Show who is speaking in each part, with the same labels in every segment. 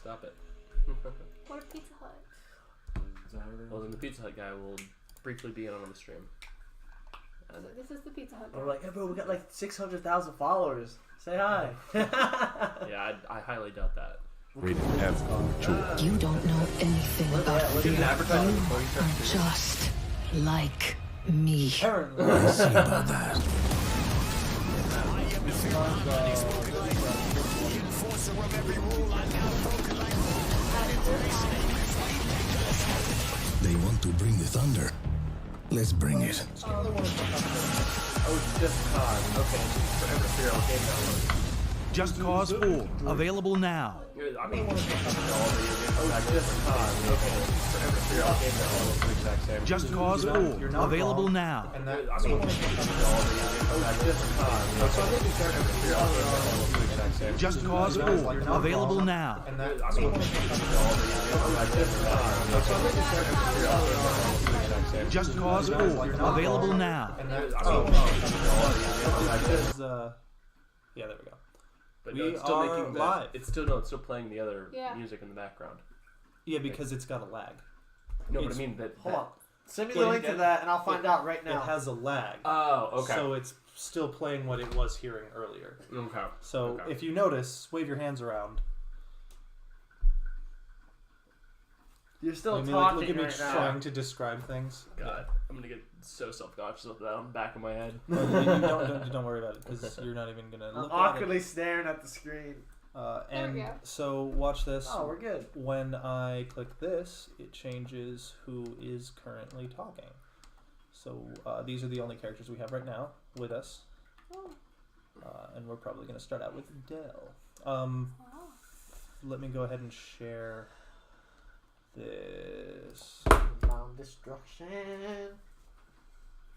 Speaker 1: stop it.
Speaker 2: What a Pizza Hut.
Speaker 1: Well, then the Pizza Hut guy will briefly be in on the stream.
Speaker 2: So this is the Pizza Hut guy.
Speaker 3: We're like, hey bro, we got like 600,000 followers. Say hi.
Speaker 1: Yeah, I highly doubt that.
Speaker 4: Rated F.
Speaker 5: You don't know anything about
Speaker 3: Look
Speaker 5: fear.
Speaker 3: at
Speaker 5: You are just like me.
Speaker 3: Apparently.
Speaker 4: Let's see about that. They want to bring the thunder. Let's bring it.
Speaker 3: Oh, just cause. Okay. Forever Serial Game Download.
Speaker 6: Just Cause 4, available now.
Speaker 1: I mean,
Speaker 3: Oh, just cause. Okay. Forever Serial Game Download.
Speaker 1: the exact same.
Speaker 6: Just Cause 4, available now.
Speaker 3: And that,
Speaker 1: I mean,
Speaker 3: just cause.
Speaker 6: Just Cause 4, available now.
Speaker 3: And that,
Speaker 6: Just Cause 4, available now.
Speaker 3: and that, yeah, there we go.
Speaker 1: But
Speaker 3: We
Speaker 1: no, it's still
Speaker 3: are
Speaker 1: making
Speaker 3: live.
Speaker 1: It's still playing the other music in the background.
Speaker 3: Yeah, because it's got a lag.
Speaker 1: No, but I mean that.
Speaker 3: Hold on.
Speaker 7: Send me the link to that, and I'll find out right
Speaker 3: It
Speaker 7: now.
Speaker 3: has a lag.
Speaker 1: Oh, okay.
Speaker 3: So it's still playing what it was hearing earlier.
Speaker 1: Okay.
Speaker 3: So
Speaker 1: Okay.
Speaker 3: if you notice, wave your hands around.
Speaker 7: You're still
Speaker 3: Look
Speaker 7: talking
Speaker 3: at me
Speaker 7: right now.
Speaker 3: trying to describe things.
Speaker 1: God, I'm gonna get so self-conscious of that on the back of my head.
Speaker 3: You don't worry about it because you're not even gonna
Speaker 7: I'm
Speaker 3: look
Speaker 7: awkwardly staring at the screen.
Speaker 3: at it.
Speaker 2: There we
Speaker 3: And
Speaker 2: go.
Speaker 3: so watch this.
Speaker 7: Oh, we're good.
Speaker 3: When I click this, it changes who is currently talking. So these are the only characters we have right now with us.
Speaker 2: Oh.
Speaker 3: And we're probably going to start out with Dell.
Speaker 2: Wow.
Speaker 3: Let me go ahead and share this.
Speaker 7: Bomb destruction.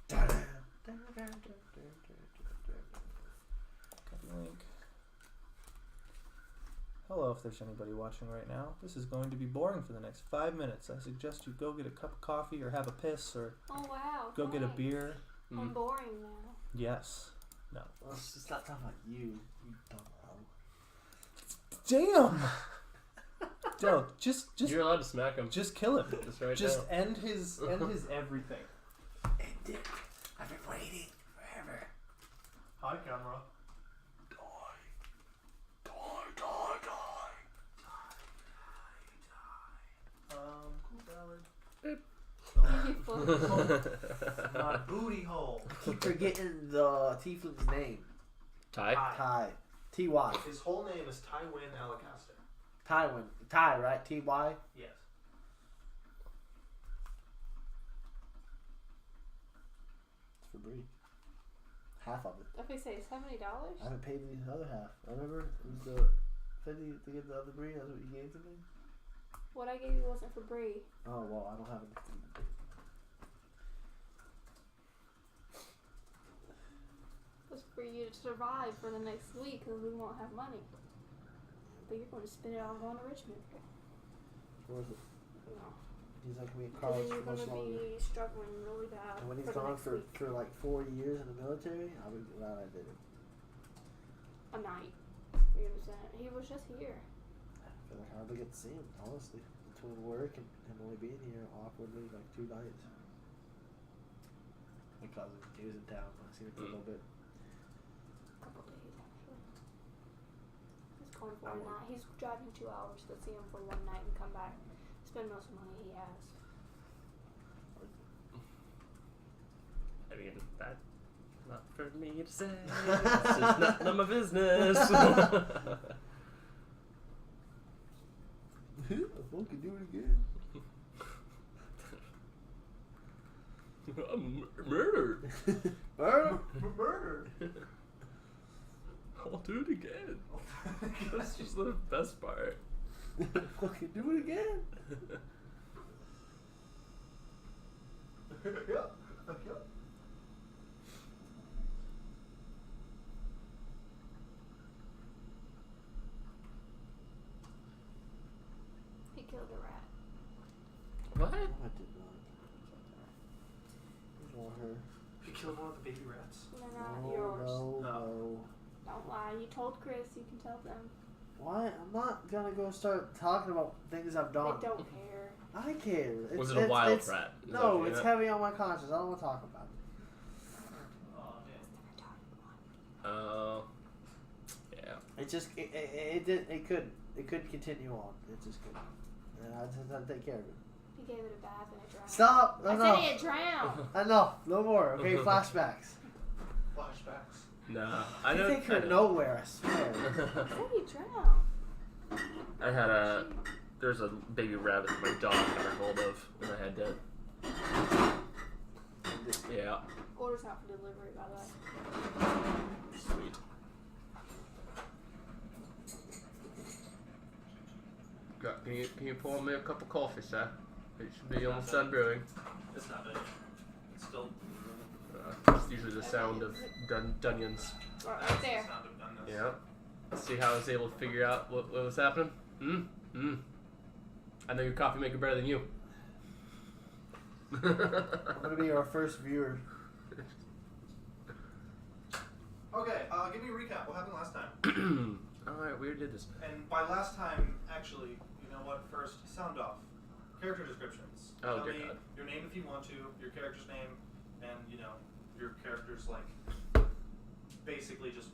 Speaker 3: Copy link. Hello, if there's anybody watching right now. This is going to be boring for the next 5 minutes. I suggest you go get a cup of coffee or have a piss or
Speaker 2: Oh wow.
Speaker 3: go get a
Speaker 2: thanks.
Speaker 3: beer.
Speaker 2: I'm boring now.
Speaker 3: Yes. No.
Speaker 7: Let's just not talk about you dumb hoe.
Speaker 3: Damn! Del, just
Speaker 1: You're allowed to smack him.
Speaker 3: just kill him.
Speaker 1: Just right
Speaker 3: Just
Speaker 1: now.
Speaker 3: end his everything.
Speaker 7: End it. I've been waiting forever.
Speaker 3: Hi, camera. Cool salad.
Speaker 7: My booty hole. Keep forgetting the tiefling's name.
Speaker 1: Ty?
Speaker 7: Ty. T-Y.
Speaker 3: His whole name is Tywin Alacaster.
Speaker 7: Tywin. Ty, right? T-Y?
Speaker 3: Yes.
Speaker 7: It's for Brie. Half of it.
Speaker 2: If we say $70,
Speaker 7: I haven't paid the other half. Remember? It was the 50 to get the other Brie. That's what you gave to me?
Speaker 2: what I gave you wasn't for Brie.
Speaker 7: Oh, well, I don't have it.
Speaker 2: It was for you to survive for the next week because we won't have money. But you're going to spend it all going to Richmond.
Speaker 7: Where is it?
Speaker 2: No.
Speaker 7: He's like me in
Speaker 2: Because
Speaker 7: college
Speaker 2: then you're
Speaker 7: for
Speaker 2: going
Speaker 7: much
Speaker 2: to
Speaker 7: longer.
Speaker 2: be struggling really bad
Speaker 7: And when he's
Speaker 2: for the
Speaker 7: gone
Speaker 2: next week.
Speaker 7: for like 4 years in the military, I'll be glad I did it.
Speaker 2: A night. You understand? He was just here.
Speaker 7: I feel like I hardly get to see him, honestly. Between work and him only being here awkwardly like 2 nights. My cousin, he was in town. I seen him for a little bit.
Speaker 2: A couple days, actually. He's going for a night. He's driving 2 hours to see him for one night and come back. Spend most of the money he has.
Speaker 1: I mean, that's not for me to say. It's just none of my business.
Speaker 7: I fucking do it again.
Speaker 1: I'm murdered.
Speaker 7: Murder?
Speaker 1: I'll do it again. That's just the best part.
Speaker 7: Fucking do it again. Yep.
Speaker 2: He killed a rat.
Speaker 1: What?
Speaker 7: I did not. I want her.
Speaker 3: You killed one of the baby rats.
Speaker 2: They're not yours.
Speaker 7: No.
Speaker 2: Don't lie. You told Chris. You can tell them.
Speaker 7: Why? I'm not gonna go start talking about things I've
Speaker 2: They
Speaker 7: done.
Speaker 2: don't care.
Speaker 7: I care.
Speaker 1: Was it a wild rat? Is that
Speaker 7: No,
Speaker 1: what
Speaker 7: it's
Speaker 1: you
Speaker 7: heavy on my conscience. I don't want to talk about it.
Speaker 1: Oh. Yeah.
Speaker 7: It just it couldn't continue on. It just couldn't. And I just had to take care of it.
Speaker 2: He gave it a bath and it drowned.
Speaker 7: Stop!
Speaker 2: I
Speaker 7: Enough.
Speaker 2: said it drowned.
Speaker 7: Enough. No more. Okay, flashbacks.
Speaker 8: Flashbacks.
Speaker 1: Nah, I
Speaker 7: You
Speaker 1: don't.
Speaker 7: take her nowhere. I swear.
Speaker 2: I said he drowned.
Speaker 1: I had there's a baby rabbit that my dog got a hold of, and I had to. Yeah.
Speaker 2: Order's not for delivery, by the way.
Speaker 1: Sweet. Can you pour me a cup of coffee, sir? It should be almost done brewing.
Speaker 8: It's not bad. It's still.
Speaker 1: It's usually the sound of Dunions.
Speaker 2: Right there.
Speaker 8: Sound of doneness.
Speaker 1: Yeah. See how I was able to figure out what was happening? I know your coffee maker better than you.
Speaker 7: I'm gonna be our first viewer.
Speaker 8: Okay, give me a recap. What happened last time?
Speaker 1: Alright, we did this.
Speaker 8: And by last time, actually, you know what? First, sound off. Character descriptions.
Speaker 1: Oh,
Speaker 8: Tell
Speaker 1: dear
Speaker 8: me
Speaker 1: God.
Speaker 8: your name if you want to, your character's name, and, you know, your character's, like, basically just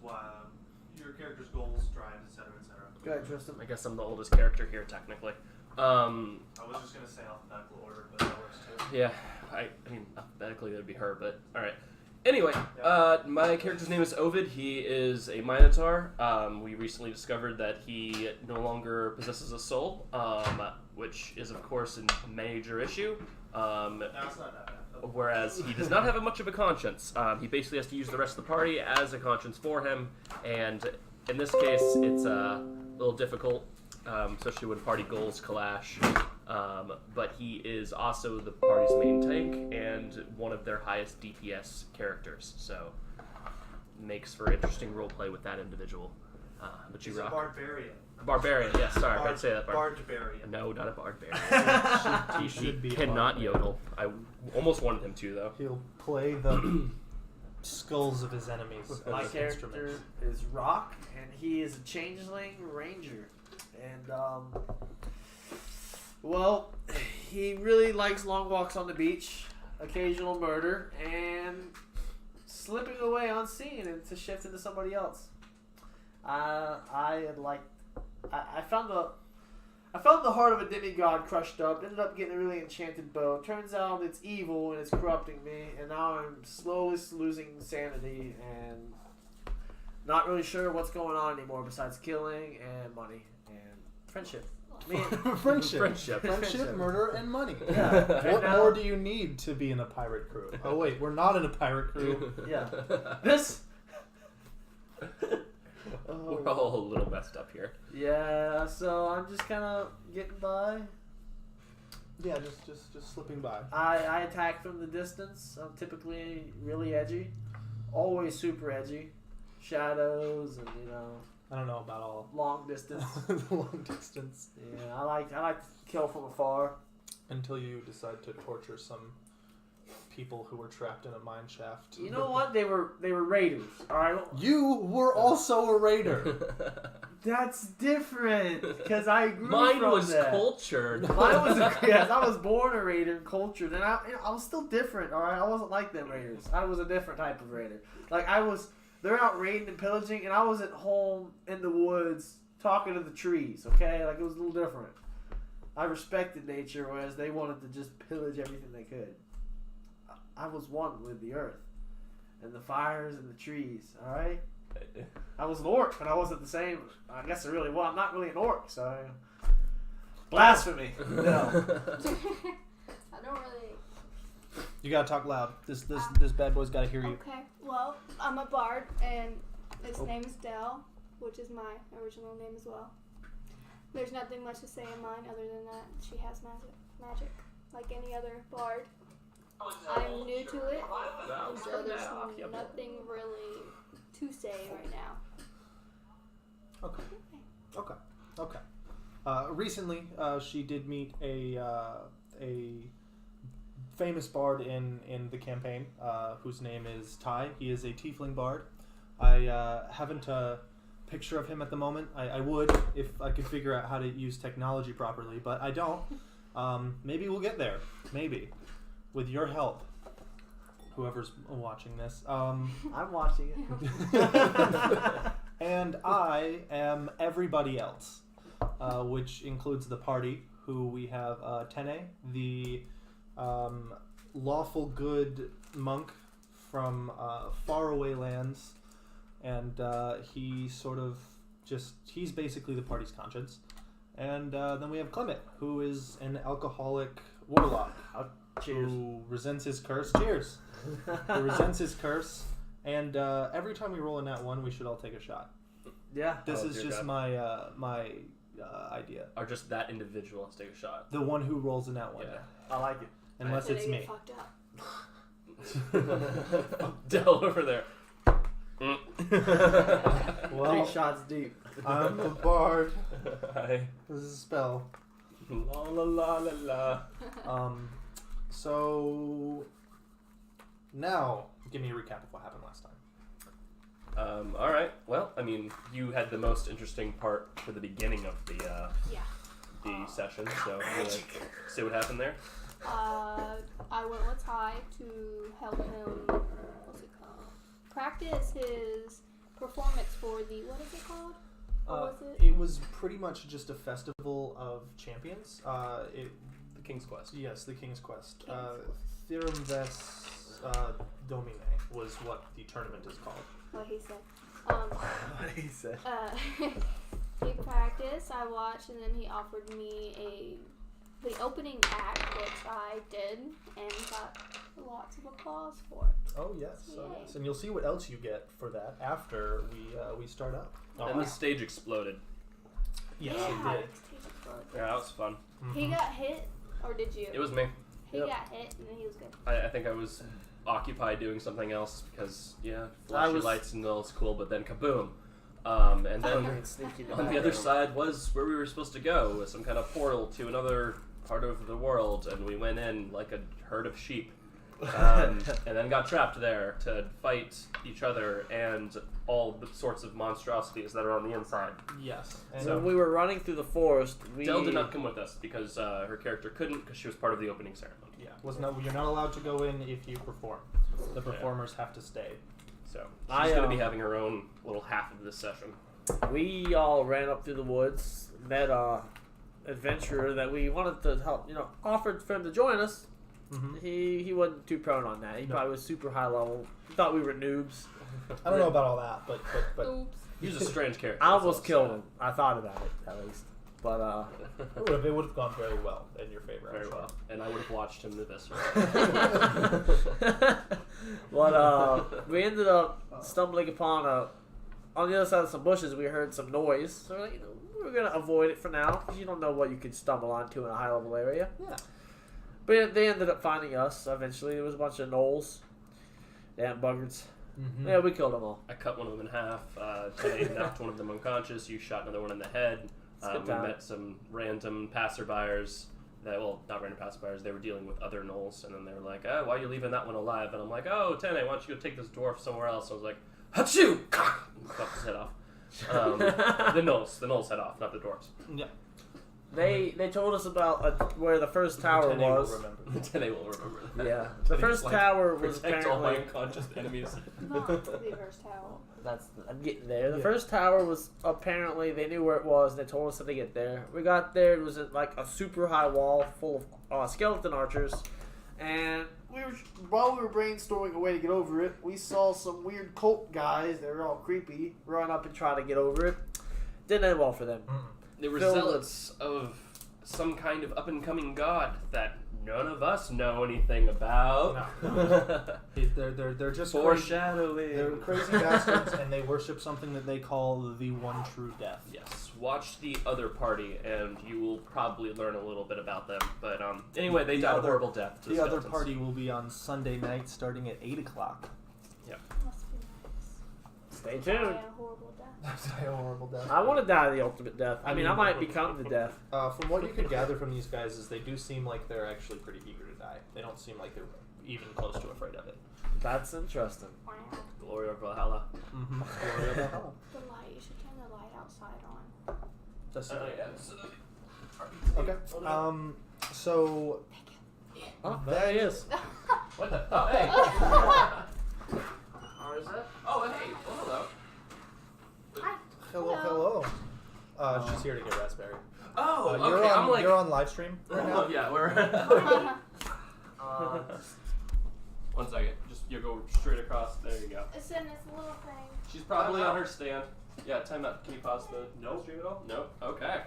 Speaker 8: your character's goals, drives, etc., etc.
Speaker 7: Go ahead, Tristan.
Speaker 1: I guess I'm the oldest character here, technically.
Speaker 8: I was just going to say alphabetical order, but that works too.
Speaker 1: Yeah, I mean, alphabetically that'd be her, but alright. Anyway, my character's name is Ovid. He is a Minotaur. We recently discovered that he no longer possesses a soul, which is, of course, a major issue.
Speaker 8: No, it's not that bad.
Speaker 1: Whereas he does not have much of a conscience. He basically has to use the rest of the party as a conscience for him, and in this case, it's a little difficult, especially when party goals clash. But he is also the party's main tank and one of their highest DPS characters, so makes for interesting roleplay with that individual. But you
Speaker 8: He's a
Speaker 1: rock.
Speaker 8: barbarian.
Speaker 1: Barbarian, yes, sorry, I tried to say that.
Speaker 8: Barbarian.
Speaker 1: No, not a barbarian.
Speaker 3: He should be a
Speaker 1: cannot
Speaker 3: barbarian.
Speaker 1: yodel. I almost wanted him to, though.
Speaker 3: He'll play the skulls of his enemies
Speaker 7: My
Speaker 3: as
Speaker 7: character
Speaker 3: instruments.
Speaker 7: is Rock, and he is a changeling ranger. And, well, he really likes long walks on the beach, occasional murder, and slipping away unseen and to shift into somebody else. I found the heart of a demigod crushed up, ended up getting a really enchanted bow. Turns out it's evil and it's corrupting me, and now I'm slowly losing sanity and not really sure what's going on anymore besides killing and money and friendship.
Speaker 3: Friendship, murder, and money.
Speaker 7: Yeah.
Speaker 3: What more do you need to be in a pirate crew? Oh wait, we're not in a pirate crew.
Speaker 7: Yeah. This.
Speaker 1: We're all a little messed up here.
Speaker 7: Yeah, so I'm just kind of getting by.
Speaker 3: Yeah, just slipping by.
Speaker 7: I attack from the distance. I'm typically really edgy. Always super edgy. Shadows and,
Speaker 3: I don't know about all
Speaker 7: long distance.
Speaker 3: the long distance.
Speaker 7: Yeah, I like to kill from afar.
Speaker 3: Until you decide to torture some people who were trapped in a mine shaft.
Speaker 7: You know what? They were raiders. All right.
Speaker 3: You were also a raider.
Speaker 7: That's different because I grew
Speaker 1: Mine
Speaker 7: from
Speaker 1: was
Speaker 7: that.
Speaker 1: cultured.
Speaker 7: Mine was yes. I was born a raider and cultured, and I was still different. All right, I wasn't like them raiders. I was a different type of raider. Like they're out raiding and pillaging, and I was at home in the woods talking to the trees. Okay, like it was a little different. I respected nature, whereas they wanted to just pillage everything they could. I was one with the earth and the fires and the trees. All right. I was an orc, but I wasn't the same. I guess I really was. I'm not really an orc, so blasphemy. No.
Speaker 2: I don't really.
Speaker 3: You gotta talk loud. This bad boy's gotta hear you.
Speaker 2: Okay. Well, I'm a bard, and his name is Dell, which is my original name as well. There's nothing much to say in mine other than that she has magic, like any other bard. I'm new to it, so there's nothing really to say right now.
Speaker 3: Okay. Recently, she did meet a famous bard in the campaign, whose name is Ty. He is a tiefling bard. I haven't picture of him at the moment. I would if I could figure out how to use technology properly, but I don't. Maybe we'll get there. Maybe. With your help. Whoever's watching this.
Speaker 7: I'm watching it.
Speaker 3: And I am everybody else, which includes the party, who we have Tene, the lawful good monk from faraway lands, and he sort of he's basically the party's conscience. And then we have Clement, who is an alcoholic warlock.
Speaker 7: Cheers.
Speaker 3: Who resents his curse. Cheers. Who resents his curse. And every time we roll a nat 1, we should all take a shot.
Speaker 7: Yeah.
Speaker 3: This
Speaker 1: Oh,
Speaker 3: is
Speaker 1: dear
Speaker 3: just
Speaker 1: God.
Speaker 3: my idea.
Speaker 1: Or just that individual has to take a shot.
Speaker 3: The one who rolls a nat 1.
Speaker 1: Yeah.
Speaker 7: I like it.
Speaker 3: Unless
Speaker 2: Did
Speaker 3: it's
Speaker 2: I
Speaker 3: me.
Speaker 2: get fucked up?
Speaker 1: Dell over there.
Speaker 3: Well,
Speaker 7: 3 shots deep.
Speaker 3: I'm the bard.
Speaker 1: Hi.
Speaker 3: This is a spell.
Speaker 1: La la la la la.
Speaker 3: So now, give me a recap of what happened last time.
Speaker 1: All right. Well, I mean, you had the most interesting part for the beginning of the session. So, you wanna see what happened there?
Speaker 2: I went with Ty to help him. What's it called? Practice his performance for the what is it called? What was it?
Speaker 3: It was pretty much just a festival of champions.
Speaker 1: The King's Quest.
Speaker 3: Yes, the King's Quest.
Speaker 2: King's
Speaker 3: Theorem Ves Domine was what the tournament is called.
Speaker 2: What he said.
Speaker 7: What he said.
Speaker 2: He practiced. I watched, and then he offered me the opening act, which I did, and got lots of applause for.
Speaker 3: Oh yes,
Speaker 2: Yay.
Speaker 3: yes, and you'll see what else you get for that after we start up.
Speaker 1: And the stage exploded.
Speaker 3: Yes,
Speaker 2: yeah,
Speaker 3: it did.
Speaker 2: the stage exploded.
Speaker 1: Yeah, that was fun.
Speaker 2: He got hit, or did you?
Speaker 1: It was me.
Speaker 2: He
Speaker 7: Yep.
Speaker 2: got hit, and then he was good.
Speaker 1: I think I was occupied doing something else because, flashy lights and all is cool, but then kaboom. And then on the other side was where we were supposed to go, with some kind of portal to another part of the world, and we went in like a herd of sheep. And then got trapped there to fight each other and all the sorts of monstrosities that are on the inside.
Speaker 3: Yes. And
Speaker 1: So-
Speaker 7: When we were running through the forest,
Speaker 1: Dell did not come with us because her character couldn't because she was part of the opening ceremony.
Speaker 3: you're not allowed to go in if you perform. The performers have to stay.
Speaker 1: So she's going to be having her own little half of this session.
Speaker 7: We all ran up through the woods, met a adventurer that we wanted to help, offered for him to join us.
Speaker 3: Mm-hmm.
Speaker 7: He wasn't too prone on that. He probably was super high level. He thought we were noobs.
Speaker 3: I don't know about all that, but
Speaker 2: Oops.
Speaker 1: He was a strange character.
Speaker 7: I almost
Speaker 1: so
Speaker 7: killed him. I thought about it, at least. But,
Speaker 3: it would have gone very well in your favor.
Speaker 1: Very
Speaker 3: actually.
Speaker 1: well. And I would have watched him do this.
Speaker 7: but we ended up stumbling upon on the other side of some bushes, we heard some noise. So we're like, we're going to avoid it for now, because you don't know what you could stumble onto in a high-level area.
Speaker 3: Yeah.
Speaker 7: But they ended up finding us eventually. There was a bunch of gnolls. Damn buggers.
Speaker 3: Mm-hmm.
Speaker 7: Yeah, we killed them all.
Speaker 1: I cut one of them in half. Today knocked one of them unconscious. You shot another one in the head.
Speaker 7: Good
Speaker 1: We
Speaker 7: time.
Speaker 1: met some random passerbyers. Not random passerbyers. They were dealing with other gnolls, and then they were like, "Oh, why are you leaving that one alive?" And I'm like, "Oh, Tene, why don't you go take this dwarf somewhere else?" I was like, "Hachoo!" And cut his head off. The gnolls head off, not the dwarves.
Speaker 3: Yeah.
Speaker 7: They told us about where the first tower
Speaker 3: Tene will
Speaker 7: was.
Speaker 3: remember.
Speaker 1: Tene will remember that.
Speaker 7: Yeah, the first tower was
Speaker 1: protect all my
Speaker 7: apparently.
Speaker 1: unconscious enemies.
Speaker 2: Not the first towel.
Speaker 7: I'm getting there. The
Speaker 3: Yeah.
Speaker 7: first tower was apparently they knew where it was. And they told us how to get there. We got there. It was like a super high wall full of skeleton archers, and while we were brainstorming a way to get over it, we saw some weird cult guys. They were all creepy. Run up and try to get over it. Didn't end well for them.
Speaker 1: They were
Speaker 7: Filled
Speaker 1: zealots of some kind of up-and-coming god that none of us know anything about.
Speaker 3: They're just
Speaker 1: Foreshadowing.
Speaker 3: They're crazy bastards, and they worship something that they call the one true death.
Speaker 1: Yes, watch the other party, and you will probably learn a little bit about them. But anyway, they died a horrible death. To
Speaker 3: The other
Speaker 1: skeletons.
Speaker 3: party will be on Sunday night, starting at 8 o'clock.
Speaker 2: Must be nice.
Speaker 7: Stay
Speaker 2: Die
Speaker 7: tuned.
Speaker 2: a horrible death.
Speaker 3: A horrible death.
Speaker 7: I want to die the ultimate death. I mean, I might become the death.
Speaker 3: From what you could gather from these guys is they do seem like they're actually pretty eager to die. They don't seem like they're even close to afraid of it.
Speaker 7: That's interesting.
Speaker 2: Wow.
Speaker 1: Glory of Valhalla.
Speaker 3: Mm-hmm.
Speaker 2: The light. You should turn the outside on.
Speaker 3: That's
Speaker 1: yeah.
Speaker 3: okay. So
Speaker 7: Oh, there he is.
Speaker 1: What the? Oh, hey. How is that? Oh, hey. Well, hello.
Speaker 2: Hi.
Speaker 3: hello. She's here to get raspberry.
Speaker 1: Oh,
Speaker 3: You're
Speaker 1: okay.
Speaker 3: on,
Speaker 1: I'm like.
Speaker 3: you're on live stream right now.
Speaker 1: Oh, yeah, we're. One second. Just you go straight across. There you go.
Speaker 2: It's in this little thing.
Speaker 1: She's probably on her stand. Yeah, time out. Can you pause the stream at all? Nope. Okay.
Speaker 2: I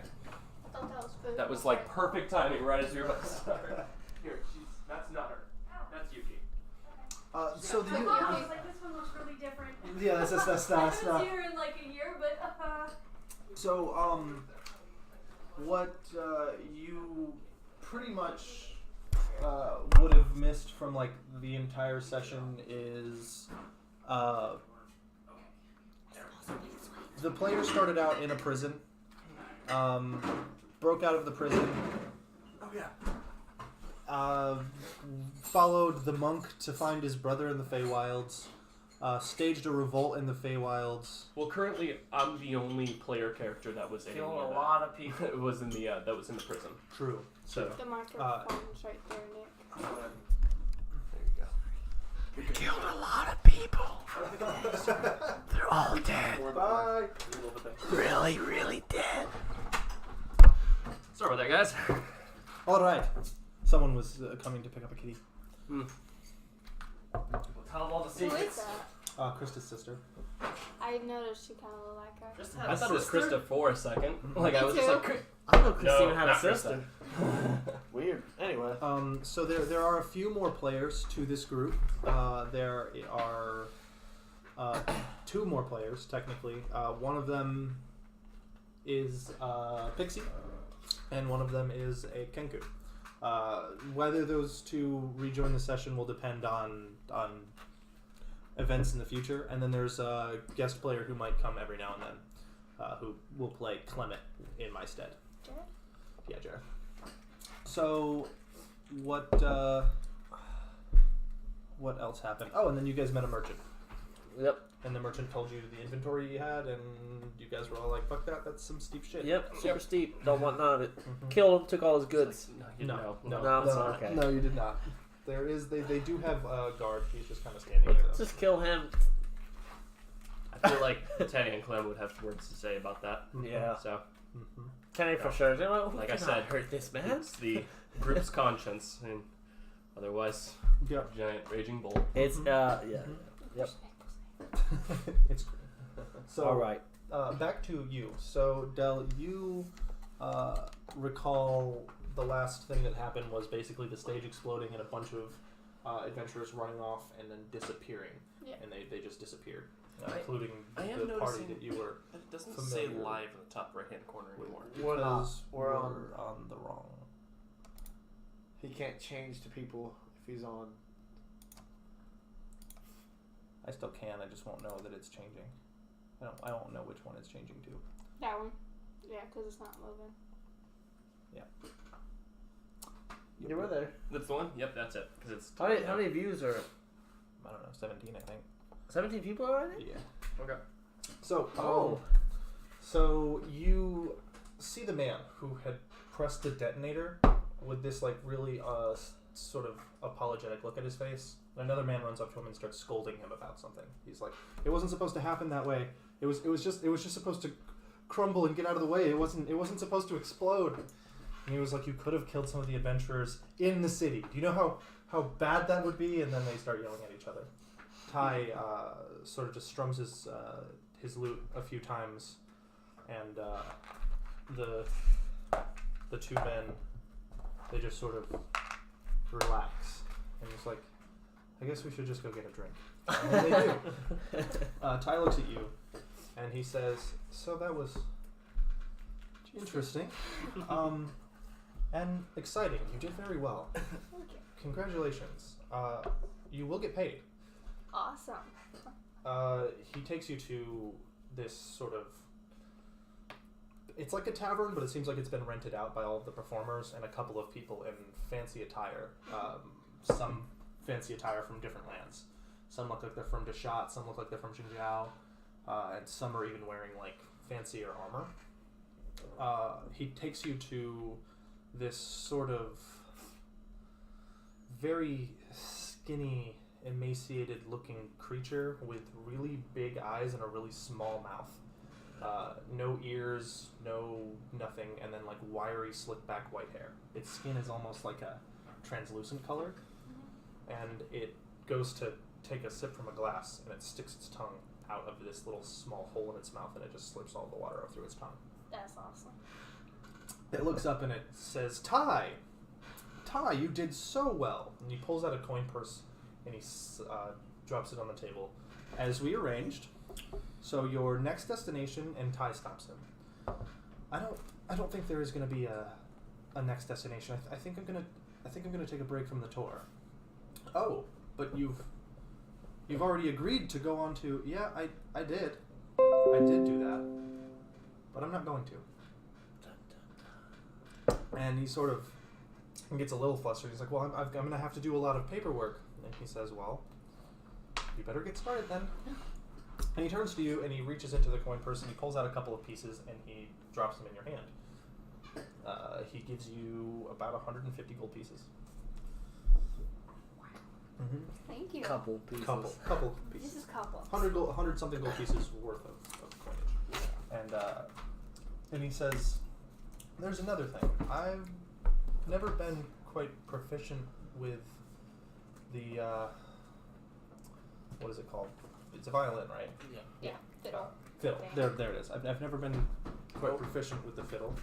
Speaker 2: thought that was food.
Speaker 1: That was like perfect timing right as you were about to start. Here, that's not her. That's Yuki.
Speaker 3: So the
Speaker 2: Yuki.
Speaker 9: I was like, this one looks really different.
Speaker 3: yeah, that's
Speaker 9: I haven't seen her in like a year, but
Speaker 3: So what you pretty much would have missed from like the entire session is the player started out in a prison, broke out of the prison.
Speaker 1: Oh yeah.
Speaker 3: Followed the monk to find his brother in the Feywilds, staged a revolt in the Feywilds.
Speaker 1: Well, currently I'm the only player character that was in
Speaker 7: Killed a lot of people.
Speaker 1: It was in the that was in the prison.
Speaker 3: True.
Speaker 1: So
Speaker 2: The marker forms right there, Nick.
Speaker 1: there you go.
Speaker 6: You killed a lot of people. They're all dead.
Speaker 3: Bye.
Speaker 6: Really, really dead.
Speaker 1: Sorry about that, guys.
Speaker 3: All right. Someone was coming to pick up a kitty.
Speaker 7: Tell them all the
Speaker 2: Who is
Speaker 7: secrets.
Speaker 2: that?
Speaker 3: Krista's sister.
Speaker 2: I noticed she kind of looked like her.
Speaker 7: Just had
Speaker 1: I
Speaker 7: a
Speaker 1: thought it was
Speaker 7: sister?
Speaker 1: Krista for a second. Like
Speaker 2: Me
Speaker 1: I was just
Speaker 2: too.
Speaker 1: like,
Speaker 7: I know Christina
Speaker 1: No,
Speaker 7: had a
Speaker 1: not
Speaker 7: sister. Weird. Anyway.
Speaker 3: So there are a few more players to this group. There are two more players technically. One of them is Pixie, and one of them is a Kenku. Whether those two rejoin the session will depend on events in the future, and then there's a guest player who might come every now and then, who will play Clement in my stead.
Speaker 2: Jared?
Speaker 3: Yeah, Jared. So, what else happened? Oh, and then you guys met a merchant.
Speaker 7: Yep.
Speaker 3: And the merchant told you the inventory he had, and you guys were all like, "Fuck that! That's some steep shit."
Speaker 7: Yep. Super steep. Don't want none of it.
Speaker 3: Mhm.
Speaker 7: Killed him. Took all his goods.
Speaker 3: No,
Speaker 7: it's not okay.
Speaker 3: No, you did not. There is they do have a guard. He's just kind of standing there.
Speaker 7: Let's just kill him.
Speaker 1: I feel like Teddy and Clem would have words to say about that.
Speaker 7: Yeah.
Speaker 1: So,
Speaker 7: Kenny for sure. You know,
Speaker 1: like I
Speaker 7: cannot
Speaker 1: said,
Speaker 7: hurt this man.
Speaker 1: it's the group's conscience, and otherwise,
Speaker 3: Yep.
Speaker 1: giant raging bull.
Speaker 7: It's yeah. Yep.
Speaker 3: It's so.
Speaker 7: All right.
Speaker 3: Back to you. So, Del, you recall the last thing that happened was basically the stage exploding and a bunch of adventurers running off and then disappearing.
Speaker 2: Yeah.
Speaker 3: And they just disappeared,
Speaker 1: I-
Speaker 3: including
Speaker 1: I am
Speaker 3: the party
Speaker 1: noticing
Speaker 3: that you were.
Speaker 1: It doesn't
Speaker 3: familiar
Speaker 1: say live in the top right-hand corner anymore.
Speaker 7: We're not.
Speaker 3: Because
Speaker 7: We're
Speaker 3: on the wrong.
Speaker 7: He can't change to people if he's on.
Speaker 3: I still can. I just won't know that it's changing. I won't know which one it's changing to.
Speaker 2: That one. Yeah, because it's not moving.
Speaker 7: You were there.
Speaker 1: That's the one? Yep, that's it. Because it's
Speaker 7: How many views are?
Speaker 3: I don't know, 17, I think.
Speaker 7: 17 people already?
Speaker 3: Yeah.
Speaker 1: Okay.
Speaker 3: So,
Speaker 7: Oh.
Speaker 3: So you see the man who had pressed the detonator with this like really sort of apologetic look at his face. Another man runs up to him and starts scolding him about something. He's like, "It wasn't supposed to happen that way. It was just supposed to crumble and get out of the way. It wasn't supposed to explode." And he was like, "You could have killed some of the adventurers in the city. Do you know how bad that would be?" And then they start yelling at each other. Ty sort of just strums his lute a few times, and the two men, they just sort of relax and it's like, "I guess we should just go get a drink." And then they do. Ty looks at you and he says, "So that was interesting and exciting. You did very well. Congratulations. You will get paid."
Speaker 2: Awesome.
Speaker 3: He takes you to this sort of, it's like a tavern, but it seems like it's been rented out by all of the performers and a couple of people in fancy attire. Some fancy attire from different lands. Some look like they're from Deshat, some look like they're from Xinjiao, and some are even wearing like fancier armor. He takes you to this sort of very skinny, emaciated-looking creature with really big eyes and a really small mouth. No ears, no nothing, and then like wiry, slick-back white hair. Its skin is almost like a translucent color, and it goes to take a sip from a glass, and it sticks its tongue out of this little small hole in its mouth, and it just slurps all the water up through its tongue.
Speaker 2: That's awesome.
Speaker 3: It looks up and it says, Ty, you did so well. And he pulls out a coin purse and he drops it on the table, as we arranged. So your next destination, and Ty stops him. I don't think there is going to be a next destination. I think I'm gonna take a break from the tour. Oh, but you've already agreed to go on to. Yeah, I did do that, but I'm not going to. And he sort of gets a little flustered. He's like, well, I'm going to have to do a lot of paperwork. And he says, well, you better get started then. And he turns to you and he reaches into the coin purse and he pulls out a couple of pieces and he drops them in your hand. He gives you about 150 gold pieces. Mm-hmm.
Speaker 2: Thank you.
Speaker 7: Couple pieces.
Speaker 3: Couple pieces.
Speaker 2: This is couple.
Speaker 3: 100 something gold pieces worth of coinage. And he says, there's another thing. I've never been quite proficient with the, what is it called? It's a violin, right?
Speaker 2: Yeah, fiddle.
Speaker 3: Fiddle. There it is. I've never been quite proficient with the fiddle.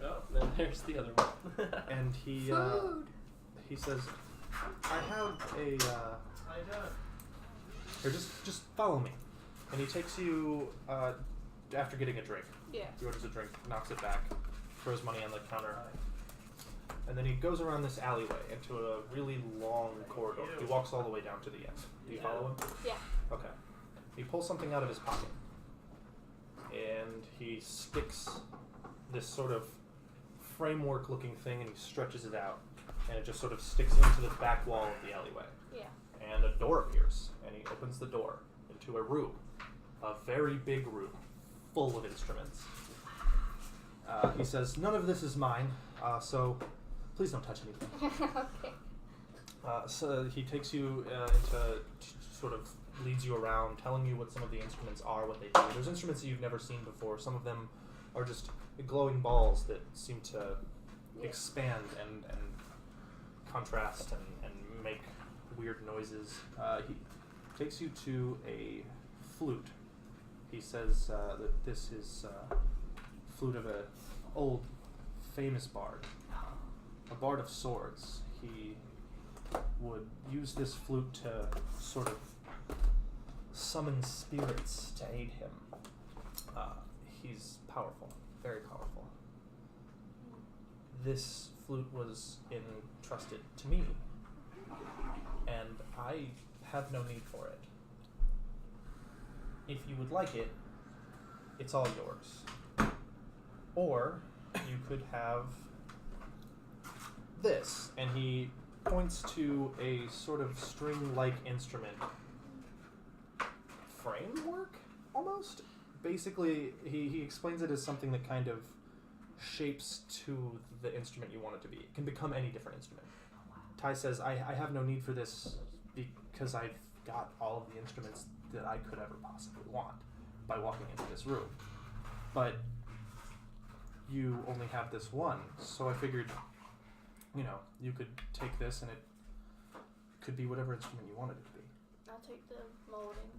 Speaker 1: Oh, then there's the other one.
Speaker 3: And he says, I have a, here, just follow me. And he takes you, after getting a drink.
Speaker 2: Yeah.
Speaker 3: He orders a drink, knocks it back, throws money on the counter, and then he goes around this alleyway into a really long corridor. He walks all the way down to the end. Do you follow him?
Speaker 2: Yeah.
Speaker 3: Okay. He pulls something out of his pocket, and he sticks this sort of framework-looking thing, and he stretches it out, and it just sort of sticks into the back wall of the alleyway.
Speaker 2: Yeah.
Speaker 3: And a door appears, and he opens the door into a room, a very big room, full of instruments. He says, none of this is mine, so please don't touch anything.
Speaker 2: Okay.
Speaker 3: So he takes you sort of leads you around, telling you what some of the instruments are, what they do. There's instruments that you've never seen before. Some of them are just glowing balls that seem to expand and contrast and make weird noises. He takes you to a flute. He says that this is flute of a old famous bard, a bard of swords. He would use this flute to sort of summon spirits to aid him. He's powerful, very powerful. This flute was entrusted to me, and I have no need for it. If you would like it, it's all yours. Or you could have this, and he points to a sort of string-like instrument framework, almost. Basically, he explains it as something that kind of shapes to the instrument you want it to be. It can become any different instrument. Ty says, I have no need for this because I've got all of the instruments that I could ever possibly want by walking into this room. But you only have this one, so I figured, you could take this and it could be whatever instrument you wanted it to be.
Speaker 2: I'll take the molding.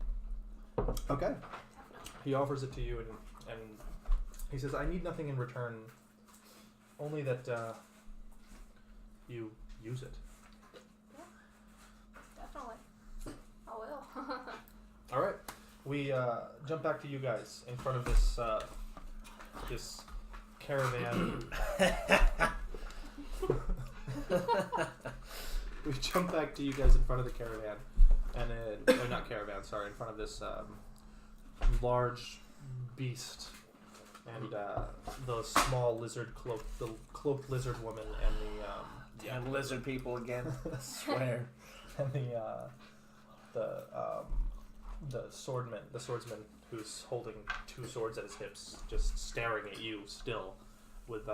Speaker 3: Okay. He offers it to you and he says, I need nothing in return, only that you use it.
Speaker 2: Yeah, definitely. I will.
Speaker 3: All right. We jump back to you guys in front of this this caravan. We jump back to you guys in front of the caravan, and or not caravan, sorry, in front of this large beast, and the small lizard the cloaked lizard woman, and the
Speaker 7: lizard people again. I swear.
Speaker 3: and the the swordsman who's holding 2 swords at his hips, just staring at you still with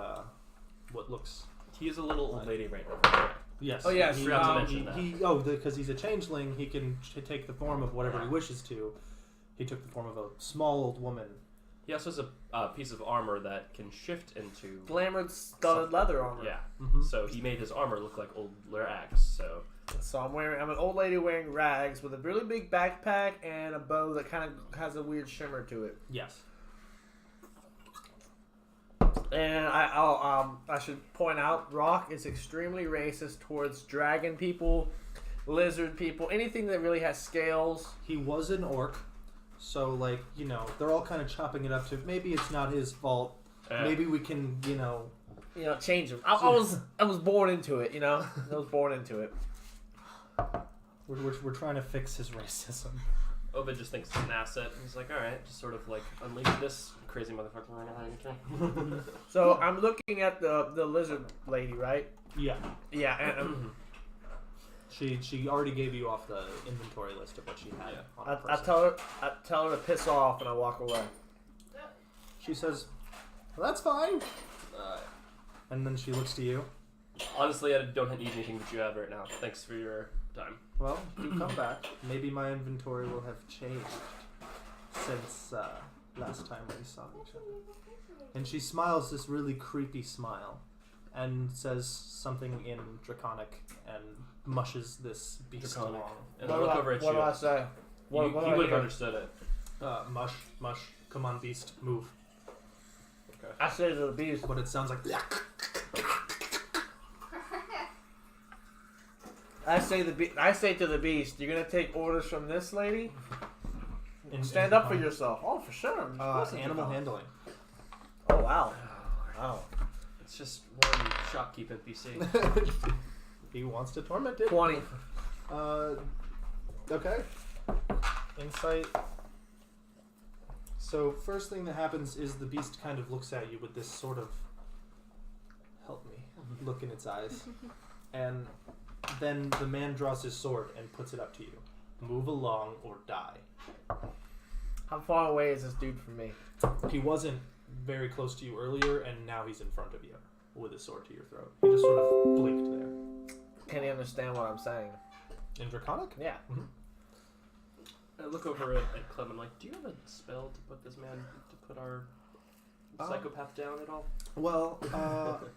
Speaker 3: what looks.
Speaker 1: He is a little old lady right now.
Speaker 3: Yes.
Speaker 7: Oh, yes,
Speaker 1: forgot to mention that.
Speaker 3: Because he's a changeling, he can take the form of whatever he wishes to. He took the form of a small old woman.
Speaker 1: He also has a piece of armor that can shift into
Speaker 7: Glamored studded leather armor.
Speaker 1: Yeah.
Speaker 3: Mm-hmm.
Speaker 1: So he made his armor look like old rags. So
Speaker 7: I'm an old lady wearing rags with a really big backpack and a bow that kind of has a weird shimmer to it.
Speaker 3: Yes.
Speaker 7: And I should point out, Rock is extremely racist towards dragon people, lizard people, anything that really has scales.
Speaker 3: He was an orc, so they're all kind of chopping it up to maybe it's not his fault. Maybe we can,
Speaker 7: change him. I was born into it. I was born into it.
Speaker 3: We're trying to fix his racism.
Speaker 1: Ovid just thinks it's an asset. He's like, all right, just sort of unleash this crazy motherfucker.
Speaker 7: So I'm looking at the lizard lady, right?
Speaker 3: Yeah.
Speaker 7: Yeah. And,
Speaker 3: She already gave you off the inventory list of what she had. On her
Speaker 7: I tell her to piss off, and I walk away.
Speaker 3: She says, well, "That's fine." And then she looks to you.
Speaker 1: Honestly, I don't need anything that you have right now. Thanks for your time.
Speaker 3: Well, do come back. Maybe my inventory will have changed since last time we saw each other. And she smiles this really creepy smile and says something in Draconic and mushes this beast
Speaker 1: Draconic.
Speaker 3: along.
Speaker 1: And I look over at you.
Speaker 7: What do I say?
Speaker 1: You would have understood it.
Speaker 3: Mush. Come on, beast. Move.
Speaker 1: Okay.
Speaker 7: I say to the beast.
Speaker 3: But it sounds like...
Speaker 7: I say to the beast, you're gonna take orders from this lady? Stand up for yourself. Oh, for sure.
Speaker 3: Animal handling.
Speaker 7: Oh, wow. Wow.
Speaker 1: It's just one shopkeep NPC.
Speaker 3: He wants to torment it.
Speaker 7: 20.
Speaker 3: Okay. Insight. So first thing that happens is the beast kind of looks at you with this sort of help me look in its eyes. And then the man draws his sword and puts it up to you. Move along or die.
Speaker 7: How far away is this dude from me?
Speaker 3: He wasn't very close to you earlier, and now he's in front of you with his sword to your throat. He just sort of blinked there.
Speaker 7: Can he understand what I'm saying?
Speaker 3: In Draconic?
Speaker 7: Yeah.
Speaker 3: Mm-hmm.
Speaker 1: I look over at Clem and do you have a spell to put this man, to put our psychopath down at all?
Speaker 3: Well,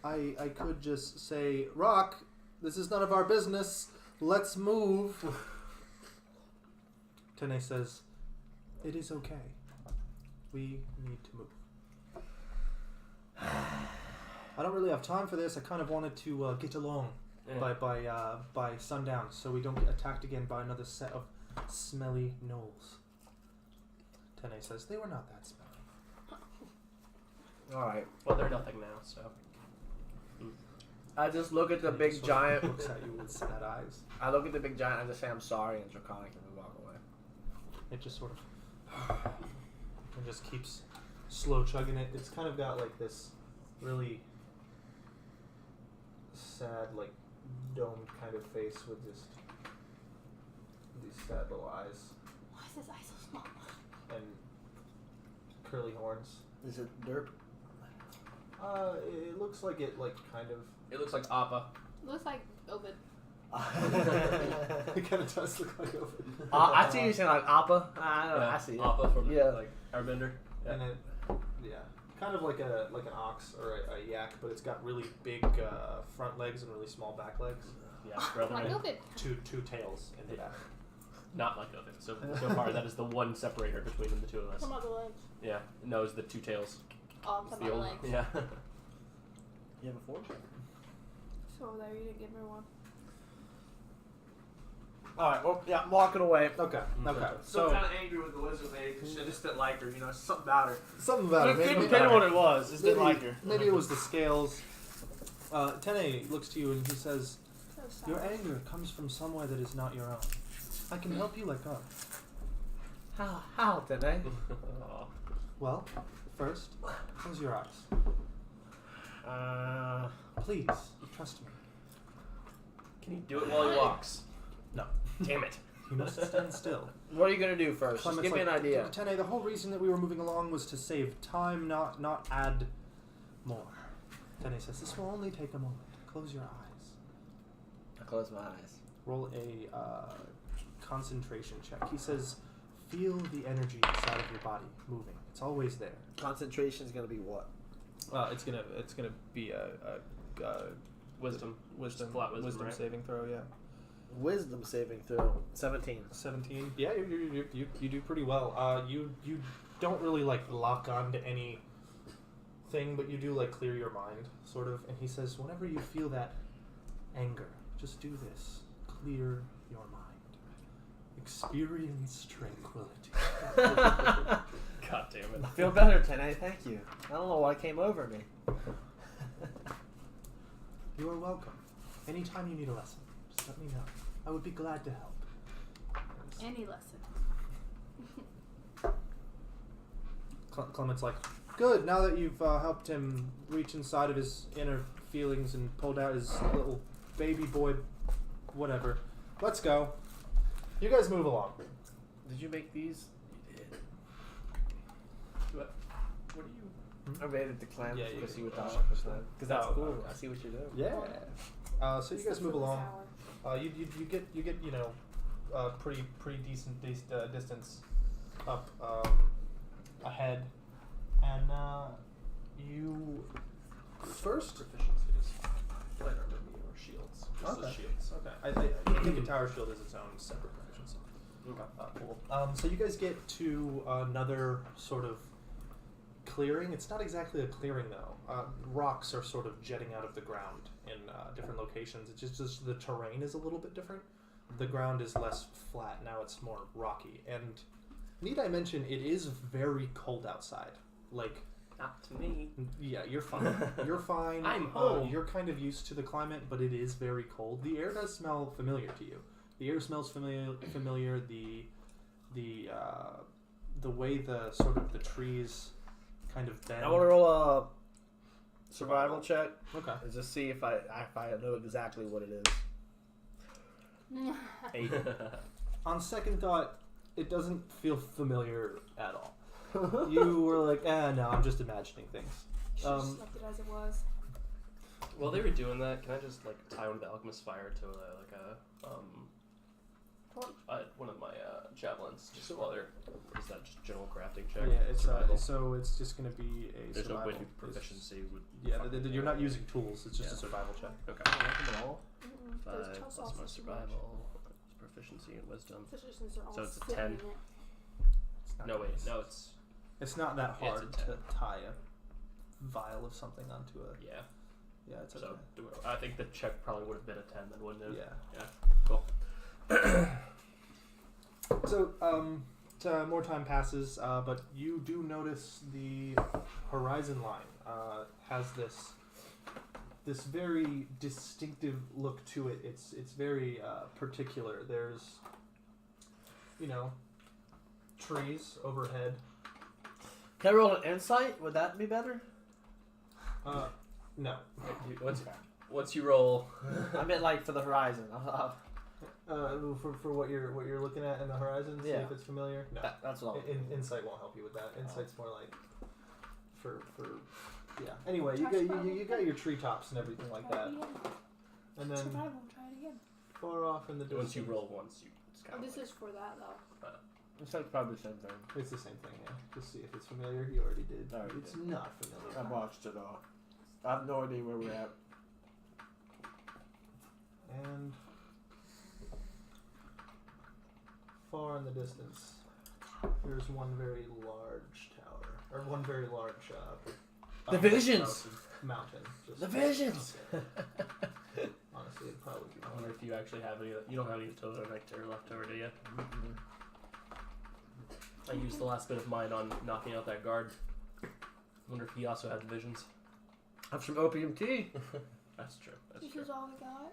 Speaker 3: I could just say, Rock, this is none of our business. Let's move. Tene says, it is okay. We need to move. I don't really have time for this. I kind of wanted to get along by sundown so we don't get attacked again by another set of smelly gnolls. Tene says, they were not that smelly.
Speaker 7: Alright.
Speaker 1: Well, they're nothing now, so...
Speaker 7: I just look at the big giant.
Speaker 3: Looks at you with sad eyes.
Speaker 7: I look at the big giant and I just say I'm sorry in Draconic and we walk away.
Speaker 3: It just sort of... and just keeps slow chugging it. It's kind of got this really sad, domed kind of face with just these sad little eyes.
Speaker 2: Why is his eye so small?
Speaker 3: And curly horns.
Speaker 7: Is it derp?
Speaker 3: It looks like it, kind of...
Speaker 1: It looks like Appa.
Speaker 2: Looks like Ovid.
Speaker 3: It kind of does look like Ovid.
Speaker 7: I see you saying Appa. I don't know. I see it.
Speaker 1: Appa from
Speaker 7: Yeah.
Speaker 1: Airbender. Yeah.
Speaker 3: And it, kind of like an ox or a yak, but it's got really big front legs and really small back legs.
Speaker 1: Yeah, rather
Speaker 2: Like
Speaker 1: than
Speaker 2: Ovid.
Speaker 3: Two tails in the back.
Speaker 1: not like Ovid. So far, that is the one separator between the two of us.
Speaker 2: Some other legs.
Speaker 1: Yeah, no, it's the two tails.
Speaker 2: Oh,
Speaker 1: It's
Speaker 2: some
Speaker 1: the
Speaker 2: other
Speaker 1: old,
Speaker 2: legs.
Speaker 1: yeah.
Speaker 7: You have a fork?
Speaker 2: So there, you didn't give me one.
Speaker 7: Alright, well, yeah, I'm walking away.
Speaker 3: Okay.
Speaker 7: Still kind of angry with the lizard lady because I just didn't like her. Something about her.
Speaker 3: Something about it.
Speaker 7: Couldn't tell you what it was. Just didn't like her.
Speaker 3: Maybe it was the scales. Tene looks to you and he says,
Speaker 2: So sad.
Speaker 3: your anger comes from somewhere that is not your own. I can help you let go.
Speaker 7: How, Tene?
Speaker 1: Aw.
Speaker 3: Well, first, close your eyes. Please, trust me.
Speaker 1: Can he do it while he walks?
Speaker 3: No.
Speaker 1: Damn it.
Speaker 3: You must stand still.
Speaker 7: What are you gonna do first? Just
Speaker 3: Clement's
Speaker 7: give me an
Speaker 3: like,
Speaker 7: idea.
Speaker 3: Tene, the whole reason that we were moving along was to save time, not add more. Tene says, this will only take a moment. Close your eyes.
Speaker 7: I close my eyes.
Speaker 3: Roll a concentration check. He says, feel the energy inside of your body moving. It's always there.
Speaker 7: Concentration is gonna be what?
Speaker 3: It's gonna be a
Speaker 1: Wisdom. Flat wisdom, right?
Speaker 3: saving throw. Yeah.
Speaker 7: Wisdom saving throw. 17.
Speaker 3: 17. Yeah, you do pretty well. You don't really like lock on to any thing, but you do like clear your mind, sort of. And he says, whenever you feel that anger, just do this. Clear your mind. Experience tranquility.
Speaker 1: God damn it.
Speaker 7: I feel better today, thank you. I don't know what came over me.
Speaker 3: You are welcome. Anytime you need a lesson, just let me know. I would be glad to help.
Speaker 2: Any lesson.
Speaker 3: Clement's like, good, now that you've helped him reach inside of his inner feelings and pulled out his little baby boy, whatever. Let's go. You guys move along.
Speaker 7: Did you make these? You did.
Speaker 1: What are you?
Speaker 7: I rated the clan
Speaker 3: Yeah,
Speaker 7: to
Speaker 3: you
Speaker 7: see
Speaker 3: did.
Speaker 7: what that was. Because that's
Speaker 3: Oh,
Speaker 7: cool.
Speaker 3: okay.
Speaker 7: I see what you're doing.
Speaker 3: Yeah. So you guys move along. You get pretty decent distance up ahead, and you first
Speaker 1: Proficiencies. Light armor or shields. Just
Speaker 3: Okay.
Speaker 1: the shields.
Speaker 3: Okay. I think a tower shield is its own separate proficiency.
Speaker 1: Okay.
Speaker 3: Cool. So you guys get to another sort of clearing. It's not exactly a clearing though. Rocks are sort of jetting out of the ground in different locations. It's just the terrain is a little bit different. The ground is less flat now; it's more rocky. And need I mention, it is very cold outside. Like,
Speaker 1: Not to me.
Speaker 3: yeah, you're fine. You're fine.
Speaker 1: I'm home.
Speaker 3: You're kind of used to the climate, but it is very cold. The air does smell familiar to you. The air smells familiar. The way the sort of the trees kind of bend.
Speaker 7: I want to roll a survival check.
Speaker 3: Okay.
Speaker 7: And just see if I know exactly what it is.
Speaker 1: 8.
Speaker 3: On second thought, it doesn't feel familiar at all. You were like, no, I'm just imagining things.
Speaker 2: Just left it as it was.
Speaker 1: While they were doing that, can I just like tie one of the alchemist fire to one of my javelins? Just while they're is that just general crafting check?
Speaker 3: Yeah, it's
Speaker 1: survival?
Speaker 3: so it's just going to be a
Speaker 1: There's no
Speaker 3: survival.
Speaker 1: way to proficiency would.
Speaker 3: Yeah, you're not using tools. It's just a survival check.
Speaker 1: Okay.
Speaker 2: Those
Speaker 1: 5
Speaker 2: toss
Speaker 1: plus
Speaker 2: offs
Speaker 1: my
Speaker 2: are too
Speaker 1: survival, proficiency and wisdom.
Speaker 2: much. Positions are all
Speaker 1: So it's a
Speaker 2: sitting
Speaker 1: 10.
Speaker 2: in it.
Speaker 3: It's not
Speaker 1: No wait,
Speaker 3: nice.
Speaker 1: no it's
Speaker 3: It's not that
Speaker 1: Yeah, it's
Speaker 3: hard
Speaker 1: a 10.
Speaker 3: to tie a vial of something onto a.
Speaker 1: yeah.
Speaker 3: Yeah, it's okay.
Speaker 1: So I think the check probably would have been a 10 then, wouldn't it?
Speaker 3: Yeah.
Speaker 1: Cool.
Speaker 3: So, more time passes, but you do notice the horizon line has this very distinctive look to it. It's very particular. There's, trees overhead.
Speaker 7: Can I roll an insight? Would that be better?
Speaker 3: No.
Speaker 1: Once you roll,
Speaker 7: I meant like for the horizon.
Speaker 3: For what you're looking at in the horizon, see
Speaker 7: Yeah.
Speaker 3: if it's familiar. No.
Speaker 7: That's what
Speaker 3: Insight won't help you with that. Insight's more like for yeah. Anyway, you got your treetops and everything like that, and then
Speaker 2: Survival, try it again.
Speaker 3: far off in the distance.
Speaker 1: once you roll once, it's kind
Speaker 2: Oh,
Speaker 1: of
Speaker 2: this is for that though.
Speaker 7: Insight's probably the same thing.
Speaker 3: It's the same thing, yeah. Just see if it's familiar. You already did.
Speaker 7: I already
Speaker 3: It's
Speaker 7: did.
Speaker 3: not familiar.
Speaker 7: I watched it all. I have no idea where we're at.
Speaker 3: And far in the distance, there's one very large tower, or one very large
Speaker 7: Divisions!
Speaker 3: mountain. Just
Speaker 7: Divisions!
Speaker 3: honestly, it'd probably be
Speaker 1: I
Speaker 3: more.
Speaker 1: wonder if you actually have any. You don't have any Tozo Nectar left over, do you? I used the last bit of mine on knocking out that guard. Wonder if he also had visions.
Speaker 7: Have some opium tea.
Speaker 1: That's true. That's
Speaker 2: This
Speaker 1: true.
Speaker 2: is all we got?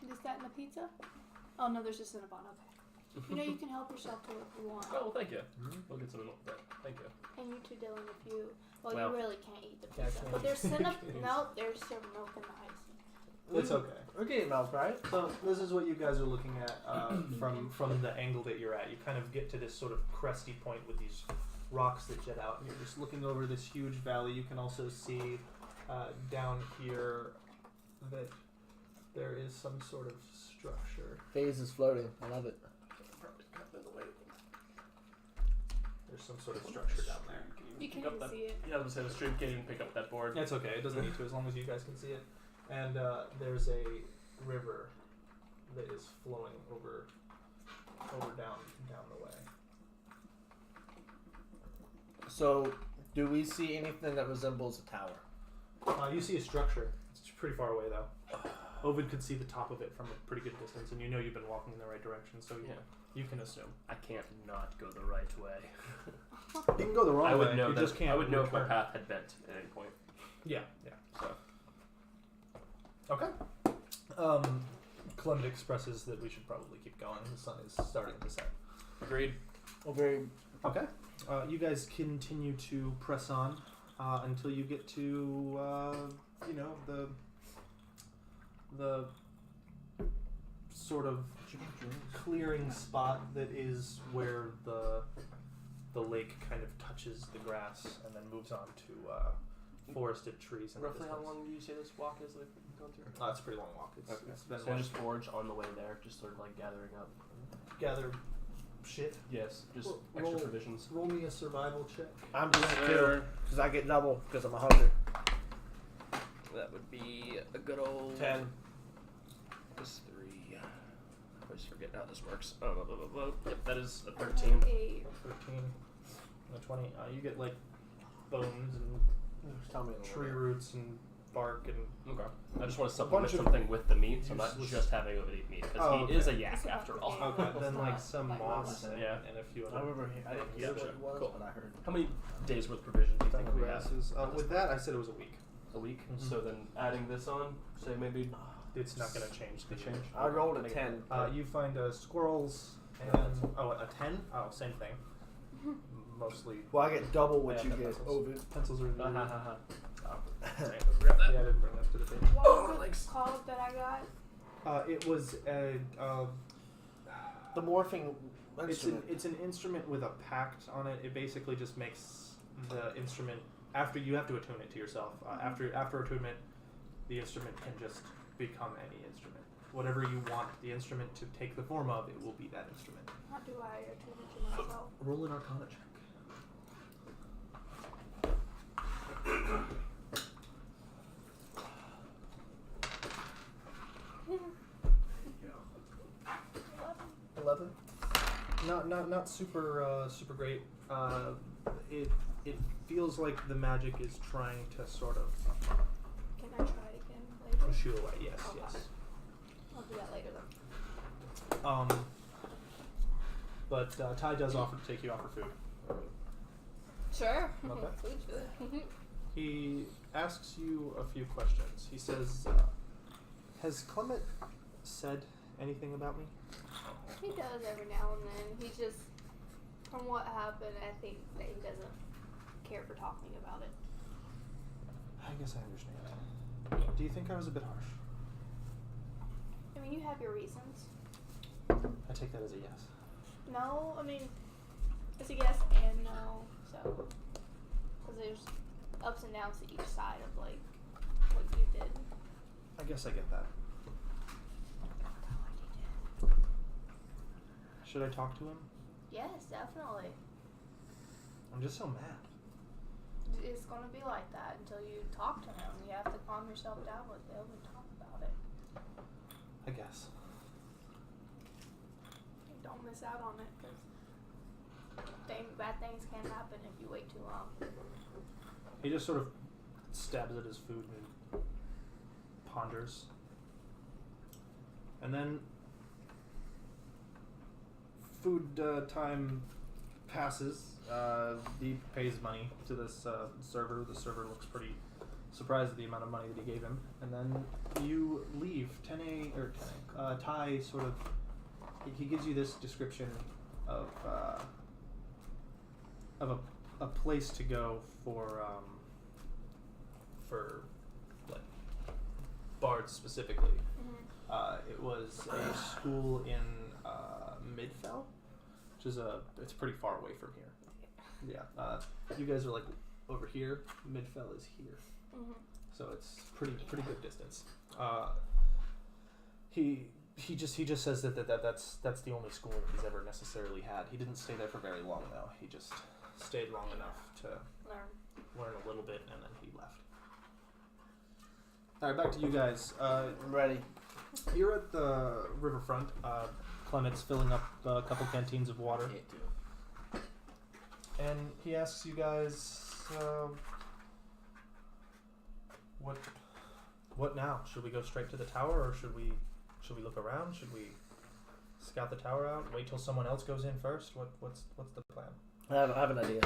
Speaker 2: Just that and the pizza? Oh no, there's just Cinnabon, okay. You can help yourself to what you want.
Speaker 1: Oh, well, thank you. We'll get some of that. Thank you.
Speaker 2: And you too, Dylan, if you... Well,
Speaker 1: Well,
Speaker 2: you really can't eat the
Speaker 3: yeah, I
Speaker 2: pizza.
Speaker 3: can't
Speaker 2: But there's
Speaker 3: eat
Speaker 2: Cinnabon...
Speaker 3: cookies.
Speaker 2: No, there's still milk in the ice.
Speaker 3: It's okay.
Speaker 7: We're getting milk, right?
Speaker 3: So this is what you guys are looking at from the angle that you're at. You kind of get to this sort of cresty point with these rocks that jet out, and you're just looking over this huge valley. You can also see down here that there is some sort of structure.
Speaker 7: Phase is floating. I love it.
Speaker 3: There's some sort of structure down there.
Speaker 2: You can't
Speaker 1: Pick up
Speaker 2: even
Speaker 1: that-
Speaker 2: see it.
Speaker 1: Yeah, I was gonna say the stream can't even pick up that board.
Speaker 3: That's okay. It doesn't need to, as long as you guys can see it. And there's a river that is flowing over down the way.
Speaker 7: So, do we see anything that resembles a tower?
Speaker 3: You see a structure. It's pretty far away though. Ovid could see the top of it from a pretty good distance, and you know you've been walking in the right direction, so you can assume.
Speaker 1: I can't not go the right way.
Speaker 3: You can go the wrong way.
Speaker 1: I would know
Speaker 3: you
Speaker 1: that.
Speaker 3: just can't
Speaker 1: I would know if my
Speaker 3: return.
Speaker 1: path had bent at any point.
Speaker 3: Yeah.
Speaker 1: So
Speaker 3: Okay. Clement expresses that we should probably keep going. The sun is starting to set.
Speaker 1: agreed.
Speaker 7: Very.
Speaker 3: Okay. You guys continue to press on until you get to the sort of clearing spot that is where the lake kind of touches the grass and then moves on to forested trees. In the
Speaker 1: Roughly how
Speaker 3: distance.
Speaker 1: long do you say this walk is like going through?
Speaker 3: It's a pretty long walk. It's been
Speaker 1: So just forage on the way there, just sort of like gathering up.
Speaker 3: gather shit.
Speaker 1: Yes, just
Speaker 3: Roll-
Speaker 1: extra provisions.
Speaker 3: Roll me a survival check.
Speaker 7: I'm doing it too.
Speaker 1: Sure.
Speaker 7: Because I get double because I'm a hunter.
Speaker 1: That would be a good old
Speaker 7: 10.
Speaker 1: plus 3. I always forget how this works. Oh, blah, blah, blah, blah. Yep, that is a 13.
Speaker 2: 8.
Speaker 3: 13, and a 20. You get like bones and
Speaker 7: Just tell me a little
Speaker 3: tree
Speaker 7: bit.
Speaker 3: roots and bark and
Speaker 1: Okay. I just want to supplement
Speaker 3: bunch of
Speaker 1: something with the meat, so I'm not
Speaker 3: useless-
Speaker 1: just having Ovid eat meat, because
Speaker 3: Oh,
Speaker 1: he is a
Speaker 3: okay.
Speaker 1: yak after all.
Speaker 3: okay, then like some
Speaker 2: Like
Speaker 3: moss
Speaker 2: moss.
Speaker 3: and,
Speaker 1: Yeah.
Speaker 3: and a few
Speaker 7: I
Speaker 3: other.
Speaker 7: remember. I didn't hear
Speaker 1: Gotcha.
Speaker 7: what it was,
Speaker 1: Cool.
Speaker 7: but I heard.
Speaker 1: How many days worth of provisions do you think we have?
Speaker 3: Glasses. With that, I said it was a week.
Speaker 1: A week.
Speaker 3: Mhm.
Speaker 1: So then adding this on, say maybe
Speaker 3: It's not going to change the
Speaker 1: change.
Speaker 7: I rolled a 10.
Speaker 3: You find squirrels and a 10. Oh, same thing. Mostly.
Speaker 7: Well, I get double what
Speaker 3: Yeah,
Speaker 7: you
Speaker 3: the
Speaker 7: get.
Speaker 3: pencils.
Speaker 7: Ovid.
Speaker 3: Pencils are.
Speaker 1: Ha ha ha ha.
Speaker 3: Right.
Speaker 1: Grab that.
Speaker 3: Yeah, I didn't bring that to the table.
Speaker 2: What was it called that I got?
Speaker 3: It was a.
Speaker 7: The morphing instrument.
Speaker 3: It's an instrument with a pact on it. It basically just makes the instrument after you have to attune it to yourself. After attunement, the instrument can just become any instrument. Whatever you want the instrument to take the form of, it will be that instrument.
Speaker 2: How do I attune it to myself?
Speaker 3: Roll an Arcana check.
Speaker 2: Hmm.
Speaker 7: 11.
Speaker 3: Not super great. It feels like the magic is trying to sort of
Speaker 2: Can I try it again later?
Speaker 3: push you away. Yes,
Speaker 2: Okay.
Speaker 3: yes.
Speaker 2: I'll do that later then.
Speaker 3: But Ty does offer to take you out for food.
Speaker 2: Sure.
Speaker 3: Okay.
Speaker 2: Food's good.
Speaker 3: He asks you a few questions. He says, "Has Clement said anything about me?"
Speaker 2: He does every now and then. He just, from what happened, I think that he doesn't care for talking about it.
Speaker 3: I guess I understand. Do you think I was a bit harsh?
Speaker 2: I mean, you have your reasons.
Speaker 3: I take that as a yes.
Speaker 2: No, I mean, it's a yes and no. So, because there's ups and downs to each side of like what you did.
Speaker 3: I guess I get that. Should I talk to him?
Speaker 2: Yes, definitely.
Speaker 3: I'm just so mad.
Speaker 2: It's gonna be like that until you talk to him. You have to calm yourself down with him and talk about it.
Speaker 3: I guess.
Speaker 2: Don't miss out on it because bad things can happen if you wait too long.
Speaker 3: He just sort of stabs at his food and ponders. And then food time passes. Deep pays money to this server. The server looks pretty surprised at the amount of money that he gave him. And then you leave. Ty sort of, he gives you this description of a place to go for like bards specifically.
Speaker 2: Mm-hmm.
Speaker 3: It was a school in Midfell, which is it's pretty far away from here. Yeah, you guys are like over here. Midfell is here, so it's pretty good distance. He just says that's the only school that he's ever necessarily had. He didn't stay there for very long though. He just stayed long enough to learn a little bit, and then he left. All right, back to you guys.
Speaker 7: I'm ready.
Speaker 3: You're at the riverfront. Clement's filling up a couple canteens of water, and he asks you guys, what now? Should we go straight to the tower, or should we look around? Should we scout the tower out? Wait till someone else goes in first? What's the plan?
Speaker 7: I have an idea.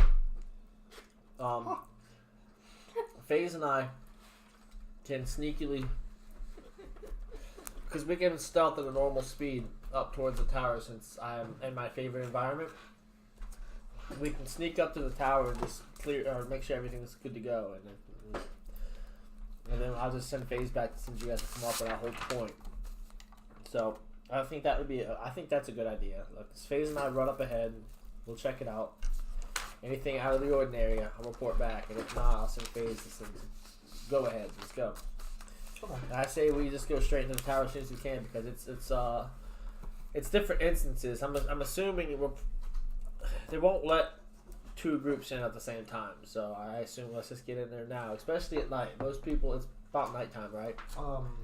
Speaker 7: FaZe and I can sneakily, because we can stealth at a normal speed up towards the tower since I'm in my favorite environment. We can sneak up to the tower and just clear or make sure everything's good to go, and then I'll just send FaZe back since you guys have come up with our whole point. So I think that would be. I think that's a good idea. FaZe and I run up ahead. We'll check it out. Anything out of the ordinary, I'll report back, and if not, I'll send FaZe to send. Go ahead, let's go.
Speaker 3: Okay.
Speaker 7: And I say we just go straight into the tower as soon as we can because it's different instances. I'm assuming they won't let two groups in at the same time, so I assume let's just get in there now, especially at night. Most people, it's about nighttime, right?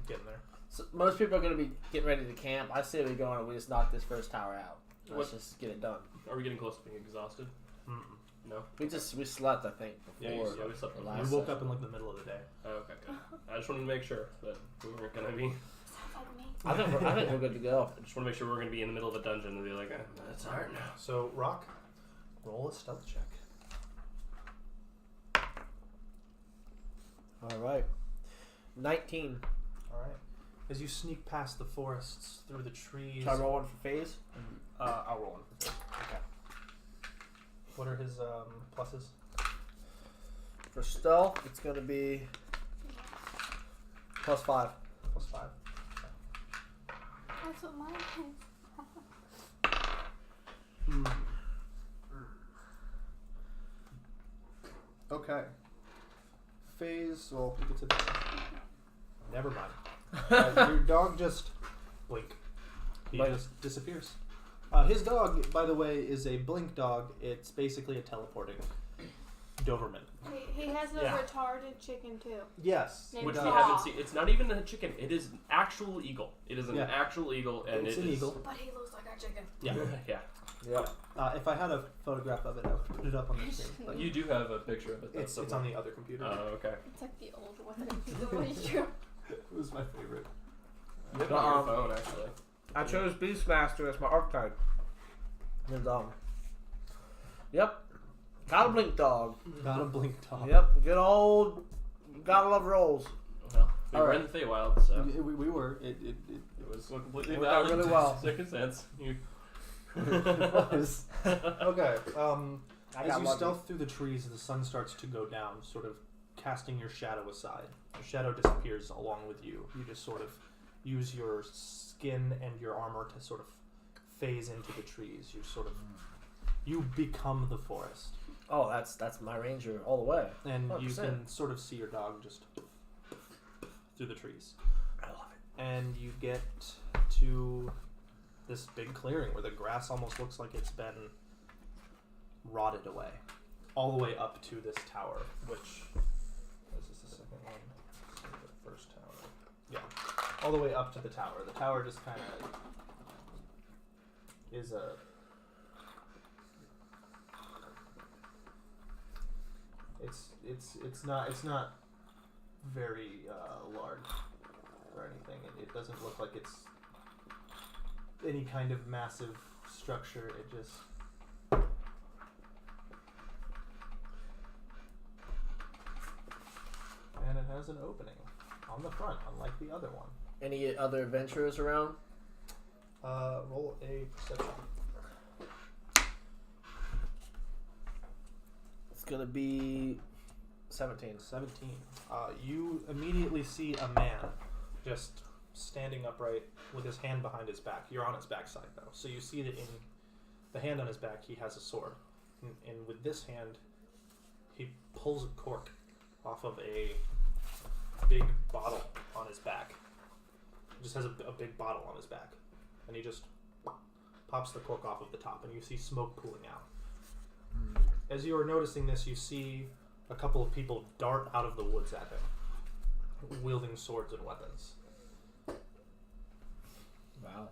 Speaker 3: Getting there.
Speaker 7: So most people are going to be getting ready to camp. I say we go on and we just knock this first tower out. Let's just get it done.
Speaker 1: Are we getting close to being exhausted? No.
Speaker 7: We slept, I think, before.
Speaker 1: Yeah, we slept.
Speaker 7: the
Speaker 3: We
Speaker 7: last
Speaker 3: woke
Speaker 7: session.
Speaker 3: up in like the middle of the day.
Speaker 1: Oh, okay, good. I just wanted to make sure that we weren't gonna be.
Speaker 2: Sounds like me.
Speaker 7: I think we're good to go.
Speaker 1: I just want to make sure we're gonna be in the middle of a dungeon and be like, that's hard now.
Speaker 3: So Rock, roll a stealth check.
Speaker 7: All right. 19.
Speaker 3: All right. As you sneak past the forests through the trees.
Speaker 7: Should I roll one for FaZe?
Speaker 3: I'll roll one for Phil.
Speaker 7: Okay.
Speaker 3: What are his pluses?
Speaker 7: For stealth, it's going to be +5.
Speaker 3: +5.
Speaker 2: That's what mine is.
Speaker 3: Okay. FaZe. Well, he gets it. Never mind. Your dog just blink. He just disappears. His dog, by the way, is a blink dog. It's basically a teleporting Doberman.
Speaker 2: He has a retarded chicken too.
Speaker 3: Yes.
Speaker 2: Named
Speaker 1: Which we
Speaker 2: Paw.
Speaker 1: haven't seen. It's not even a chicken. It is an actual eagle. It is an actual eagle, and
Speaker 3: it's
Speaker 1: it
Speaker 3: an
Speaker 1: is.
Speaker 3: eagle.
Speaker 2: But he looks like a chicken.
Speaker 3: Yeah.
Speaker 1: Yeah.
Speaker 7: Yep.
Speaker 3: If I had a photograph of it, I would put it up on the screen. But
Speaker 1: You do have a picture of it. Though,
Speaker 3: it's on the other computer.
Speaker 1: Oh, okay.
Speaker 2: It's like the old one. The one you drew.
Speaker 3: It was my favorite.
Speaker 1: You have it on your phone, actually.
Speaker 7: I chose Beastmaster as my archetype. And, yep. Got a blink dog.
Speaker 3: Got a blink dog.
Speaker 7: Yep. Good old. Gotta love rolls.
Speaker 1: Well, we
Speaker 7: All
Speaker 1: were
Speaker 7: right.
Speaker 1: in the Feywild, so
Speaker 3: We were. It
Speaker 1: was completely
Speaker 7: worked out
Speaker 1: valid.
Speaker 7: really well.
Speaker 1: Circumstance. You.
Speaker 3: was. Okay.
Speaker 7: I
Speaker 3: As
Speaker 7: got
Speaker 3: you
Speaker 7: lucky.
Speaker 3: stealth through the trees, the sun starts to go down, sort of casting your shadow aside. Your shadow disappears along with you. You just sort of use your skin and your armor to sort of phase into the trees. You become the forest.
Speaker 7: Oh, that's my ranger all the way.
Speaker 3: And you
Speaker 7: 100%.
Speaker 3: can sort of see your dog just through the trees.
Speaker 7: I love it.
Speaker 3: And you get to this big clearing where the grass almost looks like it's been rotted away. All the way up to this tower, which... Is this the second one? This is the first tower. Yeah. All the way up to the tower. The tower just kind of is a... It's not very large or anything. It doesn't look like it's any kind of massive structure. It just and it has an opening on the front, unlike the other one.
Speaker 7: Any other adventurers around?
Speaker 3: Roll a perception.
Speaker 7: It's gonna be 17.
Speaker 3: 17. You immediately see a man just standing upright with his hand behind his back. You're on his backside though, so you see that in the hand on his back he has a sword, and with this hand he pulls a cork off of a big bottle on his back. He just has a big bottle on his back, and he just pops the cork off of the top, and you see smoke pooling out. As you are noticing this, you see a couple of people dart out of the woods at him, wielding swords and weapons.
Speaker 7: Wow.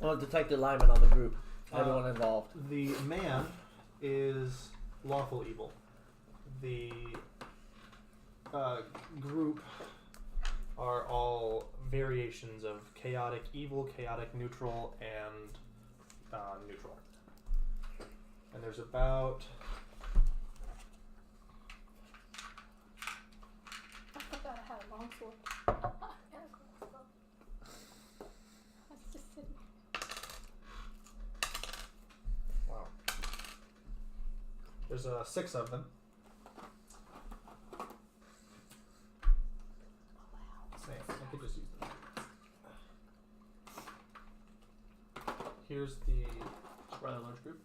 Speaker 7: Well, Detective Lyman on the group. Everyone involved.
Speaker 3: The man is lawful evil. The group are all variations of chaotic evil, chaotic neutral, and neutral. And there's about...
Speaker 2: I forgot I had a long sword. And a crossbow. That's just sitting there.
Speaker 3: Wow. There's 6 of them. Man, I could just use them. Here's the...
Speaker 1: Rather large group.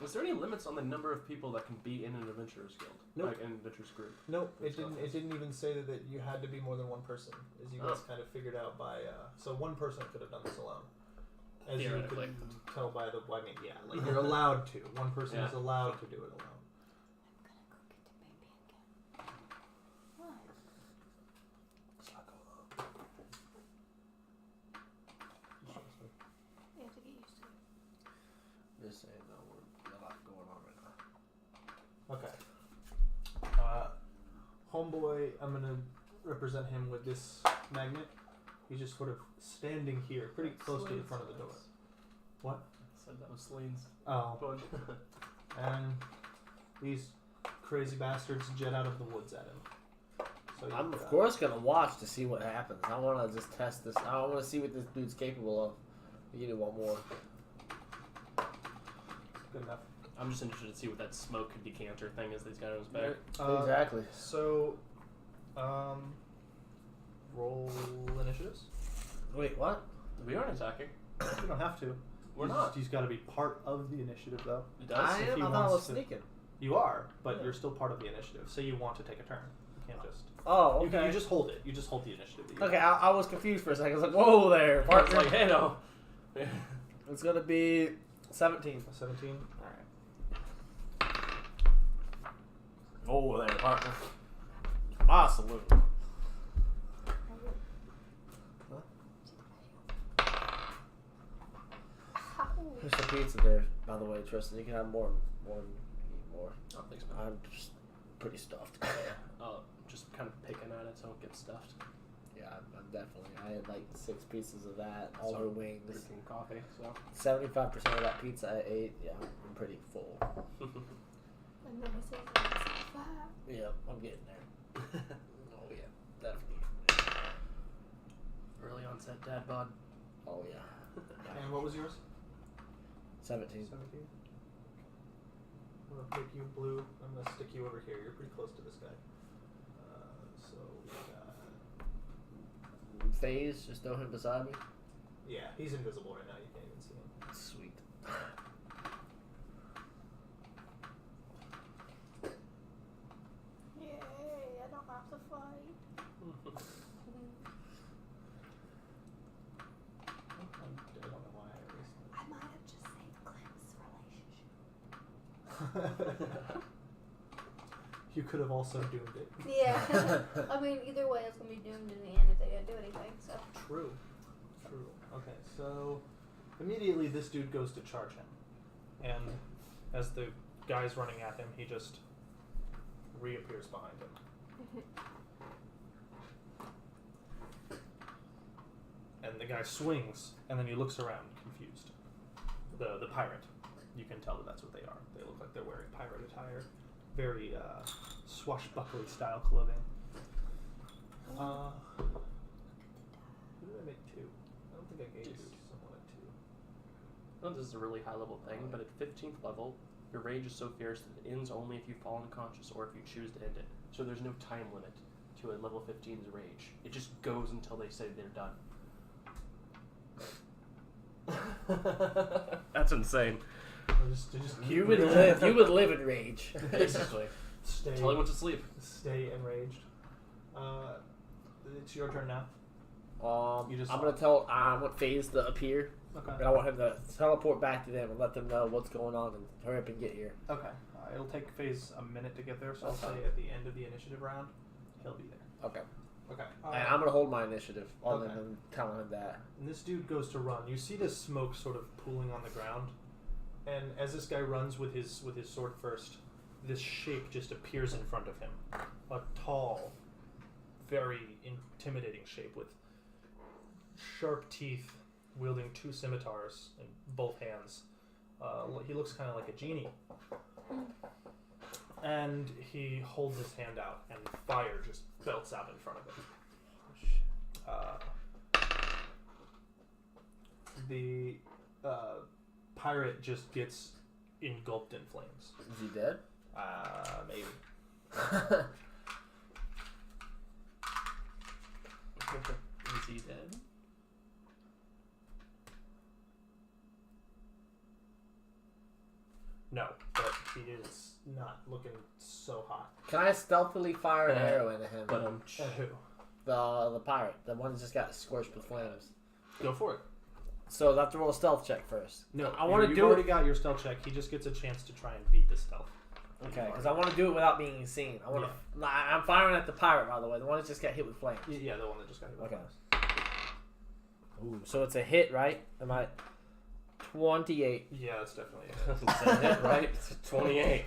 Speaker 1: Was there any limits on the number of people that can be in an adventurers guild?
Speaker 3: Nope.
Speaker 1: Like an adventurers group?
Speaker 3: Nope, it didn't even say that you had to be more than one person, as you guys kind of figured out by... so one person could have done this alone. As you could tell by the... I mean, yeah, like you're allowed to. One person is allowed to do it alone.
Speaker 2: You have to get used to it.
Speaker 7: Just saying, no, we're a lot going on right now.
Speaker 3: Okay. Homeboy, I'm going to represent him with this magnet. He's just sort of standing here, pretty close to the front of the door. What?
Speaker 1: I said that was Slene's.
Speaker 3: Oh.
Speaker 1: Fun.
Speaker 3: And these crazy bastards jet out of the woods at him. So
Speaker 7: I'm of course gonna watch to see what happens. I want to just test this. I want to see what this dude's capable of. You do one more.
Speaker 3: Good enough.
Speaker 1: I'm just interested to see what that smoke decanter thing is that he's got on his back.
Speaker 7: Exactly.
Speaker 3: So, roll initiatives.
Speaker 7: Wait, what?
Speaker 1: We aren't attacking.
Speaker 3: You don't have to.
Speaker 1: We're not.
Speaker 3: He's got to be part of the initiative, though.
Speaker 1: It does?
Speaker 7: I
Speaker 3: If
Speaker 7: am.
Speaker 3: he
Speaker 7: I thought I was
Speaker 3: wants to-
Speaker 7: sneaking.
Speaker 3: You are, but
Speaker 7: Yeah.
Speaker 3: you're still part of the initiative. Say you want to take a turn. You can't just...
Speaker 7: Oh,
Speaker 3: You,
Speaker 7: okay.
Speaker 3: you just hold it. You just hold the initiative. That you
Speaker 7: Okay, I was confused for a second. I was like, whoa there,
Speaker 1: It's
Speaker 7: partner.
Speaker 1: like, hey, no.
Speaker 7: It's going to be 17.
Speaker 3: 17? Alright.
Speaker 7: Oh there, partner. Ah, salute. There's some pizza there, by the way, Tristan. You can have more. Eat more.
Speaker 1: Oh, thanks, man.
Speaker 7: I'm just pretty stuffed.
Speaker 1: Just kind of picking at it so it gets stuffed.
Speaker 7: Yeah, I'm definitely. I had like 6 pieces of that, all her wings.
Speaker 1: Drinking coffee, so.
Speaker 7: 75% of that pizza I ate. Yeah, I'm pretty full.
Speaker 2: And then he says,
Speaker 7: Yeah, I'm getting there. Oh yeah, definitely.
Speaker 1: Early onset dad bod.
Speaker 7: Oh yeah.
Speaker 3: And what was yours?
Speaker 7: 17.
Speaker 3: 17? I'm going to make you blue. I'm going to stick you over here. You're pretty close to this guy. So we got...
Speaker 7: Phase, just throw him beside me.
Speaker 3: Yeah, he's invisible right now. You can't even see him.
Speaker 7: Sweet.
Speaker 2: yay, I don't have to fight.
Speaker 3: I don't know why I erased that.
Speaker 2: I might have just saved Clem's relationship.
Speaker 3: You could have also doomed it.
Speaker 2: Yeah. I mean, either way, it's going to be doomed in the end if they didn't do anything, so.
Speaker 3: True. True. Okay, so immediately this dude goes to charge him. And as the guy's running at him, he just reappears behind him. And the guy swings, and then he looks around, confused. The pirate. You can tell that that's what they are. They look like they're wearing pirate attire. Very swashbuckly style clothing. Who did I make 2? I don't think I gave someone a 2.
Speaker 1: I know this is a really high level thing, but at 15th level, your rage is so fierce that it ends only if you fall unconscious or if you choose to end it. So there's no time limit to into a level 15's rage. It just goes until they say they're done. That's insane.
Speaker 3: Just
Speaker 7: You would live in rage.
Speaker 1: Basically.
Speaker 3: stay,
Speaker 1: Tell him what to sleep.
Speaker 3: stay enraged. It's your turn now. You just
Speaker 7: I'm gonna tell. I want FaZe to appear,
Speaker 3: Okay.
Speaker 7: and I want him to teleport back to them and let them know what's going on and hurry up and get here.
Speaker 3: Okay. It'll take FaZe a minute to get there, so I'll
Speaker 7: Okay.
Speaker 3: say at the end of the initiative round, he'll be there.
Speaker 7: Okay.
Speaker 3: Okay.
Speaker 7: And I'm gonna hold my initiative on
Speaker 3: Okay.
Speaker 7: them and telling him that.
Speaker 3: And this dude goes to run. You see this smoke sort of pooling on the ground, and as this guy runs with his sword first, this shape just appears in front of him. A tall, very intimidating shape with sharp teeth, wielding 2 scimitars in both hands. He looks kind of like a genie. And he holds his hand out, and fire just belts out in front of him. The pirate just gets engulfed in flames.
Speaker 7: Is he dead?
Speaker 3: Maybe.
Speaker 1: Is he dead?
Speaker 3: No, but he is not looking so hot.
Speaker 7: Can I stealthily fire an arrow into him?
Speaker 1: But
Speaker 3: Who?
Speaker 7: The pirate, the one that just got scorched with flames.
Speaker 3: Go for it.
Speaker 7: So I have to roll a stealth check first.
Speaker 3: No,
Speaker 7: I want to
Speaker 3: you've
Speaker 7: do
Speaker 3: already
Speaker 7: it.
Speaker 3: got your stealth check. He just gets a chance to try and beat the stealth.
Speaker 7: Okay, because I want to do it without being seen. I want to. I'm firing at the pirate, by the way, the one that just got hit with flames.
Speaker 3: Yeah, the one that just got hit with
Speaker 7: Okay.
Speaker 3: flames.
Speaker 7: Ooh, so it's a hit, right? Am I 28?
Speaker 3: Yeah, that's definitely it.
Speaker 1: Doesn't say it, right? It's 28.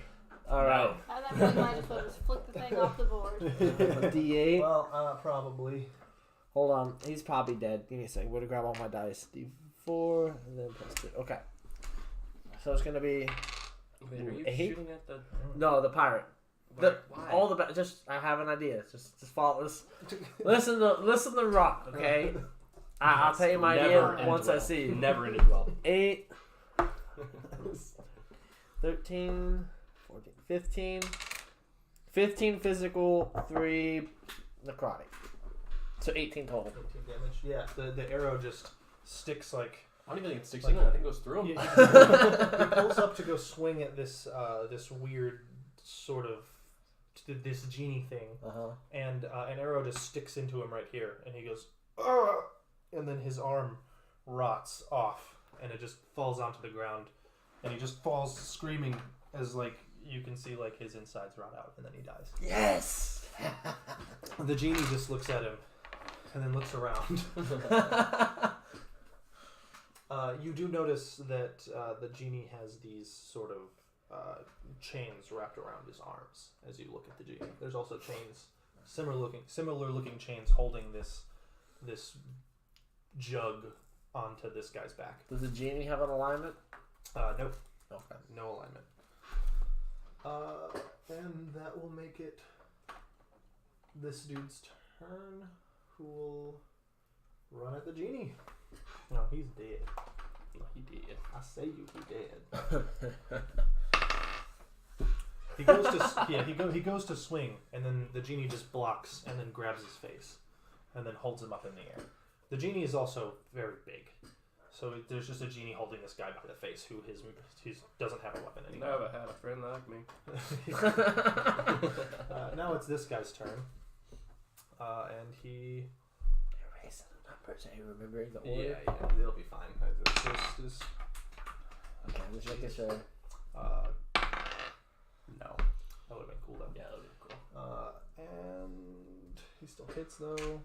Speaker 7: All right.
Speaker 2: I that really might as well just flick the thing off the board.
Speaker 7: D8.
Speaker 3: Well, probably.
Speaker 7: Hold on, he's probably dead. Give me a second. I'm gonna grab all my dice. D4 and then plus 2. Okay. So it's gonna be
Speaker 1: Wait, are you
Speaker 7: 8?
Speaker 1: shooting at the...
Speaker 7: No, the pirate.
Speaker 1: Why?
Speaker 7: All the just I have an idea. Just follow this. Listen to Rock, okay? I'll tell you my
Speaker 1: Never
Speaker 7: idea
Speaker 1: ends
Speaker 7: once
Speaker 1: well.
Speaker 7: I see you.
Speaker 1: Never ended well.
Speaker 7: 8, 13, 14, 15. 15 physical, 3 necrotic. So 18 total.
Speaker 3: 18 damage. Yeah, the arrow just sticks like...
Speaker 1: I don't even think it sticks
Speaker 3: Like-
Speaker 1: in. I think it goes through him.
Speaker 3: He pulls up to go swing at this this weird sort of this genie thing, and an arrow just sticks into him right here, and he goes, "Ugh!" And then his arm rots off, and it just falls onto the ground, and he just falls screaming as like you can see like his insides rot out, and then he dies.
Speaker 7: Yes.
Speaker 3: The genie just looks at him, and then looks around. You do notice that the genie has these sort of chains wrapped around his arms as you look at the genie. There's also chains, similar looking chains holding this jug onto this guy's back.
Speaker 7: Does the genie have an alignment?
Speaker 3: Nope.
Speaker 7: Okay.
Speaker 3: No alignment. And that will make it this dude's turn, who will run at the genie. No, he's dead.
Speaker 1: He did.
Speaker 3: I say you, he dead. He goes to he goes to swing, and then the genie just blocks, and then grabs his face, and then holds him up in the air. The genie is also very big, so there's just a genie holding this guy by the face, who he doesn't have a weapon anymore.
Speaker 1: Never had a friend like me.
Speaker 3: Now it's this guy's turn, and he.
Speaker 7: Erase the numbers. Are you remembering the order?
Speaker 3: Yeah, they'll be fine. Just
Speaker 7: Okay, I'm just making sure.
Speaker 3: no, that would have been cool though.
Speaker 1: Yeah, that would be cool.
Speaker 3: And he still hits though.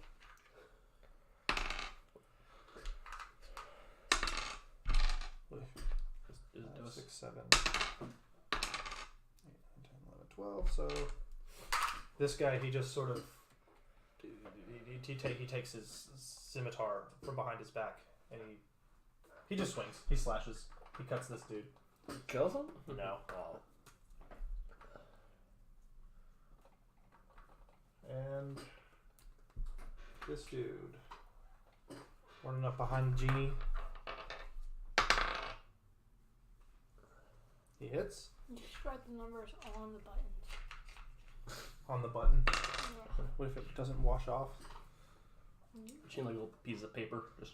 Speaker 1: Is it
Speaker 3: 6, 7, 8, 9, 10, 11, 12. So this guy, he just sort of he takes his scimitar from behind his back, and he just swings. He slashes. He cuts this dude.
Speaker 7: Kills him?
Speaker 3: No.
Speaker 7: Oh.
Speaker 3: And this dude running up behind the genie. He hits.
Speaker 2: You should write the numbers on the buttons.
Speaker 3: on the button.
Speaker 2: Yeah.
Speaker 3: What if it doesn't wash off?
Speaker 1: Chain like a little piece of paper. Just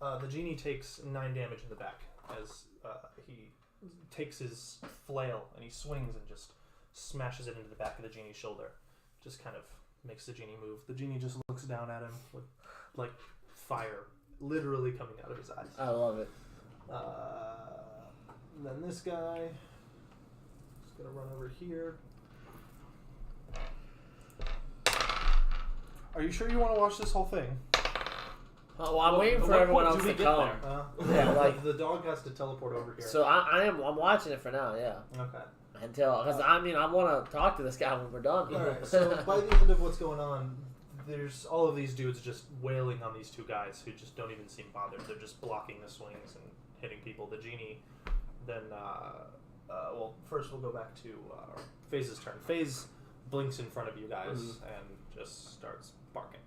Speaker 3: The genie takes 9 damage in the back as he takes his flail and he swings and just smashes it into the back of the genie's shoulder. Just kind of makes the genie move. The genie just looks down at him with like fire literally coming out of his eyes.
Speaker 7: I love it.
Speaker 3: Then this guy is gonna run over here. Are you sure you want to watch this whole thing?
Speaker 7: Oh, well, I'm waiting
Speaker 1: At
Speaker 7: for
Speaker 1: what
Speaker 7: everyone
Speaker 1: point
Speaker 7: else
Speaker 1: do we
Speaker 7: to
Speaker 1: get
Speaker 7: come.
Speaker 1: there?
Speaker 7: Yeah, like-
Speaker 3: the dog has to teleport over here.
Speaker 7: So I'm watching it for now. Yeah.
Speaker 3: Okay.
Speaker 7: Until, because I want to talk to this guy when we're done.
Speaker 3: All right. So by the end of what's going on, there's all of these dudes just wailing on these two guys who just don't even seem bothered. They're just blocking the swings and hitting people. The genie then, well, first we'll go back to FaZe's turn. FaZe blinks in front of you guys and just starts barking.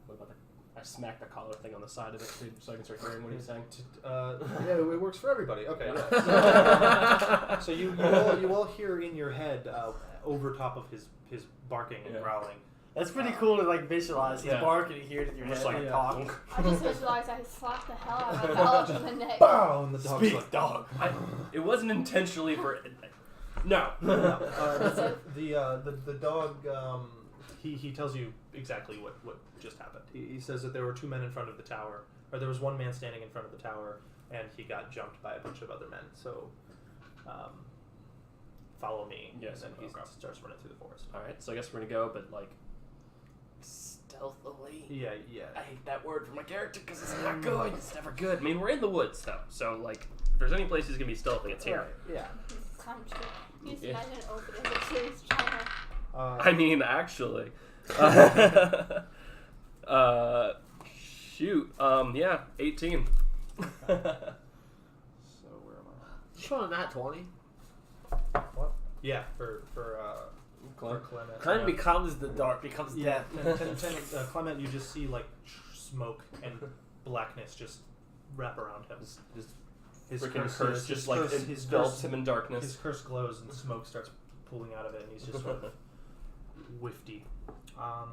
Speaker 1: what about I smacked the collar thing on the side of it so I can start hearing what he's saying.
Speaker 3: Yeah, it works for everybody. Okay. Yeah. So you all hear in your head over top of his barking and growling.
Speaker 7: That's pretty cool to like visualize. He's
Speaker 1: Yeah.
Speaker 7: barking and hear it in your head.
Speaker 1: Just like,
Speaker 7: and talk.
Speaker 2: I just visualized I slapped the hell out of my dog in the neck.
Speaker 3: Bow! And the dog's
Speaker 7: Speak,
Speaker 3: like,
Speaker 7: dog.
Speaker 1: It wasn't intentionally for. No.
Speaker 3: The dog, he tells you exactly what just happened. He says that there were 2 men in front of the tower, or there was 1 man standing in front of the tower, and he got jumped by a bunch of other men. So, follow me.
Speaker 1: Yes,
Speaker 3: And then he
Speaker 1: okay.
Speaker 3: starts running through the forest.
Speaker 1: All right, so I guess we're gonna go, but like stealthily.
Speaker 3: Yeah.
Speaker 1: I hate that word for my character because it's not good. It's never good. I mean, we're in the woods though, so like, if there's any place he's gonna be stealthy, it's here.
Speaker 3: Yeah.
Speaker 2: Country. You just
Speaker 1: Yeah.
Speaker 2: imagine an opening the trees trying to.
Speaker 1: I mean, actually. Shoot. Yeah, 18.
Speaker 3: So where am I?
Speaker 7: Showing that 20.
Speaker 3: What? Yeah, for
Speaker 1: Clem.
Speaker 3: Clement.
Speaker 7: Clement becomes the dark, becomes
Speaker 3: Yeah,
Speaker 7: death.
Speaker 3: Clement, you just see like smoke and blackness just wrap around him.
Speaker 1: His freaking curse just like envelops him in darkness.
Speaker 3: His curse glows and smoke starts pooling out of it, and he's just sort of whiffy. I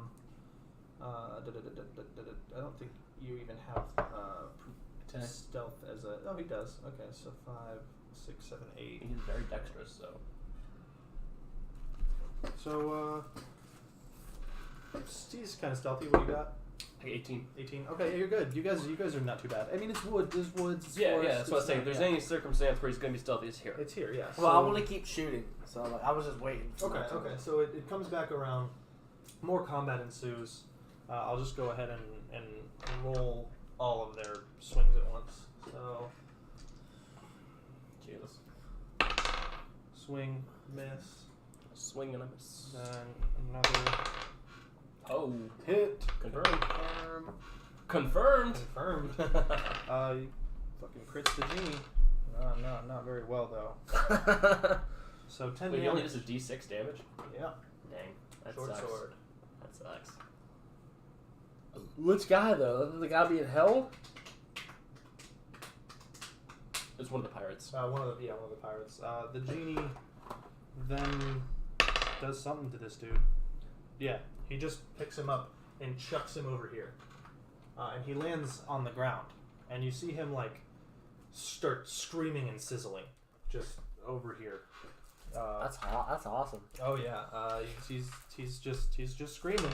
Speaker 3: don't think you even have stealth as a. Oh, he does. Okay, so 5, 6, 7, 8.
Speaker 1: He's very dexterous, so.
Speaker 3: So he's kind of stealthy. What do you got?
Speaker 1: Like 18.
Speaker 3: 18. Okay, yeah, you're good. You guys are not too bad. I mean, it's wood. There's woods. It's
Speaker 1: Yeah,
Speaker 3: forest,
Speaker 1: that's what I was saying. If
Speaker 3: it's
Speaker 1: there's any circumstance where he's gonna be stealthy, it's here.
Speaker 3: It's here, yeah.
Speaker 7: Well, I want to keep shooting, so like I was just waiting. For
Speaker 3: Okay,
Speaker 7: my turn.
Speaker 3: okay. So it comes back around. More combat ensues. I'll just go ahead and roll all of their swings at once. So
Speaker 1: Jesus.
Speaker 3: swing, miss,
Speaker 1: Swing and a miss.
Speaker 3: then another
Speaker 1: Oh.
Speaker 3: hit.
Speaker 1: Confirmed.
Speaker 3: Confirmed.
Speaker 1: Confirmed.
Speaker 3: Confirmed. You fucking crits the genie. Not very well though. So 10
Speaker 1: Wait,
Speaker 3: damage.
Speaker 1: he only does a d6 damage?
Speaker 3: Yeah.
Speaker 1: Dang. That
Speaker 3: Short
Speaker 1: sucks.
Speaker 3: sword.
Speaker 1: That sucks.
Speaker 7: Which guy though? Doesn't the guy being held?
Speaker 1: It's one of the pirates.
Speaker 3: One of the pirates. The genie then does something to this dude. Yeah, he just picks him up and chucks him over here, and he lands on the ground. And you see him like start screaming and sizzling just over here.
Speaker 7: That's hot. That's awesome.
Speaker 3: Oh yeah, he's just screaming.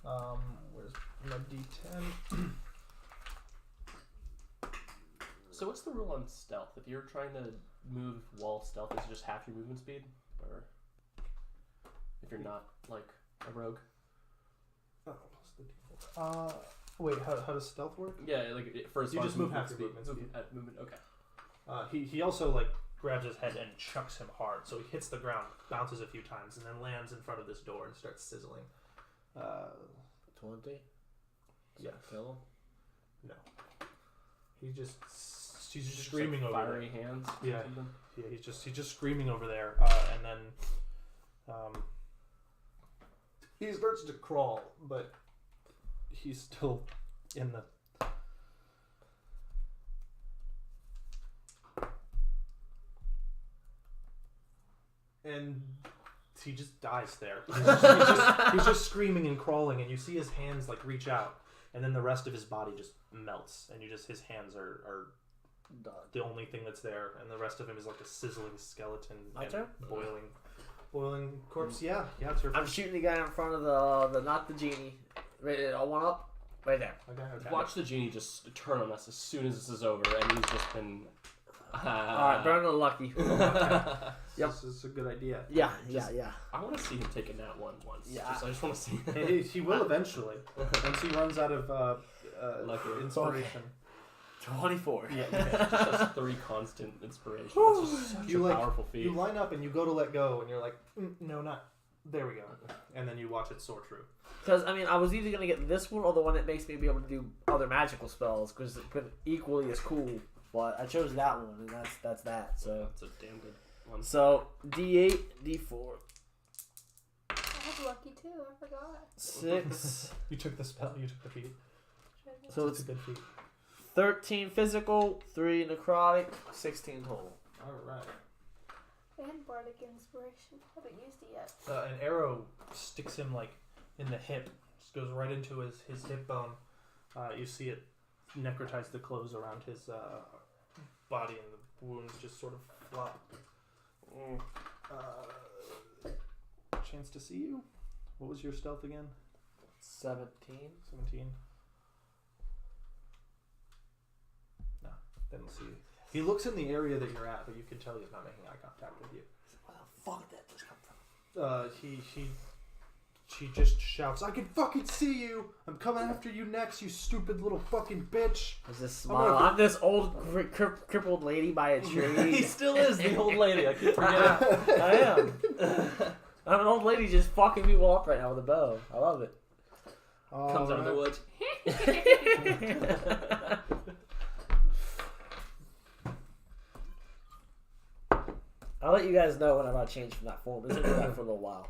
Speaker 3: Where's my D10?
Speaker 1: So what's the rule on stealth? If you're trying to move while stealth, is it just half your movement speed? Or if you're not, like, a rogue?
Speaker 3: Oh, plus the D4. Wait, how does stealth work?
Speaker 1: Yeah, like, for as
Speaker 3: You
Speaker 1: far
Speaker 3: just
Speaker 1: as
Speaker 3: move half your
Speaker 1: speed.
Speaker 3: movement speed.
Speaker 1: Movement, okay.
Speaker 3: He also like grabs his head and chucks him hard, so he hits the ground, bounces a few times, and then lands in front of this door and starts sizzling.
Speaker 7: 20.
Speaker 3: Yes.
Speaker 7: Kill him.
Speaker 3: No. He's just
Speaker 1: Just
Speaker 3: screaming
Speaker 1: like
Speaker 3: over
Speaker 1: fiery
Speaker 3: there.
Speaker 1: hands.
Speaker 3: Yeah.
Speaker 1: or something?
Speaker 3: Yeah, he's just screaming over there, and then he starts to crawl, but he's still in the. and he just dies there. He's just screaming and crawling, and you see his hands like reach out, and then the rest of his body just melts, and his hands are the only thing that's there, and the rest of him is like a sizzling skeleton.
Speaker 7: My
Speaker 3: and
Speaker 7: turn?
Speaker 3: boiling corpse. Yeah, it's your.
Speaker 7: I'm shooting the guy in front of the not the genie. Right, one up, right there.
Speaker 3: Okay.
Speaker 1: Watch the genie just turn on us as soon as this is over, and he's just been.
Speaker 7: All right, burn the lucky.
Speaker 3: Yep, this is a good idea.
Speaker 7: Yeah.
Speaker 1: I want to see him take a nat 1 once.
Speaker 7: Yeah.
Speaker 1: I just want to see.
Speaker 3: He will eventually, once he runs out of inspiration.
Speaker 7: 24.
Speaker 3: Yeah.
Speaker 1: Just has 3 constant inspiration. That's just such a powerful feat.
Speaker 3: You line up and you go to let go, and you're like, no, not. There we go. And then you watch it soar through.
Speaker 7: Because, I mean, I was either going to get this one or the one that makes me be able to do other magical spells, because it's equally as cool. But I chose that one, and that's that. So
Speaker 1: That's a damn good one.
Speaker 7: So, D8, D4.
Speaker 2: I was lucky too. I forgot.
Speaker 7: 6.
Speaker 3: You took the spell. You took the feat.
Speaker 7: So
Speaker 3: It's
Speaker 7: it's
Speaker 3: a good feat.
Speaker 7: 13 physical, 3 necrotic, 16 total.
Speaker 3: All right.
Speaker 2: And bardic inspiration. Haven't used it yet.
Speaker 3: An arrow sticks him like in the hip. Just goes right into his hip bone. You see it necrotize the clothes around his body, and the wounds just sort of flop. Chance to see you. What was your stealth again?
Speaker 7: 17.
Speaker 3: 17. No, didn't see you. He looks in the area that you're at, but you can tell he's not making eye contact with you.
Speaker 7: Where the fuck did that just come from?
Speaker 3: She just shouts, "I can fucking see you! I'm coming after you next, you stupid little fucking bitch!"
Speaker 7: Is this smile? I'm this old crippled lady by a tree.
Speaker 1: He still is the old lady. I keep forgetting.
Speaker 7: I am. I'm an old lady just fucking people up right now with a bow. I love it.
Speaker 1: Comes out of the woods.
Speaker 7: I'll let you guys know whenever I change from that form. It's gonna be back for a little while.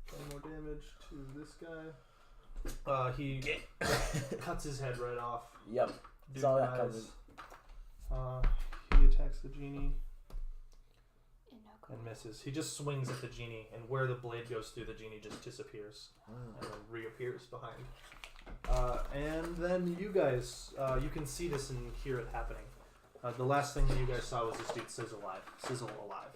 Speaker 3: 10 more damage to this guy. He cuts his head right off.
Speaker 7: Yep.
Speaker 3: Dude
Speaker 7: Saw that
Speaker 3: dies.
Speaker 7: coming.
Speaker 3: He attacks the genie
Speaker 2: And no
Speaker 3: and misses. He just swings at the genie, and where the blade goes through, the genie just disappears and then reappears behind. And then you guys, you can see this and hear it happening. The last thing that you guys saw was this dude sizzle alive.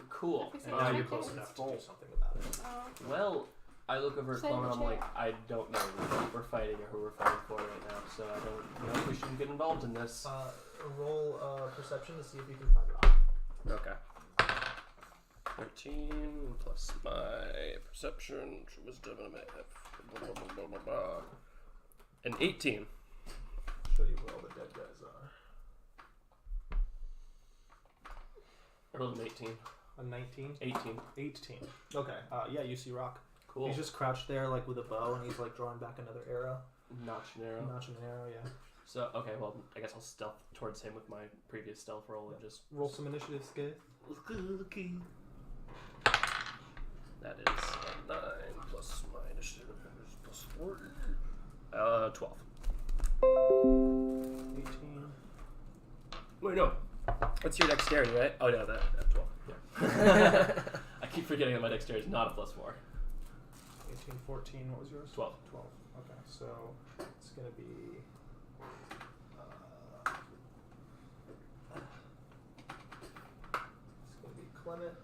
Speaker 1: Cool.
Speaker 3: And now you're close enough to do something about it.
Speaker 1: Well, I look over at
Speaker 2: Save
Speaker 1: Clem and
Speaker 2: the
Speaker 1: I'm like,
Speaker 2: chair.
Speaker 1: I don't know what we're fighting or who we're fighting for right now, so I don't know if we should get involved in this.
Speaker 3: Roll perception to see if you can find it out.
Speaker 1: Okay. 13 plus my perception, wisdom, and an 18.
Speaker 3: Show you where all the dead guys are.
Speaker 1: I rolled an 18.
Speaker 3: A 19?
Speaker 1: 18.
Speaker 3: 18. Okay. Yeah, you see Rock.
Speaker 1: Cool.
Speaker 3: He's just crouched there like with a bow, and he's like drawing back another arrow.
Speaker 1: Notch an arrow.
Speaker 3: Notching an arrow, yeah.
Speaker 1: So, okay, well, I guess I'll stealth towards him with my previous stealth roll and just...
Speaker 3: Roll some initiative, Scathe.
Speaker 1: That is a 9 plus my initiative plus 4. 12.
Speaker 3: 18.
Speaker 1: Wait, no. What's your dexterity, right? Oh, no, that 12. Yeah. I keep forgetting that my dexterity is not a plus 4.
Speaker 3: 18, 14. What was yours?
Speaker 1: 12.
Speaker 3: 12. Okay, so it's going to be... it's going to be Clement,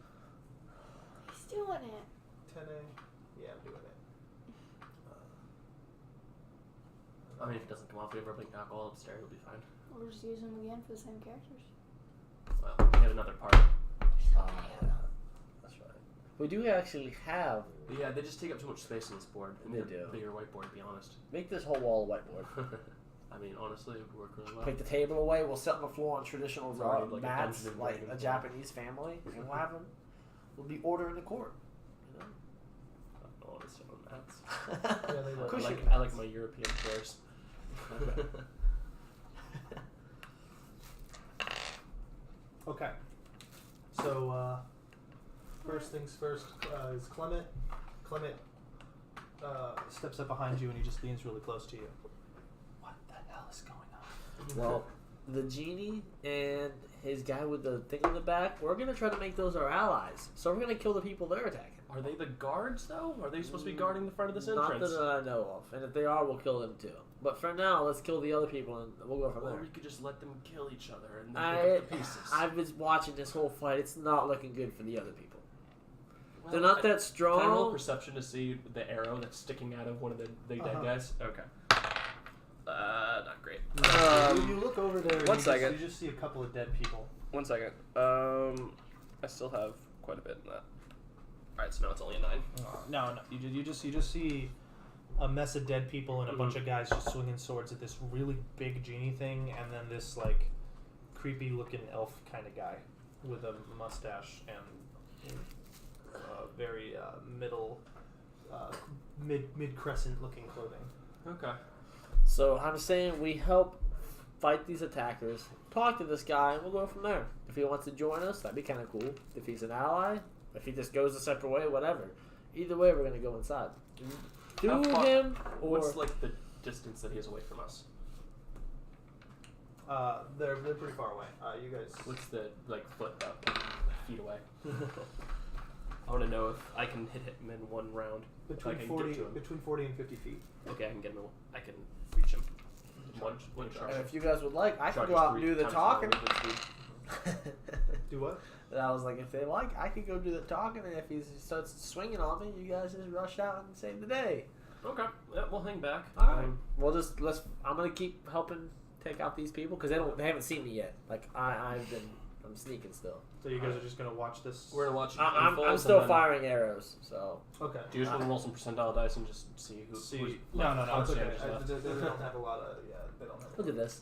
Speaker 2: He's doing it.
Speaker 3: Tene. Yeah, I'm doing it.
Speaker 1: I mean, if it doesn't come off, we have rubbing alcohol upstairs, it'll be fine.
Speaker 2: We'll just use them again for the same characters.
Speaker 1: Well, we have another party.
Speaker 7: That's right. We do actually have.
Speaker 1: But yeah, they just take up too much space on this board. And
Speaker 7: They
Speaker 1: need
Speaker 7: do.
Speaker 1: a bigger whiteboard, to be honest.
Speaker 7: Make this whole wall a whiteboard.
Speaker 1: I mean, honestly, it would work really well.
Speaker 7: Take the table away. We'll sit on the floor on traditional
Speaker 1: It's already like a
Speaker 7: mats,
Speaker 1: Dungeons and
Speaker 7: like
Speaker 1: Dragons
Speaker 7: a Japanese family, and we'll have them. We'll be order in the court. You know?
Speaker 1: I want to sit on mats.
Speaker 3: Yeah, they work.
Speaker 7: Cushion
Speaker 1: I like my European chairs.
Speaker 3: Okay. So, first things first is Clement. Clement steps up behind you and he just leans really close to you. What the hell is going on?
Speaker 7: Well, the genie and his guy with the thing in the back, we're gonna try to make those our allies. So we're gonna kill the people they're attacking.
Speaker 1: Are they the guards, though? Are they supposed to be guarding the front of this
Speaker 7: Not
Speaker 1: entrance?
Speaker 7: that I know of. And if they are, we'll kill them too. But for now, let's kill the other people and we'll go from
Speaker 1: Or
Speaker 7: there.
Speaker 1: we could just let them kill each other and then pick up the pieces.
Speaker 7: I've been watching this whole fight. It's not looking good for the other people.
Speaker 1: Well,
Speaker 7: They're not that strong.
Speaker 1: Can I roll perception to see the arrow that's sticking out of one of the dead guys? Okay. Not great.
Speaker 3: You look over there.
Speaker 1: One second.
Speaker 3: You just see a couple of dead people.
Speaker 1: 1 second. I still have quite a bit in that. Alright, so now it's only a 9.
Speaker 3: No. You just see a mess of dead people and a bunch of guys just swinging swords at this really big genie thing, and then this like creepy looking elf kind of guy with a mustache and very mid crescent looking clothing.
Speaker 1: Okay.
Speaker 7: So I'm saying we help fight these attackers, talk to this guy, and we'll go from there. If he wants to join us, that'd be kind of cool. If he's an ally, if he just goes a separate way, whatever. Either way, we're going to go inside.
Speaker 1: How
Speaker 7: Do
Speaker 1: far-
Speaker 7: him, or...
Speaker 1: What's like the distance that he is away from us?
Speaker 3: They're pretty far away. You guys.
Speaker 1: What's the foot feet away? I want to know if I can hit him in one round.
Speaker 3: Between
Speaker 1: If I can
Speaker 3: 40
Speaker 1: get to him.
Speaker 3: between 40 and 50 feet.
Speaker 1: Okay, I can get him. I can reach him. One charge.
Speaker 7: And if you guys would like, I can
Speaker 1: Charge
Speaker 7: go
Speaker 1: is
Speaker 7: out and
Speaker 1: 3
Speaker 7: do the
Speaker 1: times
Speaker 7: talking.
Speaker 1: my movement speed.
Speaker 3: Do what?
Speaker 7: And I was like, if they like, I could go do the talking, and if he starts swinging on me, you guys just rush out and save the day.
Speaker 1: Okay. Yeah, we'll hang back.
Speaker 7: All right. We'll just I'm gonna keep helping take out these people because they haven't seen me yet. Like I'm sneaking still.
Speaker 3: So you guys are just gonna watch this?
Speaker 1: We're gonna watch it
Speaker 7: I'm
Speaker 1: unfold,
Speaker 7: still
Speaker 1: and then-
Speaker 7: firing arrows. So
Speaker 3: Okay.
Speaker 1: Do you just want to roll some percentile dice and just see who?
Speaker 3: See,
Speaker 1: who's
Speaker 3: no,
Speaker 1: left?
Speaker 3: it's okay.
Speaker 1: Who's left?
Speaker 3: They don't have a lot of. Yeah, they don't have.
Speaker 7: look at this.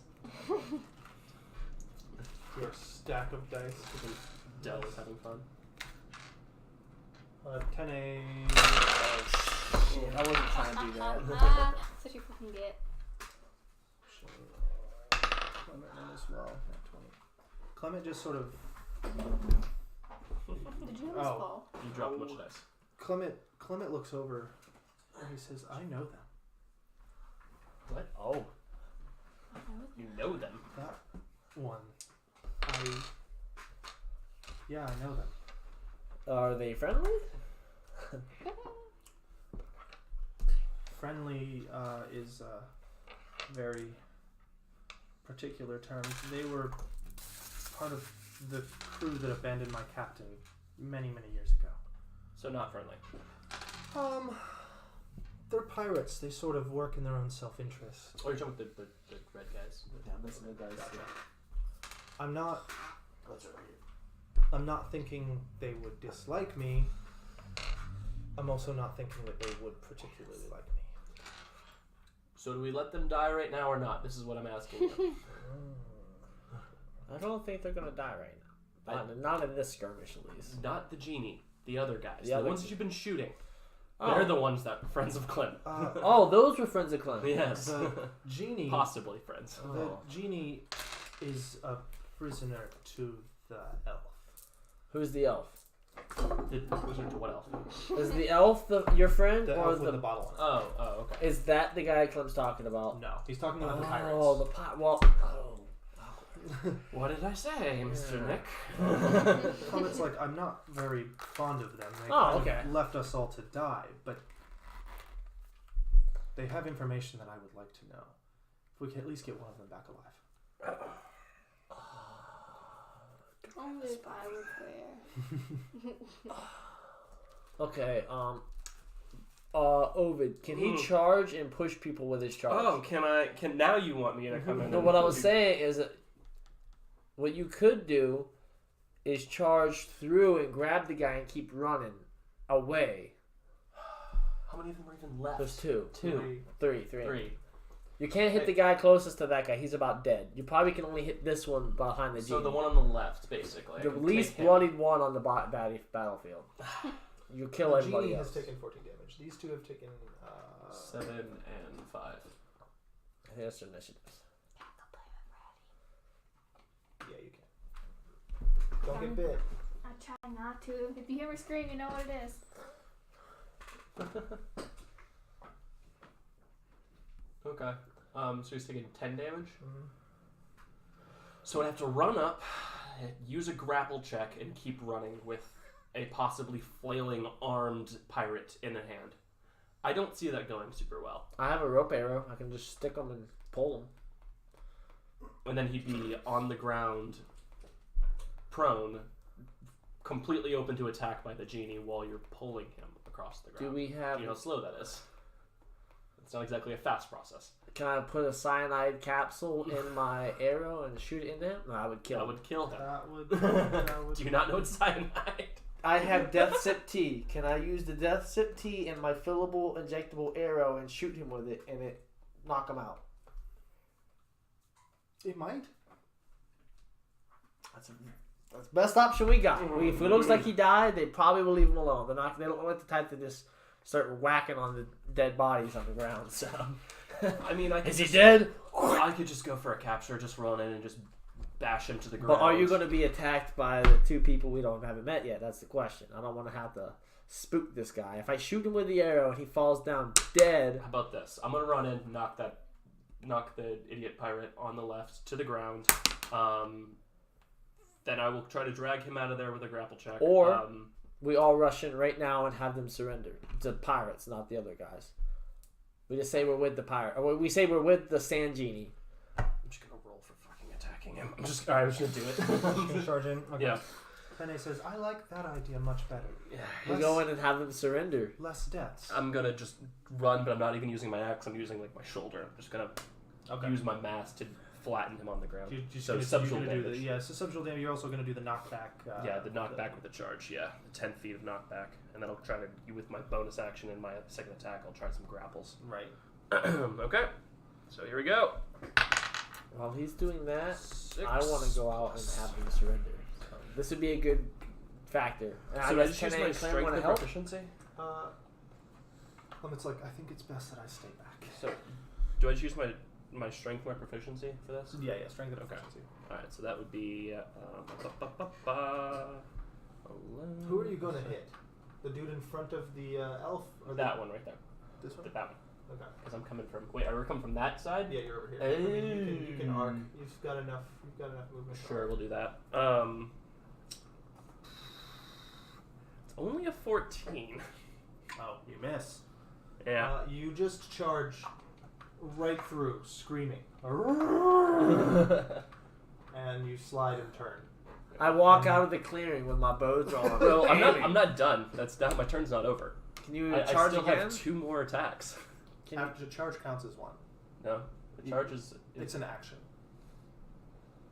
Speaker 3: Your stack of dice.
Speaker 1: Dell is having fun.
Speaker 3: 10A.
Speaker 7: Shit, I wasn't trying to do that.
Speaker 2: That's what you fucking get.
Speaker 7: As well.
Speaker 3: Clement just sort of.
Speaker 2: Did you almost
Speaker 3: Oh.
Speaker 2: fall?
Speaker 1: You dropped a bunch of dice.
Speaker 3: Clement looks over and he says, "I know them.
Speaker 1: What? Oh, you know them.
Speaker 3: That one. Yeah, I know them.
Speaker 7: Are they friendly?
Speaker 3: Friendly is very particular terms. They were part of the crew that abandoned my captain many, many years ago.
Speaker 1: So not friendly.
Speaker 3: They're pirates. They sort of work in their own self-interest.
Speaker 1: Oh, you're talking about the red guys.
Speaker 7: Yeah, that's the guys.
Speaker 3: I'm not
Speaker 7: That's right here.
Speaker 3: I'm not thinking they would dislike me. I'm also not thinking that they would particularly like me.
Speaker 1: So do we let them die right now or not? This is what I'm asking you.
Speaker 7: I don't think they're gonna die right now. Not in this skirmish, at least.
Speaker 1: Not the genie. The other guys.
Speaker 7: The
Speaker 1: The
Speaker 7: other
Speaker 1: ones
Speaker 7: two.
Speaker 1: that you've been shooting.
Speaker 7: Oh.
Speaker 1: They're the ones that friends of Clint.
Speaker 7: Oh, those were friends of Clem.
Speaker 1: Yes.
Speaker 3: The genie.
Speaker 1: Possibly friends.
Speaker 3: The genie is a prisoner to the elf.
Speaker 7: Who's the elf?
Speaker 1: The prisoner to what elf?
Speaker 7: Is the elf your friend,
Speaker 3: The
Speaker 7: or
Speaker 3: elf with the bottle on it.
Speaker 1: Oh, okay.
Speaker 7: is that the guy Clem's talking about?
Speaker 3: No, he's talking about the pirates.
Speaker 7: Oh, the pirate. Well,
Speaker 1: What did I say, Mr. Nick?
Speaker 3: Clement's like, I'm not very fond of them. They
Speaker 7: Oh,
Speaker 3: kind
Speaker 7: okay.
Speaker 3: of left us all to die, but they have information that I would like to know. If we can at least get one of them back alive.
Speaker 2: Only if I was there.
Speaker 7: okay. Ovid, can he charge and push people with his charge?
Speaker 1: Oh, can now you want me to come in?
Speaker 7: No,
Speaker 1: and
Speaker 7: what I was
Speaker 1: do-
Speaker 7: saying is that what you could do is charge through and grab the guy and keep running away.
Speaker 1: How many of them are even left?
Speaker 7: There's two.
Speaker 1: Two.
Speaker 7: Three. You can't hit the guy closest to that guy. He's about dead. You probably can only hit this one behind the genie.
Speaker 1: So the one on the left, basically.
Speaker 7: The
Speaker 1: I can
Speaker 7: least
Speaker 1: take him.
Speaker 7: bloodied one on the battlefield. You kill
Speaker 3: The
Speaker 7: everybody
Speaker 3: genie
Speaker 7: else.
Speaker 3: has taken 14 damage. These two have taken
Speaker 1: 7 and 5.
Speaker 7: I think that's their initiatives.
Speaker 3: Yeah, you can. Don't get bit.
Speaker 2: I try not to. If you hear me scream, you know what it is.
Speaker 1: Okay. So he's taking 10 damage. So I'd have to run up use a grapple check and keep running with a possibly flailing armed pirate in their hand. I don't see that going super well.
Speaker 7: I have a rope arrow. I can just stick them and pull them.
Speaker 1: And then he'd be on the ground, prone, completely open to attack by the genie while you're pulling him across the ground.
Speaker 7: Do we have...
Speaker 1: Do you know how slow that is? It's not exactly a fast process.
Speaker 7: Can I put a cyanide capsule in my arrow and shoot it into him? No, I would kill him.
Speaker 1: I would kill him.
Speaker 3: That would
Speaker 1: Do you not know it's cyanide?
Speaker 7: I have Death Sip Tea. Can I use the Death Sip Tea in my fillable injectable arrow and shoot him with it and it knock him out?
Speaker 3: It might.
Speaker 7: That's the best option we got. If it looks like he died, they probably will leave him alone. They don't like the type to just start whacking on the dead bodies on the ground. So,
Speaker 1: I mean,
Speaker 7: is he dead?
Speaker 1: I could just go for a capture, just run in and just bash him to the ground.
Speaker 7: But are you going to be attacked by the two people we haven't met yet? That's the question. I don't want to have to spook this guy. If I shoot him with the arrow and he falls down dead...
Speaker 1: How about this? I'm going to run in, knock the idiot pirate on the left to the ground. Then I will try to drag him out of there with a grapple check.
Speaker 7: Or we all rush in right now and have them surrender. The pirates, not the other guys. We just say we're with the pirate. Or we say we're with the sand genie.
Speaker 1: I'm just going to roll for fucking attacking him. I'm just going to do it.
Speaker 3: Charge in? Okay.
Speaker 1: Yeah.
Speaker 3: Penne says, I like that idea much better.
Speaker 1: Yeah.
Speaker 7: We go in and have them surrender.
Speaker 3: Less deaths.
Speaker 1: I'm going to just run, but I'm not even using my axe. I'm using like my shoulder. I'm just going to use my mass to flatten him on the ground. So subdual damage.
Speaker 3: So subdual damage. You're also going to do the knockback.
Speaker 1: The knockback with the charge. Yeah, the 10 feet of knockback, and then I'll try to with my bonus action and my second attack. I'll try some grapples.
Speaker 3: Right.
Speaker 1: Okay. So here we go.
Speaker 7: While he's doing that,
Speaker 1: 6
Speaker 7: I want to go out and have him surrender. So this would be a good factor. And
Speaker 1: So I just use my strength and proficiency.
Speaker 3: It's like I think it's best that I stay back.
Speaker 1: So, do I just use my strength, my proficiency for this?
Speaker 3: Yeah, strength and proficiency.
Speaker 1: All right, so that would be 11.
Speaker 3: Who are you going to hit? The dude in front of the elf? Or
Speaker 1: That one right there.
Speaker 3: This one?
Speaker 1: That one.
Speaker 3: Okay.
Speaker 1: Because I'm coming from. Wait, are we coming from that side?
Speaker 3: Yeah, you're over here. I mean, you can arc. You've got enough movement.
Speaker 1: Sure, we'll do that. It's only a 14.
Speaker 3: Oh, you miss.
Speaker 1: Yeah.
Speaker 3: You just charge right through, screaming. And you slide and turn.
Speaker 7: I walk out of the clearing with my bow drawn.
Speaker 1: Well, I'm not done. That's not. My turn's not over.
Speaker 7: Can you
Speaker 1: I
Speaker 7: charge
Speaker 1: still
Speaker 7: again?
Speaker 1: have 2 more attacks.
Speaker 3: After the charge counts as one.
Speaker 1: No, the charge is.
Speaker 3: It's an action.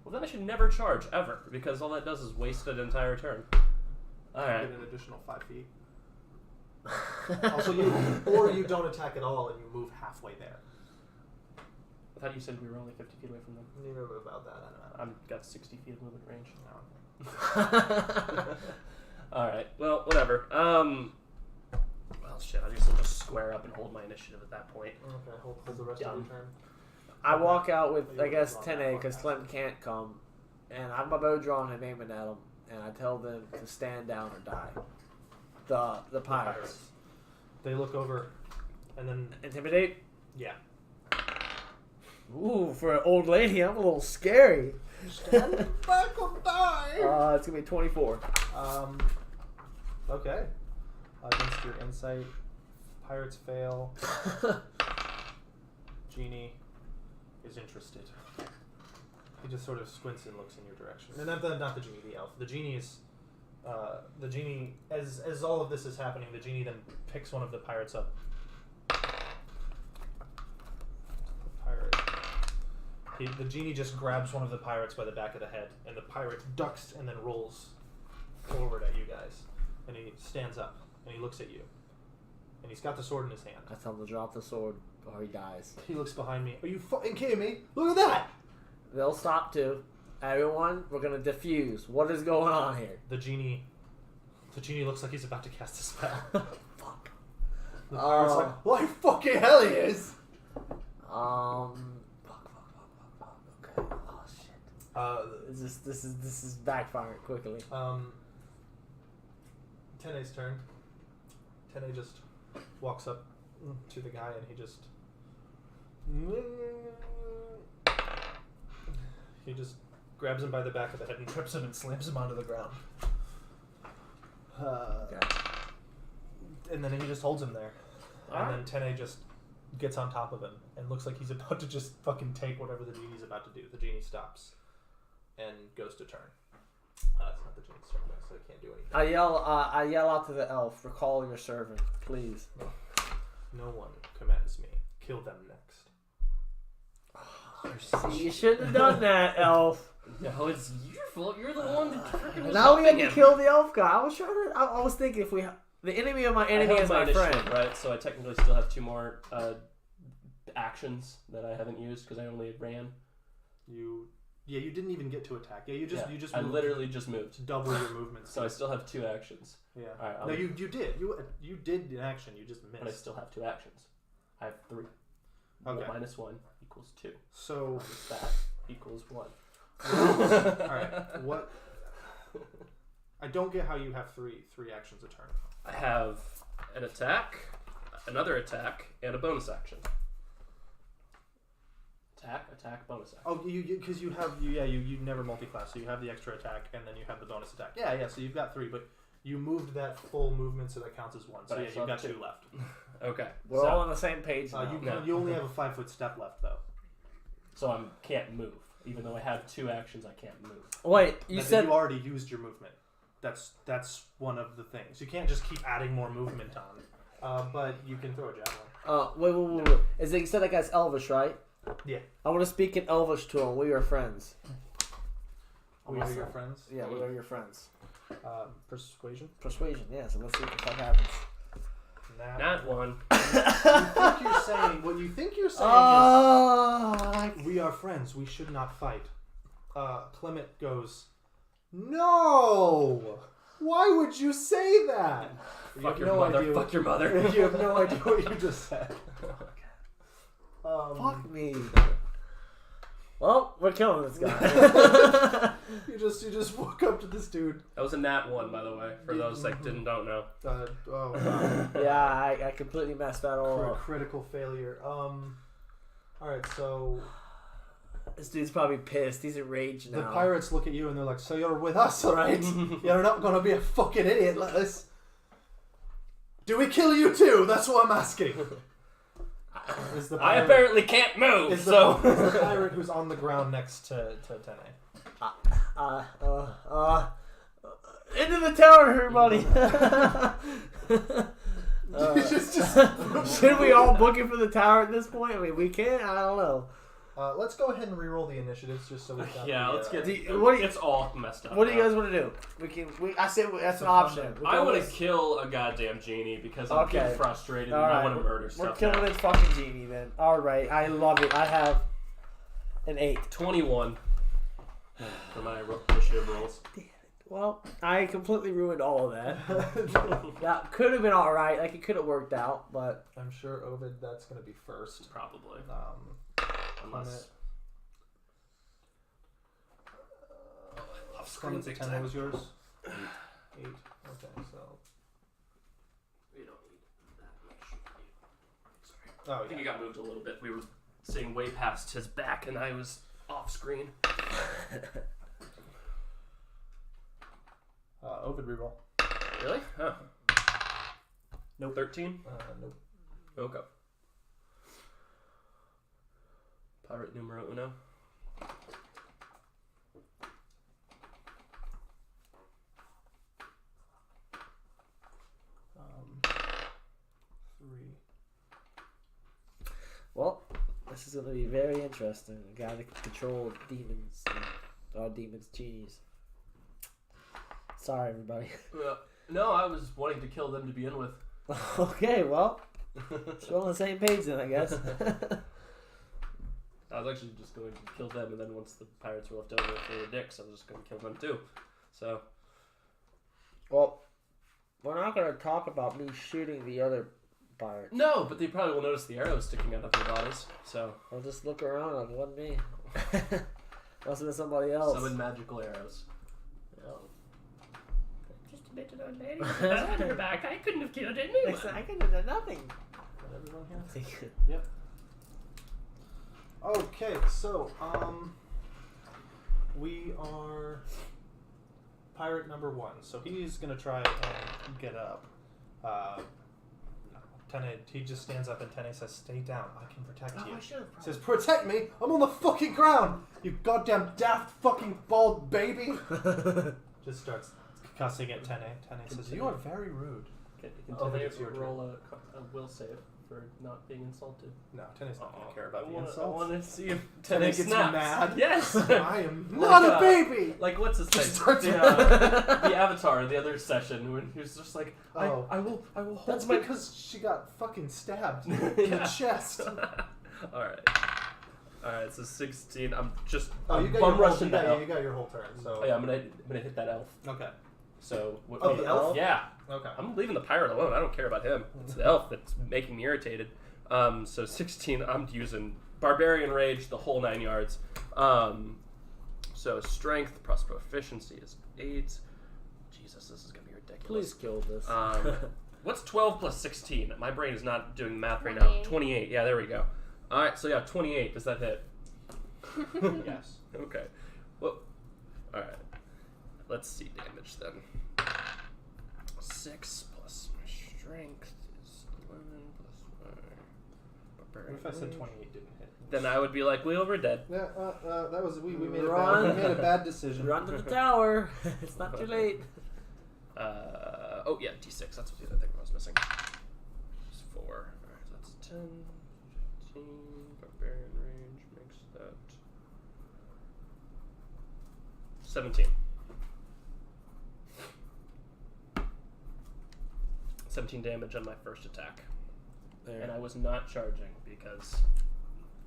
Speaker 1: Well, then I should never charge ever because all that does is waste an entire turn. All right.
Speaker 3: Get an additional 5 feet. Also, you don't attack at all and you move halfway there.
Speaker 1: I thought you said we were only 50 feet away from them.
Speaker 3: You never move about that. I don't know.
Speaker 1: I've got 60 feet of movement range.
Speaker 3: No.
Speaker 1: All right. Well, whatever. Well, shit. I guess I'll just square up and hold my initiative at that point.
Speaker 3: Okay, hold the rest of your turn.
Speaker 7: I walk out with, I guess, 10A because Clem can't come. And I have my bow drawn and aiming at them. And I tell them to stand down or die. The pirates.
Speaker 3: They look over and then...
Speaker 7: Intimidate?
Speaker 3: Yeah.
Speaker 7: Ooh, for an old lady, I'm a little scary.
Speaker 3: Stand back or die!
Speaker 7: It's going to be 24.
Speaker 3: Okay. Against your insight, pirates fail. Genie is interested. He just sort of squints and looks in your direction. And not the genie, the elf. The genie is... the genie, as all of this is happening, the genie then picks one of the pirates up. The genie just grabs one of the pirates by the back of the head, and the pirate ducks and then rolls forward at you guys. And he stands up, and he looks at you. And he's got the sword in his hand.
Speaker 7: I tell him to drop the sword or he dies.
Speaker 3: He looks behind me. Are you fucking kidding me? Look at that!
Speaker 7: They'll stop too. Everyone, we're going to defuse. What is going on here?
Speaker 3: The genie looks like he's about to cast a spell.
Speaker 7: Fuck.
Speaker 3: The pirate's like, why fucking hell he is!
Speaker 7: Okay. Oh shit. This is backfiring quickly.
Speaker 3: Tene's turn. Tene just walks up to the guy and he just grabs him by the back of the head and trips him and slams him onto the ground. And then he just holds him there. And then Tene just gets on top of him and looks like he's about to just fucking take whatever the genie's about to do. The genie stops and goes to turn. It's not the genie's turn, so it can't do anything.
Speaker 7: I yell out to the elf, recall your servant, please.
Speaker 3: No one commands me. Kill them next.
Speaker 7: You shouldn't have done that, elf.
Speaker 1: No, it's your fault. You're the one that freaking was
Speaker 7: Now we had
Speaker 1: helping
Speaker 7: to
Speaker 1: him.
Speaker 7: kill the elf guy. I was trying to. I was thinking if we. The enemy of my enemy is my
Speaker 1: initiative,
Speaker 7: friend.
Speaker 1: right? So I technically still have 2 more actions that I haven't used because I only ran.
Speaker 3: You didn't even get to attack. You just
Speaker 1: I
Speaker 3: moved
Speaker 1: literally just moved.
Speaker 3: to double your movement.
Speaker 1: So I still have 2 actions.
Speaker 3: Yeah.
Speaker 1: All right,
Speaker 3: No, you did. You did an action. You just missed.
Speaker 1: But I still have 2 actions. I have 3.
Speaker 3: Okay.
Speaker 1: Minus 1 equals 2.
Speaker 3: So
Speaker 1: Minus that equals 1.
Speaker 3: all right. What? I don't get how you have three actions a turn.
Speaker 1: I have an attack, another attack, and a bonus action. Attack, bonus action.
Speaker 3: Oh, because you never multi-class, so you have the extra attack and then you have the bonus attack. Yeah. So you've got 3, but you moved that full movement, so that counts as 1. So
Speaker 1: But I
Speaker 3: yeah,
Speaker 1: still
Speaker 3: you've got
Speaker 1: have
Speaker 3: 2 left.
Speaker 1: Okay.
Speaker 7: We're all on the same page now.
Speaker 3: You only have a 5-foot step left, though.
Speaker 1: So I can't move. Even though I have 2 actions, I can't move.
Speaker 7: Wait, you
Speaker 3: But
Speaker 7: said
Speaker 3: you already used your movement. That's one of the things. You can't just keep adding more movement on. But you can throw a javelin.
Speaker 7: wait. Is it, you said that guy's Elvish, right?
Speaker 3: Yeah.
Speaker 7: I want to speak in Elvish to him. We are friends.
Speaker 3: We are your friends.
Speaker 7: Yeah, we are your friends.
Speaker 3: Persuasion.
Speaker 7: Persuasion. Yeah. So let's see what the fuck happens.
Speaker 1: Not 1.
Speaker 3: What you think you're saying is, we are friends. We should not fight. Clement goes, no! Why would you say that?
Speaker 1: Fuck your mother. Fuck your mother.
Speaker 3: You have no idea what you just said.
Speaker 7: Fuck me. Well, we're killing this guy.
Speaker 3: You just walk up to this dude.
Speaker 1: That was a nat 1, by the way, for those that don't know.
Speaker 7: Yeah, I completely messed that all up.
Speaker 3: Critical failure. Alright, so
Speaker 7: This dude's probably pissed. He's enraged now.
Speaker 3: the pirates look at you and they're like, so you're with us, alright? You're not gonna be a fucking idiot like this. Do we kill you too? That's what I'm asking.
Speaker 1: I apparently can't move,
Speaker 3: Is
Speaker 1: so...
Speaker 3: the pirate who's on the ground next to Tene.
Speaker 7: Into the tower, everybody! Should we all book it for the tower at this point? I mean, we can't? I don't know.
Speaker 3: Let's go ahead and re-roll the initiatives just so we can.
Speaker 1: Yeah, let's get...
Speaker 7: What do you-
Speaker 1: it's all messed up.
Speaker 7: What do you
Speaker 1: now.
Speaker 7: guys want to do? I say that's an option.
Speaker 1: I want to kill a goddamn genie because I'm getting frustrated and I want to murder stuff.
Speaker 7: We're killing this fucking genie then. Alright, I love it. I have an 8.
Speaker 1: 21 for my initiative rolls.
Speaker 7: Well, I completely ruined all of that. That could have been alright. Like, it could have worked out, but...
Speaker 3: I'm sure, Ovid, that's going to be first.
Speaker 1: Probably.
Speaker 3: Unless...
Speaker 1: Off-screen big
Speaker 3: 10
Speaker 1: time.
Speaker 3: was yours? 8. Okay, so...
Speaker 1: We don't need that much. Sorry.
Speaker 3: Oh,
Speaker 1: I think he got moved a little bit. We were seeing way past his back and I was off-screen.
Speaker 3: Ovid reroll.
Speaker 1: Really? Huh.
Speaker 3: Nope.
Speaker 1: 13?
Speaker 3: Nope.
Speaker 1: Okay. Pirate numero uno.
Speaker 3: Three.
Speaker 7: Well, this is going to be very interesting. A guy that can control demons. Demons, genies. Sorry, everybody.
Speaker 1: No, I was wanting to kill them to begin with.
Speaker 7: Okay, well, we're on the same page then, I guess.
Speaker 1: I was actually just going to kill them, and then once the pirates were left over for the dicks, I was just going to kill them too. So.
Speaker 7: Well, we're not going to talk about me shooting the other pirates.
Speaker 1: No, but they probably will notice the arrows sticking out of their bodies. So.
Speaker 7: I'll just look around like, it wasn't me. Must have been somebody else.
Speaker 1: Summon magical arrows.
Speaker 9: Just a bit of a lady with a on her back. I couldn't have killed anyone.
Speaker 7: I could have done nothing.
Speaker 3: Yep. Okay, so we are pirate number 1. So he's gonna try and get up. Tene, he just stands up and Tene says, "Stay down. I can protect you."
Speaker 7: I should have.
Speaker 3: He says, "Protect me? I'm on the fucking ground. You goddamn daft fucking bald baby." Just starts cussing at Tene. Tene says, "You are very rude."
Speaker 1: Can
Speaker 3: Oh,
Speaker 1: Tene
Speaker 3: it's your
Speaker 1: roll a will save for not being insulted?
Speaker 3: No, Tene's not going to care about the
Speaker 1: I
Speaker 3: insults.
Speaker 1: want to see if
Speaker 3: Tene
Speaker 1: Tene
Speaker 3: gets
Speaker 1: snaps.
Speaker 3: mad.
Speaker 1: Yes!
Speaker 3: I am not a baby!
Speaker 1: Like, what's his name?
Speaker 3: Starts
Speaker 1: The Avatar, the other session, when he was just like, I will hold
Speaker 3: That's
Speaker 1: my...
Speaker 3: because she got fucking stabbed in
Speaker 1: Yeah.
Speaker 3: the chest.
Speaker 1: Alright, so 16. I'm just
Speaker 3: Oh,
Speaker 1: I'm
Speaker 3: you got
Speaker 1: bum
Speaker 3: your
Speaker 1: rushing
Speaker 3: whole,
Speaker 1: that elf.
Speaker 3: you got your whole turn. So
Speaker 1: Oh, yeah, I'm gonna hit that elf.
Speaker 3: okay.
Speaker 1: So what,
Speaker 3: Oh, the elf?
Speaker 1: Yeah.
Speaker 3: Okay.
Speaker 1: I'm leaving the pirate alone. I don't care about him. It's the elf that's making me irritated. So 16, I'm using Barbarian Rage, the whole 9 yards. So Strength plus Proficiency is 8. Jesus, this is going to be ridiculous.
Speaker 7: Please kill this.
Speaker 1: What's 12 plus 16? My brain is not doing math right now.
Speaker 2: 28.
Speaker 1: 28. Yeah, there we go. Alright, so yeah, 28. Does that hit?
Speaker 3: Yes.
Speaker 1: Okay. Well, alright. Let's see damage then. 6 plus my strength is 11 plus my barbarian.
Speaker 3: What if I said
Speaker 1: rage?
Speaker 3: 28 didn't hit?
Speaker 1: Then I would be like, well, we're dead.
Speaker 3: Yeah, that was we made
Speaker 7: Run.
Speaker 3: we made a bad decision.
Speaker 7: Run to the tower. It's not too late.
Speaker 1: Oh yeah, D6. That's what the other thing I was missing. Just 4. Alright, so that's 10, 15. Barbarian range makes that 17. 17 damage on my first attack.
Speaker 7: There.
Speaker 1: And I was not charging because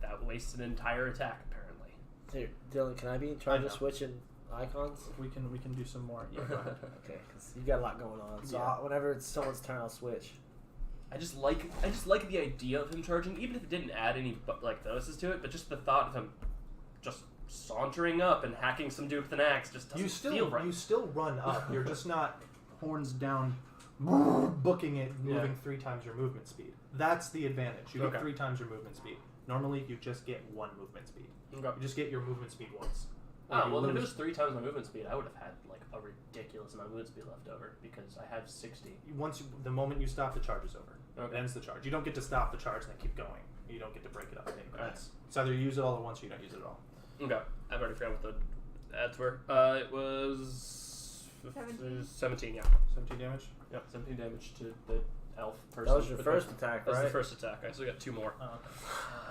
Speaker 1: that wastes an entire attack, apparently.
Speaker 7: Here, Dylan, can I be in charge
Speaker 3: I
Speaker 7: of
Speaker 3: know.
Speaker 7: switching icons?
Speaker 3: We can do some more. Yeah, go ahead.
Speaker 7: Okay, because you got a lot going on. So
Speaker 1: Yeah.
Speaker 7: whenever it's someone's turn, I'll switch.
Speaker 1: I just like the idea of him charging, even if it didn't add any like bonuses to it. But just the thought of him just sauntering up and hacking some dude with an axe just doesn't feel right.
Speaker 3: You still run up. You're just not horns down, booking it, moving 3 times your movement speed. That's the advantage. You
Speaker 1: Okay.
Speaker 3: get 3 times your movement speed. Normally, you just get 1 movement speed.
Speaker 1: Okay.
Speaker 3: You just get your movement speed once.
Speaker 1: Oh,
Speaker 3: You
Speaker 1: well, if it
Speaker 3: lose-
Speaker 1: was 3 times my movement speed, I would have had like a ridiculous amount of movement speed left over because I have 60.
Speaker 3: the moment you stop, the charge is over.
Speaker 1: Okay.
Speaker 3: It ends the charge. You don't get to stop the charge and then keep going. You don't get to break it up in increments.
Speaker 1: Alright.
Speaker 3: It's either you use it all at once or you don't use it at all.
Speaker 1: Okay, I've already forgotten what the ads were. It was 17, yeah.
Speaker 3: 17 damage?
Speaker 1: Yep, 17 damage to the elf person.
Speaker 7: That was your first attack,
Speaker 1: That's
Speaker 7: right?
Speaker 1: the first attack. I still got 2 more.
Speaker 3: Oh, okay.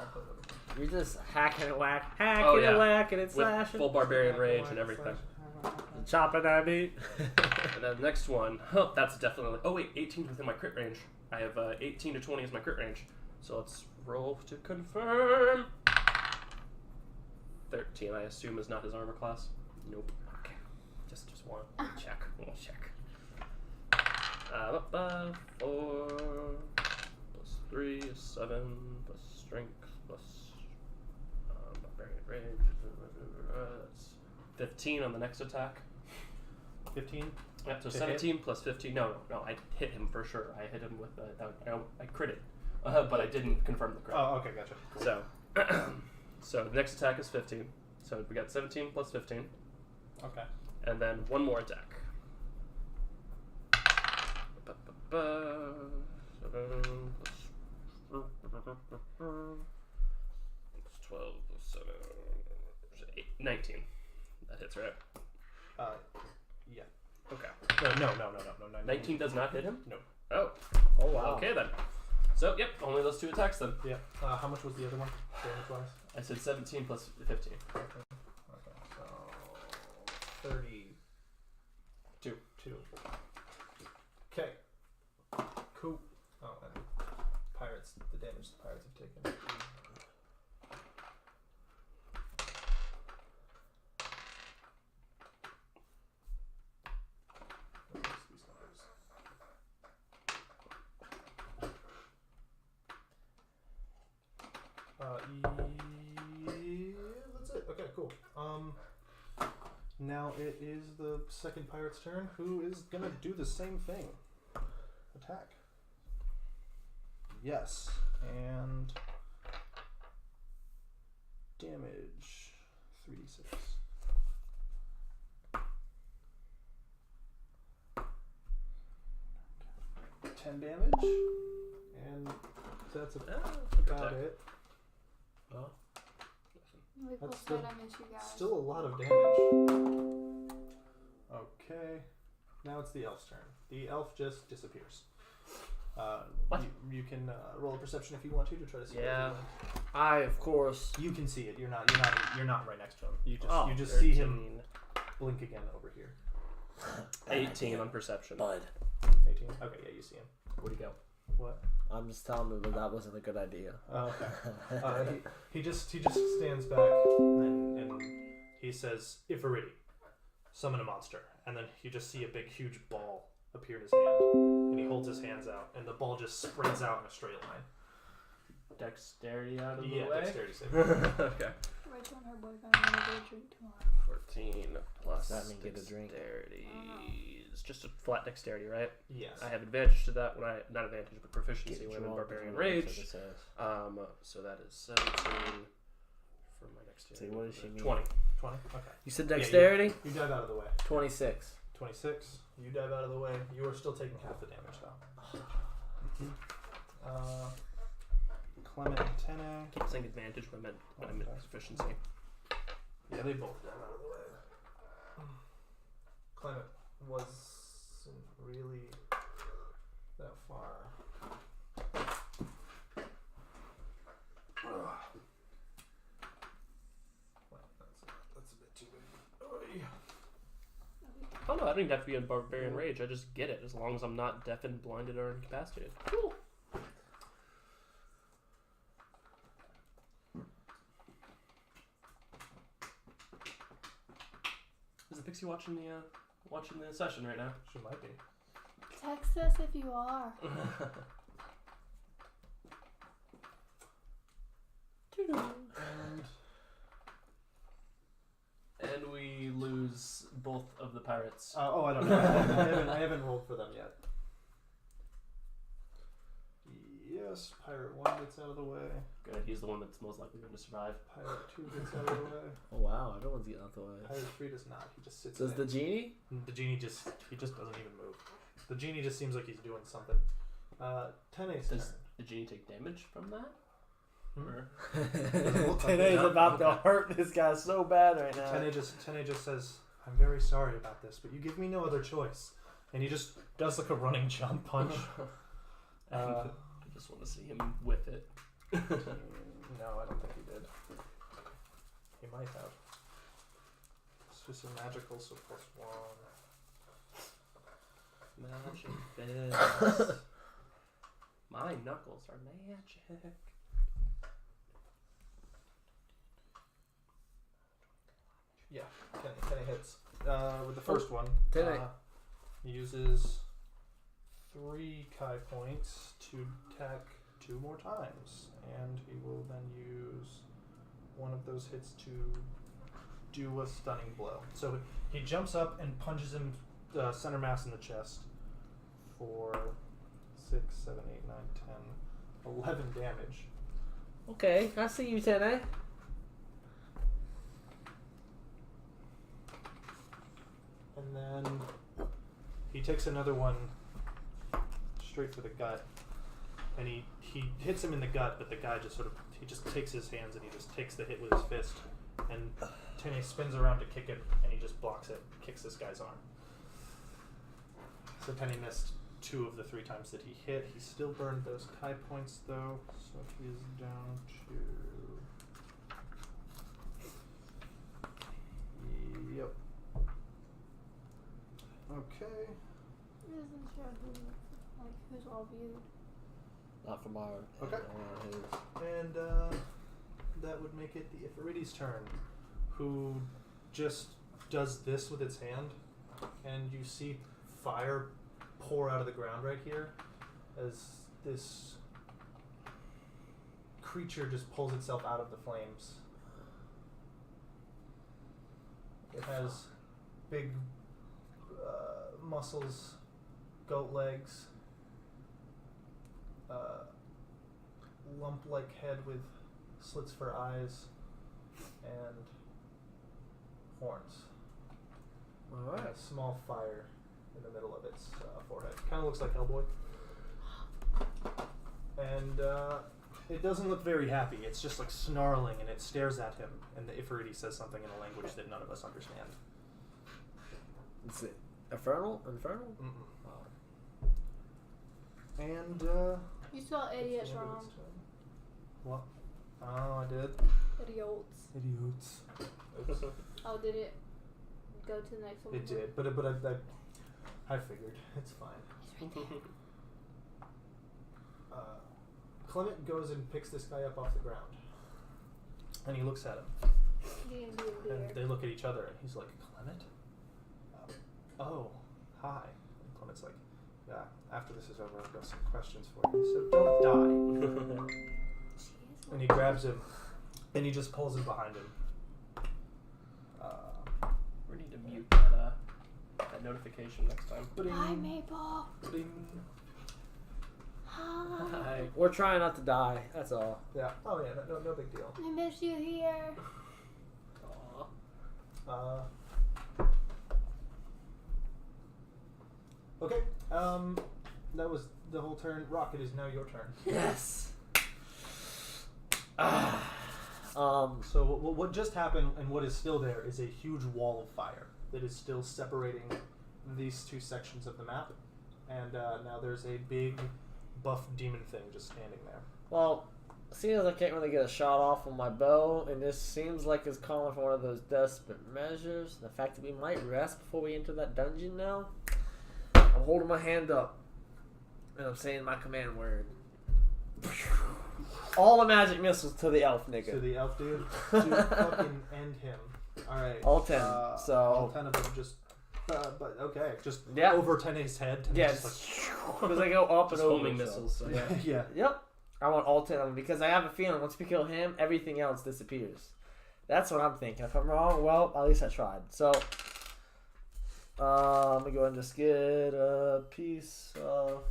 Speaker 3: I'll put it
Speaker 7: You're just hacking and whacking
Speaker 1: yeah.
Speaker 7: and whacking and
Speaker 1: With
Speaker 7: slashing.
Speaker 1: full barbarian rage and everything.
Speaker 7: Chopping at me.
Speaker 1: And then the next one, that's definitely... Oh wait, 18 within my crit range. I have 18 to 20 as my crit range. So let's roll to confirm. 13, I assume, is not his armor class. Nope. Okay. Just one. We'll check. We'll check. 4 plus 3 is 7 plus strength plus barbarian rage. That's 15 on the next attack.
Speaker 3: 15?
Speaker 1: Yep, so
Speaker 3: To
Speaker 1: 17 plus 15. No, I hit him for sure. I hit him with I critted, but I didn't confirm the crit.
Speaker 3: Oh, okay, gotcha.
Speaker 1: So, so the next attack is 15. So we got 17 plus 15,
Speaker 3: Okay.
Speaker 1: and then one more attack. 7 plus 12 plus 7, 8, 19. That hits, right?
Speaker 3: Yeah.
Speaker 1: Okay.
Speaker 3: No.
Speaker 1: 19 does not hit him?
Speaker 3: No.
Speaker 1: Oh.
Speaker 7: Oh, wow.
Speaker 1: Okay then. So, yep, only those 2 attacks then.
Speaker 3: Yeah. How much was the other one? Damage-wise?
Speaker 1: I said 17 plus 15.
Speaker 3: Okay, so 32. 2. Okay. Cool. Oh, and pirates, the damage the pirates have taken. That's it. Okay, cool. Now it is the second pirate's turn, who is gonna do the same thing. Attack. Yes, and damage 3d6. 10 damage, and that's about it.
Speaker 7: Oh.
Speaker 2: We
Speaker 3: That's
Speaker 2: both
Speaker 3: still-
Speaker 2: said I miss you guys.
Speaker 3: Still a lot of damage. Okay, now it's the elf's turn. The elf just disappears.
Speaker 1: What?
Speaker 3: You can roll a perception if you want to try to see.
Speaker 1: Yeah.
Speaker 7: I, of course.
Speaker 3: You can see it. You're not right next to him. You just
Speaker 1: 13.
Speaker 3: see him blink again over here.
Speaker 1: 18 on perception.
Speaker 7: Bud.
Speaker 3: 18. Okay, yeah, you see him.
Speaker 1: Where'd he go?
Speaker 3: What?
Speaker 7: I'm just telling him that wasn't a good idea.
Speaker 3: Oh, okay. He just stands back and he says, "Ifariti, summon a monster." And then you just see a big, huge ball appear in his hand, and he holds his hands out, and the ball just spreads out in a straight line.
Speaker 1: Dexterity out of the
Speaker 3: Yeah,
Speaker 1: way?
Speaker 3: dexterity save.
Speaker 1: Okay.
Speaker 2: Rachel and her boyfriend want to go drink tomorrow.
Speaker 1: 14 plus
Speaker 7: Does that mean get a drink?
Speaker 1: dexterity. It's just a flat dexterity, right?
Speaker 3: Yes.
Speaker 1: I have advantage to that when not advantage, but proficiency
Speaker 7: Get
Speaker 1: when I'm in
Speaker 7: drunk
Speaker 1: Barbarian
Speaker 7: is what it
Speaker 1: Rage.
Speaker 7: says.
Speaker 1: So that is 17 for my dexterity.
Speaker 7: See, what does she mean?
Speaker 1: 20.
Speaker 3: 20? Okay.
Speaker 7: You said dexterity?
Speaker 3: You dive out of the way.
Speaker 7: 26.
Speaker 3: 26. You dive out of the way. You are still taking half the damage, though. Clement and Tene.
Speaker 1: I keep saying advantage when I meant proficiency.
Speaker 3: Yeah, they both dive out of the way. Clement wasn't really that far. Well, that's a bit too big. Oy.
Speaker 1: Oh no, I don't even have to be in Barbarian Rage. I just get it as long as I'm not deafened, blinded, or incapacitated. Cool. Is the pixie watching the session right now?
Speaker 3: She might be.
Speaker 2: Text us if you are.
Speaker 1: And we lose both of the pirates.
Speaker 3: I don't know. I haven't rolled for them yet. Yes, Pirate 1 gets out of the way.
Speaker 1: Good, he's the one that's most likely going to survive.
Speaker 3: Pirate 2 gets out of the way.
Speaker 7: Oh wow, everyone's getting out the way.
Speaker 3: Pirate 3 does not. He just sits
Speaker 7: Does
Speaker 3: there.
Speaker 7: the genie?
Speaker 3: The genie just doesn't even move. The genie just seems like he's doing something. Tene's turn.
Speaker 1: Does the genie take damage from that?
Speaker 3: Hmm?
Speaker 1: Or?
Speaker 7: Tene's about to hurt this guy so bad right now.
Speaker 3: Tene just says, "I'm very sorry about this, but you give me no other choice." And he just does like a running jump punch.
Speaker 1: I just want to see him whip it.
Speaker 3: No, I don't think he did. He might have. It's just a magical, so +1.
Speaker 1: Magic fist. My knuckles are magic.
Speaker 3: Yeah, Tene hits. With the first one,
Speaker 7: Tene.
Speaker 3: he uses 3 Kai points to attack 2 more times, and he will then use one of those hits to do a stunning blow. So he jumps up and punches him center mass in the chest for 6, 7, 8, 9, 10, 11 damage.
Speaker 7: Okay, I see you, Tene.
Speaker 3: And then he takes another one straight for the gut, and he hits him in the gut, but the guy just he just takes his hands and he just takes the hit with his fist, and Tene spins around to kick him, and he just blocks it, kicks this guy's arm. So Tene missed 2 of the 3 times that he hit. He still burned those Kai points though, so he is down to... Yep. Okay.
Speaker 2: It doesn't show who's all viewed.
Speaker 7: Not from our.
Speaker 3: Okay.
Speaker 7: His.
Speaker 3: And that would make it the Ifariti's turn, who just does this with its hand, and you see fire pour out of the ground right here as this creature just pulls itself out of the flames. It has big muscles, goat legs, lump-like head with slits for eyes, and horns.
Speaker 7: All
Speaker 3: And
Speaker 7: right.
Speaker 3: a small fire in the middle of its forehead. Kind of looks like Hellboy. and it doesn't look very happy. It's just like snarling, and it stares at him. And the Ifriti says something in a language that none of us understand.
Speaker 7: It's it. Infernal? Infernal?
Speaker 3: Mm-mm. And
Speaker 2: You saw idiots
Speaker 3: it's the end of
Speaker 2: wrong.
Speaker 3: its turn. What? Oh, I did.
Speaker 2: Idiots.
Speaker 3: Idiots.
Speaker 2: Oh, did it go to the next one?
Speaker 3: It did, but I figured it's fine. Clement goes and picks this guy up off the ground, and he looks at him, and they look at each other, and he's like, "Clement? Oh, hi." And Clement's like, "Yeah. After this is over, I've got some questions for you. So don't die." And he grabs him, and he just pulls him behind him.
Speaker 1: We need to mute that notification next time.
Speaker 2: Hi, Maple.
Speaker 3: Bing.
Speaker 2: Hi.
Speaker 7: We're trying not to die. That's all.
Speaker 3: Yeah. Oh yeah. No big deal.
Speaker 2: I miss you here.
Speaker 3: Okay. That was the whole turn. Rock, it is now your turn.
Speaker 7: Yes.
Speaker 3: So what just happened and what is still there is a huge wall of fire that is still separating these two sections of the map, and now there's a big buff demon thing just standing there.
Speaker 7: Well, seeing as I can't really get a shot off with my bow, and this seems like it's calling for one of those desperate measures, the fact that we might rest before we enter that dungeon now, I'm holding my hand up, and I'm saying my command word. All the magic missiles to the elf nigga.
Speaker 3: To the elf dude, to fucking end him. All right.
Speaker 7: All 10. So
Speaker 3: all 10 of them just. But okay, just
Speaker 7: yeah.
Speaker 3: over Tene's head.
Speaker 7: Yeah,
Speaker 3: just
Speaker 7: because they go up and
Speaker 1: Just
Speaker 7: over.
Speaker 1: homing missiles. So.
Speaker 7: Yeah.
Speaker 3: Yeah.
Speaker 7: Yep. I want all 10 of them because I have a feeling once we kill him, everything else disappears. That's what I'm thinking. If I'm wrong, well, at least I tried. So, let me go and just get a piece of.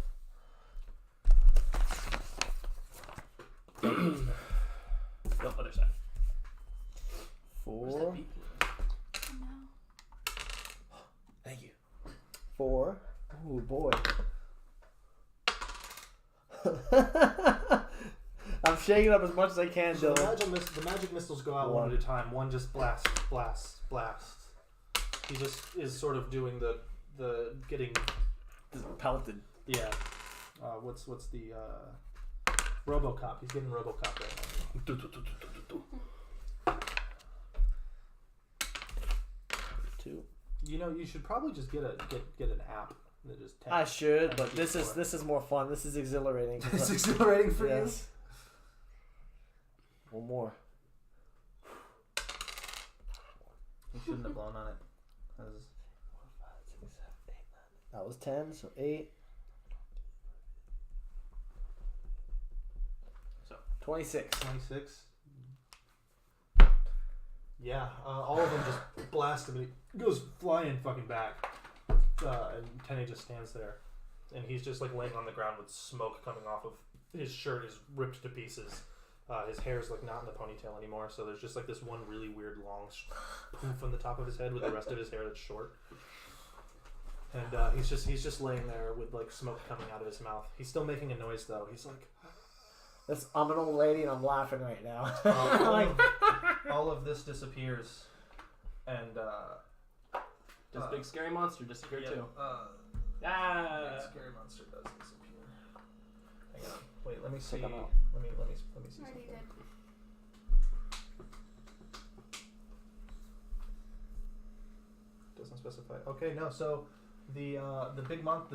Speaker 1: No, other side.
Speaker 7: 4.
Speaker 2: No.
Speaker 7: Thank you. 4. Ooh, boy. I'm shaking up as much as I can,
Speaker 3: So
Speaker 7: Dylan.
Speaker 3: the magic missiles go out one at a time. One just blasts. He just is sort of doing the getting
Speaker 7: Pelted.
Speaker 3: yeah. What's the RoboCop? He's getting RoboCop right now.
Speaker 7: 2.
Speaker 3: You know, you should probably just get an app that just.
Speaker 7: I should,
Speaker 3: and
Speaker 7: but
Speaker 3: keep
Speaker 7: this
Speaker 3: score.
Speaker 7: is more fun. This is exhilarating.
Speaker 3: It's exhilarating for
Speaker 7: Yes. One more.
Speaker 3: you. You shouldn't have blown on it.
Speaker 7: That was 10, so 8.
Speaker 1: So
Speaker 7: 26.
Speaker 3: 26. Yeah, all of them just blast him, and he goes flying fucking back. And Tenny just stands there, and he's just like laying on the ground with smoke coming off of his shirt is ripped to pieces. His hair's like not in the ponytail anymore, so there's just like this one really weird long poof on the top of his head with the rest of his hair that's short. And he's just laying there with like smoke coming out of his mouth. He's still making a noise though. He's like,
Speaker 7: I'm an old lady and I'm laughing right now.
Speaker 3: all of this disappears, and
Speaker 1: does big scary monster disappear too?
Speaker 3: Big scary monster does disappear. Hang on. Wait, let me see.
Speaker 7: Check 'em out.
Speaker 3: Let me see
Speaker 2: Already
Speaker 3: something.
Speaker 2: did.
Speaker 3: Doesn't specify. Okay, no. So the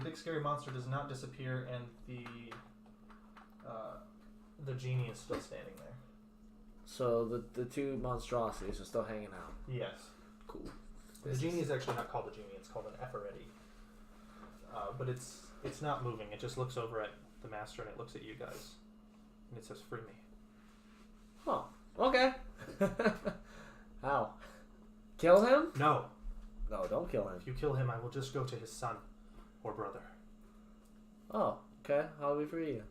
Speaker 3: big scary monster does not disappear, and the genie is still standing there.
Speaker 7: So the two monstrosities are still hanging out.
Speaker 3: Yes.
Speaker 7: Cool.
Speaker 3: The genie is actually not called a genie. It's called an Ephoreti. But it's not moving. It just looks over at the master and it looks at you guys, and it says, "Free me."
Speaker 7: Oh, okay. How? Kill him?
Speaker 3: No.
Speaker 7: No, don't kill him.
Speaker 3: If you kill him, I will just go to his son or brother.
Speaker 7: Oh, okay. How do we free you?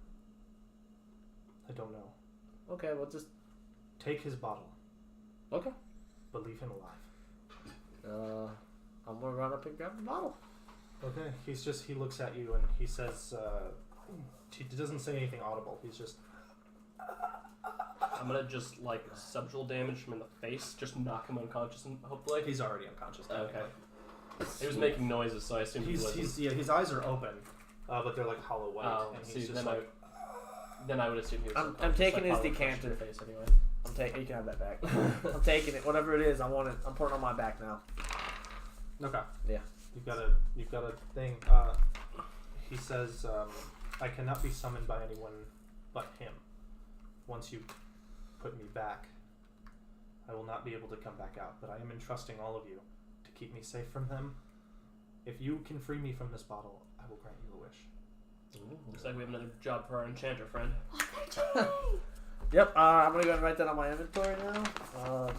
Speaker 3: I don't know.
Speaker 7: Okay, well just
Speaker 3: Take his bottle,
Speaker 7: okay.
Speaker 3: but leave him alive.
Speaker 7: I'm gonna run up and grab the bottle.
Speaker 3: Okay. He looks at you and he says, He doesn't say anything audible. He's just.
Speaker 1: I'm gonna just like subdual damage him in the face, just knock him unconscious, and hopefully
Speaker 3: He's already unconscious.
Speaker 1: okay. He was making noises, so I assumed he wasn't.
Speaker 3: His eyes are open, but they're like hollow white.
Speaker 1: Oh,
Speaker 3: and
Speaker 1: see,
Speaker 3: he's just
Speaker 1: then
Speaker 3: like.
Speaker 1: then I would assume he was.
Speaker 7: I'm
Speaker 1: unconscious,
Speaker 7: taking
Speaker 1: so I
Speaker 7: his
Speaker 1: probably pushed
Speaker 7: decanter.
Speaker 1: your face anyway.
Speaker 7: I'm taking. You can have that back. I'm taking it. Whatever it is, I want it. I'm putting it on my back now.
Speaker 3: Okay.
Speaker 7: Yeah.
Speaker 3: You've got a thing. He says, I cannot be summoned by anyone but him. Once you put me back, I will not be able to come back out, but I am entrusting all of you to keep me safe from them. If you can free me from this bottle, I will grant you a wish.
Speaker 1: Ooh, looks like we have another job for our enchanter friend.
Speaker 7: Yep. I'm gonna go and write that on my inventory now. I don't have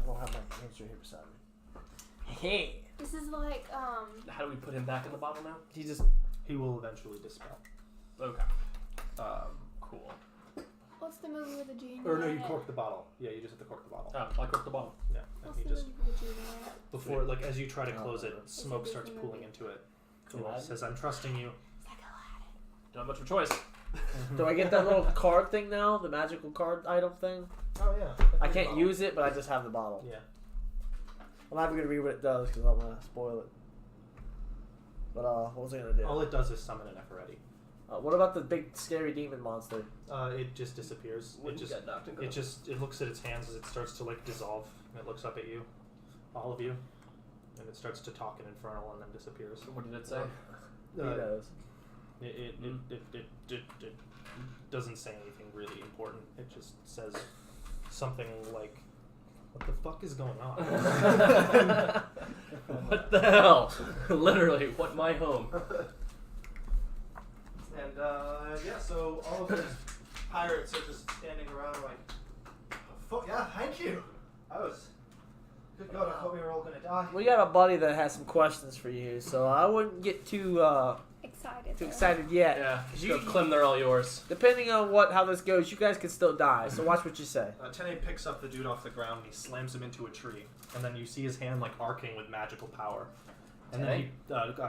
Speaker 7: my hands right here beside me. Hey.
Speaker 2: This is like
Speaker 1: How do we put him back in the bottle now?
Speaker 3: He will eventually dispel.
Speaker 1: Okay. Cool.
Speaker 2: what's the movie with the genie?
Speaker 3: Or no,
Speaker 2: in
Speaker 3: you
Speaker 2: it?
Speaker 3: cork the bottle. Yeah, you just have to cork the bottle.
Speaker 1: Oh, I corked the bottle.
Speaker 3: Yeah, and
Speaker 2: What's
Speaker 3: he
Speaker 2: the
Speaker 3: just
Speaker 2: movie with the genie? in it?
Speaker 3: before, like, as you try to close it,
Speaker 2: It's a
Speaker 3: smoke
Speaker 2: Disney
Speaker 3: starts
Speaker 2: movie.
Speaker 3: pooling into it.
Speaker 1: Cool.
Speaker 3: And he says, "I'm trusting you."
Speaker 2: It's like Aladdin.
Speaker 1: Don't have much of a choice.
Speaker 7: Do I get that little card thing now? The magical card item thing?
Speaker 3: Oh yeah.
Speaker 7: I can't use it, but I just have the bottle.
Speaker 3: Yeah.
Speaker 7: I'm not even gonna read what it does because I'm gonna spoil it. But what was I gonna do?
Speaker 3: All it does is summon an Ephoreti.
Speaker 7: What about the big scary demon monster?
Speaker 3: It just disappears.
Speaker 1: When you get knocked and
Speaker 3: It looks at its hands as it starts to like dissolve. And it looks up at you, all of you, and it starts to talk in Infernal and then disappears.
Speaker 1: What did it say?
Speaker 7: He knows.
Speaker 3: It doesn't say anything really important. It just says something like, "What the fuck is going on?"
Speaker 1: What the hell? Literally, what my home?
Speaker 8: And yeah, so all of those pirates are just standing around like, "Fuck yeah, thank you. Good God, I thought we were all gonna die."
Speaker 7: We got a buddy that has some questions for you, so I wouldn't get too excited yet.
Speaker 1: Yeah,
Speaker 7: You-
Speaker 1: Clem, they're all yours.
Speaker 7: Depending on how this goes, you guys can still die. So watch what you say.
Speaker 3: Tene picks up the dude off the ground and he slams him into a tree, and then you see his hand like arcing with magical power. And then he,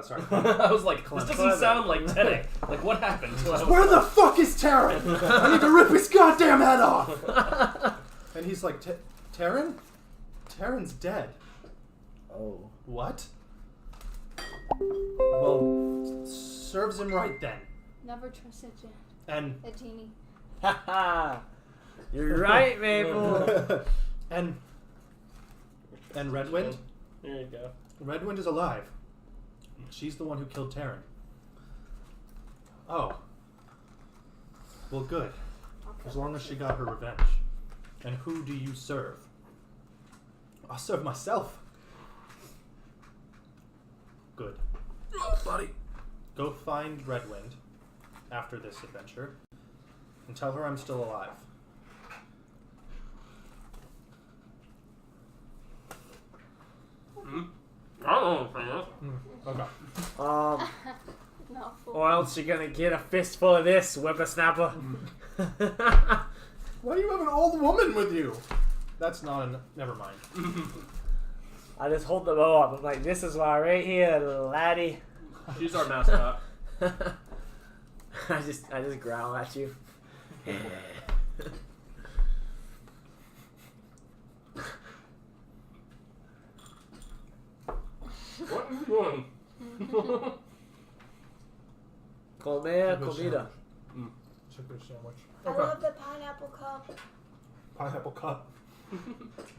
Speaker 3: sorry.
Speaker 1: I was like, this doesn't sound like Teddy. Like, what happened?
Speaker 3: Where the fuck is Taryn? I need to rip his goddamn head off! And he's like, Taryn? Taryn's dead.
Speaker 7: Oh.
Speaker 3: What? Well, serves him right then.
Speaker 2: Never trust a genie.
Speaker 7: Haha. You're right, Mabel.
Speaker 3: And Redwind?
Speaker 1: There you go.
Speaker 3: Redwind is alive. She's the one who killed Taryn. Oh. Well, good. As long as she got her revenge. And who do you serve? I'll serve myself. Good.
Speaker 1: Buddy.
Speaker 3: Go find Redwind after this adventure and tell her I'm still alive. Okay.
Speaker 2: No, fool.
Speaker 7: Or else you're gonna get a fistful of this, whippersnapper.
Speaker 3: Why do you have an old woman with you? That's not never mind.
Speaker 7: I just hold the bow up. I'm like, this is why right here, little laddie.
Speaker 1: She's our mascot.
Speaker 7: I just growl at you.
Speaker 1: What are you doing?
Speaker 7: Comida, comida.
Speaker 3: Chicken sandwich.
Speaker 2: I love the pineapple cup.
Speaker 3: Pineapple cup.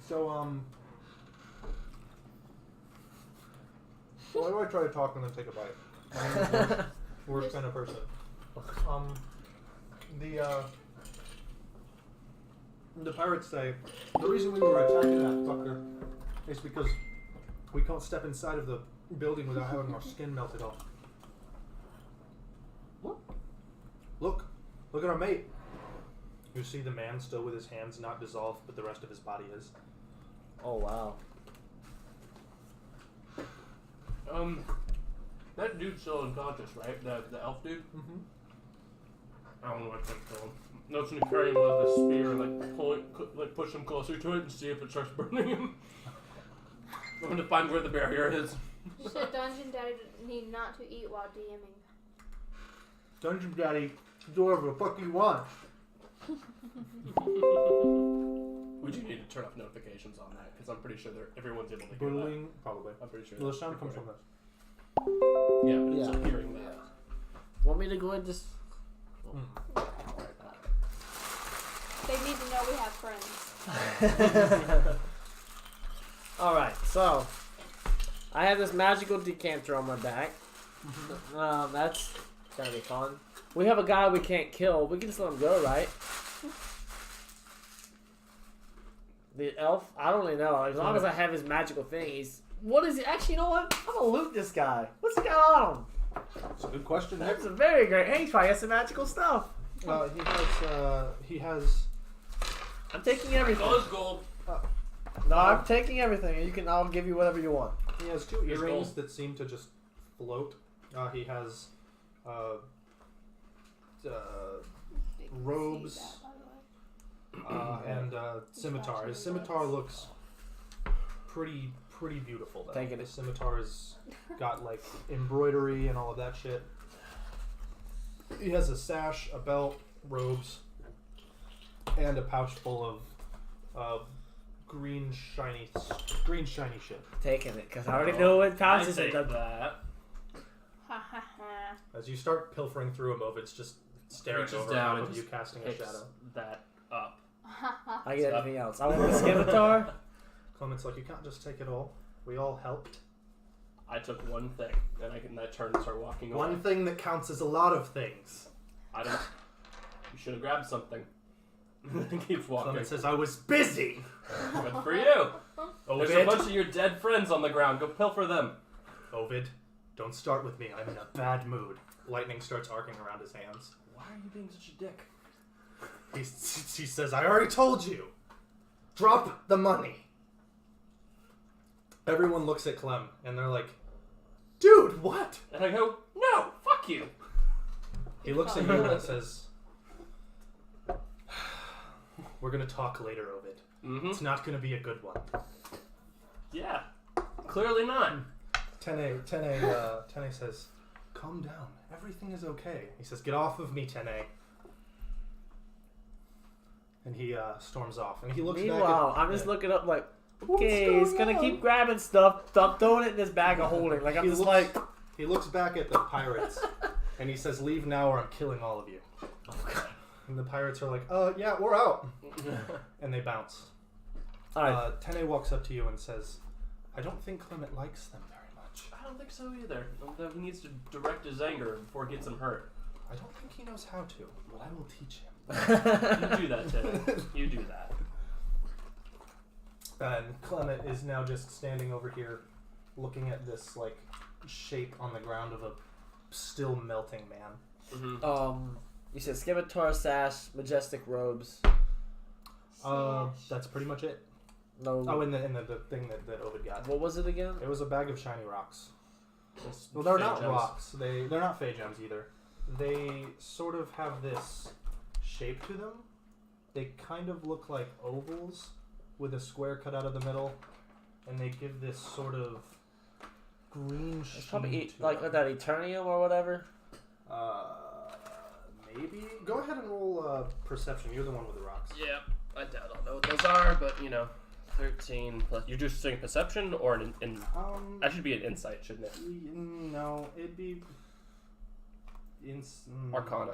Speaker 3: So, why do I try to talk and then take a bite? I'm the worst kind of person. The pirates say the reason we were attacking that fucker is because we can't step inside of the building without having our skin melted off. Look at our mate. You see the man still with his hands not dissolved, but the rest of his body is.
Speaker 7: Oh wow.
Speaker 1: That dude's still unconscious, right? The elf dude?
Speaker 3: Mm-hmm.
Speaker 1: I don't know what to kill him. Notice when you carry him with a spear, like push him closer to it and see if it starts burning him. I'm going to find where the barrier is.
Speaker 2: Should Dungeon Daddy need not to eat while DMing?
Speaker 3: Dungeon Daddy, do whatever the fuck you want.
Speaker 1: We do need to turn off notifications on that because I'm pretty sure everyone's able to hear
Speaker 3: Bullying, probably.
Speaker 1: that. I'm pretty sure.
Speaker 3: The
Speaker 1: that's
Speaker 3: sound comes from
Speaker 1: recording.
Speaker 3: this.
Speaker 1: Yeah, but it's
Speaker 7: Yeah.
Speaker 1: hearing that.
Speaker 7: Want me to go and just...
Speaker 2: They need to know we have friends.
Speaker 7: Alright, so I have this magical decanter on my back. That's gonna be fun. We have a guy we can't kill. We can just let him go, right? The elf? I don't really know. As long as I have his magical thing, he's... What is he? Actually, you know what? I'm gonna loot this guy. What's he got on him?
Speaker 3: It's a good question.
Speaker 7: That's a very great... Hey, he's probably got some magical stuff.
Speaker 3: He has.
Speaker 7: I'm taking everything.
Speaker 1: All is gold.
Speaker 7: No, I'm taking everything. And I'll give you whatever you want.
Speaker 3: He has 2
Speaker 1: Here's
Speaker 3: earrings
Speaker 1: gold.
Speaker 3: that seem to just float. He has robes
Speaker 2: See that, by the way.
Speaker 3: and scimitar. His scimitar looks pretty beautiful though.
Speaker 7: Taking
Speaker 3: His
Speaker 7: it.
Speaker 3: scimitar has got like embroidery and all of that shit. He has a sash, a belt, robes, and a pouch full of green shiny shit.
Speaker 7: Taking it, because I already know what pouch is
Speaker 1: I
Speaker 7: in
Speaker 1: take
Speaker 7: the...
Speaker 1: that.
Speaker 2: Ha ha ha.
Speaker 3: As you start pilfering through him, Ovid's just staring
Speaker 1: Reaches
Speaker 3: over
Speaker 1: down
Speaker 3: top
Speaker 1: and
Speaker 3: of you,
Speaker 1: just
Speaker 3: casting a
Speaker 1: Picks
Speaker 3: shadow.
Speaker 1: that up.
Speaker 7: I get everything else. I want the scimitar.
Speaker 3: Clement's like, you can't just take it all. We all helped.
Speaker 1: I took one thing, and I turned and started walking away.
Speaker 3: One thing that counts as a lot of things.
Speaker 1: I don't. You should have grabbed something. He keeps walking.
Speaker 3: Clement says, I was busy.
Speaker 1: Good for you. There's a
Speaker 3: Ovid,
Speaker 1: bunch of your dead friends on the ground. Go pilfer them.
Speaker 3: Ovid, don't start with me. I'm in a bad mood. Lightning starts arcing around his hands.
Speaker 1: Why are you being such a dick?
Speaker 3: He says, I already told you. Drop the money. Everyone looks at Clem, and they're like, dude, what?
Speaker 1: And I go, no, fuck you.
Speaker 3: He looks at you and says, we're going to talk later, Ovid.
Speaker 1: Mm-hmm.
Speaker 3: It's not going to be a good one.
Speaker 1: Yeah. Clearly not.
Speaker 3: Tene says, calm down. Everything is okay. He says, get off of me, Tene. And he storms off. And he looks
Speaker 7: Meanwhile,
Speaker 3: back at...
Speaker 7: I'm just looking up like, okay, he's gonna keep grabbing stuff. I'm throwing it in this bag of holding. Like I'm just like...
Speaker 3: He looks back at the pirates, and he says, leave now or I'm killing all of you.
Speaker 7: Oh, God.
Speaker 3: And the pirates are like, yeah, we're out. And they bounce.
Speaker 7: Alright.
Speaker 3: Tene walks up to you and says, I don't think Clement likes them very much.
Speaker 1: I don't think so either. He needs to direct his anger before it gets him hurt.
Speaker 3: I don't think he knows how to, but I will teach him.
Speaker 1: You do that, Tim. You do that.
Speaker 3: And Clement is now just standing over here looking at this, like, shape on the ground of a still melting man.
Speaker 1: Mm-hmm.
Speaker 7: You said scimitar, sash, majestic robes.
Speaker 3: That's pretty much it.
Speaker 7: No.
Speaker 3: Oh, and the thing that Ovid got.
Speaker 7: What was it again?
Speaker 3: It was a bag of shiny rocks.
Speaker 1: Just
Speaker 3: Well, they're
Speaker 1: fey
Speaker 3: not
Speaker 1: gems.
Speaker 3: rocks. They're not fey gems either. They sort of have this shape to them. They kind of look like ovals with a square cut out of the middle, and they give this sort of green
Speaker 7: It's
Speaker 3: sheen
Speaker 7: probably
Speaker 3: to
Speaker 7: like
Speaker 3: them.
Speaker 7: that Eternium or whatever.
Speaker 3: Maybe. Go ahead and roll perception. You're the one with the rocks.
Speaker 1: Yeah, I doubt I'll know what those are, but 13 plus. You're just saying perception or an that should be an insight, shouldn't it?
Speaker 3: No, it'd be
Speaker 1: Arcana.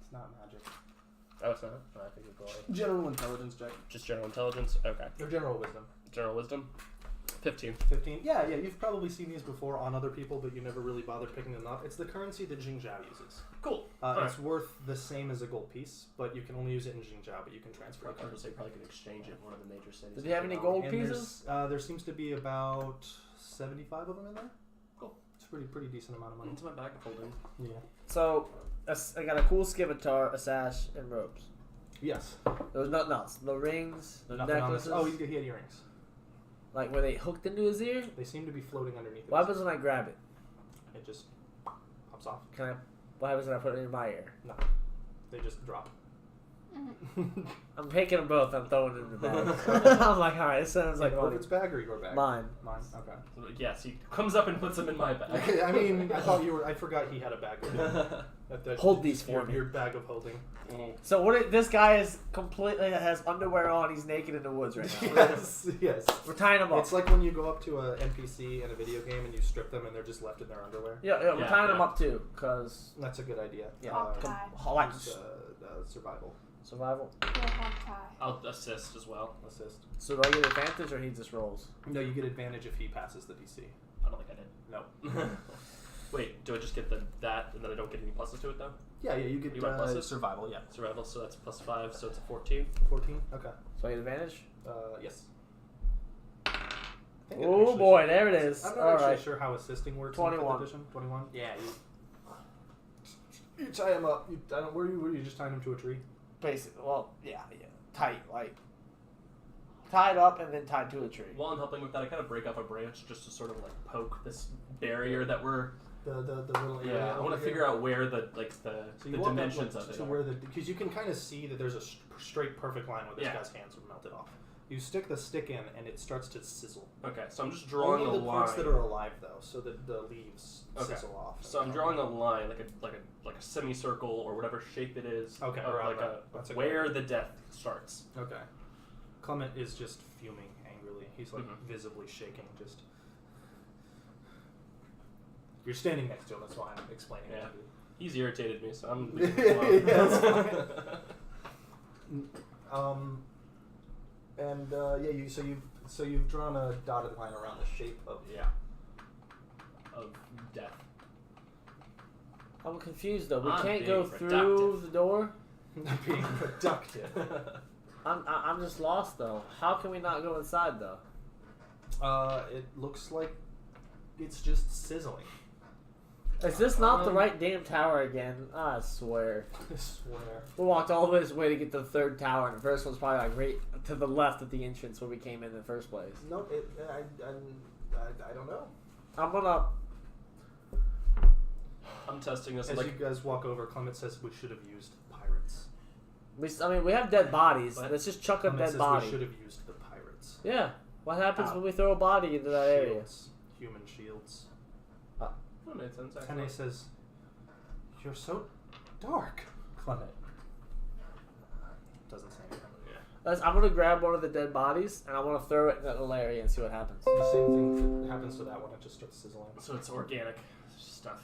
Speaker 3: It's not magic.
Speaker 1: Oh, it's not. Oh, I think it's probably
Speaker 3: General intelligence check.
Speaker 1: just general intelligence. Okay,
Speaker 3: Or general wisdom.
Speaker 1: general wisdom. 15.
Speaker 3: 15. Yeah, you've probably seen these before on other people, but you never really bothered picking them up. It's the currency that Jingzhou uses.
Speaker 1: Cool.
Speaker 3: It's worth the same as a gold piece, but you can only use it in Jingzhou, but you can transfer
Speaker 1: I
Speaker 3: it.
Speaker 1: was gonna say probably could exchange it in one of the major cities.
Speaker 7: Did they have any gold
Speaker 3: And
Speaker 7: pieces?
Speaker 3: there seems to be about 75 of them in there.
Speaker 1: Cool.
Speaker 3: It's a pretty decent amount of money.
Speaker 1: Into my bag of holding.
Speaker 3: Yeah.
Speaker 7: So, I got a cool scimitar, a sash, and robes.
Speaker 3: Yes.
Speaker 7: There was nothing else. No rings, no
Speaker 3: Nothing on this.
Speaker 7: necklaces.
Speaker 3: Oh, he had earrings.
Speaker 7: Like, were they hooked into his ear?
Speaker 3: They seem to be floating underneath.
Speaker 7: What happens when I grab it?
Speaker 3: It just pops off.
Speaker 7: What happens when I put it in my ear?
Speaker 3: No. They just drop.
Speaker 7: I'm taking them both. I'm throwing them in the bag. I'm like, all right, it sounds like
Speaker 3: Orphan's bag or your bag?
Speaker 7: Mine.
Speaker 3: Okay.
Speaker 1: Yes, he comes up and puts them in my bag.
Speaker 3: I mean, I thought you were. I forgot he had a bag.
Speaker 7: Hold these for me.
Speaker 3: Your bag of holding.
Speaker 7: So this guy is completely has underwear on. He's naked in the woods right now.
Speaker 3: Yes.
Speaker 7: We're tying him up.
Speaker 3: It's like when you go up to an NPC in a video game and you strip them and they're just left in their underwear.
Speaker 7: Yeah, we're tying him up too, cause
Speaker 3: that's a good idea.
Speaker 7: Yeah,
Speaker 2: Hog tie.
Speaker 3: Survival.
Speaker 7: Survival.
Speaker 2: Yeah, hog tie.
Speaker 1: I'll assist as well.
Speaker 3: Assist.
Speaker 7: So do I get advantage or he just rolls?
Speaker 3: No, you get advantage if he passes the DC.
Speaker 1: I don't think I did.
Speaker 3: No.
Speaker 1: Wait, do I just get that and then I don't get any pluses to it though?
Speaker 3: Yeah, you get
Speaker 1: pluses?
Speaker 3: survival. Yeah.
Speaker 1: Survival, so that's +5, so it's a 14.
Speaker 3: 14. Okay.
Speaker 7: So I get advantage.
Speaker 3: Yes.
Speaker 7: Oh boy, there it is.
Speaker 3: I'm not actually sure how assisting works.
Speaker 7: 21.
Speaker 3: In 5th edition. 21. Yeah. You tie him up. Were you just tying him to a tree?
Speaker 7: Basically, well, yeah, tight, like tied up and then tied to a tree.
Speaker 1: While I'm helping with that, I kind of break off a branch just to sort of like poke this barrier that we're.
Speaker 3: The little area.
Speaker 1: Yeah, I want to figure out where the dimensions of it are.
Speaker 3: Because you can kind of see that there's a straight perfect line where this guy's hands are melted off. You stick the stick in and it starts to sizzle.
Speaker 1: Okay, so I'm just drawing
Speaker 3: Only
Speaker 1: a
Speaker 3: the
Speaker 1: line.
Speaker 3: parts that are alive though, so that the leaves sizzle off.
Speaker 1: So I'm drawing a line, like a semicircle or whatever shape it is.
Speaker 3: Okay,
Speaker 1: of
Speaker 3: that's
Speaker 1: where the death starts.
Speaker 3: Okay. Clement is just fuming angrily. He's like visibly shaking. Just. You're standing next to him. That's why I'm explaining it to you.
Speaker 1: He's irritated me, so I'm.
Speaker 3: That's fine. You've drawn a dotted line around the shape of
Speaker 1: death.
Speaker 7: I'm confused though. We
Speaker 1: I'm
Speaker 7: can't
Speaker 1: being
Speaker 7: go through the door.
Speaker 3: being productive.
Speaker 7: I'm just lost though. How can we not go inside though?
Speaker 3: It looks like it's just sizzling.
Speaker 7: Is this not the right damn tower again? I swear.
Speaker 3: I swear.
Speaker 7: We walked all this way to get to the third tower, and the first one's probably like right to the left of the entrance where we came in the first place.
Speaker 3: No, I don't know.
Speaker 1: I'm testing this.
Speaker 3: As you guys walk over, Clement says we should have used pirates.
Speaker 7: We have dead bodies.
Speaker 3: What?
Speaker 7: Let's just chuck a
Speaker 3: Clement
Speaker 7: dead
Speaker 3: says
Speaker 7: body.
Speaker 3: We should have used the pirates.
Speaker 7: Yeah. What happens when we throw a body into that area?
Speaker 3: Human shields.
Speaker 1: That made sense, actually.
Speaker 3: Tene says, "You're so dark, Clement." Doesn't say anything.
Speaker 7: I'm gonna grab one of the dead bodies and I want to throw it in that little area and see what happens.
Speaker 3: The same thing that happens to that one. It just starts sizzling.
Speaker 1: So it's organic stuff.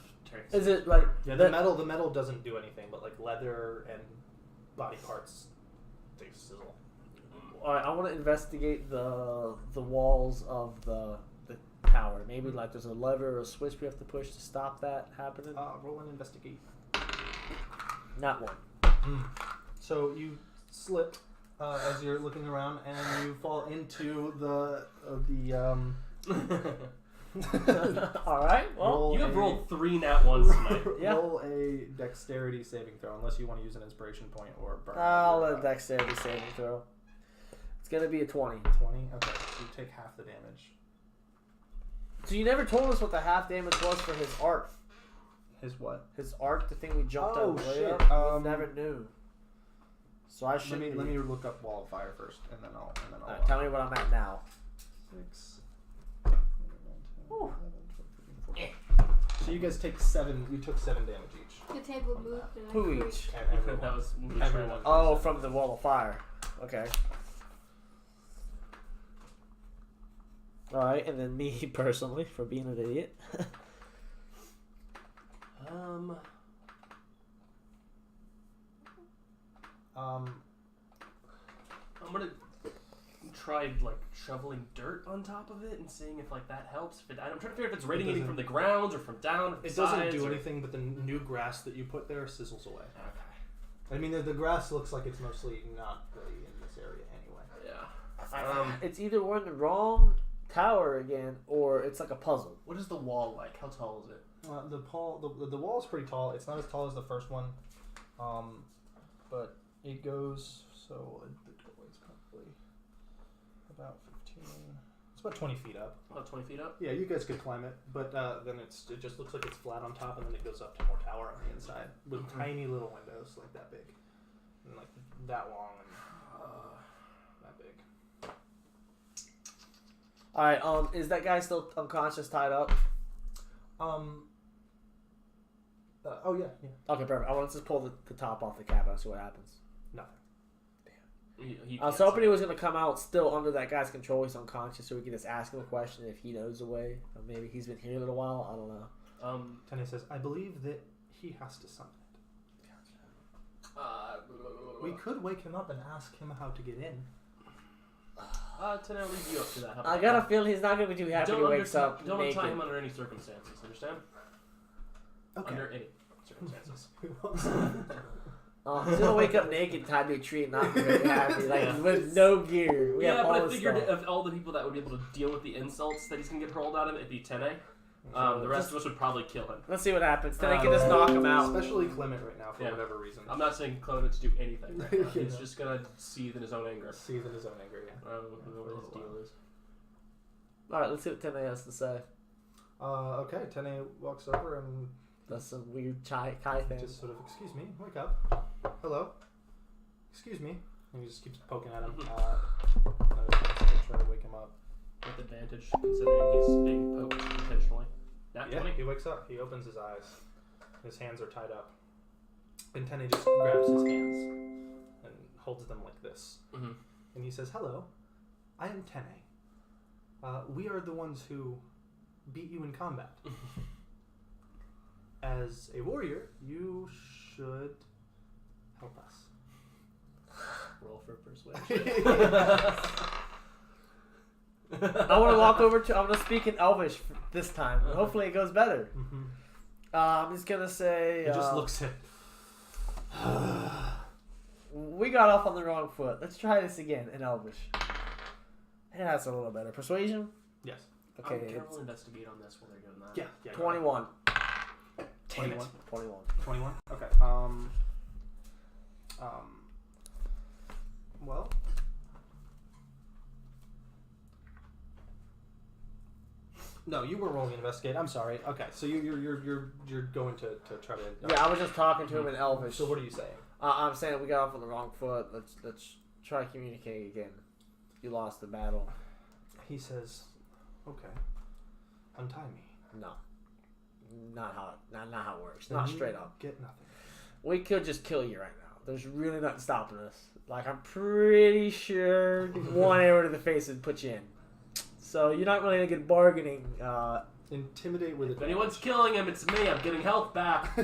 Speaker 7: Is it like
Speaker 3: the metal doesn't do anything, but like leather and body parts, they sizzle.
Speaker 7: All right, I want to investigate the walls of the tower. Maybe like there's a lever or a switch we have to push to stop that happening.
Speaker 3: Roll and investigate.
Speaker 7: Not one.
Speaker 3: So you slip as you're looking around, and you fall into the
Speaker 7: All right. Well,
Speaker 1: you have rolled 3 nat 1s tonight.
Speaker 7: Yeah.
Speaker 3: Roll a dexterity saving throw, unless you want to use an inspiration point or burn.
Speaker 7: I'll let a dexterity saving throw. It's gonna be a 20.
Speaker 3: 20. Okay, so you take half the damage.
Speaker 7: So you never told us what the half damage was for his art.
Speaker 3: His what?
Speaker 7: His art, the thing we jumped out of the way
Speaker 3: shit.
Speaker 7: up. We never knew. So I should.
Speaker 3: Let me look up Wall of Fire first, and then I'll.
Speaker 7: Right, tell me what I'm at now.
Speaker 3: 6. 7, 11, 12, 13, 14. So you guys take 7. You took 7 damage each.
Speaker 2: The table moved and I
Speaker 7: Who
Speaker 2: creaked.
Speaker 7: each?
Speaker 1: That was
Speaker 3: Everyone.
Speaker 7: Oh, from the Wall of Fire. Okay. Alright, and then me personally for being an idiot.
Speaker 1: I'm gonna try like shoveling dirt on top of it and seeing if like that helps. I'm trying to figure if it's radiating from the ground or from down. Or from
Speaker 3: It doesn't
Speaker 1: sides
Speaker 3: do
Speaker 1: or...
Speaker 3: anything, but the new grass that you put there sizzles away.
Speaker 1: Okay.
Speaker 3: I mean, the grass looks like it's mostly not really in this area anyway.
Speaker 1: Yeah.
Speaker 7: It's either we're in the wrong tower again, or it's like a puzzle.
Speaker 1: What is the wall like? How tall is it?
Speaker 3: The wall is pretty tall. It's not as tall as the first one, but it goes the doorway's probably about 15. It's about 20 feet up.
Speaker 1: About 20 feet up.
Speaker 3: Yeah, you guys could climb it, but then it just looks like it's flat on top, and then it goes up to more tower on the inside with tiny little windows like that big. and like that long and that big.
Speaker 7: All right. Is that guy still unconscious, tied up?
Speaker 3: Oh yeah.
Speaker 7: Okay, perfect. I want to just pull the top off the cap and see what happens.
Speaker 3: Nothing.
Speaker 7: I was hoping he was going to come out still under that guy's control. He's unconscious, so we can just ask him a question if he knows the way. Or maybe he's been here a little while. I don't know.
Speaker 3: Tene says, I believe that he has to summon it. We could wake him up and ask him how to get in.
Speaker 1: Tene, I'll leave you up to that.
Speaker 7: I got a feeling he's not going to be too happy when he wakes up.
Speaker 1: Don't
Speaker 7: naked.
Speaker 1: untie him under any circumstances, understand?
Speaker 3: Okay.
Speaker 1: Under any circumstances.
Speaker 7: He's gonna wake up naked, tied to a tree, and not be very happy, like with no gear. We have all
Speaker 1: but I
Speaker 7: this
Speaker 1: figured
Speaker 7: stuff.
Speaker 1: of all the people that would be able to deal with the insults that he's gonna get hurled at him, it'd be Tene. The rest of us would probably kill him.
Speaker 7: Let's see what happens. Then I can just knock him out.
Speaker 3: Especially Clement right now for whatever reason.
Speaker 1: I'm not saying Clement to do anything right now. He's just gonna seethe in his own anger.
Speaker 3: Seethe in his own anger, yeah.
Speaker 1: I don't know what his deal is.
Speaker 7: Alright, let's see what Tene has to say.
Speaker 3: Okay, Tene walks over and
Speaker 7: That's some weird Kai thing.
Speaker 3: just sort of, excuse me, wake up. Hello. Excuse me. And he just keeps poking at him. Trying to wake him up.
Speaker 1: With advantage, considering he's being poked intentionally. Not
Speaker 3: Yeah,
Speaker 1: 20.
Speaker 3: he wakes up. He opens his eyes. His hands are tied up. And Tene just grabs his hands and holds them like this.
Speaker 1: Mm-hmm.
Speaker 3: And he says, hello, I am Tene. We are the ones who beat you in combat. As a warrior, you should help us.
Speaker 1: Roll for persuasion.
Speaker 7: I want to walk over to. I'm gonna speak in Elvish this time. Hopefully, it goes better.
Speaker 3: Mm-hmm.
Speaker 7: I'm just gonna say.
Speaker 3: He just looks at.
Speaker 7: We got off on the wrong foot. Let's try this again in Elvish. Yeah, that's a little better. Persuasion.
Speaker 3: Yes.
Speaker 7: Okay.
Speaker 1: Careful investigate on this while they're doing that.
Speaker 3: Yeah.
Speaker 7: 21.
Speaker 3: 21.
Speaker 7: 21.
Speaker 3: 21. Okay. Well. No, you were rolling to investigate. I'm sorry. Okay, so you're going to try to.
Speaker 7: Yeah, I was just talking to him in Elvish.
Speaker 3: So what are you saying?
Speaker 7: I'm saying we got off on the wrong foot. Let's try communicating again. You lost the battle.
Speaker 3: He says, "Okay, untie me."
Speaker 7: No, not how it works.
Speaker 3: Then
Speaker 7: Not
Speaker 3: you
Speaker 7: straight up.
Speaker 3: Get nothing.
Speaker 7: We could just kill you right now. There's really nothing stopping us. Like I'm pretty sure one arrow to the face would put you in. So you're not really in a good bargaining.
Speaker 3: Intimidate with
Speaker 1: If
Speaker 3: advantage.
Speaker 1: anyone's killing him, it's me. I'm getting health back.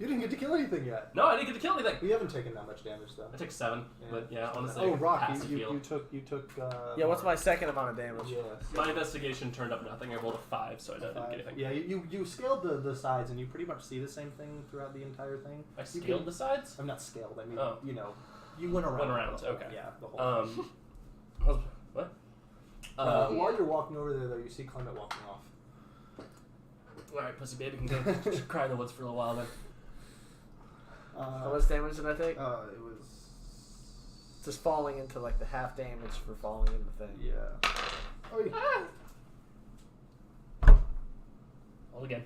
Speaker 3: You didn't get to kill anything yet.
Speaker 1: No, I didn't get to kill anything.
Speaker 3: We haven't taken that much damage though.
Speaker 1: I took 7, but yeah, honestly.
Speaker 3: Oh, Rock,
Speaker 1: passive
Speaker 3: you
Speaker 1: heal.
Speaker 3: took.
Speaker 7: Yeah, what's my second amount of damage?
Speaker 3: Yes.
Speaker 1: My investigation turned up nothing. I rolled a 5, so I didn't get anything.
Speaker 3: Yeah, you scaled the sides, and you pretty much see the same thing throughout the entire thing.
Speaker 1: I scaled the sides?
Speaker 3: I'm not scaled. I mean,
Speaker 1: Oh.
Speaker 3: you went around.
Speaker 1: Went around, okay.
Speaker 3: Yeah, the whole thing.
Speaker 1: What?
Speaker 3: While you're walking over there, though, you see Clement walking off.
Speaker 1: Alright, pussy baby can go cry in the woods for a little while then.
Speaker 7: How much damage did I take?
Speaker 3: It was
Speaker 7: Just falling into like the half damage for falling in the thing.
Speaker 3: yeah. Oh, yeah.
Speaker 1: All again.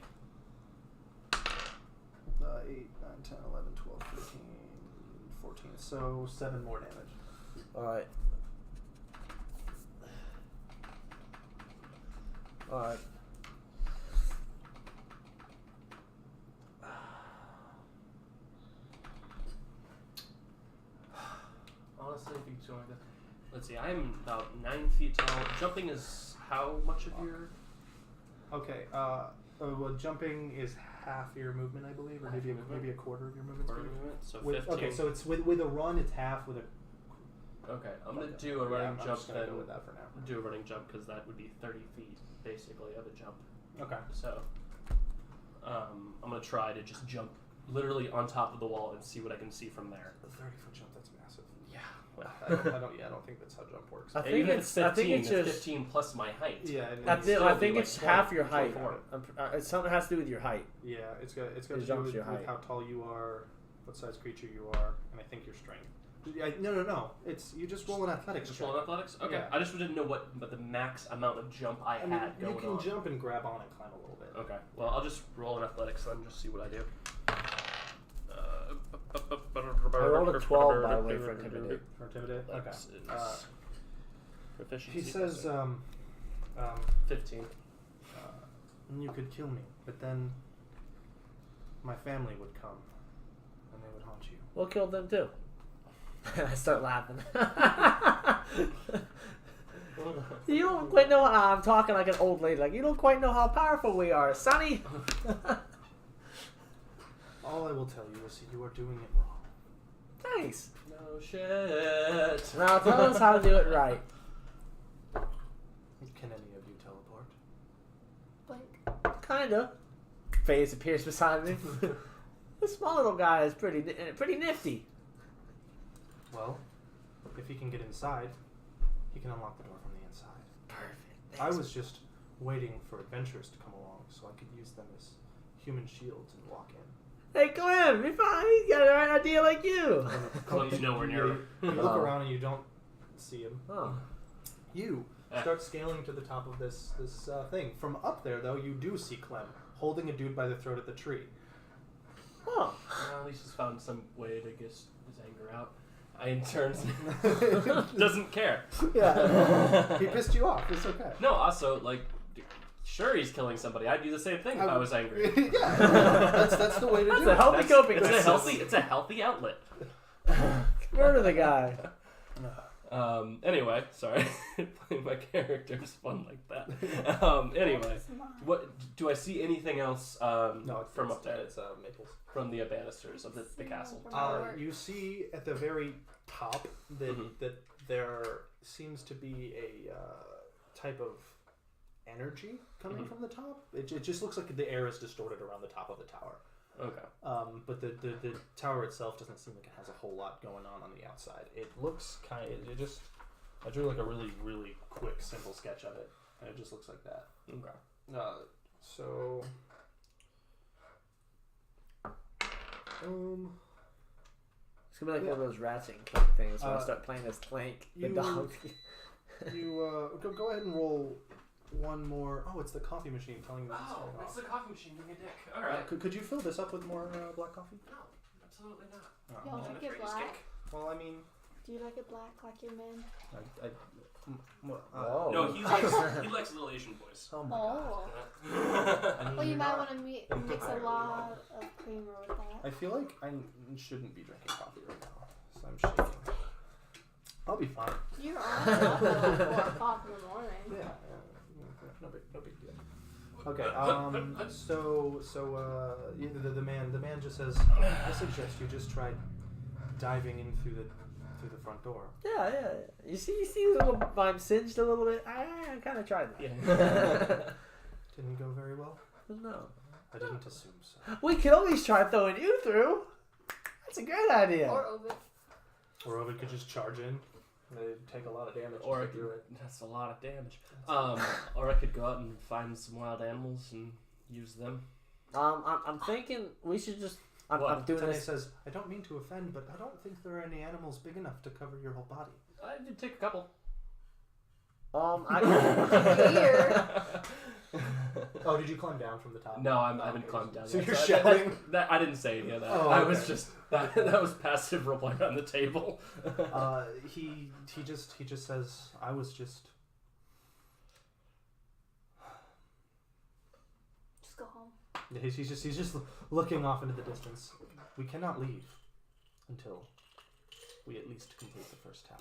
Speaker 3: 8, 9, 10, 11, 12, 13, 14. So 7 more damage.
Speaker 7: Alright. Alright.
Speaker 1: Honestly, if you keep going like that. Let's see, I'm about 9 feet tall. Jumping is how much of your.
Speaker 3: Okay. Well, jumping is half your movement, I believe, or
Speaker 1: Half
Speaker 3: maybe
Speaker 1: your movement?
Speaker 3: maybe a quarter of your movement
Speaker 1: Quarter
Speaker 3: speed.
Speaker 1: movement? So
Speaker 3: With,
Speaker 1: 15.
Speaker 3: okay, so it's with a run, it's half. With a
Speaker 1: Okay, I'm gonna do a running
Speaker 3: I'm
Speaker 1: jump
Speaker 3: just gonna
Speaker 1: then.
Speaker 3: go with that for now.
Speaker 1: Do a running jump because that would be 30 feet basically of a jump.
Speaker 3: Okay.
Speaker 1: So, I'm gonna try to just jump literally on top of the wall and see what I can see from there.
Speaker 3: A 30-foot jump. That's massive.
Speaker 1: Yeah. Well,
Speaker 3: I don't think that's how jump works.
Speaker 7: I think
Speaker 1: even if
Speaker 7: it's.
Speaker 1: it's 15,
Speaker 7: I think it's
Speaker 1: it's
Speaker 7: just.
Speaker 1: 15 plus my height.
Speaker 3: Yeah.
Speaker 7: I
Speaker 1: still
Speaker 7: think
Speaker 1: be
Speaker 7: it's
Speaker 1: like
Speaker 7: half
Speaker 1: 20,
Speaker 7: your height.
Speaker 1: 24.
Speaker 7: It's something that has to do with your height.
Speaker 3: Yeah, it's got
Speaker 7: It
Speaker 3: to do
Speaker 7: jumps
Speaker 3: with,
Speaker 7: your height.
Speaker 3: with how tall you are, what size creature you are, and I think your strength. No. It's you just roll an athletics.
Speaker 1: Just
Speaker 3: check.
Speaker 1: roll athletics? Okay.
Speaker 3: Yeah.
Speaker 1: I just didn't know what the max amount of jump I
Speaker 3: I mean,
Speaker 1: had going
Speaker 3: you can
Speaker 1: on.
Speaker 3: jump and grab on and climb a little bit.
Speaker 1: Okay. Well, I'll just roll an athletics then, just see what I do.
Speaker 7: I rolled a 12 by the way for intimidate.
Speaker 3: For intimidate? Okay.
Speaker 1: Proficiency.
Speaker 3: He says,
Speaker 1: 15.
Speaker 3: you could kill me, but then my family would come and they would haunt you.
Speaker 7: We'll kill them too. I start laughing. You don't quite know how I'm talking like an old lady. Like, you don't quite know how powerful we are, Sonny.
Speaker 3: All I will tell you is you are doing it wrong.
Speaker 7: Thanks.
Speaker 1: No shit.
Speaker 7: Now tell us how to do it right.
Speaker 3: Can any of you teleport?
Speaker 2: Blink.
Speaker 7: Kinda. Phase appears beside me. This small little guy is pretty nifty.
Speaker 3: Well, if he can get inside, he can unlock the door from the inside.
Speaker 7: Perfect.
Speaker 3: I was just waiting for adventurers to come along so I could use them as human shields and walk in.
Speaker 7: Hey, Clem, you're fine. He's got the right idea like you.
Speaker 1: Clem's nowhere near her.
Speaker 3: You look around and you don't see him.
Speaker 7: Oh.
Speaker 3: You start scaling to the top of this thing. From up there, though, you do see Clem holding a dude by the throat at the tree.
Speaker 7: Oh.
Speaker 1: Well, at least he's found some way to get his anger out. In turns, doesn't care.
Speaker 3: Yeah. He pissed you off. It's okay.
Speaker 1: No, also, like, sure, he's killing somebody. I'd do the same thing if I was angry.
Speaker 3: Yeah. That's the way to do it.
Speaker 7: That's a healthy coping
Speaker 1: It's
Speaker 7: mechanism.
Speaker 1: a healthy outlet.
Speaker 7: Murder the guy.
Speaker 1: Anyway, sorry. Playing my character is fun like that. Anyway, what do I see anything else
Speaker 3: No,
Speaker 1: from up there?
Speaker 3: It's Maples.
Speaker 1: From the banisters of the castle.
Speaker 3: You see at the very top that that there seems to be a type of energy coming from the top. It just looks like the air is distorted around the top of the tower.
Speaker 1: Okay.
Speaker 3: But the tower itself doesn't seem like it has a whole lot going on the outside. It looks kind of, I drew like a really quick, simple sketch of it, and it just looks like that.
Speaker 1: Okay.
Speaker 3: So.
Speaker 7: It's gonna be like one of those rats and clank things when I start playing as Clank, the dog.
Speaker 3: You go ahead and roll one more. Oh, it's the coffee machine telling you that it's
Speaker 1: Oh,
Speaker 3: turning
Speaker 1: it's
Speaker 3: off.
Speaker 1: the coffee machine being a dick. All right.
Speaker 3: Could you fill this up with more black coffee?
Speaker 1: No, absolutely not.
Speaker 2: Y'all like it black?
Speaker 3: Well, I mean,
Speaker 2: Do you like it black like your men?
Speaker 7: Oh.
Speaker 1: No, he likes little Asian boys.
Speaker 3: Oh my
Speaker 2: Oh.
Speaker 3: god.
Speaker 2: Well, you might want to mix a lot of creamer with that.
Speaker 3: I feel like I shouldn't be drinking coffee right now, so I'm shaking. I'll be fine.
Speaker 2: You're on it at 4 o'clock in the morning.
Speaker 3: Yeah. No big deal. Okay. The man just says, I suggest you just try diving in through the front door.
Speaker 7: Yeah. You see the little I'm singed a little bit. I kind of tried that.
Speaker 1: Yeah.
Speaker 3: Didn't go very well.
Speaker 7: No.
Speaker 3: I didn't assume so.
Speaker 7: We could always try throwing you through. That's a great idea.
Speaker 2: Or Ovid.
Speaker 3: Or Ovid could just charge in. They'd take a lot of damage.
Speaker 1: Or I
Speaker 3: to
Speaker 1: could
Speaker 3: do it.
Speaker 1: That's a lot of damage. Or I could go out and find some wild animals and use them.
Speaker 7: I'm thinking we should just. I'm doing
Speaker 3: Tene
Speaker 7: this.
Speaker 3: says, I don't mean to offend, but I don't think there are any animals big enough to cover your whole body.
Speaker 1: I did take a couple.
Speaker 2: Here.
Speaker 3: Oh, did you climb down from the top?
Speaker 1: No, I haven't climbed down
Speaker 3: So
Speaker 1: yet.
Speaker 3: you're
Speaker 1: I
Speaker 3: shouting?
Speaker 1: I didn't say any of that.
Speaker 3: Oh,
Speaker 1: I
Speaker 3: okay.
Speaker 1: was just that was passive roleplay on the table.
Speaker 3: He just says, I was just.
Speaker 2: Just go home.
Speaker 3: He's just looking off into the distance. We cannot leave until we at least complete the first tower.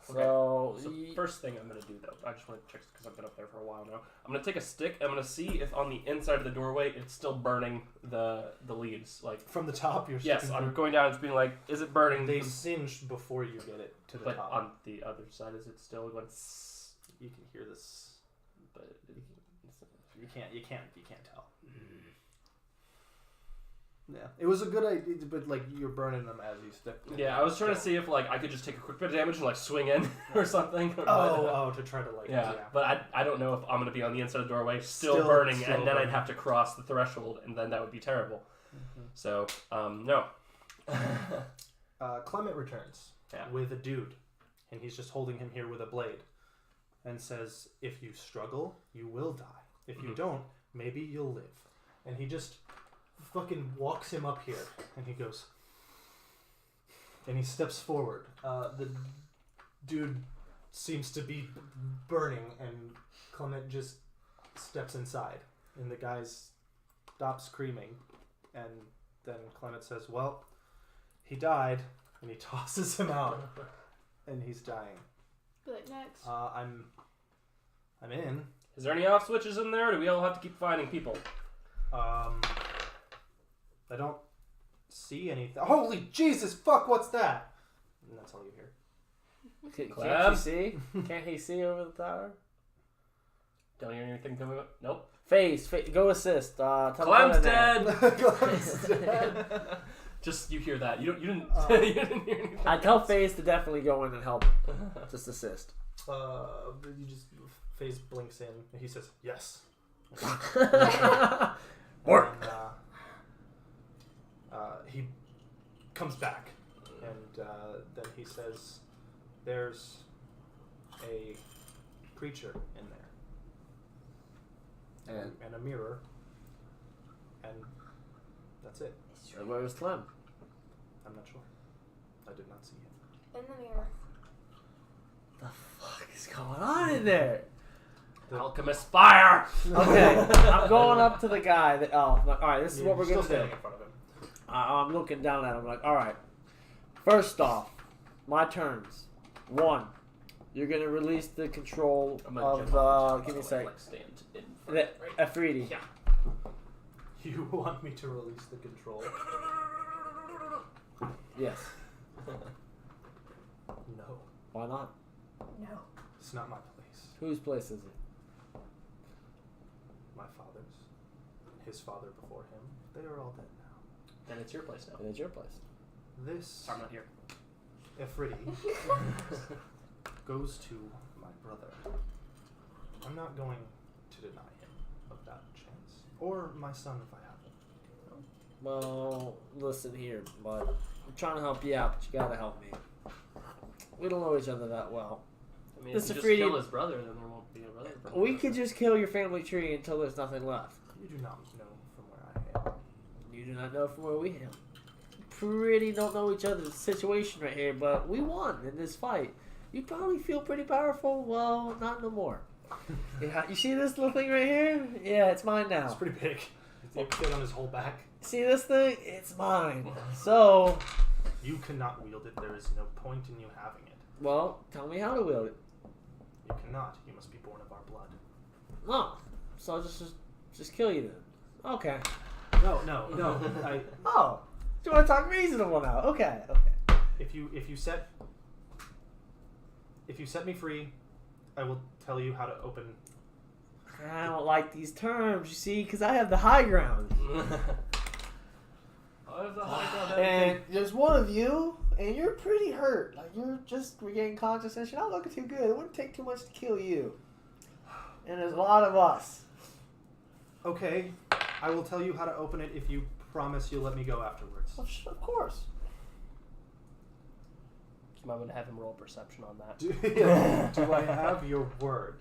Speaker 7: So,
Speaker 1: First thing I'm going to do, though, I just want to check because I've been up there for a while now. I'm going to take a stick. I'm going to see if on the inside of the doorway it's still burning the leaves. Like
Speaker 3: From the top, you're
Speaker 1: yes,
Speaker 3: sticking
Speaker 1: I'm
Speaker 3: through.
Speaker 1: going down and just being like, is it burning?
Speaker 3: They singe before you get it to the
Speaker 1: But
Speaker 3: top.
Speaker 1: on the other side, is it still going?
Speaker 3: You can hear this,
Speaker 1: But
Speaker 3: you can't tell. Yeah, it was a good idea, but like you're burning them as you stick.
Speaker 1: yeah, I was trying to see if like I could just take a quick bit of damage and like swing in or something.
Speaker 3: To try to like.
Speaker 1: Yeah, but I don't know if I'm going to be on the inside of the doorway still
Speaker 3: Still
Speaker 1: burning, and then
Speaker 3: burning.
Speaker 1: I'd have to cross the threshold, and then that would be terrible.
Speaker 3: Mm-hmm.
Speaker 1: So, no.
Speaker 3: Clement returns with a dude, and he's just holding him here with a blade, and says, "If you struggle, you will die. If you don't, maybe you'll live." And he just fucking walks him up here, and he goes, And he steps forward. The dude seems to be burning, and Clement just steps inside. And the guy stops screaming. And then Clement says, well, he died. And he tosses him out. And he's dying.
Speaker 2: Good, next.
Speaker 3: I'm in.
Speaker 1: Is there any off switches in there, or do we all have to keep finding people?
Speaker 3: I don't see anything. Holy Jesus, fuck, what's that? And that's all you hear.
Speaker 7: Can't you see? Can't he see over the tower?
Speaker 1: Don't hear anything coming up. Nope.
Speaker 7: Face, go assist.
Speaker 1: Clem's dead.
Speaker 3: Clem's dead.
Speaker 1: Just you hear that. You didn't you didn't hear anything.
Speaker 7: I tell Face to definitely go in and help. Just assist.
Speaker 3: You just Phase blinks in and he says yes.
Speaker 7: Work.
Speaker 3: He comes back and then he says, "There's a creature in there, and a mirror, and that's it."
Speaker 7: Where's Clem?
Speaker 3: I'm not sure. I did not see him.
Speaker 2: In the mirror.
Speaker 7: The fuck is going on in there?
Speaker 1: Alchemist fire.
Speaker 7: Okay, I'm going up to the guy. Alright, this is what we're
Speaker 3: still
Speaker 7: gonna do.
Speaker 3: standing in front of him.
Speaker 7: I'm looking down at him like, alright. First off, my turns. 1, you're gonna release the control of the. Give me a sec.
Speaker 1: Like stand in front
Speaker 7: The
Speaker 1: of it, right?
Speaker 7: Afridi.
Speaker 1: Yeah.
Speaker 3: You want me to release the control?
Speaker 7: Yes.
Speaker 3: No,
Speaker 7: Why not?
Speaker 2: No.
Speaker 3: it's not my place.
Speaker 7: Whose place is it?
Speaker 3: My father's, his father before him. They are all dead now.
Speaker 1: Then it's your place now.
Speaker 7: It's your place.
Speaker 3: This
Speaker 1: I'm not here.
Speaker 3: Afridi goes to my brother. I'm not going to deny him of that chance. Or my son if I have him.
Speaker 7: Well, listen here, bud. I'm trying to help you out, but you gotta help me. We don't know each other that well.
Speaker 1: I mean,
Speaker 7: This
Speaker 1: if you
Speaker 7: Afridi-
Speaker 1: just kill his brother, then there won't be a brother.
Speaker 7: We could just kill your family tree until there's nothing left.
Speaker 3: You do not know from where I am.
Speaker 7: You do not know from where we hail. Pretty don't know each other's situation right here, but we won in this fight. You probably feel pretty powerful. Well, not no more. Yeah, you see this little thing right here? Yeah, it's mine now.
Speaker 3: It's pretty big. It fit on his whole back.
Speaker 7: See this thing? It's mine. So,
Speaker 3: You cannot wield it. There is no point in you having it.
Speaker 7: well, tell me how to wield it.
Speaker 3: You cannot. You must be born of our blood.
Speaker 7: Oh, so I'll just kill you then. Okay.
Speaker 3: No.
Speaker 7: Oh, do you want to talk reasonable now? Okay.
Speaker 3: If you set me free, I will tell you how to open.
Speaker 7: I don't like these terms, you see, because I have the high ground. And there's one of you, and you're pretty hurt. Like, you're just regaining consciousness. You're not looking too good. It wouldn't take too much to kill you. And there's a lot of us.
Speaker 3: Okay, I will tell you how to open it if you promise you'll let me go afterwards.
Speaker 7: Of course.
Speaker 1: You might want to have him roll perception on that.
Speaker 3: Do I have your word?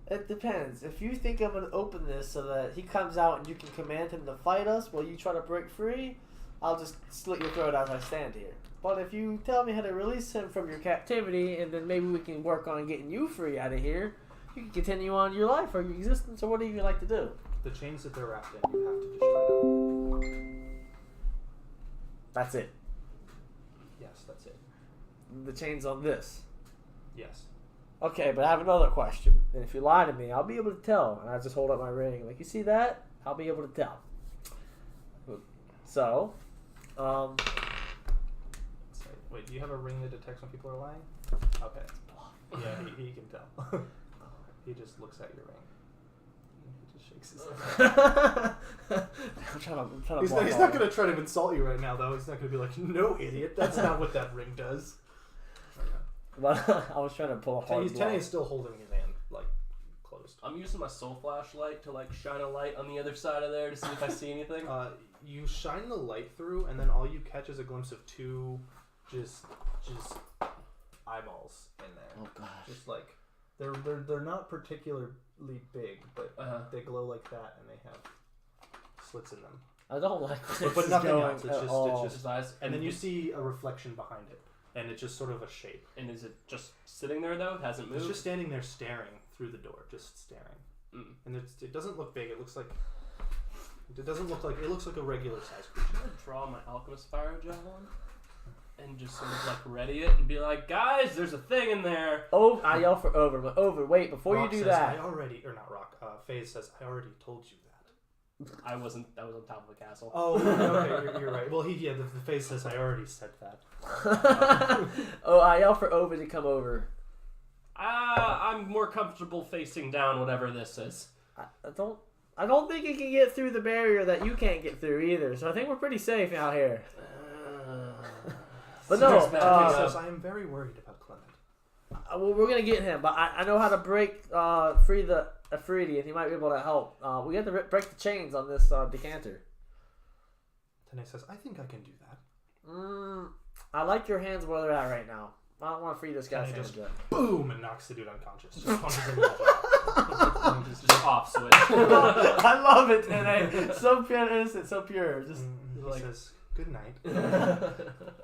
Speaker 7: It depends. If you think I'm going to open this so that he comes out and you can command him to fight us while you try to break free, I'll just slit your throat as I stand here. But if you tell me how to release him from your captivity and then maybe we can work on getting you free out of here, you can continue on your life or your existence or whatever you like to do.
Speaker 3: The chains that they're wrapped in, you have to destroy them.
Speaker 7: That's it.
Speaker 3: Yes, that's it.
Speaker 7: The chain's on this.
Speaker 3: Yes.
Speaker 7: Okay, but I have another question. And if you lie to me, I'll be able to tell. And I just hold up my ring. Like, you see that? I'll be able to tell. So,
Speaker 3: Wait, do you have a ring that detects when people are lying? Okay. Yeah, he can tell. He just looks at your ring. He just shakes his head.
Speaker 7: I'm trying to
Speaker 3: He's not going to try to insult you right now, though. He's not going to be like, no, idiot. That's not what that ring does.
Speaker 7: But I was trying to pull a hard
Speaker 3: Tenny is still holding his hand, like, closed.
Speaker 1: I'm using my soul flashlight to like shine a light on the other side of there to see if I see anything.
Speaker 3: You shine the light through, and then all you catch is a glimpse of two just eyeballs in there.
Speaker 7: Oh gosh.
Speaker 3: Just like they're not particularly big, but they glow like that, and they have slits in them.
Speaker 7: I don't like where
Speaker 3: but
Speaker 7: this
Speaker 3: nothing
Speaker 7: is going
Speaker 3: else. It's
Speaker 7: at
Speaker 3: just,
Speaker 7: all.
Speaker 3: it's just,
Speaker 1: His eyes,
Speaker 3: and then you see a reflection behind it, and it's just sort of a shape.
Speaker 1: And is it just sitting there though? It hasn't moved.
Speaker 3: It's just standing there, staring through the door, just staring. And it doesn't look big. It looks like it looks like a regular sized creature.
Speaker 1: I'm gonna draw my alchemist fire javelin and just sort of like ready it and be like, guys, there's a thing in there.
Speaker 7: Oh, I yell for Over, but Over, wait, before
Speaker 3: Rock
Speaker 7: you do
Speaker 3: says,
Speaker 7: that.
Speaker 3: I already, or not Rock. FaZe says, I already told you that.
Speaker 1: I was on top of the castle.
Speaker 3: Oh, okay, you're right. Well, the FaZe says, I already said that.
Speaker 7: Oh, I yell for Over to come over.
Speaker 1: I'm more comfortable facing down whatever this is.
Speaker 7: I don't think he can get through the barrier that you can't get through either. So I think we're pretty safe out here. But no,
Speaker 3: says, I am very worried about Clement.
Speaker 7: well, we're gonna get him. But I know how to break free the Afridi, and he might be able to help. We have to break the chains on this decanter.
Speaker 3: Tene says, I think I can do that.
Speaker 7: I like your hands where they're at right now. I don't want to free this guy's
Speaker 3: Tene
Speaker 7: hands
Speaker 3: just
Speaker 7: yet.
Speaker 3: boom and knocks the dude unconscious. Just punches him in the jaw.
Speaker 1: Just off switch.
Speaker 7: I love it, Tene. So pure, innocent, so pure. Just
Speaker 3: He says, good night.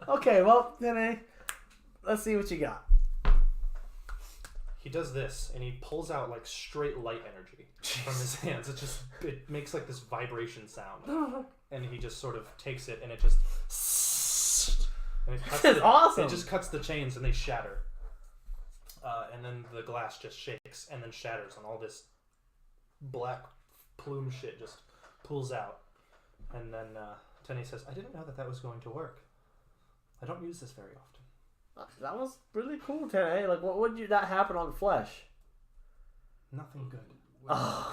Speaker 7: okay. Well, Tene, let's see what you got.
Speaker 3: He does this, and he pulls out like straight light energy from his hands. It makes like this vibration sound, and he just sort of takes it, and it just and it cuts
Speaker 7: awesome.
Speaker 3: It just cuts the chains, and they shatter. And then the glass just shakes, and then shatters, and all this black plume shit just pulls out. And then Tene says, "I didn't know that was going to work. I don't use this very often."
Speaker 7: That was really cool, Tene. Like, what would that happen on flesh?
Speaker 3: Nothing good.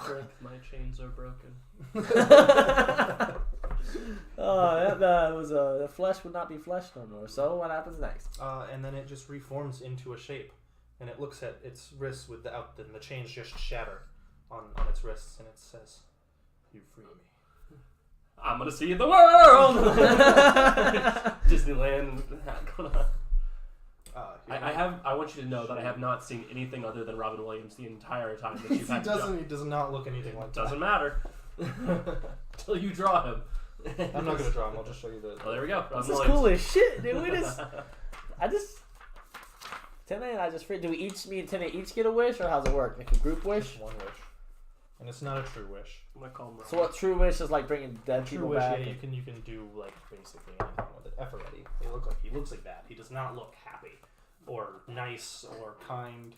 Speaker 1: Strength, my chains are broken.
Speaker 7: That was the flesh would not be flesh no more. So what happens next?
Speaker 3: And then it just reforms into a shape, and it looks at its wrists and the chains just shatter on its wrists, and it says, "You free me."
Speaker 1: I'm gonna see the world. Disneyland hat going on. I want you to know that I have not seen anything other than Robin Williams the entire time that you've had.
Speaker 3: He does not look anything like that.
Speaker 1: Doesn't matter. Until you draw him.
Speaker 3: I'm not gonna draw him. I'll just show you the.
Speaker 1: Oh, there we go. Robin
Speaker 7: This is
Speaker 1: Williams.
Speaker 7: cool as shit, dude. Tene and I just free. Do me and Tene each get a wish, or how's it work? Like a group wish?
Speaker 3: Just one wish, and it's not a true wish.
Speaker 1: I'm gonna call him.
Speaker 7: So what true wish is like bringing dead
Speaker 3: True
Speaker 7: people
Speaker 3: wish,
Speaker 7: back?
Speaker 3: yeah, you can do like basically anything with it. Ep.T1. He looks like that. He does not look happy, or nice, or kind.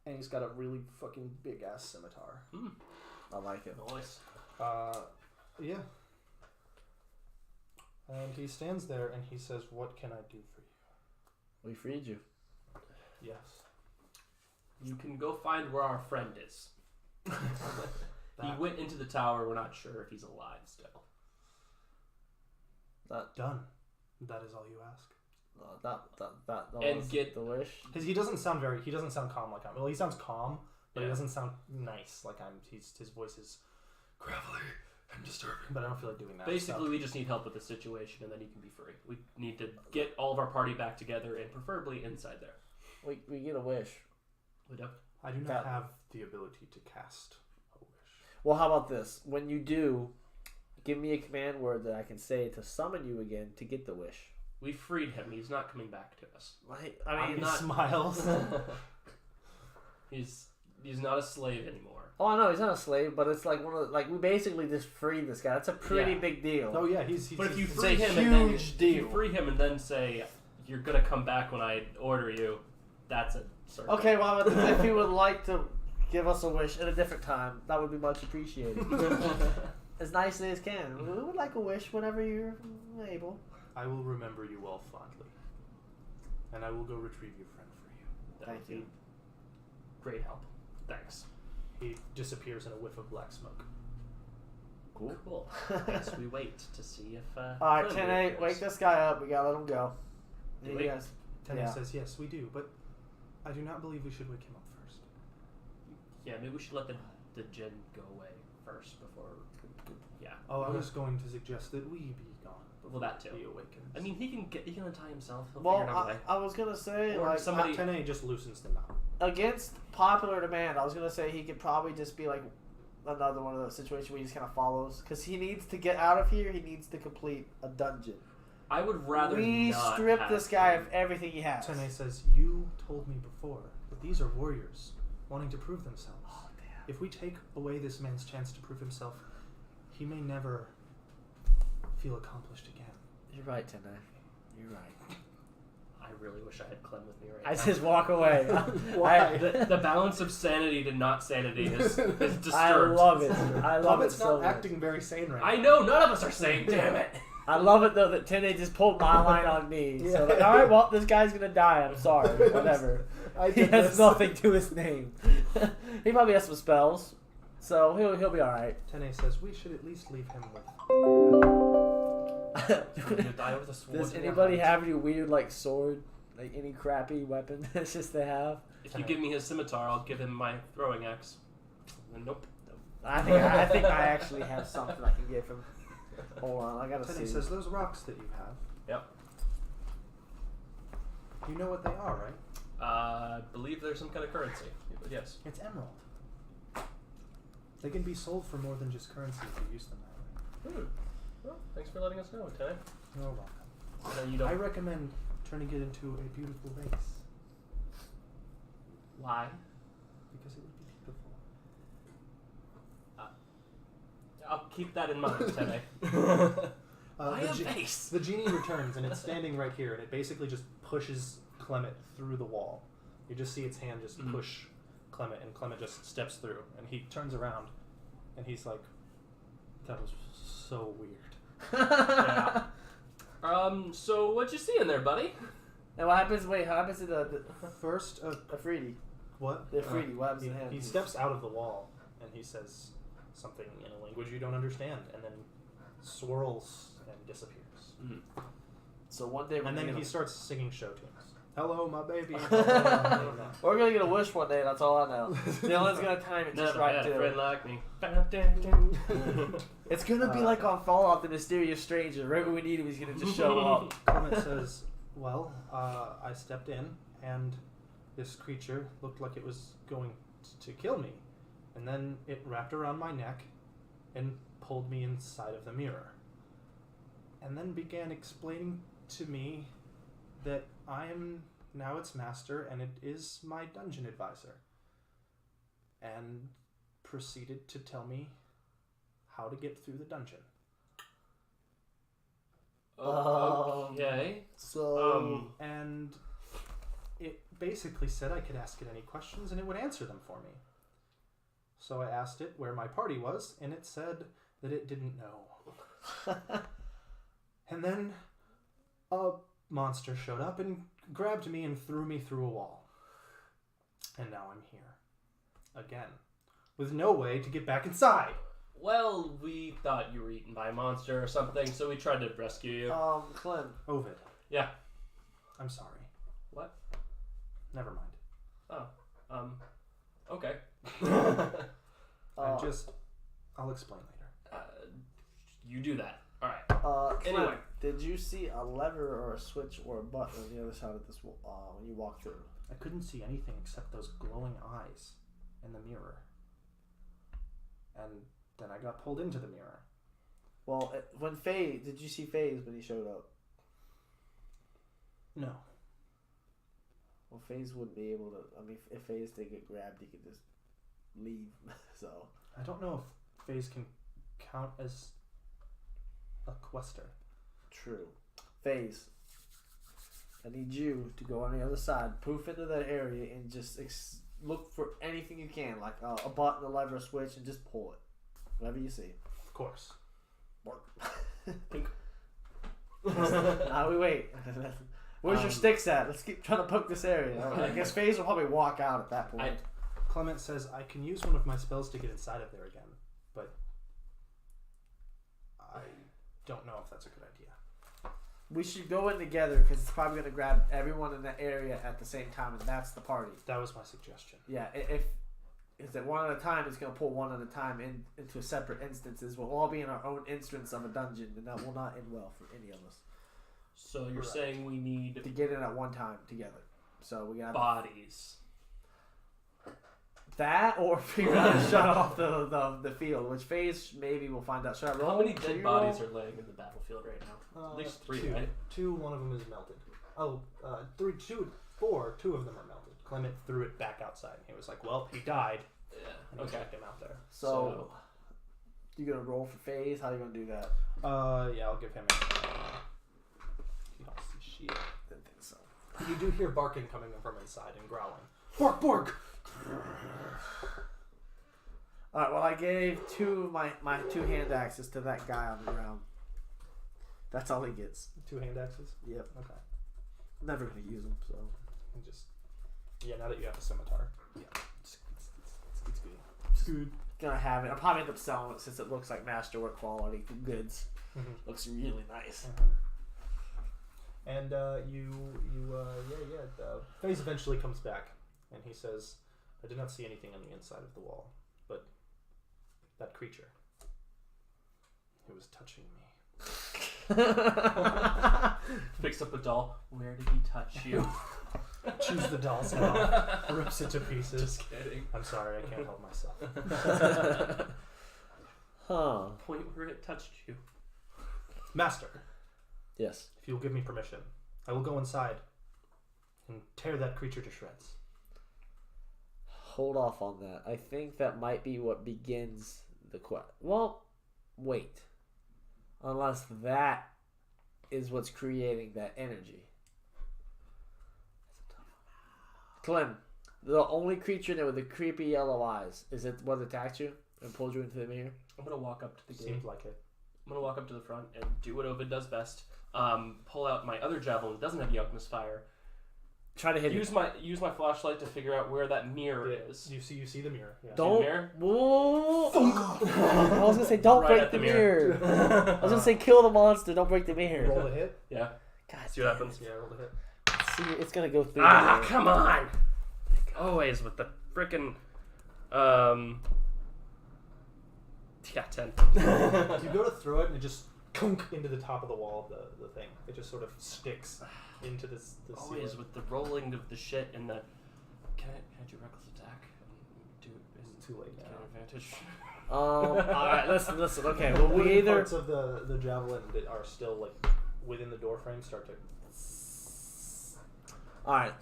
Speaker 3: And he's got a really fucking big ass scimitar.
Speaker 7: I like it.
Speaker 1: Nice.
Speaker 3: Yeah. And he stands there and he says, "What can I do for you?"
Speaker 7: We freed you.
Speaker 3: Yes.
Speaker 1: You can go find where our friend is. He went into the tower. We're not sure if he's alive still.
Speaker 3: Done. That is all you ask.
Speaker 7: That
Speaker 1: And
Speaker 7: was
Speaker 1: get
Speaker 7: the wish.
Speaker 3: Because he doesn't sound calm like I'm. Well, he sounds calm, but
Speaker 1: Yeah.
Speaker 3: he doesn't sound nice like I'm. His voice is gravelly and disturbing. But I don't feel like doing that.
Speaker 1: Basically,
Speaker 3: so.
Speaker 1: we just need help with the situation, and then you can be free. We need to get all of our party back together, and preferably inside there.
Speaker 7: We get a wish.
Speaker 1: We do.
Speaker 3: I do not have the ability to cast a wish.
Speaker 7: Well, how about this? When you do, give me a command word that I can say to summon you again to get the wish.
Speaker 1: We freed him. He's not coming back to us.
Speaker 7: I mean,
Speaker 3: He smiles.
Speaker 1: He's not a slave anymore.
Speaker 7: oh, I know he's not a slave, but it's like we basically just freed this guy. That's a pretty big deal.
Speaker 3: Oh yeah, he's
Speaker 1: But if you
Speaker 3: it's
Speaker 1: free
Speaker 3: a
Speaker 1: him,
Speaker 3: huge
Speaker 1: if
Speaker 3: deal.
Speaker 1: you free him and then say you're gonna come back when I order you, that's a circle.
Speaker 7: Okay, well, if you would like to give us a wish at a different time, that would be much appreciated. As nicely as can. We would like a wish whenever you're able.
Speaker 3: I will remember you all fondly, and I will go retrieve your friend for you.
Speaker 7: Thank you.
Speaker 1: Great help. Thanks.
Speaker 3: He disappears in a whiff of black smoke.
Speaker 1: Cool. Guess we wait to see if.
Speaker 7: Alright,
Speaker 1: Clint
Speaker 7: 10-8,
Speaker 1: appears.
Speaker 7: wake this guy up. We gotta let him go.
Speaker 1: Do
Speaker 7: You
Speaker 1: we?
Speaker 7: guys-
Speaker 3: Tene
Speaker 7: Yeah.
Speaker 3: says, "Yes, we do, but I do not believe we should wake him up first."
Speaker 1: Yeah, maybe we should let the djinn go away first before. Yeah.
Speaker 3: Oh, I was going to suggest that we be gone before
Speaker 1: Well, that too.
Speaker 3: he awakens.
Speaker 1: I mean, he can untie himself. He'll
Speaker 7: Well,
Speaker 1: figure it out a way.
Speaker 7: I was gonna say,
Speaker 1: Or
Speaker 7: like,
Speaker 1: somebody-
Speaker 3: Tene just loosens the knot.
Speaker 7: against popular demand, I was gonna say he could probably just be like another one of those situations where he just kind of follows because he needs to get out of here. He needs to complete a dungeon.
Speaker 1: I would rather
Speaker 7: we
Speaker 1: not
Speaker 7: strip
Speaker 1: have
Speaker 7: this guy
Speaker 1: him.
Speaker 7: of everything he has.
Speaker 3: Tene says, "You told me before that these are warriors wanting to prove themselves.
Speaker 7: Oh, damn.
Speaker 3: If we take away this man's chance to prove himself, he may never feel accomplished again."
Speaker 7: You're right, Tene. You're right.
Speaker 1: I really wish I had Clem with me right
Speaker 7: I
Speaker 1: now.
Speaker 7: just walk away.
Speaker 3: Why?
Speaker 1: The balance of sanity to not sanity is disturbed.
Speaker 7: I love it. I love
Speaker 3: Clement's
Speaker 7: it so
Speaker 3: not
Speaker 7: much.
Speaker 3: acting very sane right
Speaker 1: I
Speaker 3: now.
Speaker 1: know, none of us are sane, damn it.
Speaker 7: I love it though that Tene just pulled my line on me. So
Speaker 3: Yeah.
Speaker 7: like, all right, well, this guy's gonna die. I'm sorry. Whatever.
Speaker 3: I
Speaker 7: He
Speaker 3: did
Speaker 7: has
Speaker 3: this.
Speaker 7: nothing to his name. He probably has some spells, so he'll be all right.
Speaker 3: Tene says, "We should at least leave him with."
Speaker 1: You're gonna die with a sword
Speaker 7: Does
Speaker 1: in your
Speaker 7: anybody
Speaker 1: hand.
Speaker 7: have any weird like sword, like any crappy weapon that's just they have?
Speaker 1: If you give me his scimitar, I'll give him my throwing axe. Nope.
Speaker 7: I think I actually have something I can give him. Hold on, I gotta
Speaker 3: Tene
Speaker 7: see.
Speaker 3: says, "Those rocks that you have,
Speaker 1: Yep.
Speaker 3: you know what they are, right?
Speaker 1: I believe there's some kind of currency. But yes.
Speaker 3: It's emerald. They can be sold for more than just currency if you use them that way."
Speaker 1: Well, thanks for letting us know, Tene.
Speaker 3: You're welcome.
Speaker 1: I know you
Speaker 3: I
Speaker 1: don't.
Speaker 3: recommend turning it into a beautiful vase
Speaker 1: Why?
Speaker 3: because it would be beautiful.
Speaker 1: I'll keep that in mind, Tene. Why a vase?
Speaker 3: The genie returns and it's standing right here, and it basically just pushes Clement through the wall. You just see its hand just push Clement, and Clement just steps through, and he turns around, and he's like, "That was so weird."
Speaker 1: Yeah. So what you see in there, buddy?
Speaker 7: And what happens? Wait, what happens to the
Speaker 3: First,
Speaker 7: Afridi?
Speaker 3: what?
Speaker 7: The Afridi. What happens to him?
Speaker 3: He steps out of the wall, and he says something in a language you don't understand, and then swirls and disappears.
Speaker 7: So one day
Speaker 3: And then he starts singing show tunes. "Hello, my baby."
Speaker 7: We're gonna get a wish one day. That's all I know. Dylan's gonna time it just
Speaker 1: Never
Speaker 7: right
Speaker 1: had a
Speaker 7: too.
Speaker 1: friend like me.
Speaker 7: It's gonna be like on Fallout: The Mysterious Stranger. Right when we need him, he's gonna just show up.
Speaker 3: Clement says, "Well, I stepped in, and this creature looked like it was going to kill me. And then it wrapped around my neck and pulled me inside of the mirror. And then began explaining to me that I am now its master, and it is my dungeon advisor. And proceeded to tell me how to get through the dungeon."
Speaker 1: Okay.
Speaker 7: So
Speaker 3: And it basically said I could ask it any questions and it would answer them for me. So I asked it where my party was, and it said that it didn't know. And then a monster showed up and grabbed me and threw me through a wall. And now I'm here. Again. With no way to get back inside.
Speaker 1: Well, we thought you were eaten by a monster or something, so we tried to rescue you.
Speaker 7: Clem.
Speaker 3: Ovid.
Speaker 1: Yeah.
Speaker 3: I'm sorry.
Speaker 1: What?
Speaker 3: Never mind.
Speaker 1: Oh. Okay.
Speaker 3: I'll explain later.
Speaker 1: You do that. Alright.
Speaker 7: Clem,
Speaker 1: Anyway.
Speaker 7: did you see a lever or a switch or a button on the other side of this when you walked through?
Speaker 3: I couldn't see anything except those glowing eyes in the mirror. And then I got pulled into the mirror.
Speaker 7: Well, when FaZe, did you see FaZe when he showed up?
Speaker 3: No.
Speaker 7: Well, FaZe wouldn't be able to. I mean, if FaZe did get grabbed, he could just leave. So
Speaker 3: I don't know if FaZe can count as a quester.
Speaker 7: true. FaZe, I need you to go on the other side, poof into that area, and just look for anything you can, like a button, a lever, a switch, and just pull it. Whatever you see.
Speaker 3: Of course.
Speaker 7: We wait. Where's your sticks at? Let's keep trying to poke this area. I guess FaZe will probably walk out at that point.
Speaker 3: Clement says I can use one of my spells to get inside of there again, but I don't know if that's a good idea.
Speaker 7: We should go in together because it's probably going to grab everyone in that area at the same time, and that's the party.
Speaker 3: That was my suggestion.
Speaker 7: Yeah, if at one at a time, it's going to pull one at a time into separate instances. We'll all be in our own instance of a dungeon, and that will not end well for any of us.
Speaker 1: So you're saying we need
Speaker 7: To get in at one time together. So we got
Speaker 1: bodies.
Speaker 7: That or figure out how to shut off the field, which phase maybe we'll find out. Should I roll?
Speaker 1: How many
Speaker 7: Should
Speaker 1: dead
Speaker 7: you
Speaker 1: bodies
Speaker 7: roll?
Speaker 1: are laying in the battlefield right now? At least 3,
Speaker 3: two.
Speaker 1: right?
Speaker 3: 2, one of them is melted. Oh, 3, 2, 4, 2 of them are melted. Clement threw it back outside. He was like, well, he died.
Speaker 1: Yeah.
Speaker 3: And he
Speaker 1: Okay.
Speaker 3: checked him out there.
Speaker 7: So, you gonna roll for phase? How are you gonna do that?
Speaker 3: Yeah, I'll give him a... you don't see shit.
Speaker 7: Didn't think so.
Speaker 3: You do hear barking coming from inside and growling. Bark, bark!
Speaker 7: Alright, well I gave my 2 hand axes to that guy on the ground. That's all he gets.
Speaker 3: 2 hand axes?
Speaker 7: Yep.
Speaker 3: Okay.
Speaker 7: I'm never gonna use them, so.
Speaker 3: And just... Yeah, now that you have a scimitar. Yeah. It's good. It's good.
Speaker 7: Gonna have it. I'll probably end up selling it since it looks like masterwork quality goods.
Speaker 3: Mm-hmm.
Speaker 7: Looks really nice.
Speaker 3: And Faze eventually comes back, and he says, I did not see anything on the inside of the wall, but that creature, it was touching me.
Speaker 1: Picks up a doll. Where did he touch you?
Speaker 3: Chews the doll's head off, rips it to pieces.
Speaker 1: Just kidding.
Speaker 3: I'm sorry, I can't help myself.
Speaker 7: Huh.
Speaker 1: Point where it touched you.
Speaker 3: Master,
Speaker 7: Yes.
Speaker 3: if you'll give me permission, I will go inside and tear that creature to shreds.
Speaker 7: Hold off on that. I think that might be what begins the quest. Well, wait. Unless that is what's creating that energy. Clem, the only creature there with the creepy yellow eyes, is it what attacked you and pulled you into the mirror?
Speaker 1: I'm gonna walk up to the gate.
Speaker 3: Seems like it.
Speaker 1: I'm gonna walk up to the front and do what Ovid does best. Pull out my other javelin that doesn't have the alchemist fire.
Speaker 7: Try to hit
Speaker 1: Use my flashlight to figure out where that mirror is.
Speaker 3: You see the mirror. Yeah.
Speaker 7: Don't.
Speaker 1: mirror?
Speaker 7: Whoa. I was gonna say don't
Speaker 1: Right
Speaker 7: break
Speaker 1: at
Speaker 7: the
Speaker 1: the
Speaker 7: mirror. I was gonna say kill the monster. Don't break the mirror.
Speaker 3: Roll the hit.
Speaker 1: Yeah.
Speaker 7: God,
Speaker 1: See what happens.
Speaker 3: Yeah, roll the hit.
Speaker 7: see, it's gonna go through.
Speaker 1: Ah,
Speaker 7: there.
Speaker 1: come on! Always with the frickin' yeah, 10.
Speaker 3: You go to throw it and it just kunk into the top of the wall of the thing. It just sort of sticks into this
Speaker 1: Always
Speaker 3: ceiling.
Speaker 1: with the rolling of the shit and the. Can I do reckless attack? Do
Speaker 3: It's too late
Speaker 1: get
Speaker 3: now.
Speaker 1: an advantage?
Speaker 7: Alright, listen. Okay, well, we either.
Speaker 3: Parts of the javelin that are still like within the door frame start to.
Speaker 7: Alright.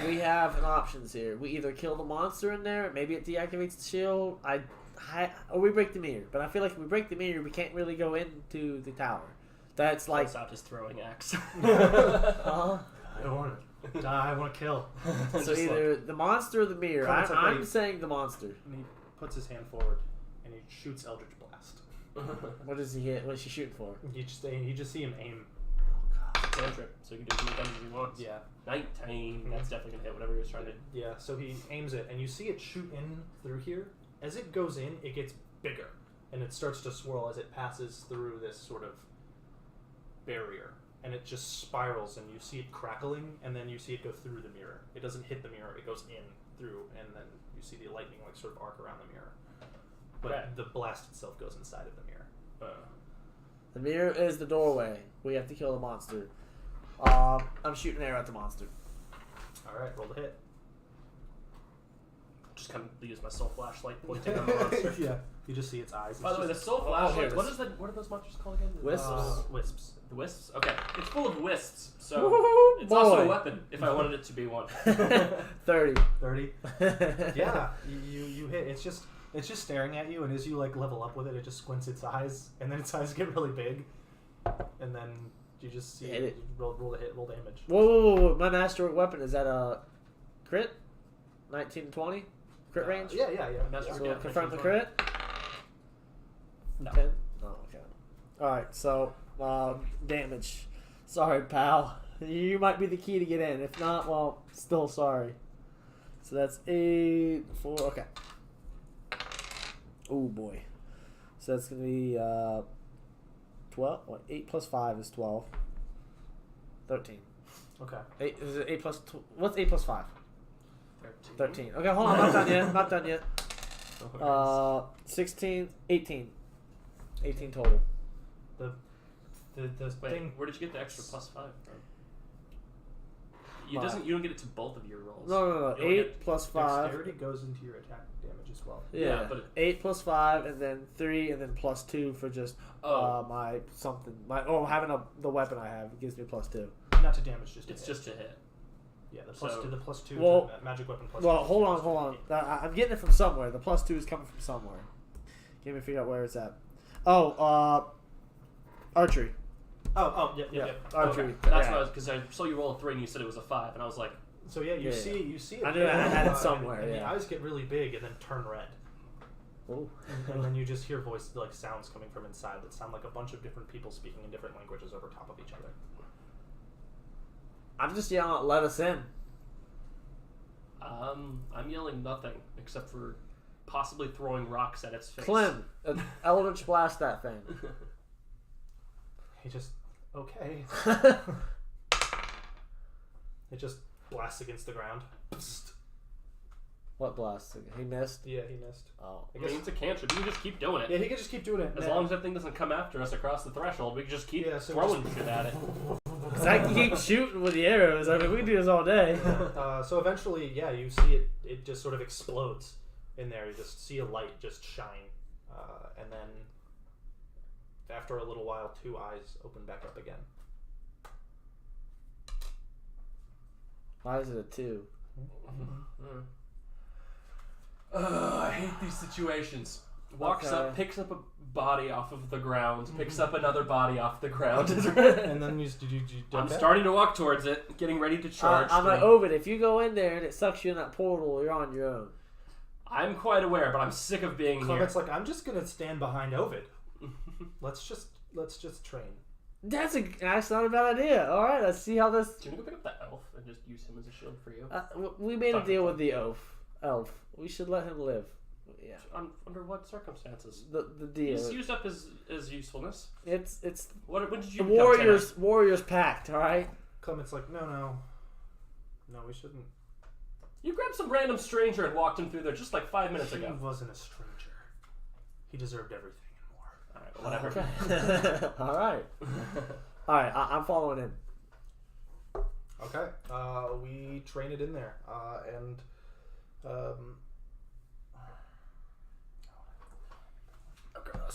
Speaker 7: We have options here. We either kill the monster in there, maybe it deactivates the shield, or we break the mirror. But I feel like if we break the mirror, we can't really go into the tower. That's like...
Speaker 1: Pulls out his throwing axe.
Speaker 3: I want to die. I want to kill.
Speaker 7: So
Speaker 1: Just
Speaker 7: either the monster or the mirror.
Speaker 3: Comments like
Speaker 7: I'm
Speaker 3: wait.
Speaker 7: saying the monster.
Speaker 3: And he puts his hand forward and he shoots Eldritch Blast.
Speaker 7: What does he hit? What is he shooting for?
Speaker 3: You just see him aim.
Speaker 1: Cantrip, so you can do as many times as you want.
Speaker 3: Yeah.
Speaker 1: 19. That's definitely gonna hit whatever he was trying to.
Speaker 3: Yeah, so he aims it, and you see it shoot in through here. As it goes in, it gets bigger, and it starts to swirl as it passes through this sort of barrier, and it just spirals, and you see it crackling, and then you see it go through the mirror. It doesn't hit the mirror; it goes in through, and then you see the lightning like sort of arc around the mirror. But
Speaker 1: Right.
Speaker 3: the blast itself goes inside of the mirror.
Speaker 7: The mirror is the doorway. We have to kill the monster. I'm shooting an arrow at the monster.
Speaker 3: All right, roll the hit.
Speaker 1: Just kind of use my soul flashlight pointing on the monster.
Speaker 3: Yeah, you just see its eyes.
Speaker 1: By the way, the soul
Speaker 7: here
Speaker 1: flashlight.
Speaker 7: it
Speaker 1: What are those monsters called again?
Speaker 7: Wisps.
Speaker 3: Wisps.
Speaker 1: The wisps. Okay, it's full of wisps, so
Speaker 7: Woo-hoo,
Speaker 1: it's also a
Speaker 7: boy.
Speaker 1: weapon. If I wanted it to be one.
Speaker 7: 30.
Speaker 3: 30. Yeah, you hit. It's just staring at you, and as you like level up with it, it just squints its eyes, and then its eyes get really big, and then you just see
Speaker 7: Hit it.
Speaker 3: You roll the hit, roll damage.
Speaker 7: Whoa. My masterwork weapon, is that a crit? 19 to 20? Crit range?
Speaker 3: Yeah.
Speaker 1: Master-
Speaker 7: So
Speaker 1: Yeah,
Speaker 7: confirm the
Speaker 1: 19,
Speaker 7: crit?
Speaker 3: No.
Speaker 7: 10? Oh, okay. Alright, so damage. Sorry, pal. You might be the key to get in. If not, well, still sorry. So that's 8, 4, okay. Oh boy. So that's going to be 12. What? 8 plus 5 is 12. 13.
Speaker 3: Okay.
Speaker 7: 8, is it 8 plus... What's 8 plus 5?
Speaker 1: 13.
Speaker 7: 13. Okay, hold on. I'm not done yet.
Speaker 1: No worries.
Speaker 7: 16, 18. 18 total.
Speaker 3: The
Speaker 1: Wait,
Speaker 3: thing.
Speaker 1: where did you get the extra +5 from? You don't get it to both of your rolls.
Speaker 7: No.
Speaker 1: You only
Speaker 7: 8 plus 5.
Speaker 3: Dexterity goes into your attack damage as well.
Speaker 7: Yeah,
Speaker 1: but
Speaker 7: 8 plus 5, and then 3, and then plus 2 for just my something. Having the weapon I have gives me plus 2.
Speaker 3: Not to damage, just to
Speaker 1: it's
Speaker 3: hit.
Speaker 1: just to hit.
Speaker 3: Yeah, the plus 2
Speaker 7: Well,
Speaker 3: to magic weapon plus 2.
Speaker 7: Well, hold on. I'm getting it from somewhere. The plus 2 is coming from somewhere. Can't even figure out where it's at. Archery.
Speaker 3: Yeah.
Speaker 7: Archery.
Speaker 1: Okay. That's what I was, because I saw you roll a 3 and you said it was a 5, and I was like,
Speaker 3: So you see it.
Speaker 7: I knew I had it somewhere.
Speaker 3: And
Speaker 7: yeah.
Speaker 3: the eyes get really big and then turn red.
Speaker 7: Ooh.
Speaker 3: And then you just hear voice sounds coming from inside that sound like a bunch of different people speaking in different languages over top of each other.
Speaker 7: I'm just yelling out, "Let us in."
Speaker 1: I'm yelling nothing except for possibly throwing rocks at its face.
Speaker 7: Clem, Eldritch Blast that thing.
Speaker 3: He just okay. It just blasts against the ground. Psst.
Speaker 7: What blast? He missed?
Speaker 3: Yeah, he missed.
Speaker 7: Oh.
Speaker 1: I mean, it's a cantrip. You can just keep doing it.
Speaker 3: Yeah, he can just keep doing it.
Speaker 1: As long as that thing doesn't come after us across the threshold, we can just keep throwing shit at it.
Speaker 7: Because I can keep shooting with the arrows. I mean, we can do this all day.
Speaker 3: So eventually, you see it just sort of explodes in there. You just see a light just shine. And then after a little while, 2 eyes open back up again.
Speaker 7: Why is it a 2?
Speaker 1: I hate these situations. Walks up, picks up a body off of the ground, picks up another body off the ground.
Speaker 3: And then you
Speaker 1: I'm starting to walk towards it, getting ready to charge.
Speaker 7: I'm like, Ovid, if you go in there and it sucks you in that portal, you're on your own.
Speaker 1: I'm quite aware, but I'm sick of being
Speaker 3: Clement's like, I'm just gonna stand behind Ovid. Let's just train.
Speaker 7: That's not a bad idea. All right, let's see how this.
Speaker 1: Do you want to go pick up the elf and just use him as a shield for you?
Speaker 7: We made a deal with the elf. We should let him live. Yeah.
Speaker 1: Under what circumstances?
Speaker 7: The deal.
Speaker 1: He's used up his usefulness.
Speaker 7: It's
Speaker 1: when did you
Speaker 7: the Warriors pact. All right.
Speaker 3: Clement's like, no, we shouldn't.
Speaker 1: You grabbed some random stranger and walked him through there just like 5 minutes ago.
Speaker 3: He wasn't a stranger. He deserved everything and more.
Speaker 1: All right, whatever.
Speaker 7: All right. All right. I'm following him.
Speaker 3: Okay. We train it in there, and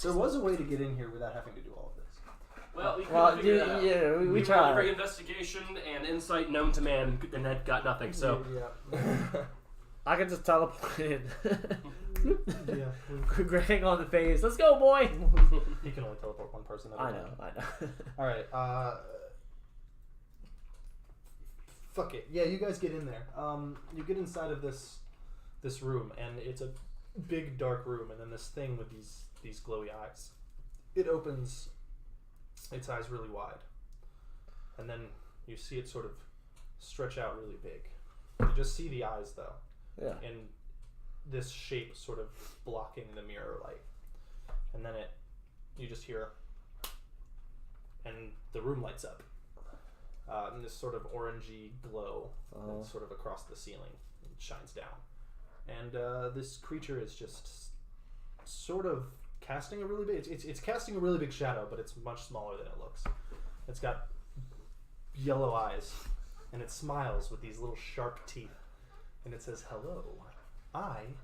Speaker 3: there was a way to get in here without having to do all of this.
Speaker 1: Well, we couldn't figure that out.
Speaker 7: Yeah, we
Speaker 1: rolled
Speaker 7: tried.
Speaker 1: every investigation and insight known to man, and that got nothing. So
Speaker 7: I can just teleport in.
Speaker 3: Yeah.
Speaker 7: Greg on the face. Let's go, boy.
Speaker 3: You can only teleport one person at a
Speaker 7: I
Speaker 3: time.
Speaker 7: know.
Speaker 3: All right. Fuck it. Yeah, you guys get in there. You get inside of this room, and it's a big dark room, and then this thing with these glowy eyes. It opens its eyes really wide, and then you see it sort of stretch out really big. You just see the eyes though.
Speaker 7: Yeah.
Speaker 3: In this shape sort of blocking the mirror light. And then you just hear, and the room lights up. And this sort of orangey glow that's sort of across the ceiling. It shines down. And this creature is just sort of casting a really big, it's casting a really big shadow, but it's much smaller than it looks. It's got yellow eyes, and it smiles with these little sharp teeth. And it says, "Hello, I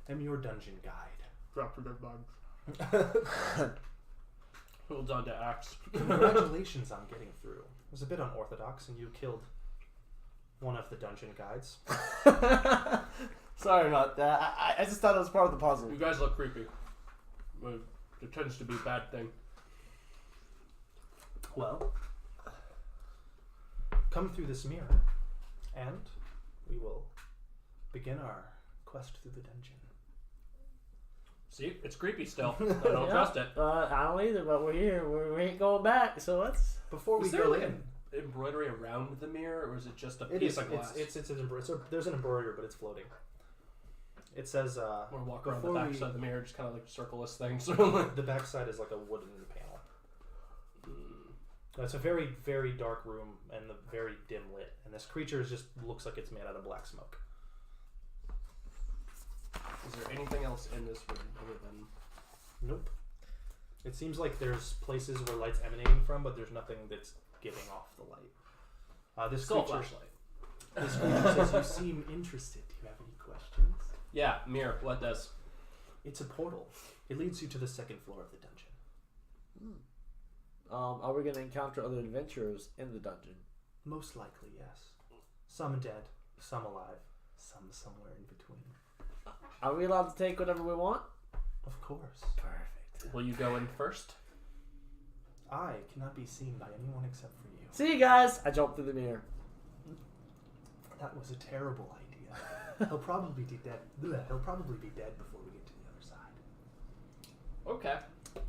Speaker 3: am your dungeon guide."
Speaker 1: Drop for dead bugs. Holds on to axe.
Speaker 3: Congratulations on getting through. It was a bit unorthodox, and you killed one of the dungeon guides.
Speaker 7: Sorry about that. I just thought it was part of the puzzle.
Speaker 1: You guys look creepy. It tends to be a bad thing.
Speaker 3: Well, come through this mirror, and we will begin our quest through the dungeon.
Speaker 1: See, it's creepy still. I don't trust it.
Speaker 7: I don't either, but we're here. We ain't going back, so let's...
Speaker 3: Before we
Speaker 1: Is there
Speaker 3: go
Speaker 1: like
Speaker 3: in...
Speaker 1: an embroidery around the mirror, or is it just a
Speaker 3: It
Speaker 1: piece
Speaker 3: is,
Speaker 1: of glass?
Speaker 3: there's an embroidery, but it's floating. It says,
Speaker 1: We're gonna walk around the
Speaker 3: before
Speaker 1: back
Speaker 3: we-
Speaker 1: side of the mirror, just kind of like circle this thing. So
Speaker 3: the backside is like a wooden panel. It's a very, very dark room and very dim lit. And this creature just looks like it's made out of black smoke.
Speaker 1: is there anything else in this room other than...
Speaker 3: Nope. It seems like there's places where light's emanating from, but there's nothing that's giving off the light. This
Speaker 1: Still a
Speaker 3: creature,
Speaker 1: flashlight.
Speaker 3: This creature says, "You seem interested. Do you have any questions?"
Speaker 1: Yeah, mirror. What does?
Speaker 3: It's a portal. It leads you to the second floor of the dungeon.
Speaker 7: Are we going to encounter other adventurers in the dungeon?
Speaker 3: Most likely, yes. Some dead, some alive, some somewhere in between.
Speaker 7: Are we allowed to take whatever we want?
Speaker 3: Of course.
Speaker 7: Perfect.
Speaker 1: Will you go in first?
Speaker 3: I cannot be seen by anyone except for you.
Speaker 7: See you guys. I jumped through the mirror.
Speaker 3: That was a terrible idea. He'll probably be dead. He'll probably be dead before we get to the other side.
Speaker 1: Okay.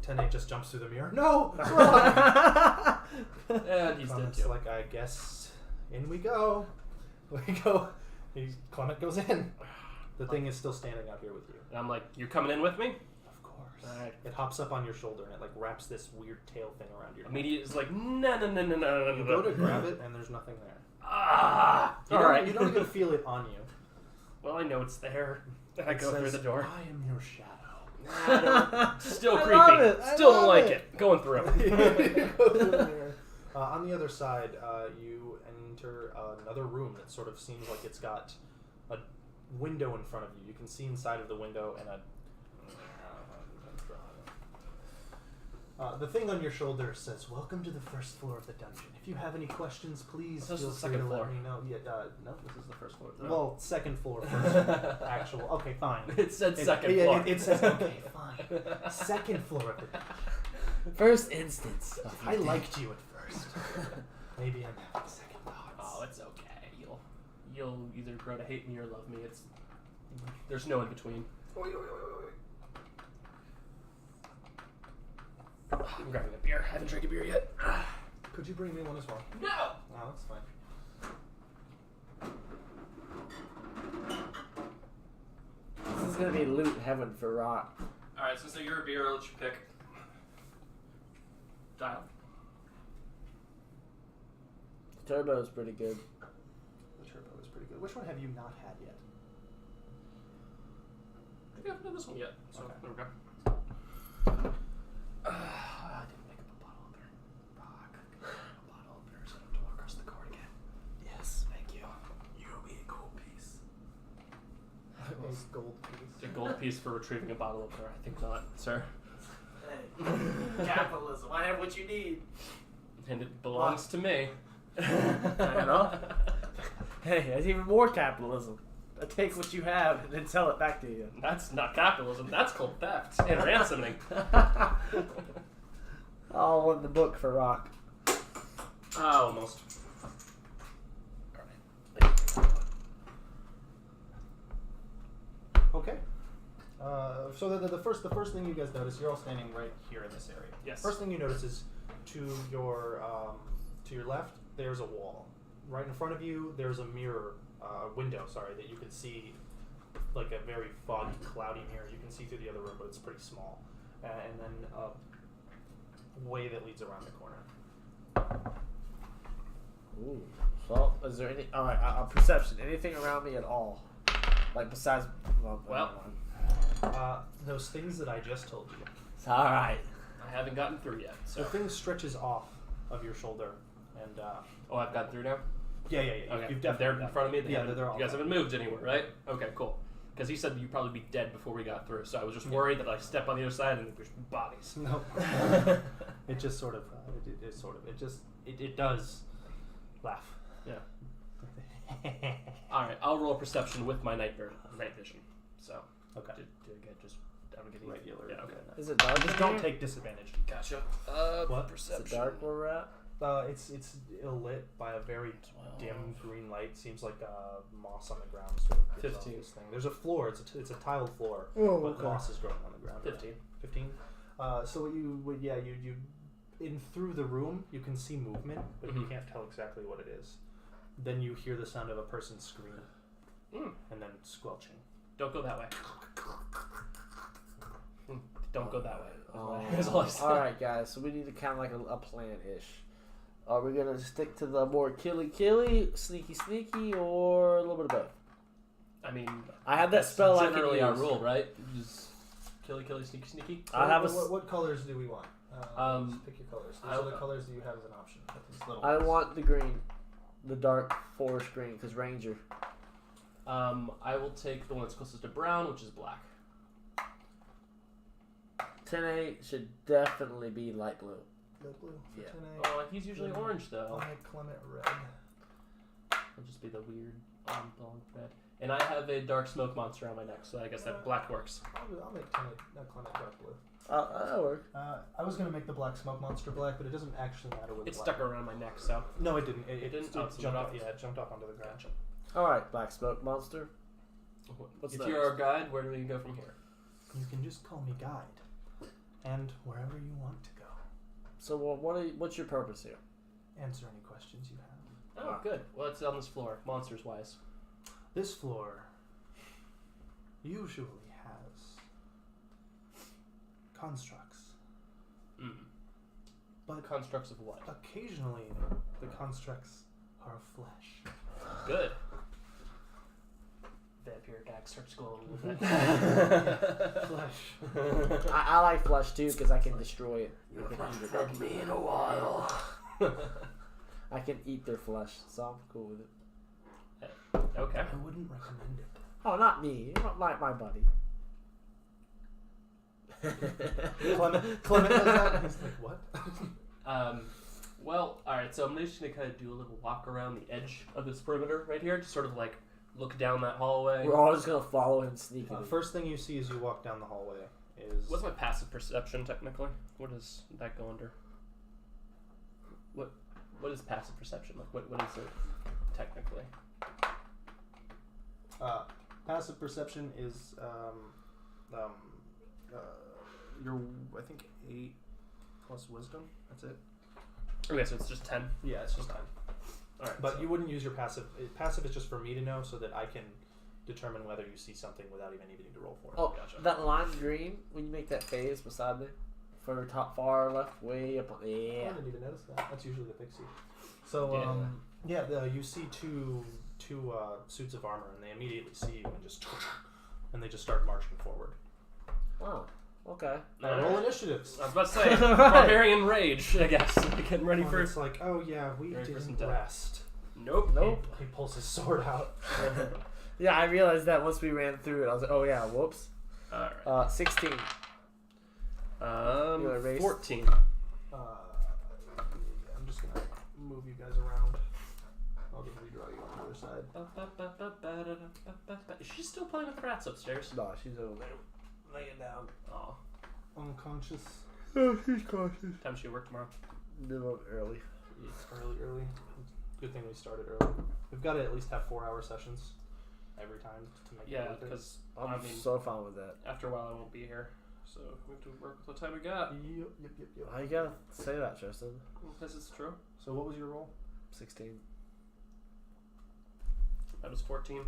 Speaker 3: Tene just jumps through the mirror. No!
Speaker 1: And he's dead
Speaker 3: Clement's
Speaker 1: too.
Speaker 3: like, I guess in we go. We go. Clement goes in. The thing is still standing out here with you.
Speaker 1: And I'm like, you're coming in with me?
Speaker 3: Of course.
Speaker 1: Alright.
Speaker 3: It hops up on your shoulder and it like wraps this weird tail thing around your neck.
Speaker 1: Immediate is like, no.
Speaker 3: You go to grab it and there's nothing there.
Speaker 1: Alright.
Speaker 3: You don't even feel it on you.
Speaker 1: Well, I know it's there. And I
Speaker 3: It
Speaker 1: go through
Speaker 3: says,
Speaker 1: the door.
Speaker 3: I am your shadow.
Speaker 1: Still
Speaker 7: I
Speaker 1: creepy.
Speaker 7: love it. I
Speaker 1: Still don't
Speaker 7: love
Speaker 1: like
Speaker 7: it.
Speaker 1: it. Going through.
Speaker 3: You go through the mirror. On the other side, you enter another room that sort of seems like it's got a window in front of you. You can see inside of the window and the thing on your shoulder says, "Welcome to the first floor of the dungeon. If you have any questions, please
Speaker 1: This is
Speaker 3: feel
Speaker 1: the
Speaker 3: free
Speaker 1: second
Speaker 3: to
Speaker 1: floor.
Speaker 3: let me know." Yeah, no.
Speaker 1: This is the first floor.
Speaker 3: Well, second floor, first actual. Okay, fine.
Speaker 1: It said second floor.
Speaker 3: It says, okay, fine. Second floor of the dungeon.
Speaker 7: First instance.
Speaker 3: I liked you at first. Maybe I'm having second thoughts.
Speaker 1: Oh, it's okay. You'll either grow to hate me or love me. There's no in between. I'm grabbing a beer. I haven't drank a beer yet.
Speaker 3: Could you bring me one as well?
Speaker 1: No!
Speaker 3: No, that's fine.
Speaker 7: This is going to be loot heaven for Rock.
Speaker 1: Alright, since you're a beer, I'll let you pick. Dial.
Speaker 7: Turbo is pretty good.
Speaker 3: The turbo is pretty good. Which one have you not had yet?
Speaker 1: I think I haven't done this one yet. So,
Speaker 3: Okay.
Speaker 1: there we go. I didn't pick up a bottle opener. Fuck. A bottle opener, so I don't have to walk across the court again.
Speaker 3: Yes.
Speaker 1: Thank you.
Speaker 6: You owe me a gold piece.
Speaker 3: A gold piece.
Speaker 1: A gold piece for retrieving a bottle opener. I think not, sir.
Speaker 7: Hey, capitalism. I have what you need.
Speaker 1: And it belongs to me.
Speaker 7: I know. Hey, that's even more capitalism. I take what you have and then sell it back to you.
Speaker 1: That's not capitalism. That's called theft and ransoming.
Speaker 7: All in the book for Rock.
Speaker 1: Almost.
Speaker 3: Okay. So the first thing you guys notice, you're all standing right here in this area.
Speaker 1: Yes.
Speaker 3: First thing you notice is to your left, there's a wall. Right in front of you, there's a mirror, window. Sorry, that you can see, like a very foggy, cloudy mirror. You can see through the other room, but it's pretty small. And then a way that leads around the corner.
Speaker 7: Ooh. So, is there any... Alright, perception. Anything around me at all? Like, besides...
Speaker 1: Well.
Speaker 3: Those things that I just told you.
Speaker 7: It's alright.
Speaker 1: I haven't gotten through yet.
Speaker 3: So
Speaker 1: So.
Speaker 3: thing stretches off of your shoulder, and
Speaker 1: Oh, I've gotten through now?
Speaker 3: yeah.
Speaker 1: Okay.
Speaker 3: You've
Speaker 1: They're
Speaker 3: definitely
Speaker 1: in front of me?
Speaker 3: Yeah, they're all.
Speaker 1: You guys haven't moved anywhere, right? Okay, cool. Because he said you'd probably be dead before we got through, so I was just worried that I step on the other side and there's bodies.
Speaker 3: No. It just sort of. It does laugh.
Speaker 1: Yeah. Alright, I'll roll perception with my night vision. So.
Speaker 3: Okay.
Speaker 1: Did I get just. I'm getting
Speaker 3: Regular.
Speaker 1: Yeah, okay.
Speaker 7: Is it dark?
Speaker 3: Just don't take disadvantage.
Speaker 1: Gotcha.
Speaker 3: What?
Speaker 7: Is it dark where we're at?
Speaker 3: It's ill lit by a very dim green light. Seems like moss on the ground. Sort of gives off
Speaker 1: 15.
Speaker 3: this thing. There's a floor. It's a tiled floor,
Speaker 7: Oh,
Speaker 3: but
Speaker 7: okay.
Speaker 3: moss is growing on the ground.
Speaker 1: 15.
Speaker 3: 15. So you in through the room you can see movement, but you
Speaker 1: Mhm.
Speaker 3: can't tell exactly what it is. Then you hear the sound of a person scream, and then squelching.
Speaker 1: Don't go that way. Don't go that way.
Speaker 7: Oh.
Speaker 1: That's all I said.
Speaker 7: Alright, guys, so we need to kind of like a plan-ish. Are we going to stick to the more killy, sneaky, or a little bit of both?
Speaker 1: I mean,
Speaker 7: I have that
Speaker 1: that's
Speaker 7: spell I can
Speaker 1: generally our
Speaker 7: use.
Speaker 1: rule, right? Just killy, sneaky.
Speaker 7: I have
Speaker 3: what colors do we want? Just pick your colors. These
Speaker 1: I-
Speaker 3: are the colors that you have as an option. These little
Speaker 7: I
Speaker 3: ones.
Speaker 7: want the green. the dark forest green, because Ranger.
Speaker 1: I will take the one that's closest to brown, which is black.
Speaker 7: 10A should definitely be light blue.
Speaker 3: Light blue for
Speaker 7: Yeah.
Speaker 3: 10A.
Speaker 1: Oh, he's usually orange though.
Speaker 3: I'll make Clement red.
Speaker 1: It'll just be the weird blonde red. And I have a dark smoke monster on my neck, so I guess that black works.
Speaker 3: I'll make Clement dark blue.
Speaker 7: That'll work.
Speaker 3: I was gonna make the black smoke monster black, but it doesn't actually matter with
Speaker 1: It's
Speaker 3: the black.
Speaker 1: stuck around my neck, so.
Speaker 3: No, it didn't. It
Speaker 1: didn't?
Speaker 3: It
Speaker 1: Oh, so
Speaker 3: jumped
Speaker 1: off.
Speaker 3: off. Yeah, it jumped off onto the ground.
Speaker 1: Gotcha.
Speaker 7: Alright, black smoke monster. What's
Speaker 1: if
Speaker 7: next?
Speaker 1: you're our guide, where do we go from here?
Speaker 3: You can just call me guide, and wherever you want to go.
Speaker 7: So what's your purpose here?
Speaker 3: Answer any questions you have.
Speaker 1: Oh, good. Well, it's on this floor, monsters wise.
Speaker 3: This floor usually has constructs, but
Speaker 1: Constructs of what?
Speaker 3: occasionally the constructs are of flesh.
Speaker 1: Good. Vampire gag starts glowing a little bit.
Speaker 3: Flesh.
Speaker 7: I like flesh too, because I can destroy it.
Speaker 6: You haven't fed me in a while.
Speaker 7: I can eat their flesh, so I'm cool with it.
Speaker 1: Okay.
Speaker 3: I wouldn't recommend it.
Speaker 7: Oh, not me. Not my buddy.
Speaker 3: Clement does that. He's like, what?
Speaker 1: Well, alright, so I'm just going to kind of do a little walk around the edge of this perimeter right here, just sort of like look down that hallway.
Speaker 7: We're all just going to follow him sneakily.
Speaker 3: First thing you see as you walk down the hallway is...
Speaker 1: What's my passive perception, technically? What does that go under? What is passive perception? Like, what is it, technically?
Speaker 3: Passive perception is, your, I think, 8 plus wisdom. That's it.
Speaker 1: Okay, so it's just 10.
Speaker 3: Yeah, it's just 10.
Speaker 1: Alright.
Speaker 3: But you wouldn't use your passive. Passive is just for me to know so that I can determine whether you see something without even needing to roll for it.
Speaker 7: Oh,
Speaker 1: Gotcha.
Speaker 7: that lime green, when you make that phase beside me, for top far left, way up on
Speaker 3: I
Speaker 7: yeah.
Speaker 3: didn't even notice that. That's usually the pixie. So, you see two suits of armor, and they immediately see you and they just start marching forward.
Speaker 7: Wow. Okay.
Speaker 3: Roll initiatives.
Speaker 1: I was about to say, barbarian rage, I guess. Getting ready for...
Speaker 3: It's like, oh yeah, we
Speaker 1: Ready for some
Speaker 3: didn't
Speaker 1: death.
Speaker 3: rest.
Speaker 1: Nope.
Speaker 3: He pulls his sword out.
Speaker 7: Yeah, I realized that once we ran through it. I was like, oh yeah, whoops.
Speaker 1: Alright.
Speaker 7: 16.
Speaker 1: 14.
Speaker 3: I'm just gonna move you guys around. I'll just redraw you on the other side.
Speaker 1: Is she still playing with the rats upstairs?
Speaker 7: No, she's over there. Laying down.
Speaker 1: Oh.
Speaker 3: Unconscious.
Speaker 7: Oh, she's cautious.
Speaker 1: Time she work tomorrow.
Speaker 7: Middle early.
Speaker 3: It's early. Good thing we started early. We've got to at least have 4-hour sessions every time to make it
Speaker 1: Yeah,
Speaker 3: worth it.
Speaker 1: because
Speaker 7: I'm so fine with that.
Speaker 1: after a while I won't be here. So we have to work with what time we got.
Speaker 3: Yep.
Speaker 7: Why you gotta say that, Justin?
Speaker 1: Because it's true.
Speaker 3: So what was your roll?
Speaker 7: 16.
Speaker 1: That was 14.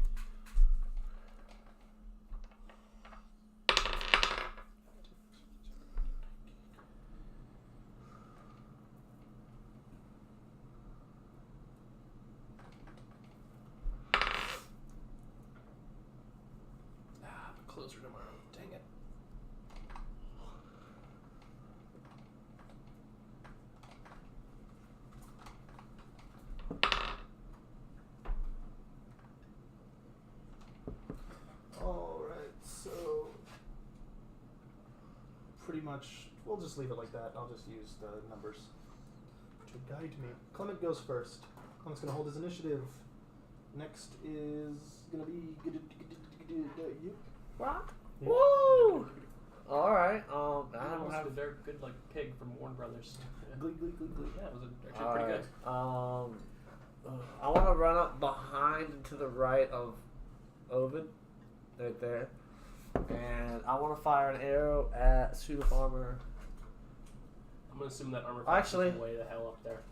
Speaker 1: Closer tomorrow. Dang it.
Speaker 3: Alright, so pretty much we'll just leave it like that. I'll just use the numbers to guide me. Clement goes first. Clement's gonna hold his initiative. Next is gonna be you.
Speaker 7: What?
Speaker 3: Yeah.
Speaker 7: Woo! Alright, I don't
Speaker 1: Almost
Speaker 7: have...
Speaker 1: a very good like pig from Warner Brothers.
Speaker 3: Glee.
Speaker 1: Yeah, it was actually pretty good.
Speaker 7: I want to run up behind and to the right of Ovid, right there, and I want to fire an arrow at suit of armor.
Speaker 1: I'm gonna assume that armor
Speaker 7: Actually-
Speaker 1: is way the hell up there,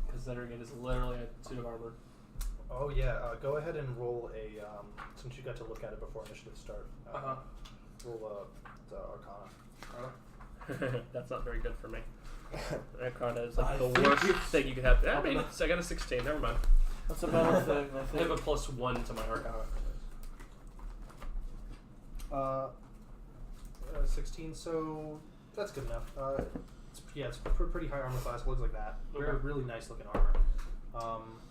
Speaker 1: considering it is literally a suit of armor.
Speaker 3: Oh yeah, go ahead and roll a since you got to look at it before initiative start. Roll the Arcana.
Speaker 1: That's not very good for me. Arcana is like the worst thing you could have. I mean, I got a 16. Never mind.
Speaker 7: That's a better thing, I
Speaker 1: I
Speaker 7: think.
Speaker 1: have a +1 to my Arcana.
Speaker 3: 16. So that's good enough. It's pretty high armor class. Looks like that.
Speaker 1: Okay.
Speaker 3: Really nice looking armor.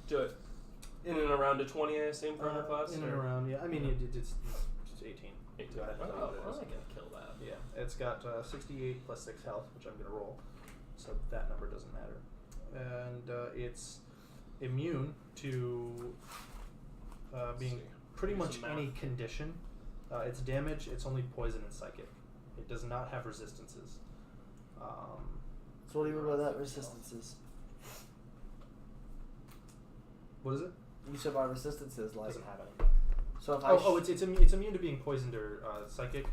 Speaker 1: Do it in and around a 20, I assume, for her class?
Speaker 3: In and
Speaker 1: or-
Speaker 3: around, yeah. I mean, it's 18.
Speaker 1: 18.
Speaker 3: Go ahead.
Speaker 1: Oh,
Speaker 3: That's what it
Speaker 1: well,
Speaker 3: is.
Speaker 1: I can kill that.
Speaker 3: Yeah, it's got 68 plus 6 health, which I'm going to roll. So that number doesn't matter. And it's immune to being pretty
Speaker 1: Do
Speaker 3: much
Speaker 1: some math.
Speaker 3: any condition. Its damage, it's only poison and psychic. It does not have resistances.
Speaker 7: So what do you mean by that? Resistances.
Speaker 3: What is it?
Speaker 7: You said by resistances,
Speaker 3: It
Speaker 7: like.
Speaker 3: doesn't have any.
Speaker 7: So if
Speaker 3: It's immune to being poisoned or psychic,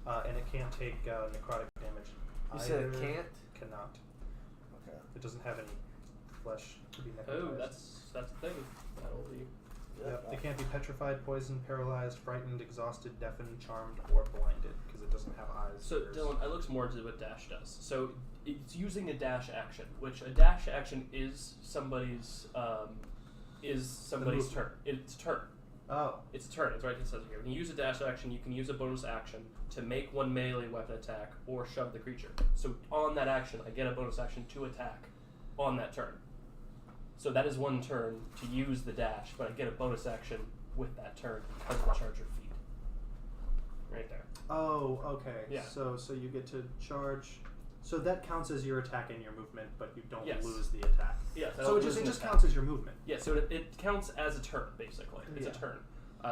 Speaker 3: and it can't take necrotic damage.
Speaker 7: You said it
Speaker 3: Either
Speaker 7: can't?
Speaker 3: Cannot.
Speaker 7: Okay.
Speaker 3: It doesn't have any flesh to be necrotized.
Speaker 1: Oh, that's the thing. That'll be.
Speaker 3: Yep. It can't be petrified, poisoned, paralyzed, frightened, exhausted, deafened, charmed, or blinded because it doesn't have eyes.
Speaker 1: So,
Speaker 3: ears.
Speaker 1: Dylan, I looked more into what dash does. So, it's using a dash action, which a dash action is somebody's turn. It's a turn.
Speaker 3: Oh.
Speaker 1: It's a turn. It's right. It says it here. When you use a dash action, you can use a bonus action to make one melee weapon attack or shove the creature. So on that action, I get a bonus action to attack on that turn. So that is one turn to use the dash, but I get a bonus action with that turn because of the charger feat. Right there.
Speaker 3: Oh, okay.
Speaker 1: Yeah.
Speaker 3: So you get to charge. So that counts as your attack and your movement, but you don't
Speaker 1: Yes.
Speaker 3: lose the attack.
Speaker 1: Yeah.
Speaker 3: So it just counts as your movement.
Speaker 1: Yeah. So it counts as a turn basically. It's
Speaker 3: Yeah.
Speaker 1: a turn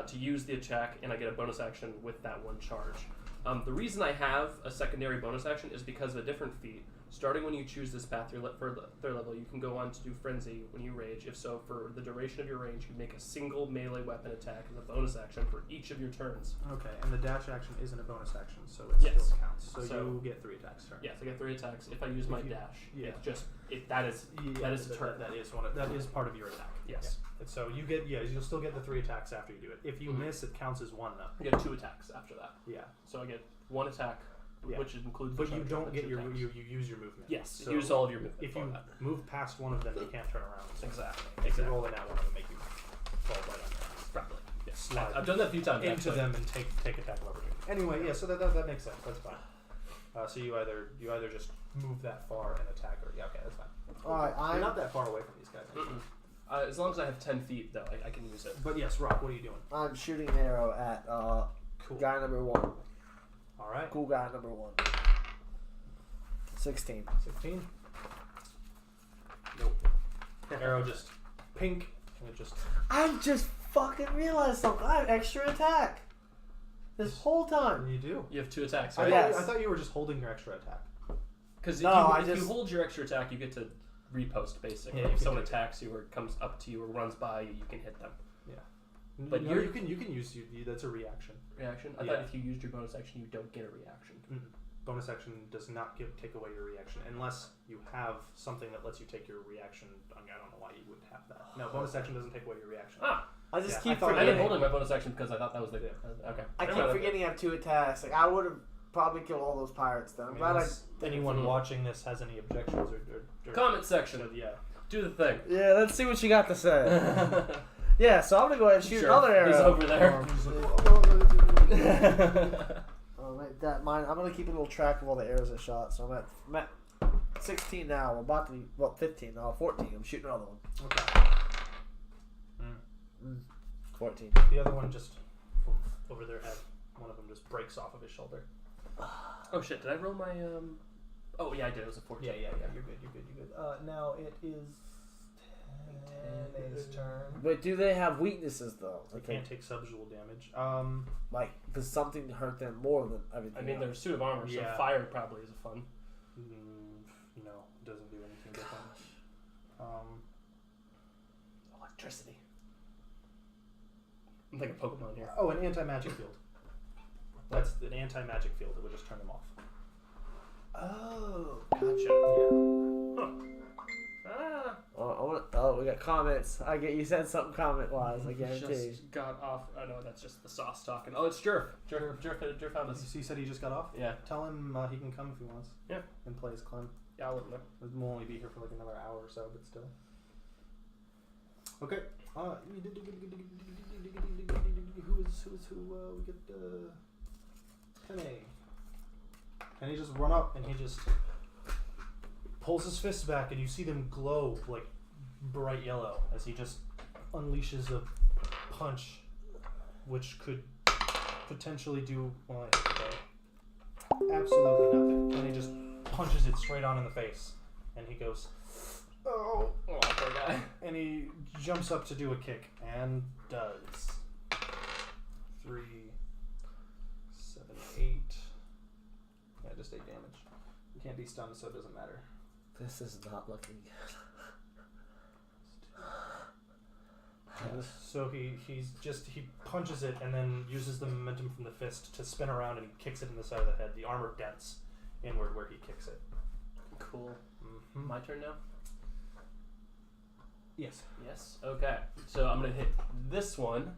Speaker 1: to use the attack, and I get a bonus action with that one charge. The reason I have a secondary bonus action is because of a different feat. Starting when you choose this path for third level, you can go on to do Frenzy when you rage. If so, for the duration of your range, you make a single melee weapon attack as a bonus action for each of your turns.
Speaker 3: Okay, and the dash action isn't a bonus action, so it
Speaker 1: Yes.
Speaker 3: still counts. So you get 3 attacks. Turn.
Speaker 1: Yes, I get 3 attacks if I use my
Speaker 3: you-
Speaker 1: dash.
Speaker 3: yeah.
Speaker 1: It's just that is a turn.
Speaker 3: That is part of your attack.
Speaker 1: Yes.
Speaker 3: Yeah. And so you'll still get the 3 attacks after you do it. If you miss, it counts as 1 though.
Speaker 1: I get 2 attacks after that.
Speaker 3: Yeah.
Speaker 1: So I get 1 attack,
Speaker 3: Yeah.
Speaker 1: which includes.
Speaker 3: But
Speaker 1: the
Speaker 3: you
Speaker 1: charge
Speaker 3: don't
Speaker 1: and
Speaker 3: get
Speaker 1: 2
Speaker 3: your
Speaker 1: attacks.
Speaker 3: you use your movement.
Speaker 1: Yes,
Speaker 3: So
Speaker 1: use all of your movement
Speaker 3: If
Speaker 1: for
Speaker 3: you
Speaker 1: that.
Speaker 3: move past one of them, you can't turn around. So
Speaker 1: Exactly.
Speaker 3: If you roll it out, one of them make you fall right on your ass.
Speaker 1: Properly. Yes.
Speaker 3: Slide
Speaker 1: I've done that a few times.
Speaker 3: into
Speaker 1: actually.
Speaker 3: them and take attack of opportunity. Anyway, yeah. So that makes sense. That's fine. So you either just move that far and attack, or yeah, okay, that's fine.
Speaker 7: Alright,
Speaker 3: You're
Speaker 7: I'm
Speaker 3: not that far away from these guys.
Speaker 1: Mm-mm. As long as I have 10 feet, though, I can use it.
Speaker 3: But yes, Rock, what are you doing?
Speaker 7: I'm shooting an arrow at
Speaker 3: Cool.
Speaker 7: guy number 1.
Speaker 3: All right.
Speaker 7: Cool guy number 1. 16.
Speaker 3: 16. Nope. Arrow just pink, and it just.
Speaker 7: I just fucking realized something. I have extra attack. This whole time.
Speaker 3: You do.
Speaker 1: You have 2 attacks,
Speaker 3: I
Speaker 1: right?
Speaker 7: Yes.
Speaker 3: thought you were just holding your extra attack.
Speaker 1: Because
Speaker 7: No,
Speaker 1: if
Speaker 7: I
Speaker 1: you hold your extra attack, you get to repost, basically.
Speaker 3: Yeah, you
Speaker 1: if
Speaker 3: can
Speaker 1: someone
Speaker 3: do
Speaker 1: attacks you or comes up to you or runs by you, you can hit them.
Speaker 3: Yeah.
Speaker 1: But
Speaker 3: no,
Speaker 1: you're-
Speaker 3: you can use that's a reaction.
Speaker 1: Reaction? I
Speaker 3: Yeah.
Speaker 1: thought if you used your bonus action, you don't get a reaction.
Speaker 3: Bonus action does not take away your reaction unless you have something that lets you take your reaction. I don't know why you would have that. No, bonus action doesn't take away your reaction.
Speaker 1: Ah!
Speaker 7: I just
Speaker 3: Yeah,
Speaker 7: keep
Speaker 3: I thought-
Speaker 1: I
Speaker 7: forgetting.
Speaker 1: didn't hold my bonus action because I thought that was the... Okay.
Speaker 7: I
Speaker 1: Never
Speaker 7: keep
Speaker 1: mind.
Speaker 7: forgetting I have 2 attacks. Like I would have probably killed all those pirates. Then I'm glad I.
Speaker 3: Unless anyone watching this has any objections or
Speaker 1: Comment section.
Speaker 3: yeah.
Speaker 1: Do the thing.
Speaker 7: Yeah, let's see what you got to say. Yeah, so I'm gonna go ahead and shoot
Speaker 1: Sure.
Speaker 7: another arrow.
Speaker 1: He's over there.
Speaker 7: Oh, mate, I'm gonna keep a little track of all the arrows I shot. So I'm at 16 now. I'm about to be 15 now. 14. I'm shooting another one.
Speaker 3: Okay.
Speaker 7: 14.
Speaker 3: The other one just over their head. One of them just breaks off of his shoulder.
Speaker 1: Oh shit, did I roll my Oh yeah, I did. It was a 14.
Speaker 3: Yeah. You're good. Now it is Tenne's turn.
Speaker 7: But do they have weaknesses though?
Speaker 3: They
Speaker 7: Like,
Speaker 3: can't take subjual damage.
Speaker 7: like does something hurt them more than everything?
Speaker 1: I mean, they're a suit of armor, so
Speaker 3: Yeah.
Speaker 1: fire probably is a fun.
Speaker 3: No, it doesn't do anything different.
Speaker 1: Electricity. I'm like a Pokemon here.
Speaker 3: Oh, an anti-magic field. That's an anti-magic field. It would just turn them off.
Speaker 7: Oh.
Speaker 1: Gotcha.
Speaker 7: Oh, we got comments. You said something comment wise. I guarantee.
Speaker 1: Just got off. Oh no, that's just the sauce talking. Oh, it's Jerf. Jerf found us.
Speaker 3: He said he just got off?
Speaker 1: Yeah.
Speaker 3: Tell him he can come if he wants.
Speaker 1: Yeah.
Speaker 3: And play his clan.
Speaker 1: Yeah, I'll let him know.
Speaker 3: We'll only be here for like another hour or so, but still. Okay. Who? We get Tenne. And he just run up and he just pulls his fists back and you see them glow like bright yellow as he just unleashes a punch, which could potentially do absolutely nothing. And he just punches it straight on in the face, and he goes, "Oh,
Speaker 1: poor guy."
Speaker 3: And he jumps up to do a kick and does 3, 7, 8. Yeah, just 8 damage. You can't be stunned, so it doesn't matter.
Speaker 7: This is not looking good.
Speaker 3: So he punches it and then uses the momentum from the fist to spin around, and he kicks it in the side of the head. The armor dents inward where he kicks it.
Speaker 1: Cool. My turn now?
Speaker 3: Yes.
Speaker 1: Yes. Okay. So I'm gonna hit this one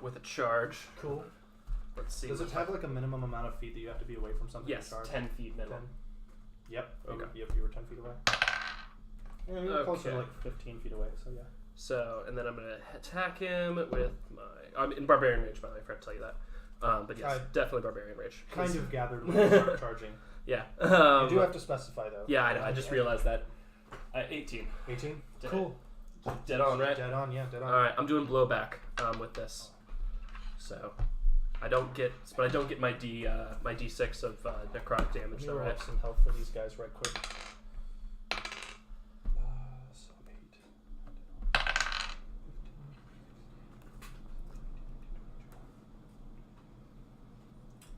Speaker 1: with a charge.
Speaker 3: Cool.
Speaker 1: Let's see.
Speaker 3: Does it have like a minimum amount of feet that you have to be away from something?
Speaker 1: Yes,
Speaker 3: to charge?
Speaker 1: 10 feet minimum.
Speaker 3: 10? Yep.
Speaker 1: Okay.
Speaker 3: Yep, you were 10 feet away. Yeah, you're closer to like 15 feet away, so yeah.
Speaker 1: So, and then I'm going to attack him with my... I'm in Barbarian Rage, by the way, I forgot to tell you that. But yes, definitely Barbarian Rage.
Speaker 3: Kind of gathered when you start charging.
Speaker 1: Yeah.
Speaker 3: You do have to specify, though.
Speaker 1: Yeah, I know. I just realized that. 18.
Speaker 3: 18? Cool.
Speaker 1: Dead on, right?
Speaker 3: Dead on, yeah, dead on.
Speaker 1: Alright, I'm doing blowback with this. So, I don't get my D6 of necrotic damage, though,
Speaker 3: Roll
Speaker 1: right?
Speaker 3: up some health for these guys right quick. So 8.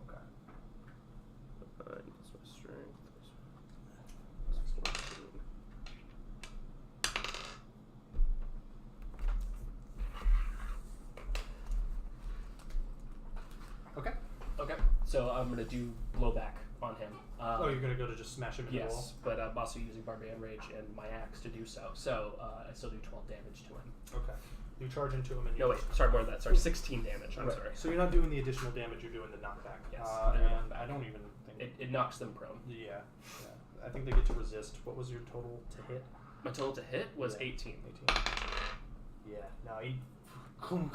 Speaker 3: Okay.
Speaker 1: That's my strength. Okay. So I'm gonna do blowback on him.
Speaker 3: You're gonna go to just smash him in the wall?
Speaker 1: Yes, but I'm also using Barbarian Rage and my axe to do so. So I still do 12 damage to him.
Speaker 3: Okay. You charge into him and you...
Speaker 1: No, wait. Sorry, more than that. Sorry, 16 damage. I'm sorry.
Speaker 3: So you're not doing the additional damage, you're doing the knockback.
Speaker 1: Yes.
Speaker 3: And I don't even think...
Speaker 1: It knocks them prone.
Speaker 3: Yeah. I think they get to resist. What was your total to hit?
Speaker 1: My total to hit was 18.
Speaker 3: 18. Yeah. No, he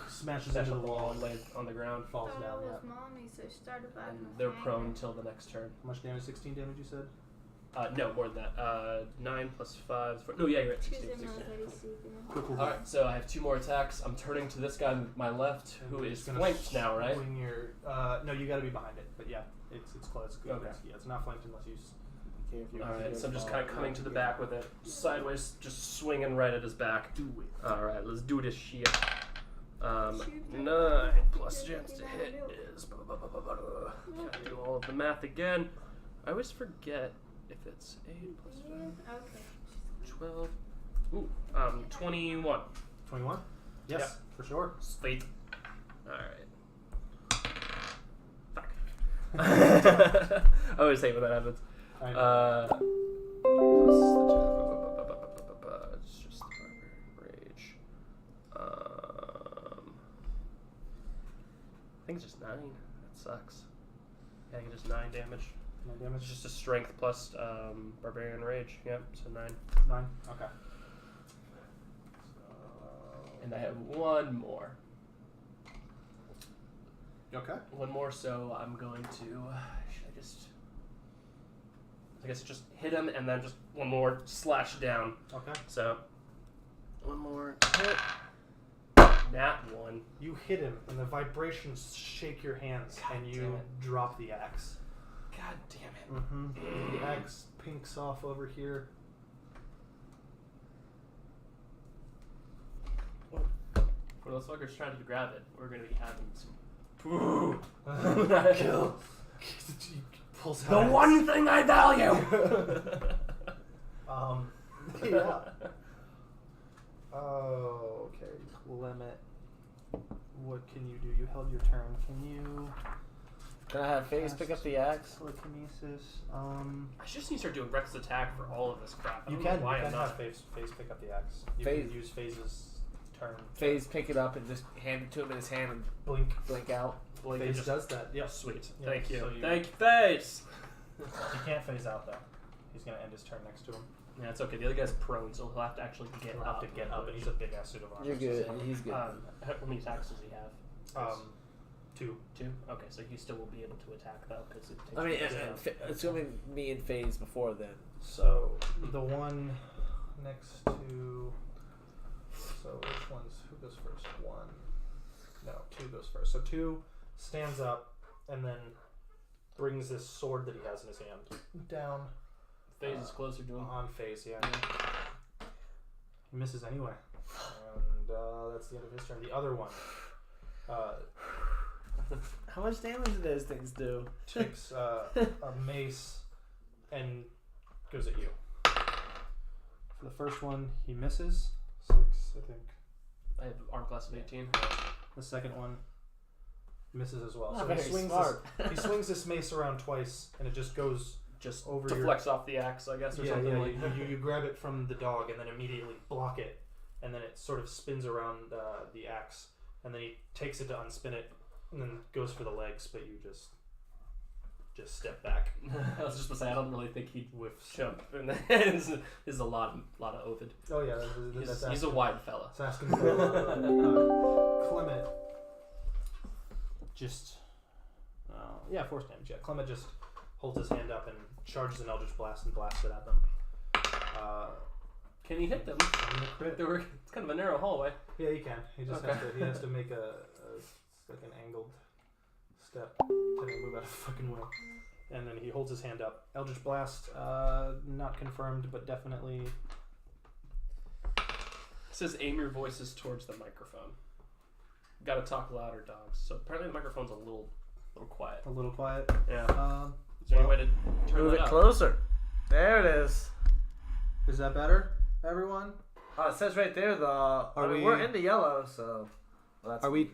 Speaker 3: smashes into the wall
Speaker 1: and lays on the ground.
Speaker 3: Falls down,
Speaker 2: That
Speaker 3: yeah.
Speaker 2: was mommy, so she started biting
Speaker 1: And
Speaker 2: my
Speaker 1: they're
Speaker 2: finger.
Speaker 1: prone until the next turn.
Speaker 3: How much damage? 16 damage, you said?
Speaker 1: No, more than that. 9 plus 5 is 4. No, yeah, you're right. 16.
Speaker 3: Cool.
Speaker 1: Alright, so I have 2 more attacks. I'm turning to this guy on my left, who is flanked now, right?
Speaker 3: No, you gotta be behind it. But yeah, it's close. Good.
Speaker 1: Okay.
Speaker 3: It's not flanked unless you...
Speaker 1: Alright, so I'm just kind of coming to the back with it. Sideways, just swinging right at his back.
Speaker 3: Do it.
Speaker 1: Alright, let's do this shit. 9 plus chance to hit is... Gotta do all of the math again. I always forget if it's 8 plus 5.
Speaker 2: Okay.
Speaker 1: 12. Ooh, 21.
Speaker 3: 21? Yes,
Speaker 1: Yep.
Speaker 3: for sure.
Speaker 1: Sweet. Alright. Fuck. I always hate when that happens.
Speaker 3: I
Speaker 1: It's just the Barbarian Rage. I think it's just 9. That sucks. Yeah, I think it's just 9 damage.
Speaker 3: 9 damage?
Speaker 1: It's just a strength plus Barbarian Rage. Yep, so 9.
Speaker 3: 9? Okay.
Speaker 1: And I have 1 more.
Speaker 3: Okay.
Speaker 1: 1 more, so I'm going to... Should I just... I guess just hit him and then just 1 more slash down.
Speaker 3: Okay.
Speaker 1: So, 1 more hit. Nat 1.
Speaker 3: You hit him, and the vibrations shake your hands, and
Speaker 1: damn
Speaker 3: you
Speaker 1: it.
Speaker 3: drop the axe.
Speaker 1: God damn it.
Speaker 3: Mm-hmm. The axe pinks off over here.
Speaker 1: When those fuckers tried to grab it, we're going to be having some...
Speaker 3: Kill. He pulls out
Speaker 1: The
Speaker 3: axe.
Speaker 1: one thing I value!
Speaker 3: Yeah. Oh, okay. Limit. What can you do? You held your turn. Can you...
Speaker 7: Can I have Phase pick up the axe?
Speaker 3: Telekinesis.
Speaker 1: I just need to start doing reckless attack for all of this crap. I
Speaker 3: You
Speaker 1: don't
Speaker 3: can.
Speaker 1: know why
Speaker 3: You
Speaker 1: I'm
Speaker 3: can
Speaker 1: not.
Speaker 3: have Phase pick up the axe. You
Speaker 7: Phase-
Speaker 3: can use Phase's turn.
Speaker 7: Phase pick it up and just hand it to him in his hand and
Speaker 3: Blink.
Speaker 7: blink out.
Speaker 1: Blink
Speaker 3: Phase
Speaker 1: just-
Speaker 3: does that. Yep.
Speaker 1: Sweet.
Speaker 3: Yeah,
Speaker 1: Thank you.
Speaker 3: so you-
Speaker 1: Thank you, Face!
Speaker 3: He can't phase out though. He's gonna end his turn next to him.
Speaker 1: Yeah, it's okay. The other guy's prone, so he'll have to actually get
Speaker 3: He'll
Speaker 1: up.
Speaker 3: have to get up, and he's a big ass suit of armor.
Speaker 7: You're good. He's good.
Speaker 1: How many attacks does he have?
Speaker 3: 2.
Speaker 1: 2? Okay, so he still will be able to attack though, because it takes...
Speaker 7: I mean,
Speaker 1: damage.
Speaker 7: assuming me and Phase before then.
Speaker 3: So the one next to. So which one's who goes first? 1. No, 2 goes first. So 2 stands up and then brings this sword that he has in his hand down.
Speaker 1: Phase is closer to him.
Speaker 3: On Phase, yeah. He misses anyway, and that's the end of his turn. The other one
Speaker 7: How much damage do those things do?
Speaker 3: takes a mace and goes at you. For the first one, he misses 6, I think.
Speaker 1: I have arm class of 18.
Speaker 3: The second one misses as well.
Speaker 7: Not
Speaker 3: So
Speaker 7: very
Speaker 3: he swings
Speaker 7: smart.
Speaker 3: he swings this mace around twice, and it just goes
Speaker 1: Just
Speaker 3: over
Speaker 1: deflects off the axe, I guess, or
Speaker 3: yeah,
Speaker 1: something
Speaker 3: yeah.
Speaker 1: like that.
Speaker 3: You grab it from the dog, and then immediately block it, and then it sort of spins around the axe, and then he takes it to unspin it, and then goes for the legs, but you just step back.
Speaker 1: I was just going to say, I don't really think he'd jump. And this is a lot of Ovid.
Speaker 3: Oh yeah,
Speaker 1: He's a wide fella.
Speaker 3: It's asking for Clement. Just force damage. Yeah, Clement just holds his hand up and charges an Eldritch Blast and blasts it at them.
Speaker 1: Can he hit them?
Speaker 3: On the crit.
Speaker 1: It's kind of a narrow hallway.
Speaker 3: Yeah, he can. He just has to make like an angled step to move out of the fucking way. And then he holds his hand up. Eldritch Blast, not confirmed, but definitely.
Speaker 1: It says aim your voices towards the microphone. Gotta talk louder, dogs. So apparently the microphone's a little quiet.
Speaker 3: A little quiet.
Speaker 1: Yeah. Is there any way to turn
Speaker 7: Move
Speaker 1: that
Speaker 7: it
Speaker 1: up?
Speaker 7: closer. There it is.
Speaker 3: Is that better, everyone?
Speaker 7: Oh, it says right there we're in the yellow, so. Well, that's
Speaker 3: Are we-
Speaker 7: me.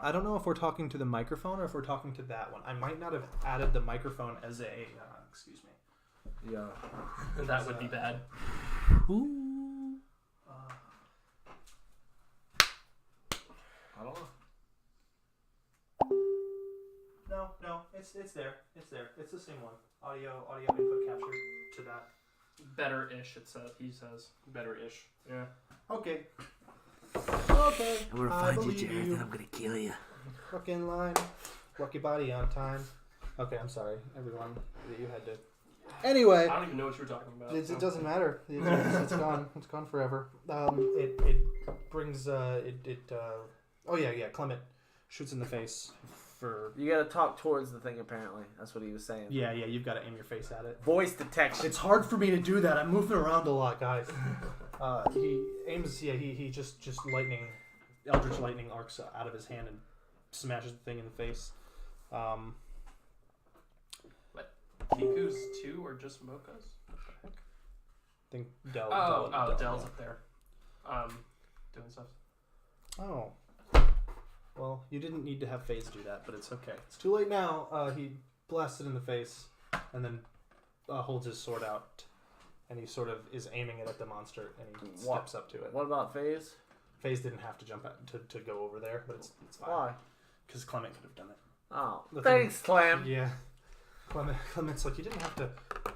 Speaker 3: I don't know if we're talking to the microphone or if we're talking to that one. I might not have added the microphone as a. Excuse me.
Speaker 7: Yeah.
Speaker 1: That would be bad.
Speaker 3: Ooh.
Speaker 7: I don't know.
Speaker 3: No, it's there. It's there. It's the same one. Audio input capture to that.
Speaker 1: Better-ish, he says. Better-ish. Yeah.
Speaker 3: Okay. Okay.
Speaker 6: I'm gonna
Speaker 3: I
Speaker 6: find you,
Speaker 3: believe
Speaker 6: Jared,
Speaker 3: you.
Speaker 6: and I'm gonna kill you.
Speaker 3: Hook in line. Walk your body on time. Okay, I'm sorry, everyone, that you had to. Anyway.
Speaker 1: I don't even know what you were talking about.
Speaker 3: It doesn't matter. It's gone. It's gone forever. It brings oh yeah. Clement shoots in the face for.
Speaker 7: You gotta talk towards the thing, apparently. That's what he was saying.
Speaker 3: Yeah. You've got to aim your face at it.
Speaker 7: Voice detection.
Speaker 3: It's hard for me to do that. I'm moving around a lot, guys. He aims. Yeah. He just eldritch lightning arcs out of his hand and smashes the thing in the face.
Speaker 1: What? Kiku's 2 or just Mocha's? What the heck?
Speaker 3: I think Del.
Speaker 1: Del's up there. Doing stuff.
Speaker 3: Oh. Well, you didn't need to have Phase do that, but it's okay. It's too late now. He blasts it in the face and then holds his sword out, and he sort of is aiming it at the monster, and he steps up to it.
Speaker 7: What about Phase?
Speaker 3: Phase didn't have to jump out to go over there, but it's fine.
Speaker 7: Why?
Speaker 3: Because Clement could have done it.
Speaker 7: Oh,
Speaker 3: The
Speaker 7: thanks, Clem.
Speaker 3: Yeah. Clement's like, you didn't have to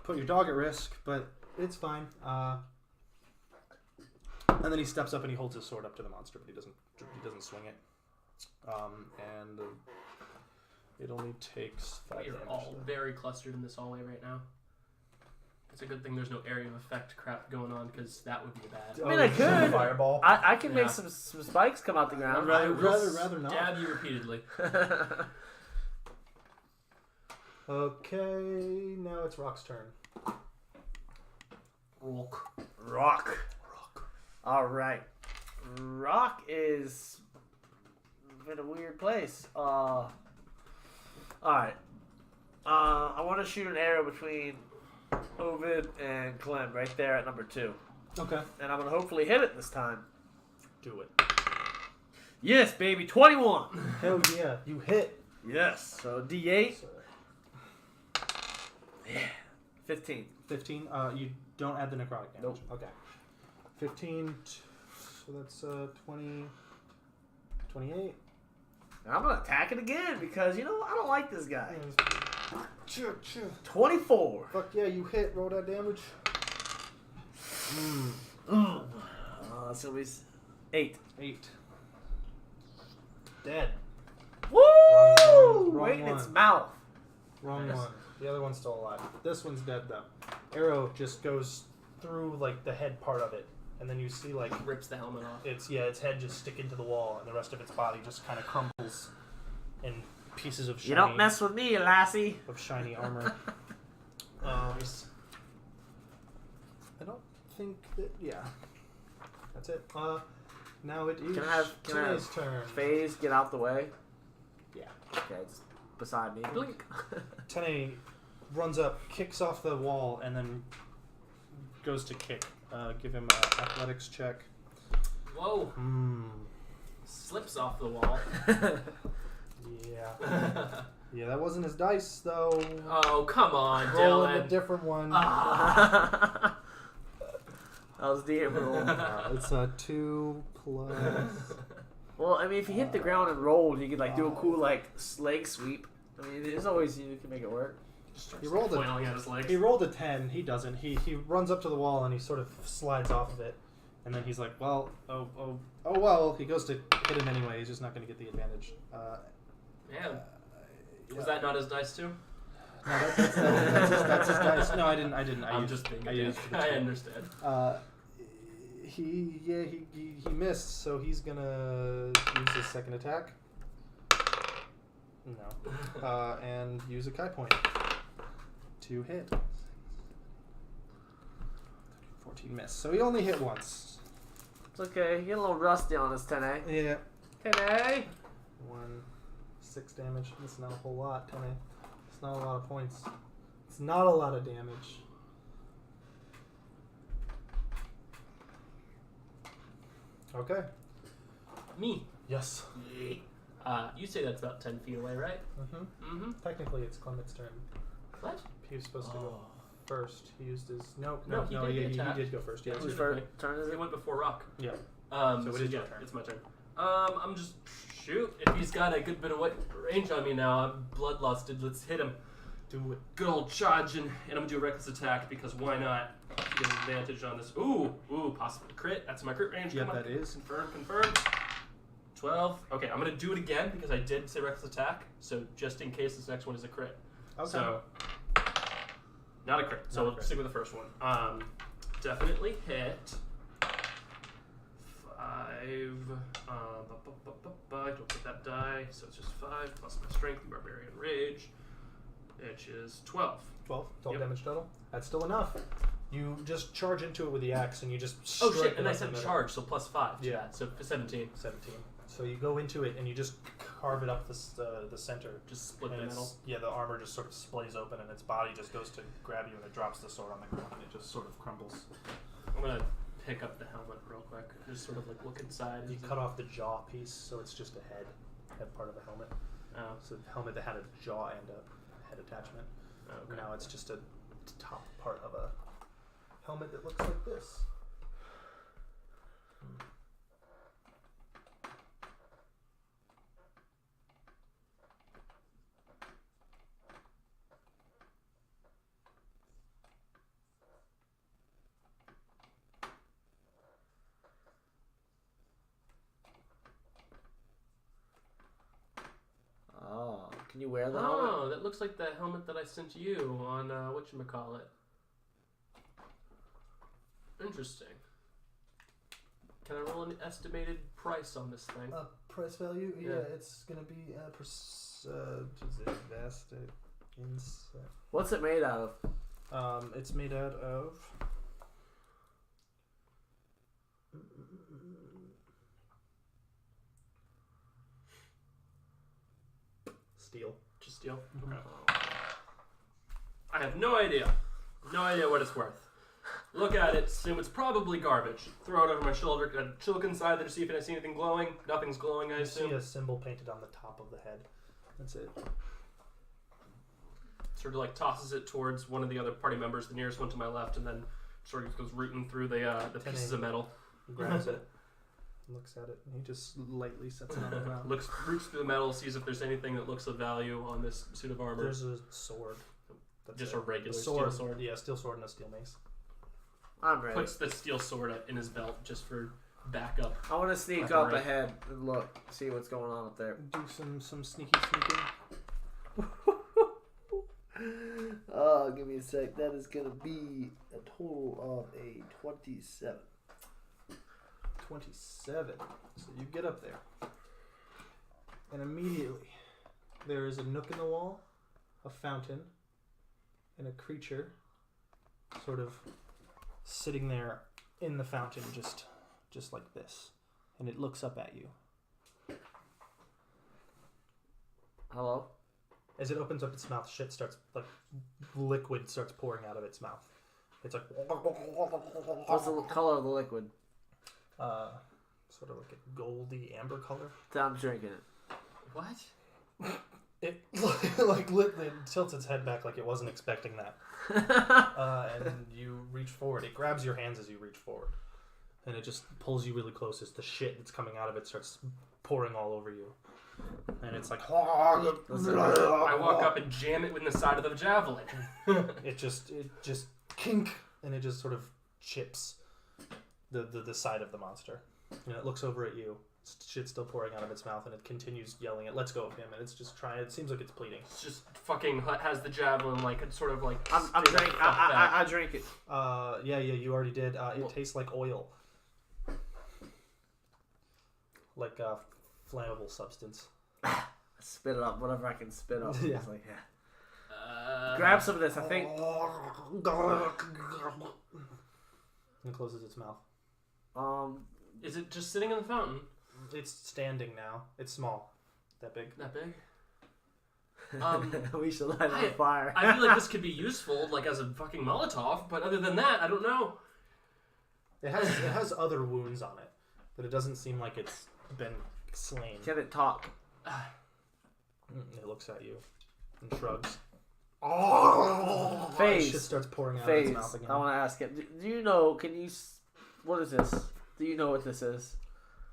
Speaker 3: put your dog at risk, but it's fine. And then he steps up and he holds his sword up to the monster, but he doesn't swing it. And it only takes 5
Speaker 1: You're
Speaker 3: damage.
Speaker 1: all very clustered in this hallway right now. It's a good thing there's no area of effect crap going on, because that would be bad.
Speaker 7: I mean, I could.
Speaker 3: Fireball.
Speaker 7: I can make
Speaker 1: Yeah.
Speaker 7: some spikes come out the ground.
Speaker 3: I'd
Speaker 1: I will
Speaker 3: rather not.
Speaker 1: stab you repeatedly.
Speaker 3: Okay, now it's Rock's turn.
Speaker 7: Rock. All right. Rock is in a weird place. All right. I want to shoot an arrow between Ovid and Clem right there at number 2.
Speaker 3: Okay.
Speaker 7: And I'm going to hopefully hit it this time.
Speaker 3: Do it.
Speaker 7: Yes, baby. 21.
Speaker 3: Hell yeah, you hit.
Speaker 7: Yes. So D8. Yeah. 15.
Speaker 3: 15. You don't add the necrotic damage.
Speaker 7: Nope.
Speaker 3: Okay. 15. So that's 20. 28.
Speaker 7: And I'm going to attack it again because, I don't like this guy.
Speaker 3: Chill.
Speaker 7: 24.
Speaker 3: Fuck yeah, you hit. Roll that damage.
Speaker 7: That's going to be 8.
Speaker 3: 8. Dead.
Speaker 7: Woo!
Speaker 3: Wrong
Speaker 7: Right in
Speaker 3: one.
Speaker 7: its mouth.
Speaker 3: Wrong
Speaker 1: Nice.
Speaker 3: one. The other one's still alive. This one's dead though. Arrow just goes through like the head part of it, and then you see like
Speaker 1: Rips the helmet off.
Speaker 3: its head just stick into the wall, and the rest of its body just kind of crumbles in pieces of shiny.
Speaker 7: You don't mess with me, lassie.
Speaker 3: Of shiny armor.
Speaker 1: Nice.
Speaker 3: I don't think that. Yeah, that's it. Now it is
Speaker 7: Can I have
Speaker 3: Tanae's turn.
Speaker 7: Phase get out the way?
Speaker 3: Yeah.
Speaker 7: Okay, just beside me.
Speaker 1: Blink.
Speaker 3: Tanae runs up, kicks off the wall, and then goes to kick. Give him an athletics check.
Speaker 1: Whoa. Slips off the wall.
Speaker 3: Yeah. Yeah, that wasn't his dice, though.
Speaker 1: Oh, come on,
Speaker 3: Rolling a
Speaker 1: Dylan.
Speaker 3: different one.
Speaker 7: That was the roll.
Speaker 3: It's a 2 plus.
Speaker 7: Well, I mean, if he hit the ground and rolled, he could like do a cool like leg sweep. I mean, there's always you can make it work.
Speaker 3: He rolled
Speaker 1: flailing at his legs.
Speaker 3: He rolled a 10. He doesn't. He runs up to the wall and he sort of slides off of it, and then he's like, "Well, oh well." He goes to hit him anyway. He's just not going to get the advantage.
Speaker 1: Man. Was that not his dice too?
Speaker 3: No, that's his dice. No, I didn't.
Speaker 1: I'm just being a dick.
Speaker 3: the
Speaker 1: I
Speaker 3: 10.
Speaker 1: understand.
Speaker 3: He missed, so he's gonna use his second attack. No. And use a Kai point to hit. 14 miss. So he only hit once.
Speaker 7: It's okay. You get a little rusty on this 10A.
Speaker 3: Yeah.
Speaker 7: 10A.
Speaker 3: 6 damage. That's not a whole lot, 10A. It's not a lot of points. It's not a lot of damage. Okay.
Speaker 1: Me.
Speaker 3: Yes.
Speaker 1: You say that's about 10 feet away, right?
Speaker 3: Mm-hmm. Technically, it's Clement's turn.
Speaker 1: What?
Speaker 3: He was supposed to go first. He used his... No,
Speaker 1: he did
Speaker 3: go first. Yeah.
Speaker 7: Whose turn is
Speaker 1: He
Speaker 7: it?
Speaker 1: went before Rock.
Speaker 3: Yeah.
Speaker 1: So
Speaker 3: it is your turn.
Speaker 1: It's my turn. I'm just... Shoot. If he's got a good bit of range on me now, I'm bloodlusted. Let's hit him.
Speaker 3: Do it.
Speaker 1: Good old charge, and I'm going to do a reckless attack, because why not? Get an advantage on this. Ooh, possible crit. That's my crit range.
Speaker 3: Yeah,
Speaker 1: Come on.
Speaker 3: that is.
Speaker 1: Confirm. 12. Okay, I'm going to do it again, because I did say reckless attack, so just in case this next one is a crit.
Speaker 3: Okay.
Speaker 1: So, not a crit, so we'll stick with the first one. Definitely hit. 5. I don't get that die, so it's just 5 plus my strength and barbarian rage, which is 12.
Speaker 3: 12
Speaker 1: Yep.
Speaker 3: damage total. That's still enough. You just charge into it with the axe, and you just
Speaker 1: Oh
Speaker 3: strike
Speaker 1: shit!
Speaker 3: it
Speaker 1: And I
Speaker 3: up
Speaker 1: said
Speaker 3: the middle.
Speaker 1: charge, so plus 5 to
Speaker 3: Yeah.
Speaker 1: that, so 17.
Speaker 3: 17. So you go into it, and you just carve it up the center.
Speaker 1: Just split the
Speaker 3: And
Speaker 1: middle.
Speaker 3: yeah, the armor just sort of splays open, and its body just goes to grab you, and it drops the sword on the ground, and it just sort of crumbles.
Speaker 1: I'm gonna pick up the helmet real quick. Just sort of like look inside.
Speaker 3: You cut off the jaw piece, so it's just a head part of the helmet.
Speaker 1: Oh.
Speaker 3: So the helmet that had a jaw and a head attachment.
Speaker 1: Okay.
Speaker 3: Now it's just a top part of a helmet that looks like this.
Speaker 7: Oh, can you wear the helmet?
Speaker 1: Oh, that looks like the helmet that I sent you on whatchamacallit. Interesting. Can I roll an estimated price on this thing?
Speaker 3: Price value?
Speaker 1: Yeah.
Speaker 3: It's gonna be
Speaker 7: What's it made out of?
Speaker 3: It's made out of steel.
Speaker 1: Just steel? Okay. I have no idea. No idea what it's worth. Look at it, assume it's probably garbage. Throw it over my shoulder, look inside there to see if I see anything glowing. Nothing's glowing, I
Speaker 3: You see
Speaker 1: assume.
Speaker 3: a symbol painted on the top of the head. That's it.
Speaker 1: Sort of like tosses it towards one of the other party members, the nearest one to my left, and then sort of goes rooting through the pieces of metal.
Speaker 3: He grabs it, looks at it, and he just lightly sets it on the ground.
Speaker 1: Roots through the metal, sees if there's anything that looks of value on this suit of armor.
Speaker 3: There's a sword. That's
Speaker 1: Just
Speaker 3: it.
Speaker 1: a regular
Speaker 3: A
Speaker 1: steel sword.
Speaker 3: Yeah, steel sword and a steel mace.
Speaker 7: I'm ready.
Speaker 1: Puts the steel sword in his belt just for backup.
Speaker 7: I want to sneak
Speaker 1: Like
Speaker 7: up
Speaker 1: right.
Speaker 7: ahead and look, see what's going on up there.
Speaker 3: Do some sneaky sneaking.
Speaker 7: Oh, give me a sec. That is gonna be a total of a 27.
Speaker 3: 27. So you get up there. And immediately there is a nook in the wall, a fountain, and a creature sort of sitting there in the fountain just like this. And it looks up at you.
Speaker 7: Hello?
Speaker 3: As it opens up its mouth, shit starts, like, liquid starts pouring out of its mouth. It's like...
Speaker 7: What's the color of the liquid?
Speaker 3: Sort of like a goldy amber color.
Speaker 7: I'm drinking it.
Speaker 1: What?
Speaker 3: It it tilts its head back like it wasn't expecting that. And you reach forward. It grabs your hands as you reach forward. And it just pulls you really close as the shit that's coming out of it starts pouring all over you. And it's like...
Speaker 1: I walk up and jam it with the side of the javelin.
Speaker 3: It just kink, and it just sort of chips the side of the monster. And it looks over at you. Shit's still pouring out of its mouth, and it continues yelling. It lets go of him, and it's just trying. It seems like it's pleading.
Speaker 1: It's just fucking has the javelin like it's sort of like.
Speaker 7: I drink it.
Speaker 3: Yeah, you already did. It tastes like oil, like a flammable substance.
Speaker 7: Spit it up, whatever I can spit up.
Speaker 3: Yeah.
Speaker 7: It's like, grab some of this, I think.
Speaker 3: And closes its mouth.
Speaker 1: Is it just sitting in the fountain?
Speaker 3: It's standing now. It's small. That big.
Speaker 1: That big?
Speaker 7: We should light it on fire.
Speaker 1: I feel like this could be useful, like as a fucking Molotov, but other than that, I don't know.
Speaker 3: It has other wounds on it, but it doesn't seem like it's been slain.
Speaker 7: Can it talk?
Speaker 3: It looks at you and shrugs.
Speaker 7: Phase.
Speaker 3: Shit starts pouring out of
Speaker 7: Phase.
Speaker 3: its mouth again.
Speaker 7: I want to ask it. Do you know? What is this? Do you know what this is?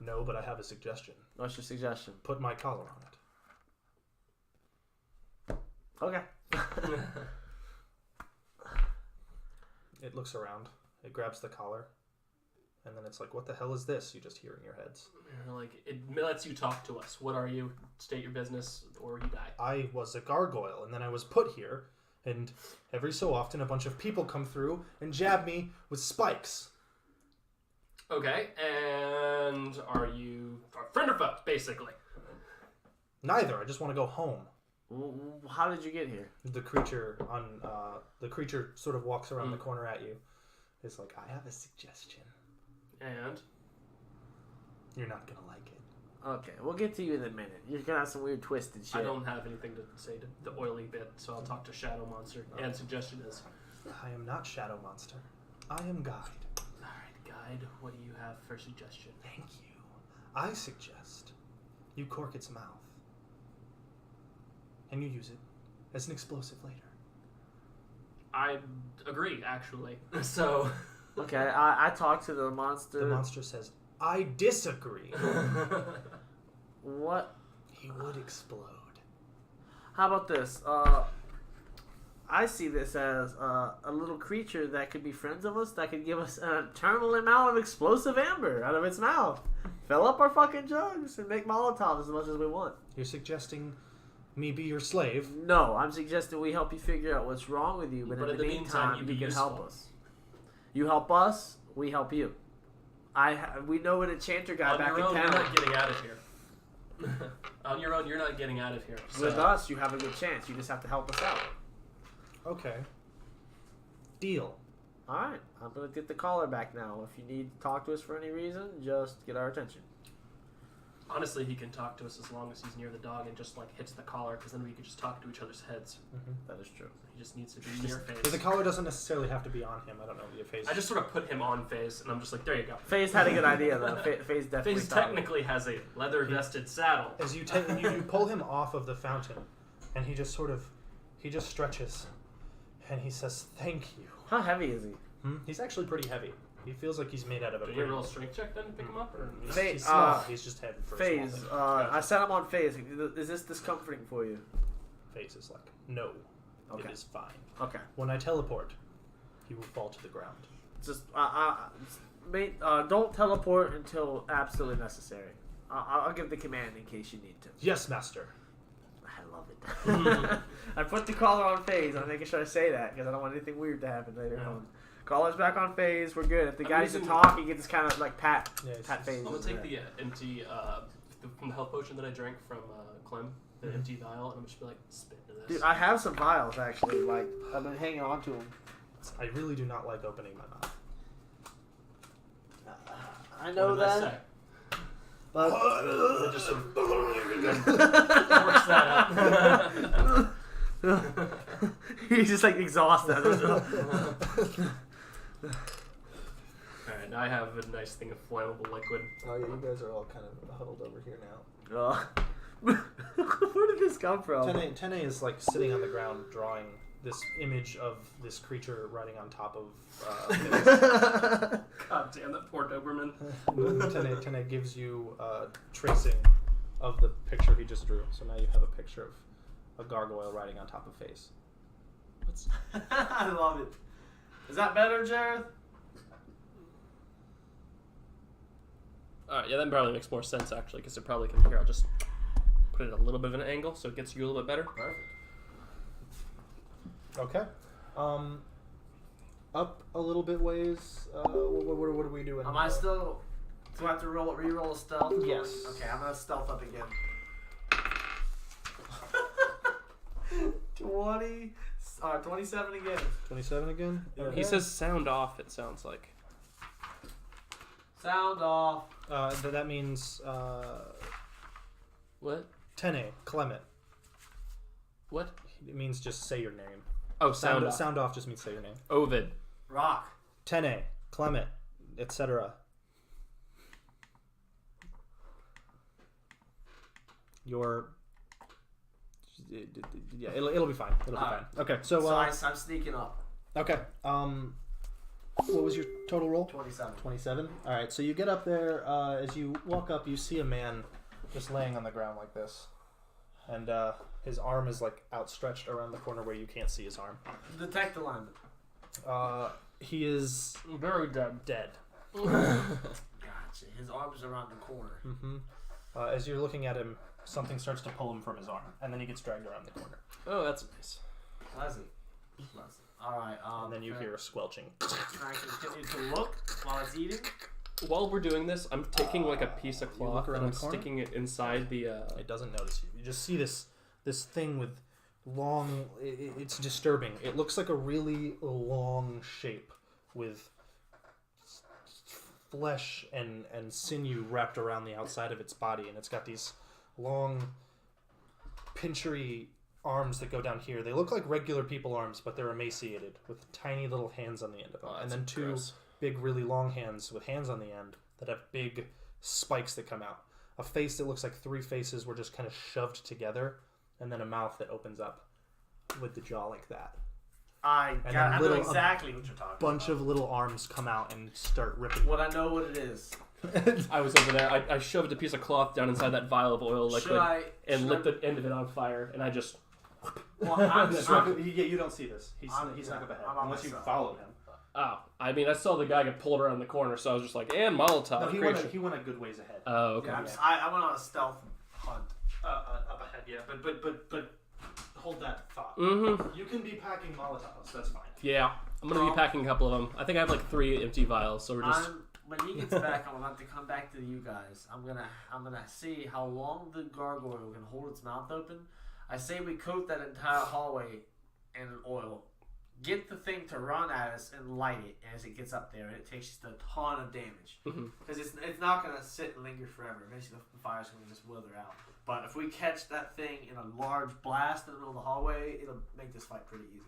Speaker 3: No, but I have a suggestion.
Speaker 7: What's your suggestion?
Speaker 3: Put my collar on it.
Speaker 7: Okay.
Speaker 3: It looks around. It grabs the collar. And then it's like, what the hell is this? You just hear in your heads.
Speaker 1: Like, it lets you talk to us. What are you? State your business, or you die.
Speaker 3: I was a gargoyle, and then I was put here. And every so often, a bunch of people come through and jab me with spikes.
Speaker 1: Okay, and are you a friend or foe, basically?
Speaker 3: Neither. I just want to go home.
Speaker 7: How did you get here?
Speaker 3: The creature sort of walks around the corner at you. It's like, I have a suggestion.
Speaker 1: And?
Speaker 3: You're not going to like it.
Speaker 7: Okay, we'll get to you in a minute. You're going to have some weird twisted shit.
Speaker 1: I don't have anything to say to the oily bit, so I'll talk to Shadow Monster. And suggestion is...
Speaker 3: I am not Shadow Monster. I am Guide.
Speaker 1: Alright, Guide, what do you have for suggestion?
Speaker 3: Thank you. I suggest you cork its mouth. And you use it as an explosive later.
Speaker 1: I agree, actually. So...
Speaker 7: Okay, I talked to the monster.
Speaker 3: The monster says, I disagree.
Speaker 7: What?
Speaker 3: He would explode.
Speaker 7: How about this? I see this as a little creature that could be friends of us, that could give us an eternal amount of explosive amber out of its mouth. Fill up our fucking jugs and make Molotovs as much as we want.
Speaker 3: You're suggesting me be your slave?
Speaker 7: No, I'm suggesting we help you figure out what's wrong with you, but in the meantime, you can help us. You help us, we help you. We know an enchanter guy back in town.
Speaker 1: You're not getting out of here. On your own, you're not getting out of here. So.
Speaker 7: With us, you have a good chance. You just have to help us out.
Speaker 3: Okay. Deal.
Speaker 7: Alright, I'm going to get the collar back now. If you need to talk to us for any reason, just get our attention.
Speaker 1: Honestly, he can talk to us as long as he's near the dog and just like hits the collar, because then we can just talk to each other's heads.
Speaker 3: Mm-hmm.
Speaker 7: That is true.
Speaker 1: He just needs to be near Phase.
Speaker 3: But the collar doesn't necessarily have to be on him. I don't know if Phase.
Speaker 1: I just sort of put him on Phase, and I'm just like, there you go.
Speaker 7: Phase had a good idea though. Phase definitely.
Speaker 1: Phase technically has a leather vested saddle.
Speaker 3: As you you pull him off of the fountain, and he just stretches, and he says, "Thank you."
Speaker 7: How heavy is he?
Speaker 3: He's actually pretty heavy. He feels like he's made out of a.
Speaker 1: Do you roll a strength check then to pick him up, or
Speaker 3: he's small. He's just heavy for
Speaker 7: Phase.
Speaker 3: a small thing.
Speaker 7: I set him on Phase. Is this discomforting for you?
Speaker 3: Phase is like, no,
Speaker 7: okay.
Speaker 3: It is fine.
Speaker 7: Okay.
Speaker 3: When I teleport, he will fall to the ground.
Speaker 7: Just don't teleport until absolutely necessary. I'll give the command in case you need to.
Speaker 3: Yes, master.
Speaker 7: Hell love it. I put the caller on phase. I'm making sure I say that because I don't want anything weird to happen later on. Caller's back on phase. We're good. If the guy needs to talk, he gets kind of like pat phase.
Speaker 1: I'm gonna take the empty from the health potion that I drank from Clem, the empty vial, and I'm just be like, spit into this.
Speaker 7: Dude, I have some vials actually. Like I've been hanging on to them.
Speaker 3: I really do not like opening my mouth.
Speaker 7: I know
Speaker 1: What did I
Speaker 7: that.
Speaker 1: say?
Speaker 7: But
Speaker 1: It just sort of works that out.
Speaker 7: he's just like exhausted.
Speaker 1: Alright, now I have a nice thing of flammable liquid.
Speaker 3: Oh yeah, you guys are all kind of huddled over here now.
Speaker 7: Where did this come from?
Speaker 3: Tene is like sitting on the ground drawing this image of this creature riding on top of
Speaker 1: God damn, that poor Doberman.
Speaker 3: Tene gives you tracing of the picture he just drew. So now you have a picture of a gargoyle riding on top of face.
Speaker 7: I love it. Is that better, Jareth?
Speaker 1: Alright, yeah, that probably makes more sense actually, because it probably can. Here, I'll just put it at a little bit of an angle so it gets you a little bit better.
Speaker 3: Perfect. Okay. Up a little bit ways. What are we doing?
Speaker 7: Am I still? Do I have to re-roll a stealth?
Speaker 3: Yes.
Speaker 7: Okay, I'm gonna stealth up again. 27 again.
Speaker 3: 27 again?
Speaker 7: Yeah.
Speaker 1: He says sound off, it sounds like.
Speaker 7: Sound off.
Speaker 3: That means
Speaker 1: What?
Speaker 3: Tene, Clement.
Speaker 1: What?
Speaker 3: It means just say your name.
Speaker 1: Oh, sound off.
Speaker 3: Sound off just means say your name.
Speaker 1: Ovid.
Speaker 7: Rock.
Speaker 3: Tene, Clement, etc. Your yeah, it'll be fine. It'll be fine. Okay, so
Speaker 7: I'm sneaking up.
Speaker 3: okay. What was your total roll?
Speaker 7: 27.
Speaker 3: 27. All right. So you get up there. As you walk up, you see a man just laying on the ground like this, and his arm is like outstretched around the corner where you can't see his arm.
Speaker 7: Detect alignment.
Speaker 3: He is
Speaker 1: Very dead.
Speaker 3: dead.
Speaker 7: Gotcha. His arm's around the corner.
Speaker 3: Mm-hmm. As you're looking at him, something starts to pull him from his arm, and then he gets dragged around the corner.
Speaker 1: Oh, that's nice.
Speaker 7: Pleasant. Alright,
Speaker 3: And then you hear a squelching.
Speaker 7: Can I continue to look while it's eating?
Speaker 1: While we're doing this, I'm taking like a piece of cloth
Speaker 3: around
Speaker 1: and I'm
Speaker 3: the corner?
Speaker 1: sticking it inside the.
Speaker 3: It doesn't notice you. You just see this thing with long. It's disturbing. It looks like a really long shape with flesh and sinew wrapped around the outside of its body, and it's got these long, pinchery arms that go down here. They look like regular people arms, but they're emaciated with tiny little hands on the end of them, and then two
Speaker 1: gross.
Speaker 3: big, really long hands with hands on the end that have big spikes that come out. A face that looks like three faces were just kind of shoved together, and then a mouth that opens up with the jaw like that.
Speaker 7: I know exactly what you're talking about.
Speaker 3: Bunch of little arms come out and start ripping.
Speaker 7: What I know what it is.
Speaker 1: I was over there. I shoved a piece of cloth down inside that vial of oil liquid and lit the end of it on fire, and I just.
Speaker 7: Well,
Speaker 3: you don't see this. He's not up ahead unless you followed him.
Speaker 1: Oh, I mean, I saw the guy get pulled around the corner, so I was just like, and Molotov.
Speaker 3: No, he went a good ways ahead.
Speaker 1: Oh, okay.
Speaker 7: Yeah, I went on a stealth hunt.
Speaker 3: Up ahead, yeah. But hold that thought.
Speaker 1: Mm-hmm.
Speaker 3: You can be packing Molotovs. That's fine.
Speaker 1: Yeah, I'm gonna be packing a couple of them. I think I have like 3 empty vials, so we're just.
Speaker 7: When he gets back, I'm about to come back to you guys. I'm gonna see how long the gargoyle can hold its mouth open. I say we coat that entire hallway in oil. Get the thing to run at us and light it as it gets up there. And it takes just a ton of damage. Because it's not going to sit and linger forever. Eventually the fire's going to just wither out. But if we catch that thing in a large blast in the middle of the hallway, it'll make this fight pretty easy.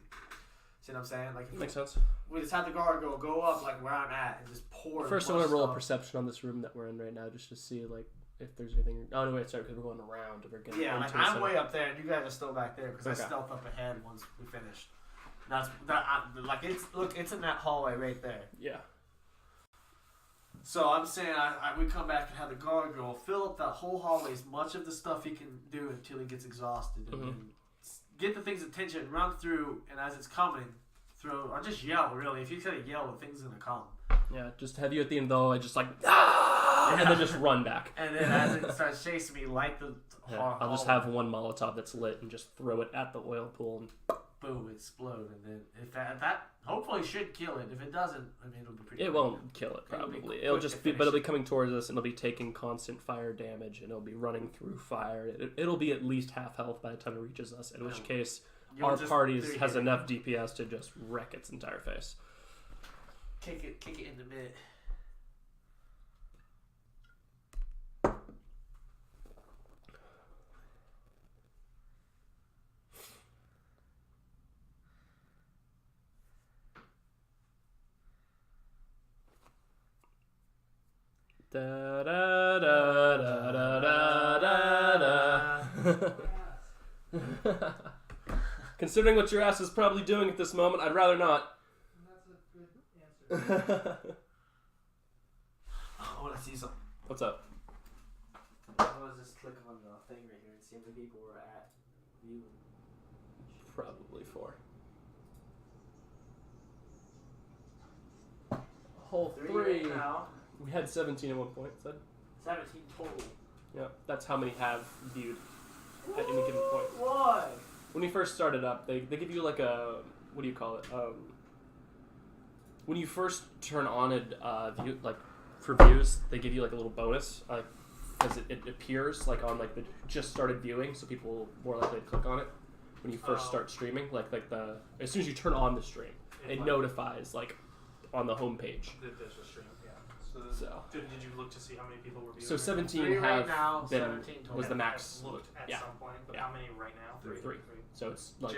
Speaker 7: See what I'm saying? Like
Speaker 1: Makes sense.
Speaker 7: We just have the gargoyle go up like where I'm at and just pour.
Speaker 1: First, I want to roll a perception on this room that we're in right now, just to see like if there's anything. Oh no, wait, sorry, because we're going around. We're getting
Speaker 7: like I'm way up there, and you guys are still back there because I stealth up ahead once we finish. It's in that hallway right there.
Speaker 1: Yeah.
Speaker 7: So I'm saying we come back and have the gargoyle fill up that whole hallway as much of the stuff he can do until he gets exhausted, and then get the thing's attention, run through, and as it's coming, throw or just yell. Really, if you kind of yell, the thing's gonna come.
Speaker 1: Yeah, just have you at the end though. I just like. Ah! and then just run back.
Speaker 7: And then as it starts chasing me, light the.
Speaker 1: Yeah, I'll just have one Molotov that's lit and just throw it at the oil pool and
Speaker 7: boom, explode, and then if that hopefully should kill it. If it doesn't, I mean, it'll be pretty.
Speaker 1: it won't kill it probably. It'll just be, but it'll be coming towards us and it'll be taking constant fire damage and it'll be running through fire. It'll be at least half health by the time it reaches us. In which case, our party has enough DPS to just wreck its entire face.
Speaker 7: Kick it in the mid.
Speaker 1: Da da da da da da da. Considering what your ass is probably doing at this moment, I'd rather not.
Speaker 3: That's a good answer.
Speaker 7: I want to see something.
Speaker 1: What's up?
Speaker 7: I want to just click on the thing right here and see how many people were at view.
Speaker 1: Probably 4. Whole 3.
Speaker 7: Now.
Speaker 1: We had 17 at one point, said.
Speaker 7: 17 total.
Speaker 1: Yeah, that's how many have viewed at any given point.
Speaker 7: Why?
Speaker 1: When you first started up, they give you like a, what do you call it? When you first turn on it, view, like for views, they give you like a little bonus, because it appears like on like the just started viewing, so people will more likely to click on it when you first start streaming. Like the as soon as you turn on the stream, it notifies like on the homepage.
Speaker 8: There's a stream, yeah.
Speaker 1: So
Speaker 8: did you look to see how many people were viewing?
Speaker 1: So 17
Speaker 7: 3
Speaker 1: have
Speaker 7: right now,
Speaker 1: been
Speaker 7: 17 total.
Speaker 1: was the max.
Speaker 8: Looked at
Speaker 1: Yeah.
Speaker 8: some point, but
Speaker 1: Yeah.
Speaker 8: how many right now?
Speaker 1: 3. So it's like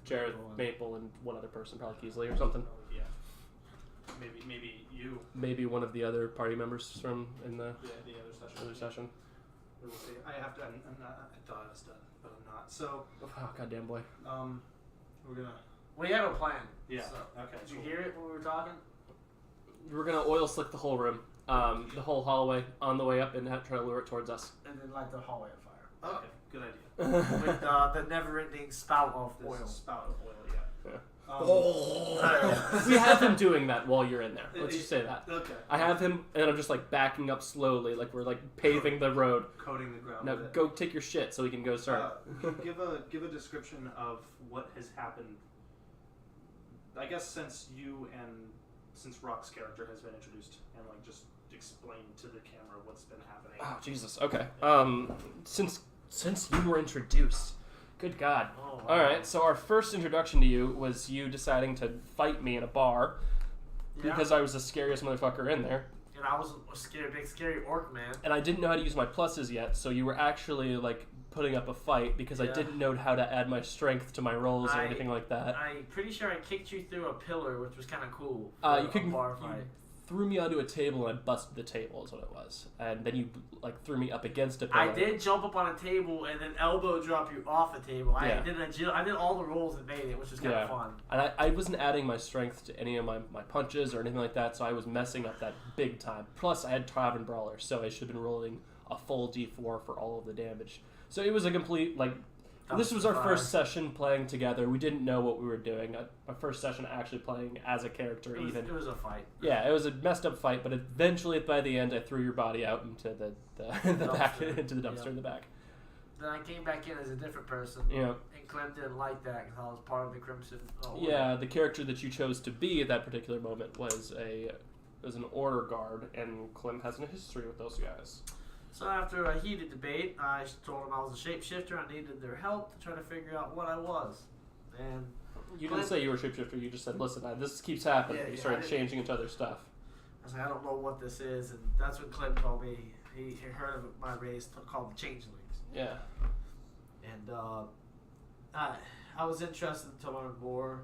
Speaker 7: Jared,
Speaker 1: Maple, and one other person, probably Keesley or something.
Speaker 8: Yeah. Maybe you.
Speaker 1: Maybe one of the other party members from in the
Speaker 8: The other session.
Speaker 1: other session.
Speaker 8: We'll see. I have to. I'm not. I thought I was done, but I'm not. So,
Speaker 1: Oh goddamn boy!
Speaker 8: we're gonna.
Speaker 7: we have a plan.
Speaker 8: Yeah.
Speaker 7: So,
Speaker 8: Okay.
Speaker 7: did you hear it when we were talking?
Speaker 1: We're gonna oil slick the whole room, the whole hallway on the way up, and try to lure it towards us.
Speaker 7: And then light the hallway on fire.
Speaker 8: Okay. Good idea.
Speaker 7: With the never-ending spout of
Speaker 8: This
Speaker 7: oil.
Speaker 8: spout of oil. Yeah.
Speaker 1: Yeah. We have him doing that while you're in there. Let's just say that.
Speaker 8: Okay.
Speaker 1: I have him, and I'm just like backing up slowly, like we're like paving the road.
Speaker 8: Coating the ground.
Speaker 1: Now
Speaker 8: with it.
Speaker 1: go take your shit so we can go start.
Speaker 8: Give a description of what has happened. I guess since Rock's character has been introduced, and like just explain to the camera what's been happening.
Speaker 1: Oh Jesus. Okay. Since you were introduced, good God.
Speaker 7: Oh, wow.
Speaker 1: All right. So our first introduction to you was you deciding to fight me in a bar because I was the scariest motherfucker in there.
Speaker 7: And I was a big scary orc man.
Speaker 1: And I didn't know how to use my pluses yet, so you were actually like putting up a fight because I didn't know how to add my strength to my rolls or anything like that.
Speaker 7: I'm pretty sure I kicked you through a pillar, which was kind of cool.
Speaker 1: You threw me onto a table and I busted the table is what it was, and then you like threw me up against a pillar.
Speaker 7: I did jump up on a table and then elbow drop you off a table.
Speaker 1: Yeah.
Speaker 7: I did all the rolls and made it, which was kind of fun.
Speaker 1: And I wasn't adding my strength to any of my punches or anything like that, so I was messing up that big time. Plus, I had Tavern Brawler, so I should have been rolling a full D4 for all of the damage. So it was a complete, like, this was our first session playing together. We didn't know what we were doing. Our first session actually playing as a character even.
Speaker 7: It was a fight.
Speaker 1: Yeah, it was a messed up fight, but eventually by the end I threw your body out into the back, into the dumpster in the back.
Speaker 7: Then I came back in as a different person.
Speaker 1: Yeah.
Speaker 7: And Clem didn't like that because I was part of the Crimson.
Speaker 1: Yeah, the character that you chose to be at that particular moment was an order guard, and Clem has a history with those guys.
Speaker 7: So after a heated debate, I told them I was a shapeshifter. I needed their help to try to figure out what I was. And
Speaker 1: you didn't say you were a shapeshifter. You just said, "Listen, this keeps happening." You started changing into other stuff.
Speaker 7: I was like, I don't know what this is, and that's when Clem told me he heard of my race called the Changelings.
Speaker 1: Yeah.
Speaker 7: And I was interested to learn more,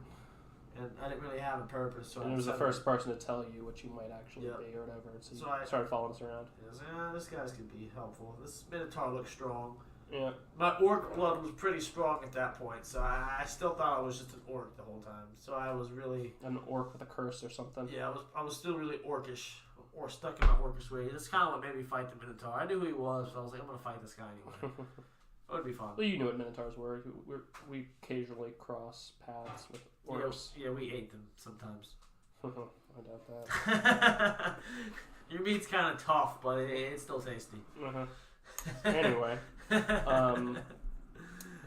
Speaker 7: and I didn't really have a purpose. So
Speaker 1: and it was the first person to tell you what you might actually be or whatever. So I started following us around.
Speaker 7: I was like, this guy's could be helpful. This Minotaur looks strong.
Speaker 1: Yeah.
Speaker 7: My orc blood was pretty strong at that point, so I still thought I was just an orc the whole time. So I was really
Speaker 1: an orc with a curse or something.
Speaker 7: Yeah, I was still really orcish, or stuck in my orcish way. That's kind of what made me fight the Minotaur. I knew who he was, so I was like, I'm gonna fight this guy anyway. It would be fun.
Speaker 1: Well, you knew what Minotaurs were. We occasionally cross paths with orcs.
Speaker 7: Yeah, we ate them sometimes.
Speaker 1: I doubt that.
Speaker 7: Your meat's kind of tough, but it's still tasty.
Speaker 1: Anyway,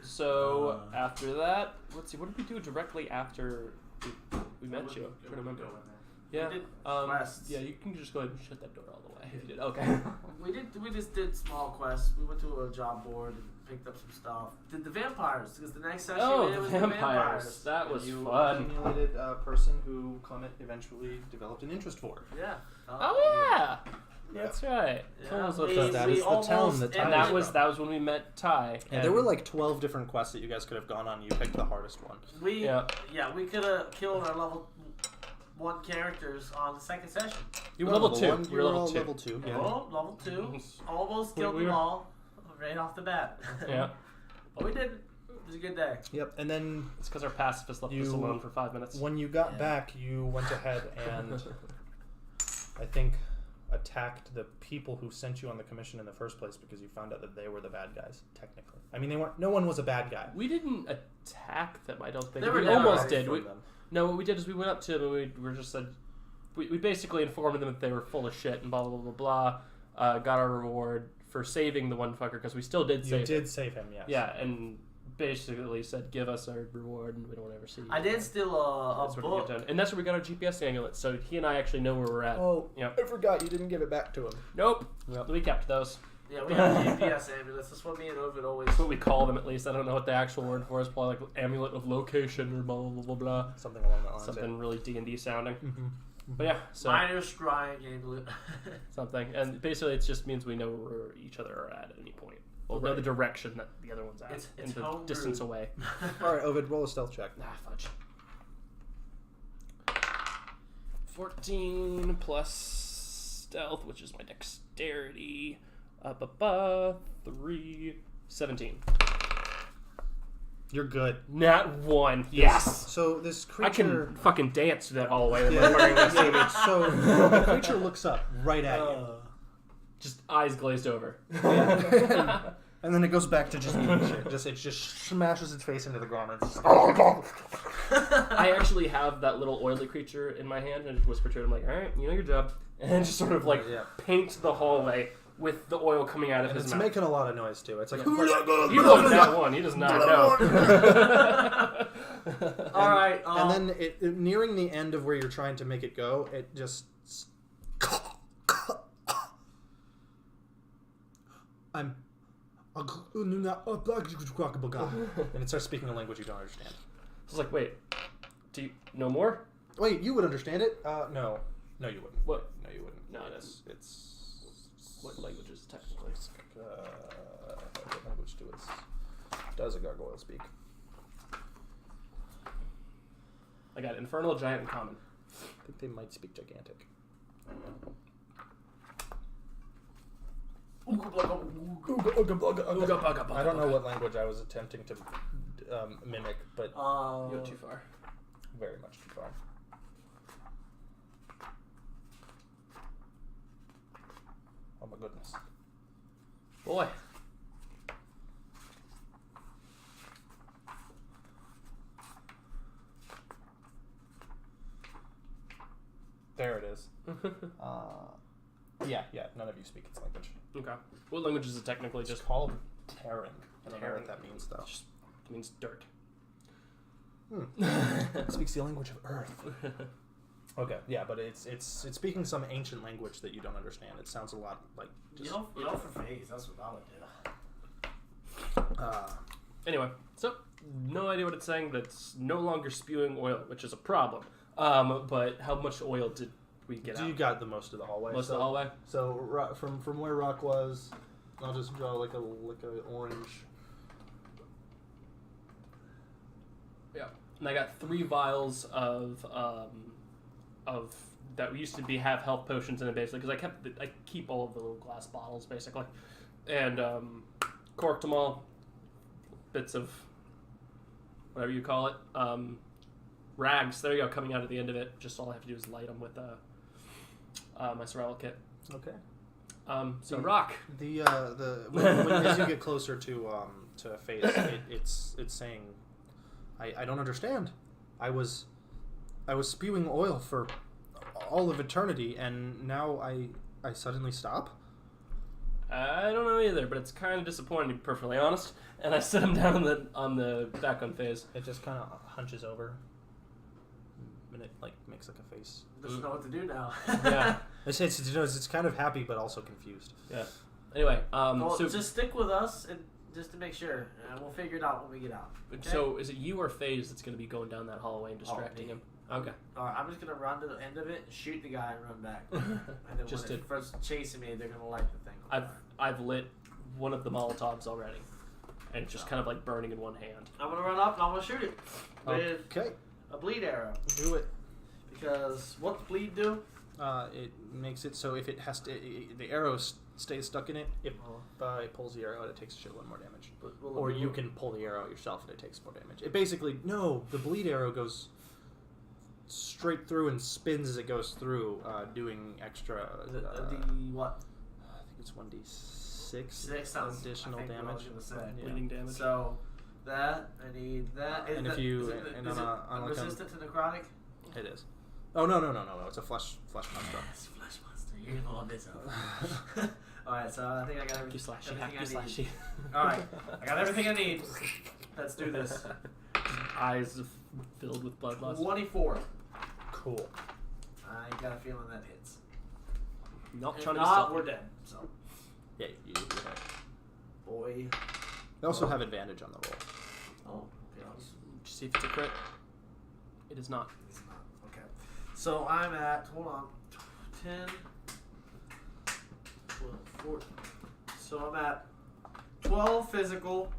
Speaker 1: so after that, let's see. What did we do directly after we met you? I'm trying to remember. Yeah.
Speaker 7: We did quests.
Speaker 1: Yeah, you can just go ahead and shut that door all the way if you did. Okay.
Speaker 7: We just did small quests. We went to a job board and picked up some stuff. Did the vampires, because the next session we did was the vampires.
Speaker 1: That was
Speaker 3: you
Speaker 1: fun.
Speaker 3: accumulated a person who Clement eventually developed an interest for.
Speaker 7: Yeah.
Speaker 1: Oh yeah. That's right.
Speaker 7: Yeah.
Speaker 3: That is the town that Ty
Speaker 1: And that
Speaker 3: is
Speaker 1: was
Speaker 3: from.
Speaker 1: when we met Ty.
Speaker 3: And there were like 12 different quests that you guys could have gone on. You picked the hardest one.
Speaker 7: We could have killed our level 1 characters on the second session.
Speaker 3: You
Speaker 1: were level 2.
Speaker 3: You
Speaker 1: You were
Speaker 3: were
Speaker 1: level
Speaker 3: all
Speaker 1: 2.
Speaker 3: level 2. Yeah.
Speaker 7: Oh, level 2. Almost killed
Speaker 1: we
Speaker 7: them
Speaker 1: were-
Speaker 7: all right off the bat.
Speaker 1: Yeah.
Speaker 7: But we did. It was a good day.
Speaker 3: Yep. And then
Speaker 1: It's because our pacifist left us alone for 5 minutes.
Speaker 3: when you got back, you went ahead and I think attacked the people who sent you on the commission in the first place because you found out that they were the bad guys. Technically, I mean, they weren't. No one was a bad guy.
Speaker 1: We didn't attack them. I don't think
Speaker 7: They were
Speaker 1: we
Speaker 7: never
Speaker 1: almost
Speaker 3: away
Speaker 1: did.
Speaker 3: from
Speaker 1: We,
Speaker 3: them.
Speaker 1: no, what we did is we went up to them and we were just said we basically informed them that they were full of shit and blah blah blah blah blah. Got our reward for saving the one fucker because we still did
Speaker 3: You
Speaker 1: save him.
Speaker 3: did save him, yes.
Speaker 1: Yeah, and basically said give us our reward and we don't ever see you.
Speaker 7: I did steal a
Speaker 1: That's what we
Speaker 7: book.
Speaker 1: done. And that's where we got our GPS amulet. So he and I actually know where we're at.
Speaker 3: Oh,
Speaker 1: Yep.
Speaker 3: I forgot you didn't give it back to him.
Speaker 1: Nope.
Speaker 3: Yep.
Speaker 1: We kept those.
Speaker 7: Yeah, we have GPS amulets. That's what me and Ovid always.
Speaker 1: That's what we call them at least. I don't know what the actual word for it is. Probably like amulet of location or blah blah blah blah.
Speaker 3: Something along that line.
Speaker 1: Something really D&D sounding.
Speaker 3: Mm-hmm.
Speaker 1: But yeah, so
Speaker 7: Minor scrying amulet.
Speaker 1: something. And basically it just means we know where each other are at any point. We'll know the direction that the other one's at.
Speaker 7: It's
Speaker 1: and the
Speaker 7: HomeBREWed.
Speaker 1: distance away.
Speaker 3: All right, Ovid, roll a stealth check.
Speaker 1: Nah, fudge. 14 plus stealth, which is my dexterity. 3, 17.
Speaker 3: You're good.
Speaker 1: Nat 1. Yes.
Speaker 3: So this
Speaker 1: I
Speaker 3: creature.
Speaker 1: can fucking dance to that hallway.
Speaker 3: Yeah. So the creature looks up right at you.
Speaker 1: Just eyes glazed over.
Speaker 3: And then it goes back to just eating shit. It just smashes its face into the ground. And just...
Speaker 1: I actually have that little oily creature in my hand and just whisper to it, I'm like, alright, you know your job. And just sort of like paint the hallway with the oil coming out of his
Speaker 3: It's
Speaker 1: mouth.
Speaker 3: making a lot of noise too. It's like,
Speaker 1: He wasn't that one. He does not know.
Speaker 7: All right.
Speaker 3: And then it nearing the end of where you're trying to make it go, it just. And it starts speaking a language you don't understand.
Speaker 1: I was like, wait, do you know more?
Speaker 3: Wait, you would understand it? No. No, you wouldn't.
Speaker 1: What?
Speaker 3: No, you wouldn't.
Speaker 1: No,
Speaker 3: It's
Speaker 1: what language is it technically?
Speaker 3: what language does a gargoyle speak?
Speaker 1: I got Infernal, Giant, and Common.
Speaker 3: I think they might speak gigantic. I don't know what language I was attempting to mimic, but
Speaker 1: You went too far.
Speaker 3: very much too far. Oh my goodness.
Speaker 1: Boy.
Speaker 3: There it is. Yeah, none of you speak its language.
Speaker 1: Okay. What language is it technically?
Speaker 3: It's
Speaker 1: Just
Speaker 3: called Terran. I don't know
Speaker 1: Terran.
Speaker 3: what that means, though.
Speaker 1: Just it means dirt.
Speaker 3: It speaks the language of Earth. Okay, yeah, but it's speaking some ancient language that you don't understand. It sounds a lot like just.
Speaker 7: You know for phase. That's what I would do.
Speaker 1: Anyway, so no idea what it's saying, but it's no longer spewing oil, which is a problem. But how much oil did we get out?
Speaker 3: You got the most of the hallway.
Speaker 1: Most of the hallway?
Speaker 3: So from where Rock was, I'll just draw like a orange.
Speaker 1: Yeah. And I got 3 vials of that used to have health potions in it basically because I keep all of the little glass bottles basically, and corked them all. Bits of whatever you call it, rags. There you go, coming out at the end of it. Just all I have to do is light them with my survival kit.
Speaker 3: Okay.
Speaker 1: So Rock.
Speaker 3: As you get closer to Face, it's saying, I don't understand. I was spewing oil for all of eternity, and now I suddenly stop?
Speaker 1: I don't know either, but it's kind of disappointing, to be perfectly honest. And I sit him down on the background phase.
Speaker 3: It just kind of hunches over. And it like makes like a face.
Speaker 7: Doesn't know what to do now.
Speaker 1: Yeah.
Speaker 3: It's kind of happy but also confused.
Speaker 1: Yeah. Anyway,
Speaker 7: well,
Speaker 1: so
Speaker 7: just stick with us and just to make sure, and we'll figure it out when we get out. Okay?
Speaker 1: So is it you or FaZe that's going to be going down that hallway and distracting him? Okay.
Speaker 7: All right, I'm just gonna run to the end of it, shoot the guy, and run back. And then
Speaker 1: Just
Speaker 7: when
Speaker 1: to-
Speaker 7: it first chasing me, they're gonna light the thing. on fire.
Speaker 1: I've lit one of the Molotovs already, and it's just kind of like burning in one hand.
Speaker 7: I'm gonna run up and I'm gonna shoot it with
Speaker 3: Okay,
Speaker 7: a bleed arrow.
Speaker 3: do it.
Speaker 7: Because what's bleed do?
Speaker 3: It makes it so if it has to, the arrow stays stuck in it. If it pulls the arrow out, it takes a shitload more damage. Or you can pull the arrow out yourself and it takes more damage. It basically, no, the bleed arrow goes straight through and spins as it goes through, doing extra.
Speaker 7: What?
Speaker 3: I think it's 1d6
Speaker 7: Six sounds
Speaker 3: additional
Speaker 7: I think what I was
Speaker 3: damage.
Speaker 7: gonna say.
Speaker 3: Yeah.
Speaker 1: Bleeding damage.
Speaker 7: So that I need that.
Speaker 3: And if you and on a like
Speaker 7: resistant to necrotic.
Speaker 3: it is. Oh no! It's a flesh construct.
Speaker 7: It's a flesh monster. You're gonna love this up. All right, so I think I got everything I need. All right, I got everything I need. Let's do this.
Speaker 1: Eyes filled with bloodlust.
Speaker 7: 24.
Speaker 3: Cool.
Speaker 7: I got a feeling that hits.
Speaker 1: Not
Speaker 7: If
Speaker 1: trying to
Speaker 7: not,
Speaker 1: be
Speaker 7: we're
Speaker 1: stealthy.
Speaker 7: dead. So,
Speaker 3: Yeah, you hit.
Speaker 7: boy.
Speaker 3: They also have advantage on the roll.
Speaker 7: Oh, okay.
Speaker 1: Just see if it's a crit. It is not.
Speaker 7: It's not. Okay. So I'm at, hold on, 10, 12, 14. So I'm at 12 physical,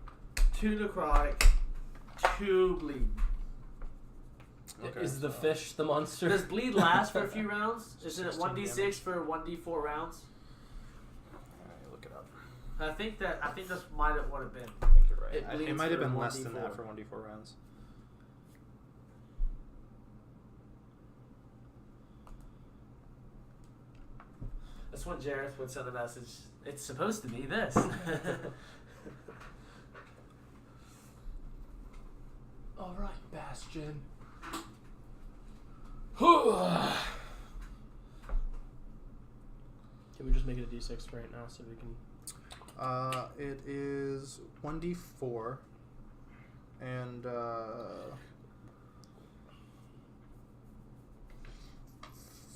Speaker 7: 2 necrotic, 2 bleed.
Speaker 3: Okay,
Speaker 1: Is the
Speaker 3: so-
Speaker 1: fish the monster?
Speaker 7: Does bleed last for a few rounds? Is it
Speaker 3: 16
Speaker 7: 1d6
Speaker 3: damage.
Speaker 7: for 1d4 rounds?
Speaker 3: Alright, look it up.
Speaker 7: I think that's might have what it been.
Speaker 3: I think you're right.
Speaker 7: It
Speaker 3: It
Speaker 7: bleeds
Speaker 3: might have
Speaker 7: for
Speaker 3: been less than
Speaker 7: 1d4.
Speaker 3: that for 1d4 rounds.
Speaker 7: That's when Jareth would send a message. It's supposed to be this.
Speaker 1: All right, Bastion. Can we just make it a d6 for right now so we can...
Speaker 3: It is 1d4 and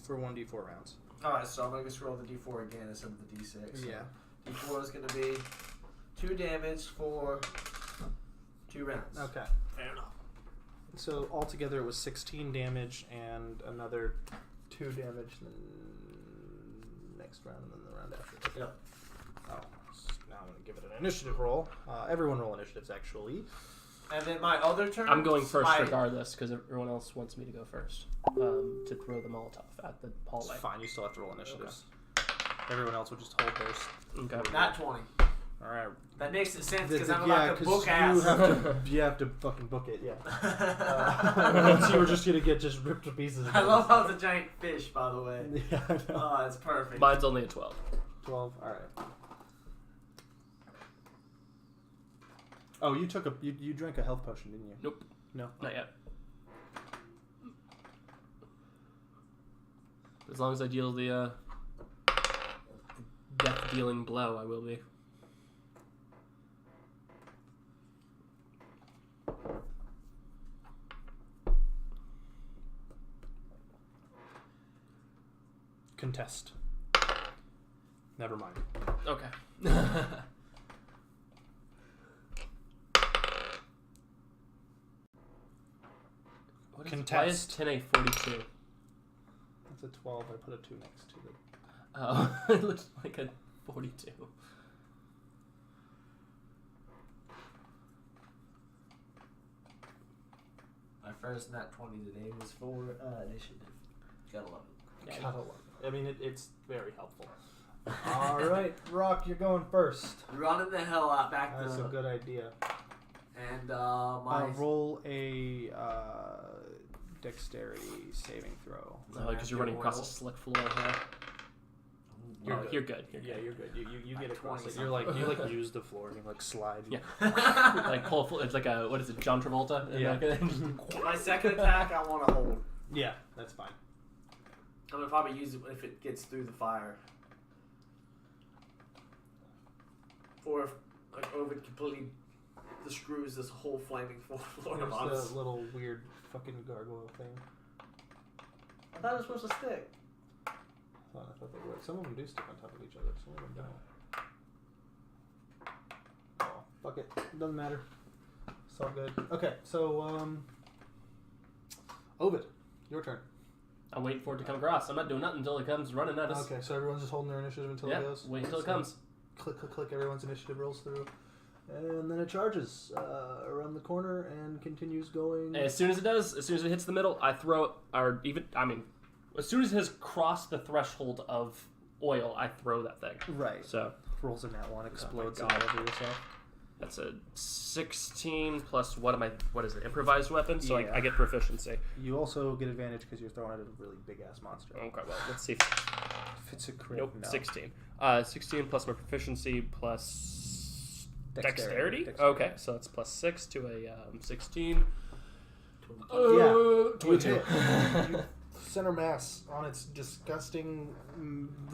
Speaker 3: for 1d4 rounds.
Speaker 7: Alright, so I'm going to just roll the d4 again instead of the d6. So
Speaker 3: Yeah.
Speaker 7: d4 is going to be 2 damage for 2 rounds.
Speaker 3: Okay.
Speaker 7: Fair enough.
Speaker 3: So altogether it was 16 damage and another 2 damage the next round and then the round after. Okay.
Speaker 7: Yep.
Speaker 3: Oh, so now I'm going to give it an initiative roll. Everyone roll initiatives actually.
Speaker 7: And then my other turn.
Speaker 1: I'm going first regardless because everyone else wants me to go first to throw the Molotov at the hallway.
Speaker 3: It's fine, you still have to roll initiatives. Everyone else will just hold theirs.
Speaker 1: Okay.
Speaker 7: Not 20.
Speaker 3: Alright.
Speaker 7: That makes it sense because
Speaker 3: Yeah,
Speaker 7: I'm about to
Speaker 3: 'cause
Speaker 7: book
Speaker 3: you
Speaker 7: ass.
Speaker 3: you have to fucking book it, yeah. So you were just gonna get just ripped to pieces.
Speaker 7: I love how it's a giant fish, by the way.
Speaker 3: Yeah, I know.
Speaker 7: Oh, it's perfect.
Speaker 1: Mine's only a 12.
Speaker 3: 12. All right. Oh, you took you drank a health potion, didn't you?
Speaker 1: Nope.
Speaker 3: No.
Speaker 1: Not yet. As long as I deal the death-dealing blow, I will be.
Speaker 3: Contest. Never mind.
Speaker 1: Okay. What is, why is
Speaker 3: Contest.
Speaker 1: 10A 42?
Speaker 3: That's a 12. I put a 2 next to it.
Speaker 1: Oh, it looks like a 42.
Speaker 7: My first nat 20 today was for initiative. Gotta love it.
Speaker 1: Yeah,
Speaker 3: Gotta love it. I mean, it's very helpful. All right, Rock, you're going first.
Speaker 7: Running the hell out back
Speaker 3: That's
Speaker 7: to
Speaker 3: a good idea.
Speaker 7: and my
Speaker 3: Roll a dexterity saving throw.
Speaker 1: because you're running across a slick floor here. You're good. You're good.
Speaker 3: Yeah, you're good. You get across
Speaker 7: 20
Speaker 3: it. You're like you like use the floor and you like slide.
Speaker 1: Yeah. Like pull. It's like a what is it? John Travolta.
Speaker 3: Yeah.
Speaker 7: my second attack I want to hold.
Speaker 3: Yeah, that's fine.
Speaker 7: I'm gonna probably use it if it gets through the fire. Or if like Ovid completely screws this whole flaming floor
Speaker 3: There's
Speaker 7: on us.
Speaker 3: the little weird fucking gargoyle thing.
Speaker 7: I thought it was supposed to stick.
Speaker 3: I thought they would. Some of them do stick on top of each other. Some of them don't. Oh, fuck it. Doesn't matter. It's all good. Okay, so Ovid, your turn.
Speaker 1: I'm waiting for it to come across. I'm not doing nothing until it comes running at us.
Speaker 3: Okay, so everyone's just holding their initiative until it goes.
Speaker 1: Wait until it
Speaker 3: So
Speaker 1: comes.
Speaker 3: Click, click, click. Everyone's initiative rolls through, and then it charges around the corner and continues going.
Speaker 1: As soon as it does, as soon as it hits the middle, I throw it. Or even, I mean, as soon as it has crossed the threshold of oil, I throw that thing.
Speaker 3: Right.
Speaker 1: So
Speaker 3: rolls in that one, explodes
Speaker 1: Oh
Speaker 3: all
Speaker 1: my God.
Speaker 3: over yourself.
Speaker 1: that's a 16 plus what is it? Improvised weapon. So
Speaker 3: Yeah.
Speaker 1: I get proficiency.
Speaker 3: You also get advantage because you're throwing at a really big ass monster.
Speaker 1: Okay, well let's see.
Speaker 3: If it's a crit,
Speaker 1: Nope,
Speaker 3: no.
Speaker 1: 16. 16 plus my proficiency plus dexterity.
Speaker 3: Dexterity.
Speaker 1: Okay, so that's plus 6 to a 16.
Speaker 3: You
Speaker 1: 22.
Speaker 3: hit. You center mass on its disgusting,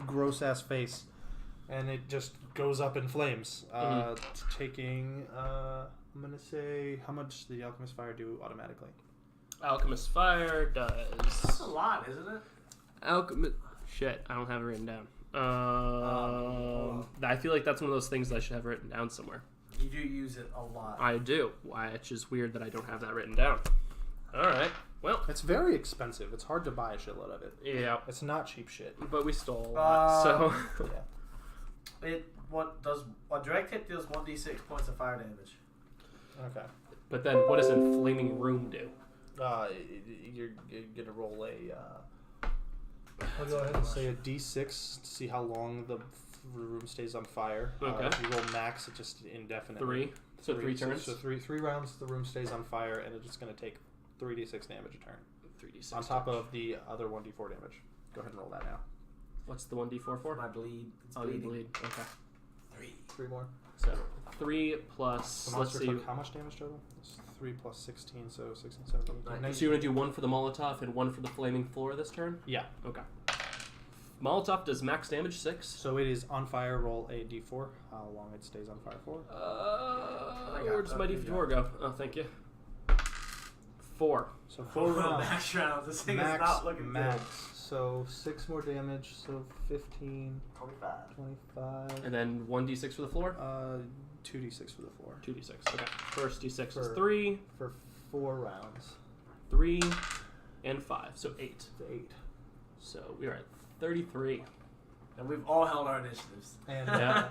Speaker 3: gross ass face, and it just goes up in flames. Taking, I'm gonna say, how much did the alchemist fire do automatically?
Speaker 1: Alchemist fire does.
Speaker 7: That's a lot, isn't it?
Speaker 1: Alchemist. Shit, I don't have it written down. I feel like that's one of those things that I should have written down somewhere.
Speaker 7: You do use it a lot.
Speaker 1: I do. Which is weird that I don't have that written down. All right. Well,
Speaker 3: It's very expensive. It's hard to buy a shitload of it.
Speaker 1: yeah,
Speaker 3: It's not cheap shit.
Speaker 1: but we stole a lot. So
Speaker 3: Yeah.
Speaker 7: A direct hit deals 1d6 points of fire damage.
Speaker 3: Okay.
Speaker 1: but then what does a flaming room do?
Speaker 3: You're gonna roll a. I'll go ahead and say a d6 to see how long the room stays on fire.
Speaker 1: Okay.
Speaker 3: If you roll max, it just indefinitely.
Speaker 1: 3. So 3 turns.
Speaker 3: So three rounds. The room stays on fire, and it's just gonna take 3d6 damage a turn
Speaker 1: 3d6.
Speaker 3: on top of the other 1d4 damage. Go ahead and roll that now.
Speaker 1: What's the 1d4 for?
Speaker 7: My bleed. It's
Speaker 1: Oh, you
Speaker 7: bleeding.
Speaker 1: bleed. Okay.
Speaker 3: 3 more.
Speaker 1: So 3 plus.
Speaker 3: The
Speaker 1: Let's
Speaker 3: monster
Speaker 1: see.
Speaker 3: took how much damage total? It's 3 plus 16, so 16, 17, 18.
Speaker 1: So you're gonna do 1 for the Molotov and 1 for the flaming floor this turn?
Speaker 3: Yeah.
Speaker 1: Okay. Molotov does max damage 6.
Speaker 3: So it is on fire. Roll a d4. How long it stays on fire for?
Speaker 1: Where does my D4 go? Oh, thank you. 4.
Speaker 3: So 4 rounds.
Speaker 7: Max rounds. This thing
Speaker 3: Max,
Speaker 7: is not looking
Speaker 3: max.
Speaker 7: good.
Speaker 3: So 6 more damage. So 15,
Speaker 7: 25.
Speaker 3: 25.
Speaker 1: And then 1d6 for the floor?
Speaker 3: 2d6 for the floor.
Speaker 1: 2d6. Okay. First d6 is
Speaker 3: For-
Speaker 1: 3,
Speaker 3: For 4 rounds.
Speaker 1: 3, and 5. So 8.
Speaker 3: To 8.
Speaker 1: So we are at 33.
Speaker 7: And we've all held our initiatives.
Speaker 3: And
Speaker 1: Yeah.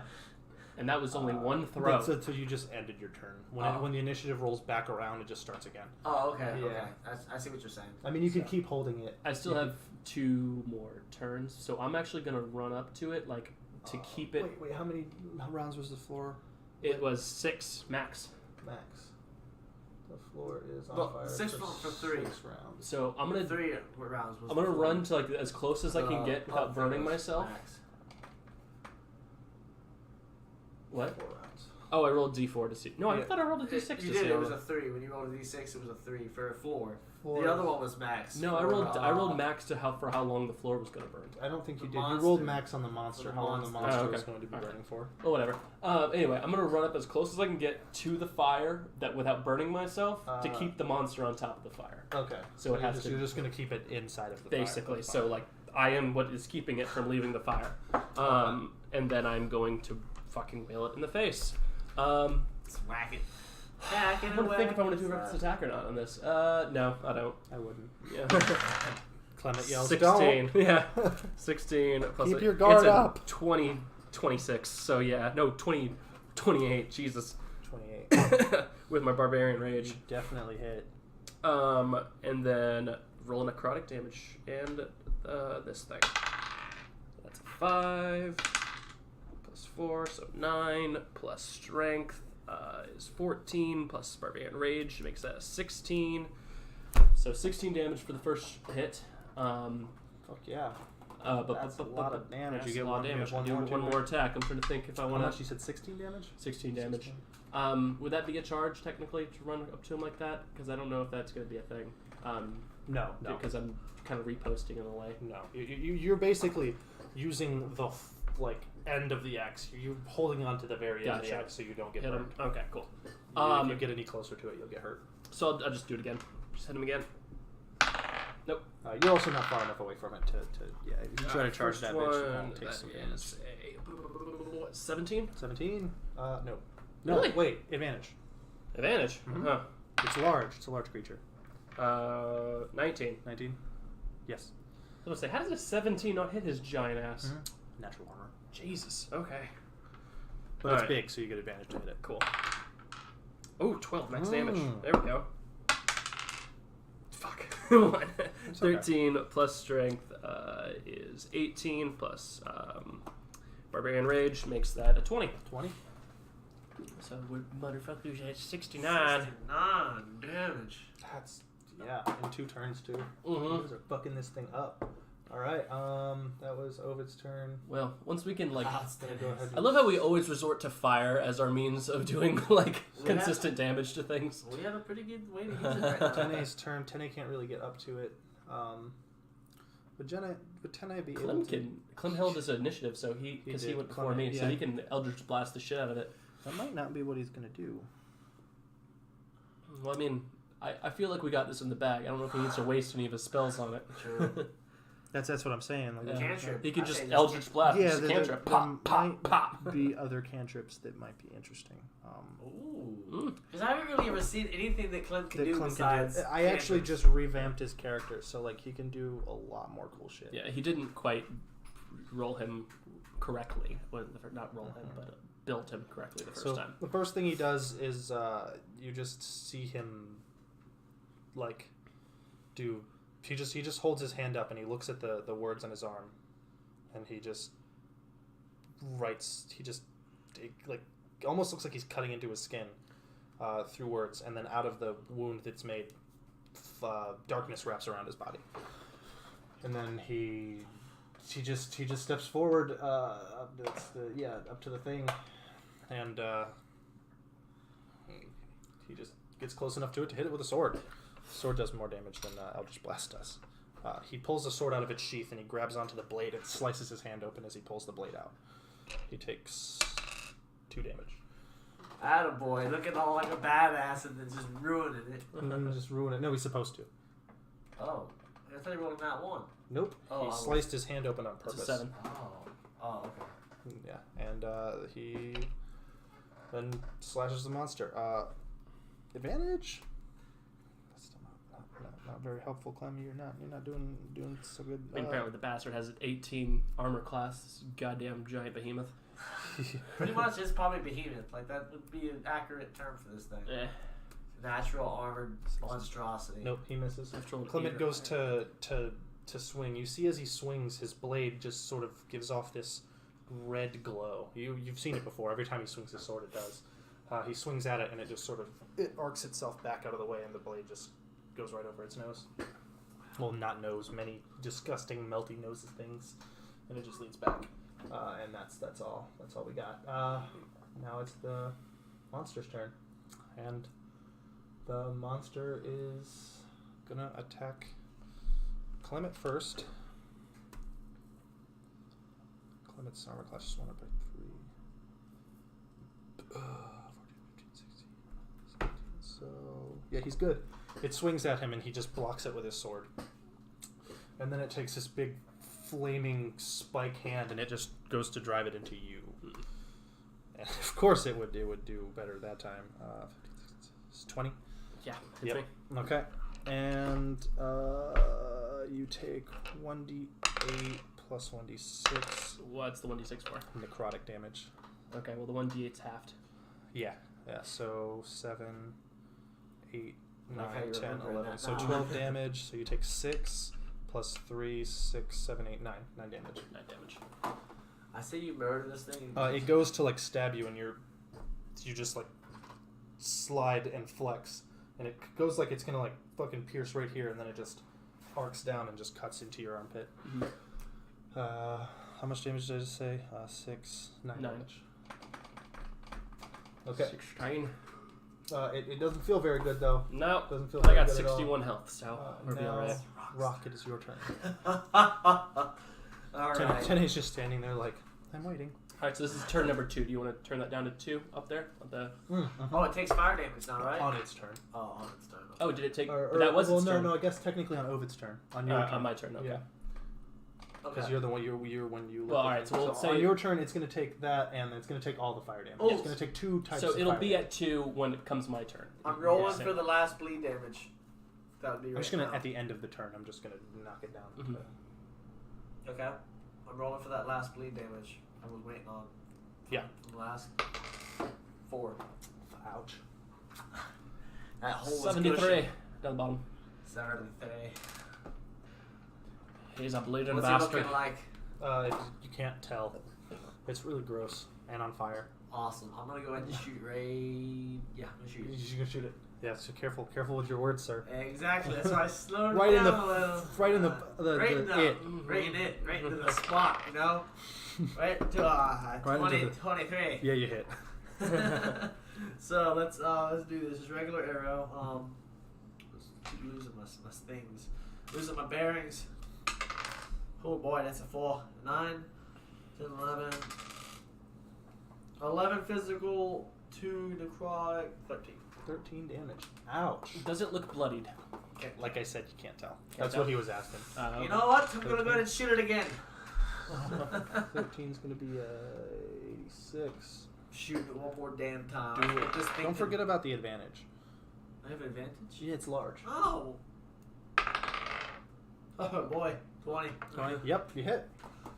Speaker 1: And that was only one throw.
Speaker 3: So you just ended your turn. When the initiative rolls back around, it just starts again.
Speaker 7: Oh, okay.
Speaker 3: Yeah.
Speaker 7: Okay. I see what you're saying.
Speaker 3: I mean, you can keep holding it.
Speaker 1: I still have 2 more turns, so I'm actually gonna run up to it, like to keep it.
Speaker 3: Wait, how many rounds was the floor?
Speaker 1: It was 6 max.
Speaker 3: Max. The floor is on
Speaker 7: Well,
Speaker 3: fire
Speaker 7: 6
Speaker 3: for
Speaker 7: for 3.
Speaker 3: 6 rounds.
Speaker 1: So I'm gonna
Speaker 7: 3 rounds. Was
Speaker 1: I'm gonna
Speaker 7: the
Speaker 1: run to like as close as I can get without burning myself.
Speaker 7: Max.
Speaker 1: What?
Speaker 3: 4 rounds.
Speaker 1: Oh, I rolled D4 to see. No, I
Speaker 7: Yeah.
Speaker 1: thought I rolled a D6
Speaker 7: You
Speaker 1: to
Speaker 7: did.
Speaker 1: see.
Speaker 7: It was a 3. When you rolled a d6, it was a 3 for a floor.
Speaker 3: Floor
Speaker 7: The other
Speaker 3: is-
Speaker 7: one was max.
Speaker 1: No, I rolled max to for how long the floor was gonna burn.
Speaker 3: I don't think you
Speaker 7: The
Speaker 3: did. You
Speaker 7: monster.
Speaker 3: rolled max on the monster.
Speaker 7: For the
Speaker 3: How long the
Speaker 7: monster.
Speaker 3: monster
Speaker 1: Oh, okay.
Speaker 3: is going to be burning for?
Speaker 1: Oh, whatever. Anyway, I'm gonna run up as close as I can get to the fire that without burning myself to keep the monster on top of the fire.
Speaker 3: Okay.
Speaker 1: So it has to-
Speaker 3: You're just going to keep it inside of the
Speaker 1: Basically,
Speaker 3: fire.
Speaker 1: so like I am what is keeping it from leaving the fire. And then I'm going to fucking whale it in the face.
Speaker 7: Let's whack it. Whack it
Speaker 1: I'm gonna
Speaker 7: away.
Speaker 1: think if I want to do a reckless attack or not on this. No, I don't.
Speaker 3: I wouldn't.
Speaker 1: Yeah.
Speaker 3: Clement yells,
Speaker 1: 16.
Speaker 3: "Don't!"
Speaker 1: Yeah. 16 plus
Speaker 3: Keep
Speaker 1: a-
Speaker 3: your guard
Speaker 1: it's a
Speaker 3: up.
Speaker 1: 20, 26. So yeah, no, 20, 28. Jesus.
Speaker 3: 28.
Speaker 1: With my barbarian rage.
Speaker 3: You definitely hit.
Speaker 1: And then roll necrotic damage and this thing. That's a 5 plus 4, so 9 plus strength is 14 plus barbarian rage makes that a 16. So 16 damage for the first hit.
Speaker 3: Fuck yeah.
Speaker 1: That's
Speaker 3: a lot of damage. You get
Speaker 1: a lot of
Speaker 3: one- you
Speaker 1: damage.
Speaker 3: get
Speaker 1: I'll do
Speaker 3: one
Speaker 1: one
Speaker 3: more
Speaker 1: more attack. I'm trying to think if I
Speaker 3: How
Speaker 1: want
Speaker 3: much?
Speaker 1: to.
Speaker 3: You said 16 damage?
Speaker 1: 16 damage.
Speaker 3: 16.
Speaker 1: Would that be a charge technically to run up to him like that? Because I don't know if that's going to be a thing.
Speaker 3: No.
Speaker 1: Because I'm kind of reposting in a way.
Speaker 3: No. You're basically using the end of the axe. You're holding on to the very end of the
Speaker 1: Gotcha.
Speaker 3: axe so you don't get
Speaker 1: Hit him.
Speaker 3: burned.
Speaker 1: Okay, cool.
Speaker 3: If you get any closer to it, you'll get hurt.
Speaker 1: So I'll just do it again. Just hit him again. Nope.
Speaker 3: You're also not far enough away from it to yeah. If you try to charge
Speaker 1: First
Speaker 3: that
Speaker 1: one,
Speaker 3: bitch, you won't take
Speaker 1: that
Speaker 3: some damage.
Speaker 1: is a 17?
Speaker 3: 17? No. No,
Speaker 1: Really?
Speaker 3: wait. Advantage.
Speaker 1: Advantage.
Speaker 3: Mhm.
Speaker 1: Huh.
Speaker 3: It's large. It's a large creature.
Speaker 1: 19.
Speaker 3: 19? Yes.
Speaker 1: I was gonna say, how does a 17 not hit his giant ass?
Speaker 3: Mm-hmm. Natural armor.
Speaker 1: Jesus. Okay.
Speaker 3: But it's
Speaker 1: Alright.
Speaker 3: big, so you get advantage to hit it.
Speaker 1: Cool. Oh, 12 max damage. There we go. Fuck. 13 plus strength is 18 plus barbarian rage makes that a 20.
Speaker 3: 20?
Speaker 1: So we're motherfuckers at 69.
Speaker 7: 69 damage.
Speaker 3: That's, yeah, in 2 turns, too.
Speaker 1: Mm-hmm.
Speaker 3: You guys are fucking this thing up. Alright, that was Ovid's turn.
Speaker 1: Well, once we can, like...
Speaker 3: Gonna go ahead and
Speaker 1: I love how we always resort to fire as our means of doing, like, consistent damage to things.
Speaker 7: We have a pretty good way to use it right now.
Speaker 3: Tene's turn. Tene can't really get up to it. Would Tene be able to...
Speaker 1: Clem held his initiative, so because he
Speaker 3: did.
Speaker 1: went before
Speaker 3: Clem,
Speaker 1: me, so
Speaker 3: yeah.
Speaker 1: he can Eldritch Blast the shit out of it.
Speaker 3: That might not be what he's going to do.
Speaker 1: Well, I mean, I feel like we got this in the bag. I don't know if he needs to waste any of his spells on it.
Speaker 7: True.
Speaker 3: That's what I'm saying. Like,
Speaker 1: Yeah.
Speaker 7: Cantrip.
Speaker 1: He could
Speaker 7: I
Speaker 1: just
Speaker 7: say just
Speaker 1: Eldritch Blast,
Speaker 3: yeah,
Speaker 1: just cantrip. Pop,
Speaker 3: there
Speaker 1: pop,
Speaker 3: might
Speaker 1: pop.
Speaker 3: be other cantrips that might be interesting.
Speaker 7: Ooh. Because I haven't really ever seen anything that Clem can
Speaker 3: that
Speaker 7: do
Speaker 3: Clem
Speaker 7: besides.
Speaker 3: can do. I actually
Speaker 7: cantrips.
Speaker 3: just revamped his character, so like he can do a lot more cool shit.
Speaker 1: Yeah, he didn't quite roll him correctly. Well, not roll him, but build him correctly the first
Speaker 3: So
Speaker 1: time.
Speaker 3: the first thing he does is you just see him like do. He just holds his hand up and he looks at the words on his arm, and he just writes. It almost looks like he's cutting into his skin through words, and then out of the wound that's made, darkness wraps around his body, and then he just steps forward up to the thing, and he just gets close enough to it to hit it with a sword. Sword does more damage than Eldritch Blast does. He pulls the sword out of its sheath and he grabs onto the blade and slices his hand open as he pulls the blade out. He takes 2 damage.
Speaker 7: Attaboy, looking all like a badass and then just ruining it.
Speaker 3: And then just ruin it. No, he's supposed to.
Speaker 7: Oh, I thought you rolled that one.
Speaker 3: Nope.
Speaker 7: Oh,
Speaker 3: He sliced his hand open on
Speaker 1: It's
Speaker 3: purpose.
Speaker 1: a 7.
Speaker 7: Oh, okay.
Speaker 3: Yeah, and he then slashes the monster. Advantage? That's still not very helpful, Clem. You're not doing so good.
Speaker 1: I mean, apparently the bastard has an 18 armor class. This goddamn giant behemoth.
Speaker 7: Pretty much, it's probably behemoth. Like that would be an accurate term for this thing.
Speaker 1: Eh.
Speaker 7: Natural armored monstrosity.
Speaker 3: Nope, he misses.
Speaker 1: I've rolled
Speaker 3: Clement
Speaker 1: 8
Speaker 3: goes to swing. You see as he swings, his blade just sort of gives off this red glow. You've seen it before. Every time he swings his sword, it does. He swings at it, and it just sort of arcs itself back out of the way, and the blade just goes right over its nose. Well, not nose. Many disgusting, melty noses things, and it just leads back. And that's all. That's all we got. Now it's the monster's turn, and the monster is gonna attack Clement first. Clement's armor class just went up by 3. 14, 15, 16, 17. So yeah, he's good. It swings at him and he just blocks it with his sword. And then it takes this big flaming spike hand and it just goes to drive it into you. And of course it would do better that time. 20.
Speaker 1: Yeah, hits me.
Speaker 3: Okay. And you take 1d8 plus 1d6
Speaker 1: What's the 1d6 for?
Speaker 3: necrotic damage.
Speaker 1: Okay, well the 1d8's halved.
Speaker 3: Yeah. So 7, 8, 9,
Speaker 7: Okay, you're
Speaker 3: 10,
Speaker 7: remembering
Speaker 3: 11.
Speaker 7: that
Speaker 3: So
Speaker 7: now.
Speaker 3: 12 damage. So you take 6 plus 3, 6, 7, 8, 9. 9 damage.
Speaker 1: 9 damage.
Speaker 7: I say you murder this thing.
Speaker 3: It goes to like stab you, and you just like slide and flex, and it goes like it's gonna like fucking pierce right here, and then it just arcs down and just cuts into your armpit.
Speaker 1: Mm-hmm.
Speaker 3: How much damage did I just say? 6, 9
Speaker 1: 9.
Speaker 3: damage. Okay.
Speaker 1: 16.
Speaker 3: It doesn't feel very good though.
Speaker 1: No,
Speaker 3: Doesn't feel
Speaker 1: I
Speaker 3: very
Speaker 1: got
Speaker 3: good at all.
Speaker 1: 61 health, so we'll be
Speaker 3: now,
Speaker 1: alright.
Speaker 3: Rock, it is your turn.
Speaker 7: Alright.
Speaker 3: Tene's just standing there like, I'm waiting.
Speaker 1: Alright, so this is turn number 2. Do you want to turn that down to 2 up there? On the...
Speaker 7: Oh, it takes fire damage now, right?
Speaker 3: On its turn.
Speaker 7: Oh, on its turn. Okay.
Speaker 1: Oh, did it take...
Speaker 3: Or,
Speaker 1: that was
Speaker 3: well,
Speaker 1: its turn.
Speaker 3: no, I guess technically on Ovid's turn. On your turn.
Speaker 1: On my turn, okay.
Speaker 3: Yeah. Because
Speaker 7: Okay.
Speaker 3: you're the one. You're when you.
Speaker 1: Well, all right. So we'll say
Speaker 3: on your turn, it's going to take that, and it's going to take all the fire damage.
Speaker 7: Oh.
Speaker 3: It's going to take 2 types.
Speaker 1: So
Speaker 3: of
Speaker 1: it'll
Speaker 3: fire
Speaker 1: be
Speaker 3: damage.
Speaker 1: at 2 when it comes my turn.
Speaker 7: I'm rolling
Speaker 1: Yeah.
Speaker 7: for the last bleed damage. That would be.
Speaker 3: I'm
Speaker 7: right
Speaker 3: just going to
Speaker 7: now.
Speaker 3: at the end of the turn. I'm just going to knock it down.
Speaker 1: Mhm.
Speaker 7: Okay. I'm rolling for that last bleed damage. I was waiting on.
Speaker 3: Yeah.
Speaker 7: The last 4.
Speaker 3: Ouch.
Speaker 7: That hole was
Speaker 1: 73
Speaker 7: cushy.
Speaker 1: down the bottom.
Speaker 7: 73.
Speaker 1: He's a bleeding
Speaker 7: What's
Speaker 1: bastard.
Speaker 7: he looking like?
Speaker 3: You can't tell. It's really gross and on fire.
Speaker 7: Awesome. I'm gonna go ahead and shoot right. Yeah, I'm gonna shoot.
Speaker 3: You're gonna shoot it. Yeah. So careful with your words, sir.
Speaker 7: Exactly. That's why I slowed
Speaker 3: Right in
Speaker 7: down
Speaker 3: the-
Speaker 7: a little.
Speaker 3: right in the
Speaker 7: right in the
Speaker 3: it.
Speaker 7: right into the spot. You know. Right to 20,
Speaker 3: into the-
Speaker 7: 23.
Speaker 3: Yeah, you hit.
Speaker 7: So let's do this. Just regular arrow. Just keep losing my things, losing my bearings. Oh boy, that's a 4. 9, 10, 11. 11 physical, 2 necrotic, 13.
Speaker 3: 13 damage. Ouch.
Speaker 1: Does it look bloodied?
Speaker 3: Like I said, you can't tell.
Speaker 1: Can't
Speaker 3: That's
Speaker 1: tell?
Speaker 3: what he was asking.
Speaker 7: You know what? I'm gonna go ahead and shoot it again.
Speaker 3: 13 is gonna be 86.
Speaker 7: Shoot it one more damn time.
Speaker 3: Do
Speaker 7: I'm
Speaker 3: it.
Speaker 7: just thinking,
Speaker 3: Don't forget about the advantage.
Speaker 7: I have advantage.
Speaker 3: Yeah, it's large.
Speaker 7: Oh. Oh boy, 20.
Speaker 3: 20. Yep, you hit.
Speaker 7: I'm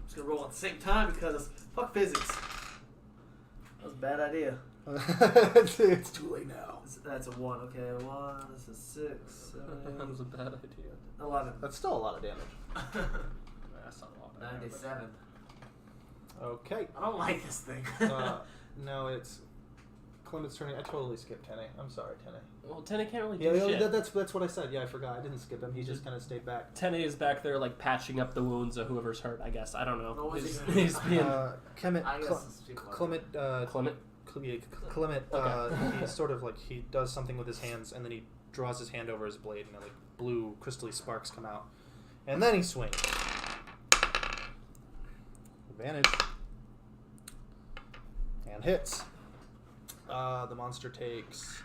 Speaker 7: just gonna roll at the same time because fuck physics. That was a bad idea.
Speaker 3: It's too late now.
Speaker 7: That's a 1. Okay, 1. This is 6, 7,
Speaker 1: That was a bad idea.
Speaker 7: 11.
Speaker 3: That's still a lot of damage.
Speaker 1: That's not a lot.
Speaker 7: 97.
Speaker 3: Okay.
Speaker 7: I don't like this thing.
Speaker 3: No, it's Clement's turning. I totally skipped Tene. I'm sorry, Tene.
Speaker 1: Well, Tene can't really do
Speaker 3: Yeah,
Speaker 1: shit.
Speaker 3: that's what I said. Yeah, I forgot. I didn't skip him. He just kind of stayed back.
Speaker 1: Tene is back there, like, patching up the wounds of whoever's hurt, I guess. I don't know.
Speaker 7: What was
Speaker 1: He's,
Speaker 7: he-
Speaker 1: he's being...
Speaker 3: Clement.
Speaker 7: I guess it's people like
Speaker 3: Clement.
Speaker 1: Clement?
Speaker 3: Clement.
Speaker 1: Okay.
Speaker 3: He's sort of like he does something with his hands, and then he draws his hand over his blade, and like blue crystally sparks come out, and then he swings. Advantage. And hits. The monster takes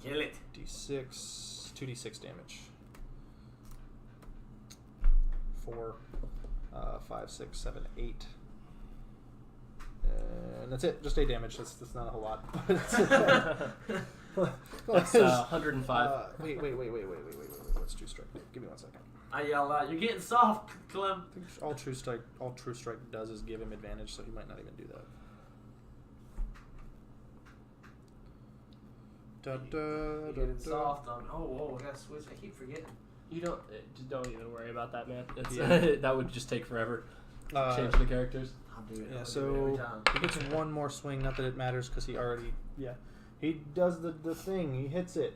Speaker 7: Kill it.
Speaker 3: D6, 2d6 damage. 4, 5, 6, 7, 8. And that's it. Just 8 damage. That's not a whole lot.
Speaker 1: That's 105.
Speaker 3: Wait. What's True Strike? Give me 1 second.
Speaker 7: I yell out, "You're getting soft, Clem."
Speaker 3: I think all True Strike does is give him advantage, so he might not even do that.
Speaker 7: You're getting soft on. Oh, whoa, I gotta switch. I keep forgetting.
Speaker 1: You don't even worry about that, man. It's,
Speaker 3: Yeah.
Speaker 1: that would just take forever.
Speaker 3: Uh,
Speaker 1: Change the characters.
Speaker 7: I'll do it.
Speaker 3: Yeah,
Speaker 7: I'll do it
Speaker 3: so
Speaker 7: every time.
Speaker 3: he gets one more swing. Not that it matters because he already. Yeah, he does the thing. He hits it.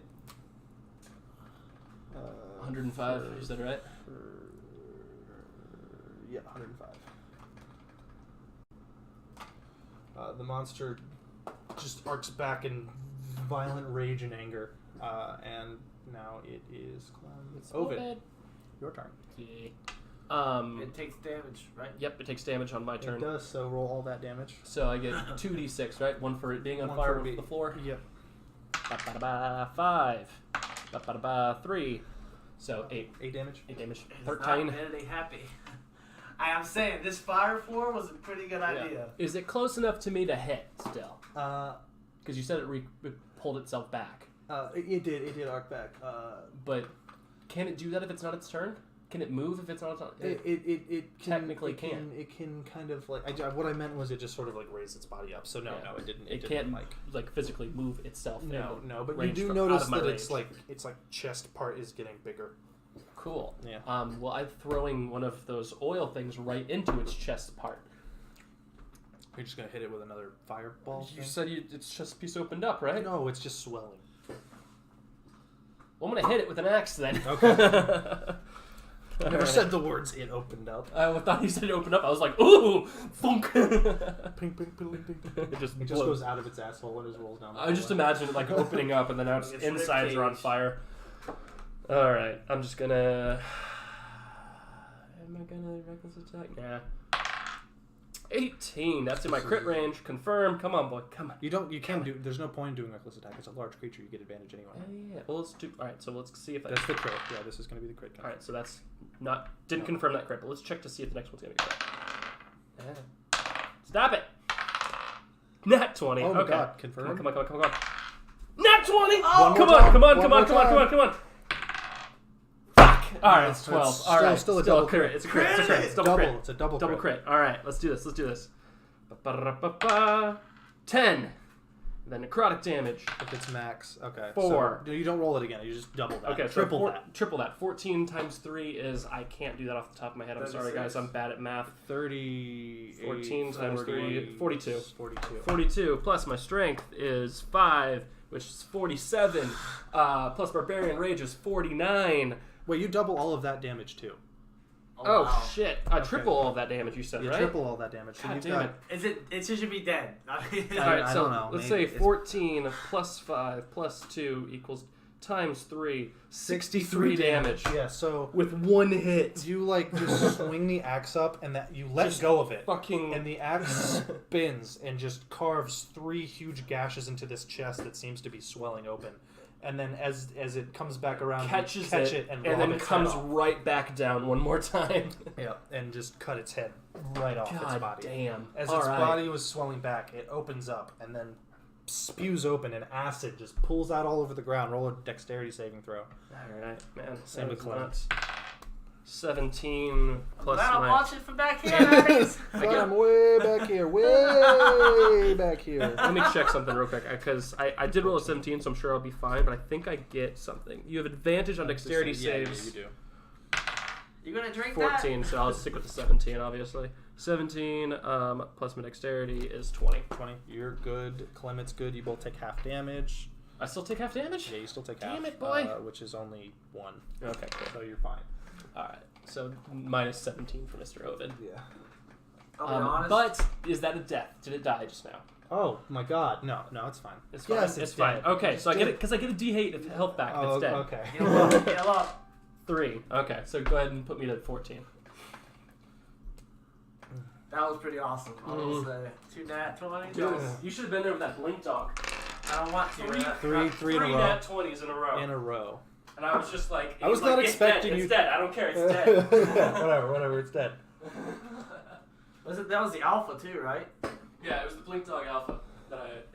Speaker 1: 105. Is that right?
Speaker 3: Yeah, 105. The monster just arcs back in violent rage and anger, and now it is Ovid. Your turn.
Speaker 1: Yeah.
Speaker 7: It takes damage, right?
Speaker 1: Yep, it takes damage on my turn.
Speaker 3: It does, so roll all that damage.
Speaker 1: So I get 2d6, right? One for it being on
Speaker 3: One
Speaker 1: fire
Speaker 3: for
Speaker 1: with the floor.
Speaker 3: Yep.
Speaker 1: Ba-ba-da-ba, 5. Ba-ba-da-ba, 3. So 8.
Speaker 3: 8 damage.
Speaker 1: 8 damage.
Speaker 7: It's
Speaker 1: 13.
Speaker 7: not really happy. I am saying this fire floor was a pretty good idea.
Speaker 1: Is it close enough to me to hit still?
Speaker 3: Because
Speaker 1: you said it pulled itself back.
Speaker 3: it did arc back.
Speaker 1: But can it do that if it's not its turn? Can it move if it's not its turn?
Speaker 3: It can,
Speaker 1: technically
Speaker 3: it can. It can kind of like. what I meant was it just sort of like raised its body up. So no, it didn't.
Speaker 1: It
Speaker 3: didn't,
Speaker 1: can't like physically move itself.
Speaker 3: No, but you
Speaker 1: range
Speaker 3: do
Speaker 1: from-
Speaker 3: notice
Speaker 1: out of my
Speaker 3: that
Speaker 1: range.
Speaker 3: it's like chest part is getting bigger.
Speaker 1: Cool.
Speaker 3: Yeah.
Speaker 1: Well, I'm throwing one of those oil things right into its chest part.
Speaker 3: You're just gonna hit it with another fireball.
Speaker 1: You said its chest piece opened up, right?
Speaker 3: No, it's just swelling.
Speaker 1: Well, I'm gonna hit it with an axe then.
Speaker 3: Okay. I never said the words "it opened up."
Speaker 1: I thought you said it opened up. I was like, ooh, funk.
Speaker 3: Ping, ping, ping, ping, ping.
Speaker 1: It just
Speaker 3: goes out of its asshole and just rolls down.
Speaker 1: I just imagine it like opening up and then now its
Speaker 7: It's
Speaker 1: insides are on
Speaker 7: ribcage.
Speaker 1: fire. All right, I'm just gonna. Am I gonna reckless attack? Nah. 18. That's in my crit range. Confirm. Come on, boy. Come on.
Speaker 3: You can't do. There's no point in doing reckless attack. It's a large creature. You get advantage anyway.
Speaker 1: Yeah. Well, let's do. All right. So let's see if
Speaker 3: That's the crit. Yeah, this is gonna be the crit.
Speaker 1: All right. So that's not. Didn't confirm that crit, but let's check to see if the next one's gonna be crit. Stop it. Nat 20.
Speaker 3: Oh my
Speaker 1: okay.
Speaker 3: god. Confirm.
Speaker 1: Come on. Nat 20.
Speaker 3: Oh,
Speaker 1: Come on. Fuck. All right. It's 12. All right.
Speaker 3: Still a double
Speaker 1: crit. It's a crit. It's double crit.
Speaker 3: It's a double
Speaker 1: crit. All right. Let's do this. 10. Then necrotic damage.
Speaker 3: If it's max, okay.
Speaker 1: 4.
Speaker 3: So you don't roll it again. You just double that.
Speaker 1: Okay,
Speaker 3: Triple
Speaker 1: so
Speaker 3: that.
Speaker 1: Triple that. 14 times 3 is... I can't do that off the top of my head. I'm sorry, guys. I'm bad at math.
Speaker 3: 30...
Speaker 1: 14 times 3... 42.
Speaker 3: 42.
Speaker 1: 42 plus my strength is 5, which is 47. Plus barbarian rage is 49.
Speaker 3: Wait, you double all of that damage too.
Speaker 1: Oh,
Speaker 7: wow.
Speaker 1: shit. I triple all of that damage, you said,
Speaker 3: You
Speaker 1: right?
Speaker 3: triple all that damage. So
Speaker 1: God
Speaker 3: you've
Speaker 1: damn
Speaker 3: got...
Speaker 1: it.
Speaker 7: It should be dead.
Speaker 1: Alright,
Speaker 3: I
Speaker 1: so
Speaker 3: don't know.
Speaker 1: let's
Speaker 3: Maybe
Speaker 1: say
Speaker 3: it's-
Speaker 1: 14 plus 5 plus 2 equals times 3. 63 damage.
Speaker 3: Yeah, so...
Speaker 1: With one hit.
Speaker 3: You, like, just swing the axe up and that you let go of it.
Speaker 1: Fucking...
Speaker 3: And the axe spins and just carves 3 huge gashes into this chest that seems to be swelling open. And then as it comes back around,
Speaker 1: catches
Speaker 3: you catch it and
Speaker 1: then
Speaker 3: its
Speaker 1: comes
Speaker 3: head off.
Speaker 1: right back down one more time.
Speaker 3: Yeah, and just cut its head right off its
Speaker 1: God
Speaker 3: body.
Speaker 1: damn.
Speaker 3: As
Speaker 1: All
Speaker 3: its
Speaker 1: right.
Speaker 3: body was swelling back, it opens up and then spews open, and acid just pulls out all over the ground. Roll a dexterity saving throw.
Speaker 1: Alright, man.
Speaker 3: Same with
Speaker 1: that
Speaker 3: Clemens.
Speaker 1: was nuts. 17 plus
Speaker 7: I'm
Speaker 1: my...
Speaker 7: watching from back here, guys.
Speaker 3: I'm way back here, way back here.
Speaker 1: Let me check something real quick, because I did roll a 17, so I'm sure I'll be fine, but I think I get something. You have advantage on dexterity saves.
Speaker 3: Yeah, you do.
Speaker 7: You gonna drink
Speaker 1: 14, so I'll stick with the 17, obviously. 17 plus my dexterity is 20.
Speaker 3: 20. You're good. Clement's good. You both take half damage.
Speaker 1: I still take half damage?
Speaker 3: Yeah, you still take half.
Speaker 1: Damn it, boy.
Speaker 3: Which is only 1.
Speaker 1: Okay, cool.
Speaker 3: So you're fine.
Speaker 1: Alright, so minus 17 for Mr. Ovid.
Speaker 3: Yeah.
Speaker 7: I'll be honest.
Speaker 1: But is that a death? Did it die just now?
Speaker 3: Oh my god. No, it's fine.
Speaker 1: It's fine.
Speaker 3: Yes,
Speaker 1: it's
Speaker 3: dead.
Speaker 1: fine. Okay, so I get
Speaker 3: dead.
Speaker 1: it because I get a D8 of health back if it's dead.
Speaker 3: Okay.
Speaker 7: Heal up.
Speaker 1: 3. Okay, so go ahead and put me to 14.
Speaker 7: That was pretty awesome. I will say 2 nat 20s.
Speaker 1: Dude, you should have been there with that blink dog.
Speaker 7: I don't want to.
Speaker 3: Three in a row.
Speaker 1: nat 20s in a row.
Speaker 3: In a row.
Speaker 1: And I was just like,
Speaker 3: I was not expecting
Speaker 1: it's
Speaker 3: you-
Speaker 1: dead. I don't care. It's dead.
Speaker 3: whatever. It's dead.
Speaker 7: That was the alpha too, right?
Speaker 1: Yeah, it was the blink dog alpha.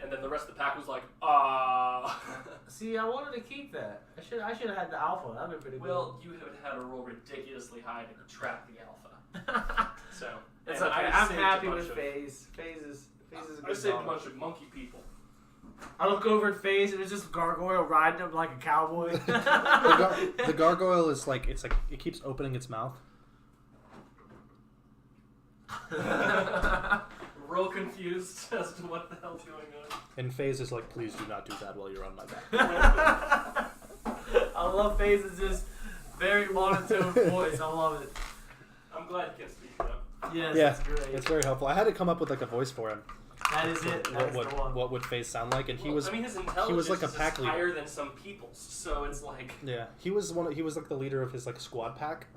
Speaker 1: And then the rest of the pack was like, ah.
Speaker 7: See, I wanted to keep that. I should have had the alpha. That'd been pretty good.
Speaker 1: Well, you would have had to roll ridiculously high to trap the alpha. So
Speaker 7: it's
Speaker 1: and
Speaker 7: okay.
Speaker 1: I
Speaker 7: I'm
Speaker 1: saved
Speaker 7: happy
Speaker 1: a bunch
Speaker 7: with
Speaker 1: of-
Speaker 7: FaZe. FaZe is a
Speaker 1: I
Speaker 7: good
Speaker 1: saved a
Speaker 7: dog.
Speaker 1: bunch of monkey people.
Speaker 7: I look over at FaZe and it's just Gargoyle riding him like a cowboy.
Speaker 3: The gargoyle is like it keeps opening its mouth.
Speaker 1: Real confused as to what the hell's going on.
Speaker 3: And FaZe is like, please do not do that while you're on my back.
Speaker 7: I love FaZe's just very monotone voice. I love it.
Speaker 1: I'm glad you can speak though.
Speaker 7: Yes,
Speaker 3: Yeah,
Speaker 7: it's great.
Speaker 3: it's very helpful. I had to come up with like a voice for him.
Speaker 7: That is it. That is the one.
Speaker 3: What would FaZe sound like? And he was
Speaker 1: I mean, his intelligence
Speaker 3: like a
Speaker 1: is
Speaker 3: pack leader.
Speaker 1: higher than some people's, so it's like.
Speaker 3: yeah, he was like the leader of his like squad pack.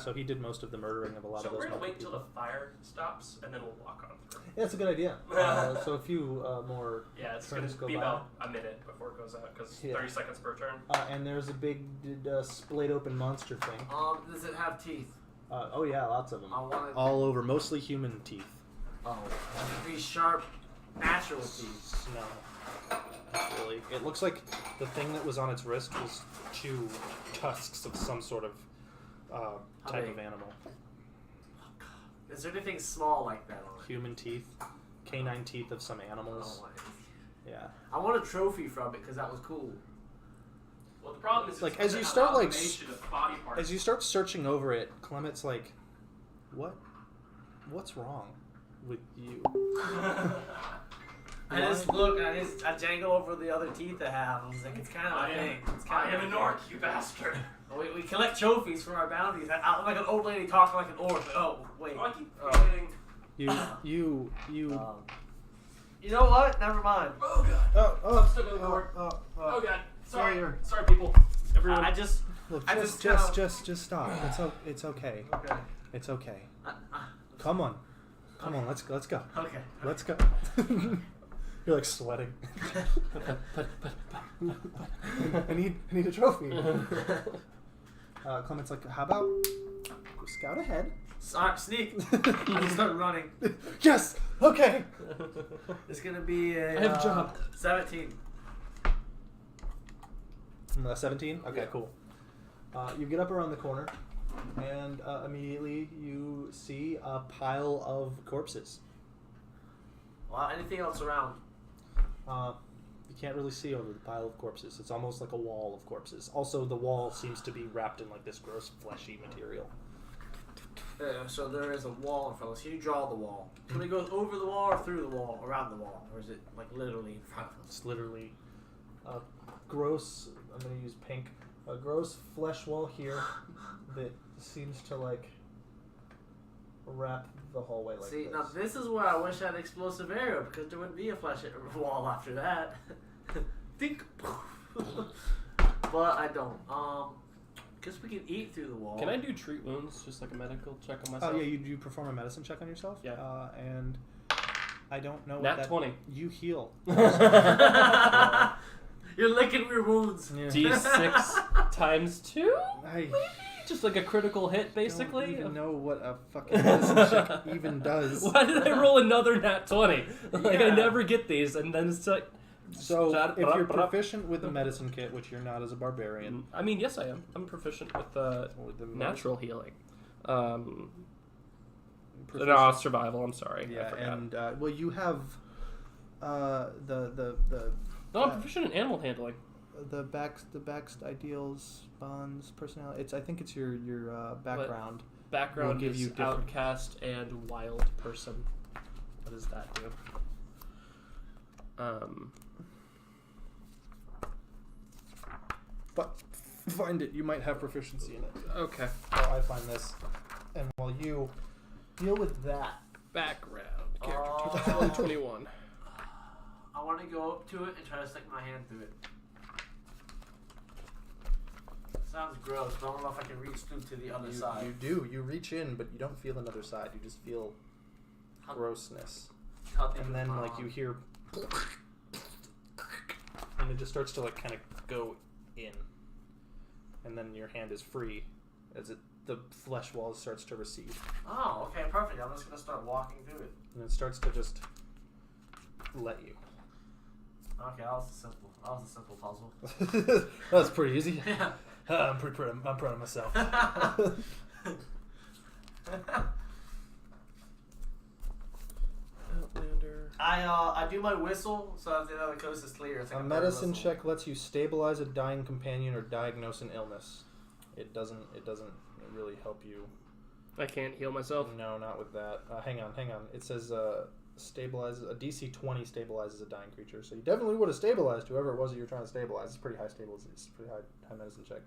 Speaker 3: So he did most of the murdering of a lot
Speaker 1: So
Speaker 3: of those
Speaker 1: we're gonna
Speaker 3: monkey
Speaker 1: wait until
Speaker 3: people.
Speaker 1: the fire stops, and then we'll walk on through.
Speaker 3: Yeah, that's a good idea. So a few more
Speaker 1: Yeah, it's
Speaker 3: turns
Speaker 1: gonna
Speaker 3: go
Speaker 1: be
Speaker 3: by.
Speaker 1: about a minute before it goes out, because
Speaker 3: Yeah.
Speaker 1: 30 seconds per turn.
Speaker 3: And there's a big splayed open monster thing.
Speaker 7: Does it have teeth?
Speaker 3: Oh yeah, lots of them.
Speaker 7: I want it.
Speaker 3: All over, mostly human teeth.
Speaker 7: Oh, these sharp, natural teeth.
Speaker 3: No, not really. It looks like the thing that was on its wrist was 2 tusks of some sort of type
Speaker 7: big?
Speaker 3: of animal.
Speaker 7: Is there anything small like that on it?
Speaker 3: Human teeth, canine teeth of some animals.
Speaker 7: Oh,
Speaker 3: Yeah.
Speaker 7: I want a trophy from it because that was cool.
Speaker 1: Well, the problem is,
Speaker 3: Like,
Speaker 1: it's
Speaker 3: as you
Speaker 1: an
Speaker 3: start, like,
Speaker 1: amalgamation of body parts.
Speaker 3: As you start searching over it, Clement's like, what's wrong with you?
Speaker 7: I just look and I jangle over the other teeth I have. I was like, it's kind of a thing. It's
Speaker 1: I
Speaker 7: kind
Speaker 1: am an orc, you bastard.
Speaker 7: We collect trophies for our bounties. I'm like an old lady talking like an orc. Oh, wait.
Speaker 1: Oh, I keep forgetting.
Speaker 3: You.
Speaker 7: You know what? Never mind.
Speaker 1: Oh god.
Speaker 3: Oh,
Speaker 1: I'm still going forward. Oh god. Sorry.
Speaker 3: Sorry.
Speaker 1: Sorry, people. Everyone.
Speaker 7: I just...
Speaker 3: Look,
Speaker 7: I
Speaker 3: just
Speaker 7: just
Speaker 3: stop. It's okay.
Speaker 7: Okay.
Speaker 3: It's okay. Come on. Come on, let's go.
Speaker 7: Okay.
Speaker 3: Let's go. You're like sweating. I need a trophy. Clement's like, how about scout ahead?
Speaker 7: Sneak. I just start running.
Speaker 3: Yes. Okay.
Speaker 7: It's gonna be a.
Speaker 1: I have a job.
Speaker 7: 17.
Speaker 3: 17. Okay, cool. You get up around the corner, and immediately you see a pile of corpses.
Speaker 7: Well, anything else around?
Speaker 3: You can't really see over the pile of corpses. It's almost like a wall of corpses. Also, the wall seems to be wrapped in like this gross, fleshy material.
Speaker 7: So there is a wall in front of us. Can you draw the wall? Can we go over the wall or through the wall, around the wall? Or is it like literally in front of us?
Speaker 3: It's literally a gross, I'm going to use pink, a gross flesh wall here that seems to like wrap the hallway like
Speaker 7: See,
Speaker 3: this.
Speaker 7: now this is where I wish I had explosive arrow because there wouldn't be a flesh wall after that. Think. But I don't. Guess we can eat through the wall.
Speaker 1: Can I do treat wounds, just like a medical check on myself?
Speaker 3: Oh yeah, you perform a medicine check on yourself.
Speaker 1: Yeah.
Speaker 3: And I don't know.
Speaker 1: Nat
Speaker 3: what that,
Speaker 1: 20.
Speaker 3: You heal.
Speaker 7: You're licking your wounds.
Speaker 3: Yeah.
Speaker 1: D6 times 2?
Speaker 3: I
Speaker 1: Just like a critical hit, basically?
Speaker 3: don't even know what a fucking medicine check even does.
Speaker 1: Why did I roll another nat 20? Like, I
Speaker 7: Yeah.
Speaker 1: never get these, and then it's like...
Speaker 3: So, if you're proficient with the medicine kit, which you're not as a barbarian,
Speaker 1: I mean, yes, I am. I'm proficient with
Speaker 3: the
Speaker 1: natural healing.
Speaker 3: proficient-
Speaker 1: No, survival, I'm sorry. I
Speaker 3: Yeah,
Speaker 1: forgot.
Speaker 3: and well, you have the
Speaker 1: No, I'm proficient in animal handling.
Speaker 3: the backst ideals, bonds, personality. I think it's your background.
Speaker 1: Background
Speaker 3: Will give
Speaker 1: is
Speaker 3: you different-
Speaker 1: outcast and wild person. What does that do?
Speaker 3: But find it. You might have proficiency in it.
Speaker 1: Okay.
Speaker 3: While I find this, and while you deal with that.
Speaker 1: Background. Character
Speaker 7: Oh.
Speaker 1: 2021.
Speaker 7: I want to go up to it and try to stick my hand through it. Sounds gross, but I don't know if I can reach through to the other side.
Speaker 3: You do. You reach in, but you don't feel another side. You just feel grossness. And then, like, you hear... And it just starts to, like, kind of go in. And then your hand is free as the flesh wall starts to recede.
Speaker 7: Oh, okay, perfect. I'm just going to start walking through it.
Speaker 3: And it starts to just let you.
Speaker 7: Okay, that was a simple puzzle.
Speaker 3: That was pretty easy.
Speaker 7: Yeah.
Speaker 3: I'm proud of myself.
Speaker 1: Outlander.
Speaker 7: I do my whistle so that the other coast is clear. It's like
Speaker 3: A
Speaker 7: bird
Speaker 3: medicine
Speaker 7: whistle.
Speaker 3: check lets you stabilize a dying companion or diagnose an illness. It doesn't really help you.
Speaker 1: I can't heal myself.
Speaker 3: No, not with that. Hang on. It says stabilizes a DC 20 stabilizes a dying creature. So you definitely would have stabilized whoever it was that you're trying to stabilize. It's pretty high stabilization. It's a pretty high medicine check.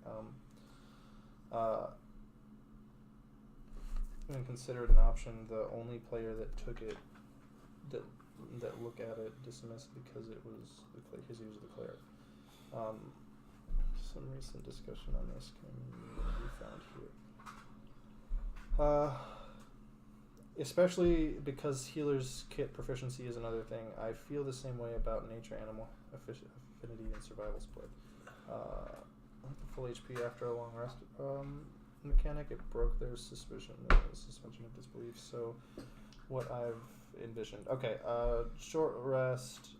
Speaker 3: And considered an option. The only player that took it, that look at it, dismissed because it was because he was the cleric. Some recent discussion on this can be found here. Especially because healer's kit proficiency is another thing. I feel the same way about nature animal affinity and survival split. Full HP after a long rest mechanic, it broke their suspension of disbelief. So what I've envisioned. Okay, short rest,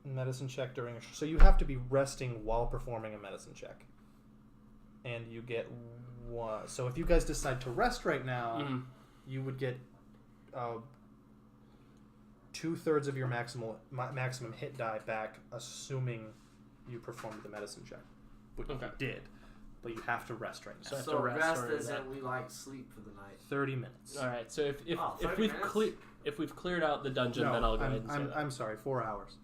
Speaker 3: medicine check during so you have to be resting while performing a medicine check. And you get one. So if you guys decide to rest right now, you would get 2/3 of your maximum hit die back, assuming you performed the medicine check. Which you did, but you have to rest right now.
Speaker 1: So I have
Speaker 7: So
Speaker 1: to rest
Speaker 7: rest
Speaker 1: during
Speaker 7: isn't
Speaker 1: that.
Speaker 7: we like sleep for the night.
Speaker 3: 30 minutes.
Speaker 1: All right. So if
Speaker 7: 30
Speaker 1: we've
Speaker 7: minutes?
Speaker 1: if we've cleared out the dungeon,
Speaker 3: No,
Speaker 1: then I'll go ahead and say that.
Speaker 3: I'm sorry, 4 hours.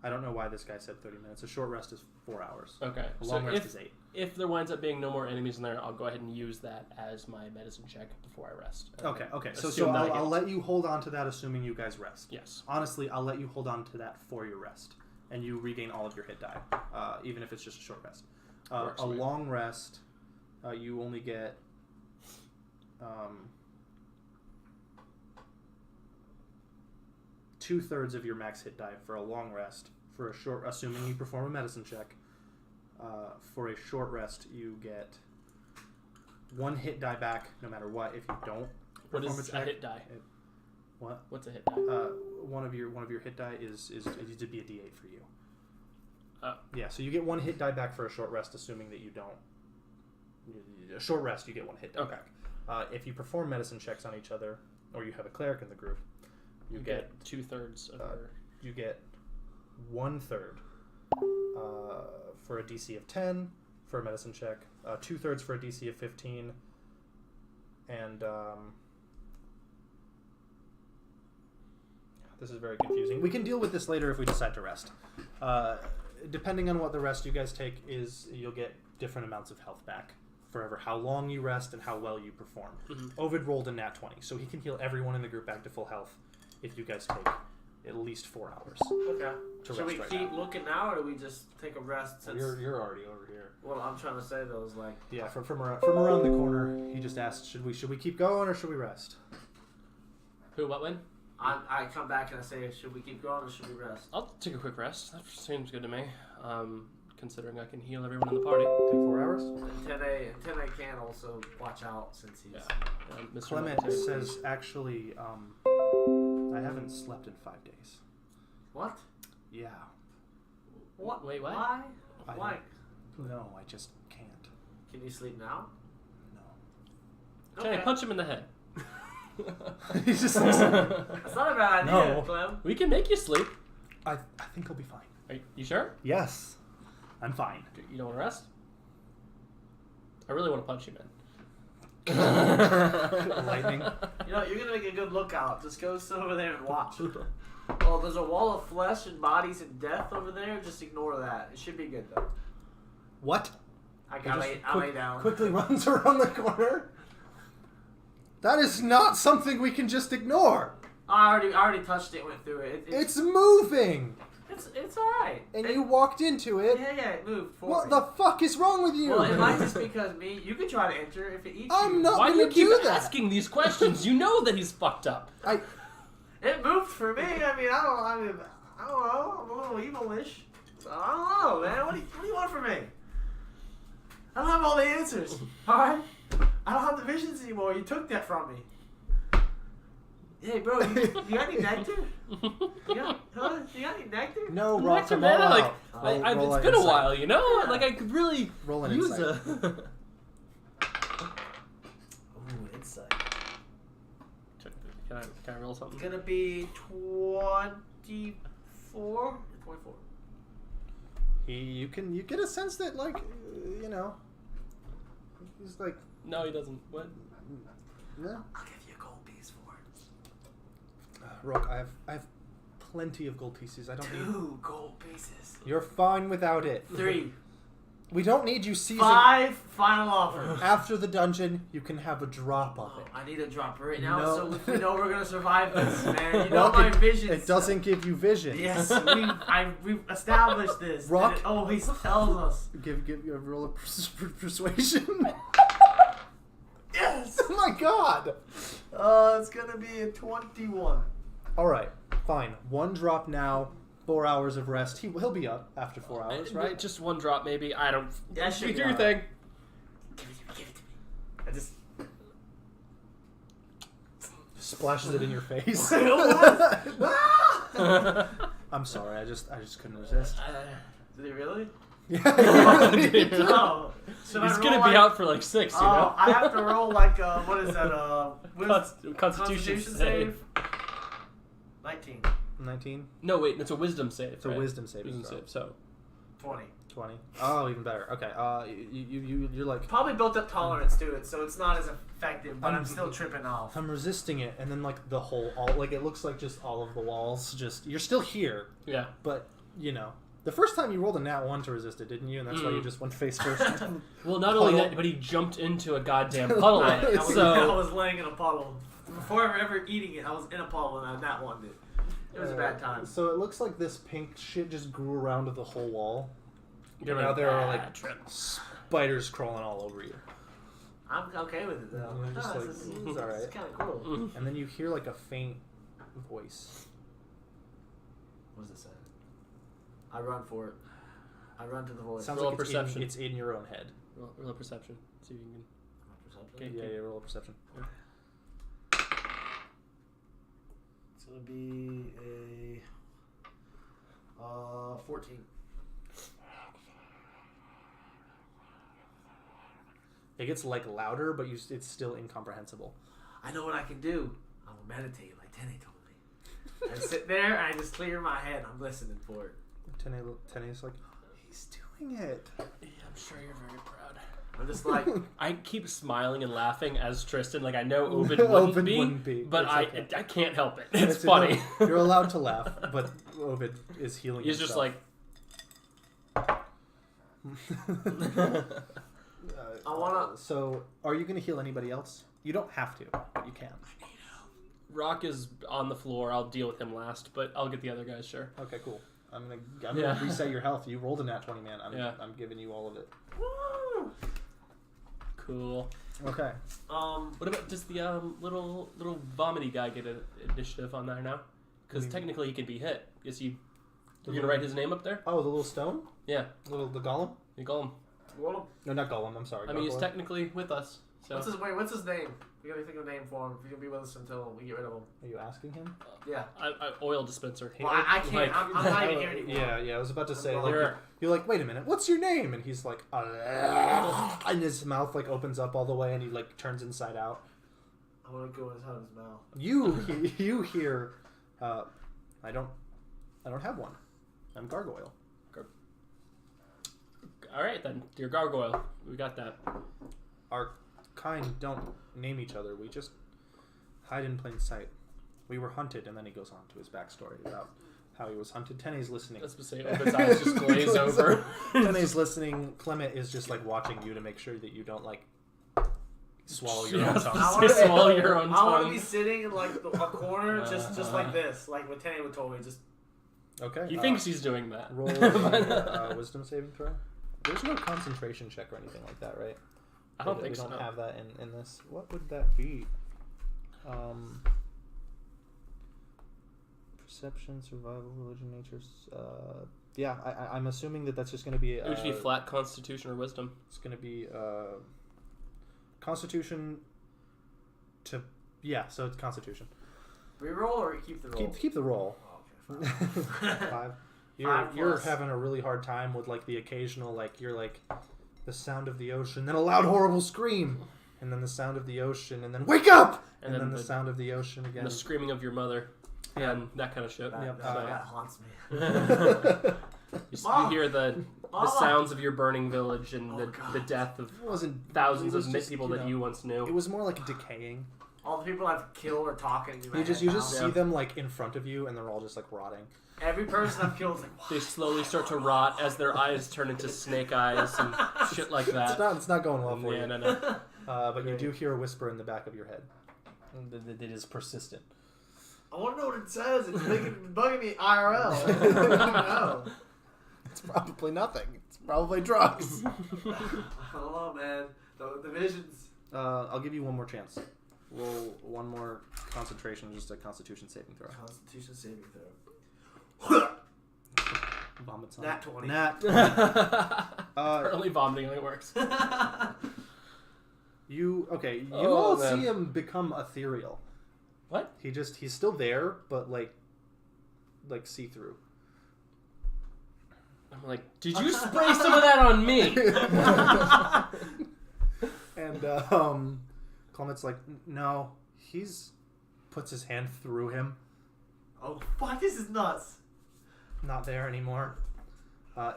Speaker 3: I don't know why this guy said 30 minutes. A short rest is 4 hours.
Speaker 1: Okay.
Speaker 3: A
Speaker 1: So
Speaker 3: long rest is 8.
Speaker 1: if there winds up being no more enemies in there, I'll go ahead and use that as my medicine check before I rest.
Speaker 3: Okay. So
Speaker 1: Assume that I
Speaker 3: I'll
Speaker 1: get-
Speaker 3: let you hold on to that, assuming you guys rest.
Speaker 1: Yes.
Speaker 3: Honestly, I'll let you hold on to that for your rest, and you regain all of your hit die, even if it's just a short rest.
Speaker 1: Works
Speaker 3: A
Speaker 1: for me.
Speaker 3: long rest, you only get 2/3 of your max hit die for a long rest. For a short, assuming you perform a medicine check, for a short rest, you get 1 hit die back no matter what. If you don't
Speaker 1: What
Speaker 3: perform
Speaker 1: is
Speaker 3: a check,
Speaker 1: a hit die?
Speaker 3: What?
Speaker 1: What's a hit die?
Speaker 3: One of your hit die is to be a D8 for you.
Speaker 1: Oh.
Speaker 3: Yeah, so you get 1 hit die back for a short rest, assuming that you don't. A short rest, you get 1 hit die back. If you perform medicine checks on each other, or you have a cleric in the group, you get
Speaker 1: 2/3 of your...
Speaker 3: You get 1/3 for a DC of 10 for a medicine check, 2/3 for a DC of 15, and this is very confusing. We can deal with this later if we decide to rest. Depending on what the rest you guys take is, you'll get different amounts of health back for how long you rest and how well you perform. Ovid rolled a nat 20, so he can heal everyone in the group back to full health if you guys take at least 4 hours.
Speaker 7: Okay. Should we
Speaker 3: right
Speaker 7: keep
Speaker 3: now.
Speaker 7: looking now, or do we just take a rest? Since...
Speaker 3: You're already over here.
Speaker 7: Well, I'm trying to say those like.
Speaker 3: Yeah, from around the corner, he just asked, should we keep going or should we rest?
Speaker 1: Who, what, when?
Speaker 7: I come back and I say, should we keep going or should we rest?
Speaker 1: I'll take a quick rest. That seems good to me. Considering I can heal everyone in the party.
Speaker 3: Take 4 hours?
Speaker 7: And 10A can also watch out since he's.
Speaker 1: Mr.
Speaker 3: Clement
Speaker 1: Monte.
Speaker 3: says, actually, I haven't slept in 5 days.
Speaker 7: What?
Speaker 3: Yeah.
Speaker 7: What?
Speaker 1: Wait, what?
Speaker 7: Why?
Speaker 3: I
Speaker 7: Why?
Speaker 3: No, I just can't.
Speaker 7: Can you sleep now?
Speaker 3: No.
Speaker 1: Can I punch him in the head?
Speaker 3: He's just.
Speaker 7: That's not a bad idea,
Speaker 3: No.
Speaker 7: Clem.
Speaker 1: We can make you sleep.
Speaker 3: I think he'll be fine.
Speaker 1: Are you sure?
Speaker 3: Yes. I'm fine.
Speaker 1: You don't want to rest? I really want to punch you, man.
Speaker 3: Lightning.
Speaker 7: You know, you're gonna make a good lookout. Just go sit over there and watch. Oh, there's a wall of flesh and bodies and death over there. Just ignore that. It should be good though.
Speaker 3: What?
Speaker 7: I
Speaker 3: He just
Speaker 7: lay down.
Speaker 3: quickly runs around the corner. That is not something we can just ignore.
Speaker 7: I already touched it. Went through it.
Speaker 3: It's moving.
Speaker 7: It's alright.
Speaker 3: And you walked into it.
Speaker 7: Yeah, it moved forward.
Speaker 3: What the fuck is wrong with you?
Speaker 7: Well, it might just because me. You could try to enter if it eats you.
Speaker 3: I'm not
Speaker 1: Why do
Speaker 3: gonna
Speaker 1: you keep
Speaker 3: do that.
Speaker 1: asking these questions? You know that he's fucked up.
Speaker 7: It moved for me. I don't know. I'm a little evil-ish. So I don't know, man. What do you want from me? I don't have all the answers. All right. I don't have the visions anymore. You took that from me. Hey, bro, you got any nectar? You got any nectar?
Speaker 3: No, rock
Speaker 1: Nectar,
Speaker 3: them
Speaker 1: man,
Speaker 3: all
Speaker 1: like,
Speaker 3: out.
Speaker 1: it's been a while, you know?
Speaker 7: Yeah.
Speaker 1: Like, I could really
Speaker 3: Roll an
Speaker 1: use
Speaker 3: insight.
Speaker 7: Ooh, insight.
Speaker 1: Can I roll something?
Speaker 7: It's gonna be 24. 24.
Speaker 3: You get a sense that, like, you know, he's like,
Speaker 1: No, he doesn't. What?
Speaker 3: no.
Speaker 7: I'll give you a gold piece for it.
Speaker 3: Rook, I have plenty of gold pieces. I don't need.
Speaker 7: 2 gold pieces.
Speaker 3: You're fine without it.
Speaker 7: 3.
Speaker 3: We don't need you seizing.
Speaker 7: 5 final offer.
Speaker 3: After the dungeon, you can have a drop of it.
Speaker 7: I need a drop right now,
Speaker 3: No.
Speaker 7: so we know we're gonna survive this, man. You know
Speaker 3: Well,
Speaker 7: my vision.
Speaker 3: It doesn't give you vision.
Speaker 7: Yes, we've established this.
Speaker 3: Rock.
Speaker 7: And it always tells us.
Speaker 3: Give you a roll of persuasion.
Speaker 7: Yes.
Speaker 3: Oh my god.
Speaker 7: It's gonna be a 21.
Speaker 3: All right, fine. 1 drop now. 4 hours of rest. He'll be up after 4 hours, right?
Speaker 1: Just 1 drop, maybe. I don't.
Speaker 7: Yeah, should
Speaker 1: You
Speaker 7: be
Speaker 1: do your
Speaker 7: alright.
Speaker 1: thing.
Speaker 7: Give it to me. I just.
Speaker 3: Splashes it in your face. I'm sorry. I just couldn't resist.
Speaker 7: Did he really?
Speaker 3: Yeah.
Speaker 7: Oh, should I
Speaker 1: He's
Speaker 7: roll
Speaker 1: gonna
Speaker 7: like,
Speaker 1: be out for like 6, you know?
Speaker 7: I have to roll like what is that?
Speaker 1: Constitution
Speaker 7: save. 19.
Speaker 3: 19.
Speaker 1: No, wait, it's a wisdom save.
Speaker 3: It's a
Speaker 1: right?
Speaker 3: wisdom saving
Speaker 1: Wisdom
Speaker 3: throw.
Speaker 1: save, so.
Speaker 7: 20.
Speaker 3: 20. Oh, even better. Okay. You're like,
Speaker 7: Probably built up tolerance to it, so it's not as effective, but I'm still tripping off.
Speaker 3: I'm resisting it, and then like the whole, it looks like just all of the walls. Just you're still here,
Speaker 1: Yeah.
Speaker 3: but you know, the first time you rolled a nat 1 to resist it, didn't you? And that's why you just went face first.
Speaker 1: Well, not only
Speaker 3: Puddle.
Speaker 1: that, but he jumped into a goddamn puddle.
Speaker 7: I
Speaker 1: So.
Speaker 7: was laying in a puddle. Before ever eating it, I was in a puddle and I not wanted it. It was a bad time.
Speaker 3: So it looks like this pink shit just grew around the whole wall.
Speaker 1: You're
Speaker 3: now
Speaker 1: like,
Speaker 3: there are like
Speaker 1: trip.
Speaker 3: spiders crawling all over you.
Speaker 7: I'm okay with it though.
Speaker 3: Yeah, just like,
Speaker 7: this
Speaker 3: it's alright.
Speaker 7: kind of cool.
Speaker 3: And then you hear like a faint voice.
Speaker 7: What does it say? I run for it. I run to the voice.
Speaker 3: Sounds
Speaker 1: Roll
Speaker 3: like
Speaker 1: perception.
Speaker 3: it's in your own head.
Speaker 1: Roll a perception. See if you can.
Speaker 7: Perception?
Speaker 1: Okay.
Speaker 3: Yeah, roll a perception.
Speaker 7: It's gonna be a 14.
Speaker 3: It gets like louder, but it's still incomprehensible.
Speaker 7: I know what I can do. I will meditate like Tene told me. I sit there and I just clear my head. I'm listening for it.
Speaker 3: Tene's like, he's doing it.
Speaker 1: Yeah, I'm sure you're very proud.
Speaker 7: I'm just like,
Speaker 1: I keep smiling and laughing as Tristan. Like I know Ovid wouldn't be, but
Speaker 3: It's
Speaker 1: I
Speaker 3: okay.
Speaker 1: I can't help it. It's funny.
Speaker 3: No, you're allowed to laugh, but Ovid is healing.
Speaker 1: He's just like.
Speaker 7: I wanna.
Speaker 3: So, are you going to heal anybody else? You don't have to, but you can.
Speaker 1: Rock is on the floor. I'll deal with him last, but I'll get the other guys. Sure.
Speaker 3: Okay, cool. I'm gonna reset your health. You rolled a nat 20, man.
Speaker 1: Yeah.
Speaker 3: I'm giving you all of it.
Speaker 7: Woo!
Speaker 1: Cool.
Speaker 3: Okay.
Speaker 1: What about does the little vomity guy get an initiative on there now? Because technically he can be hit. Is he? You're gonna write his name up there?
Speaker 3: Oh, the little stone?
Speaker 1: Yeah.
Speaker 3: The golem?
Speaker 1: You call him.
Speaker 7: Well,
Speaker 3: No, not golem. I'm sorry.
Speaker 1: I mean, he's
Speaker 3: gargoyle.
Speaker 1: technically with us. So.
Speaker 7: what's his name? We gotta think of a name for him. If he can be with us until we get rid of him.
Speaker 3: Are you asking him?
Speaker 7: Yeah.
Speaker 1: Oil dispenser.
Speaker 7: Well, I can't.
Speaker 1: Like-
Speaker 7: I'm not even here anymore.
Speaker 3: Yeah. I was about to say,
Speaker 7: I'm
Speaker 3: like,
Speaker 1: You're-
Speaker 3: you're like, wait a minute, what's your name? And he's like, and his mouth like opens up all the way, and he like turns inside out.
Speaker 7: I want to go inside of his mouth.
Speaker 3: You hear, I don't have one. I'm gargoyle.
Speaker 1: All right then, dear gargoyle, we got that.
Speaker 3: Our kind don't name each other. We just hide in plain sight. We were hunted, and then he goes on to his backstory about how he was hunted. Tene's listening.
Speaker 1: Let's just say Ovid's eyes just glaze over.
Speaker 3: Tene's listening. Clement is just like watching you to make sure that you don't like swallow your
Speaker 1: Yeah,
Speaker 3: own tongue.
Speaker 1: I wanna swallow your own
Speaker 7: I want to
Speaker 1: tongue.
Speaker 7: be sitting in like a corner, just like this, like what Tene would told me. Just
Speaker 3: Okay.
Speaker 1: He thinks he's doing that.
Speaker 3: Roll a wisdom saving throw. There's no concentration check or anything like that, right?
Speaker 1: I don't think
Speaker 3: we
Speaker 1: so.
Speaker 3: don't have that in this. What would that be? Perception, survival, religion, nature. Yeah, I'm assuming that's just going to be.
Speaker 1: It would be flat Constitution or Wisdom.
Speaker 3: It's going to be Constitution. So it's Constitution.
Speaker 7: reroll or keep the roll.
Speaker 3: Keep the roll.
Speaker 7: Oh, okay, fine.
Speaker 3: 5.
Speaker 7: Five
Speaker 3: You're
Speaker 7: plus.
Speaker 3: having a really hard time with like the occasional you're like the sound of the ocean, then a loud horrible scream, and then the sound of the ocean, and then wake up, and then the sound of the ocean again.
Speaker 1: And the screaming of your mother.
Speaker 3: Yeah.
Speaker 1: And that kind of shit.
Speaker 7: That, that haunts me.
Speaker 1: You hear the sounds of your burning village and the death of
Speaker 3: It wasn't
Speaker 1: thousands
Speaker 3: it was
Speaker 1: of
Speaker 3: just,
Speaker 1: people that you once knew.
Speaker 3: It was more like decaying.
Speaker 7: All the people I've killed are talking to me.
Speaker 3: You just
Speaker 1: Yeah.
Speaker 3: see them like in front of you, and they're all just like rotting.
Speaker 7: Every person I've killed is like,
Speaker 1: They slowly start to rot as their eyes turn into snake eyes and shit like that.
Speaker 3: It's not going well for
Speaker 1: Yeah,
Speaker 3: you.
Speaker 1: no.
Speaker 3: But you do hear a whisper in the back of your head. It is persistent.
Speaker 7: I want to know what it says. It's bugging me IRL. I don't know.
Speaker 3: It's probably nothing. It's probably drugs.
Speaker 7: I don't know, man. The visions.
Speaker 3: I'll give you one more chance. Roll one more concentration, just a Constitution saving throw.
Speaker 7: Constitution saving throw.
Speaker 3: Vomits on
Speaker 7: Nat
Speaker 3: it.
Speaker 7: 20.
Speaker 3: Nat 20.
Speaker 1: Apparently vomiting only works.
Speaker 3: You
Speaker 1: Oh,
Speaker 3: all
Speaker 1: man.
Speaker 3: see him become ethereal.
Speaker 1: What?
Speaker 3: He's still there, but like see through.
Speaker 1: I'm like, did you spray some of that on me?
Speaker 3: And Clement's like, no, puts his hand through him.
Speaker 7: Oh, fuck, this is nuts.
Speaker 3: Not there anymore.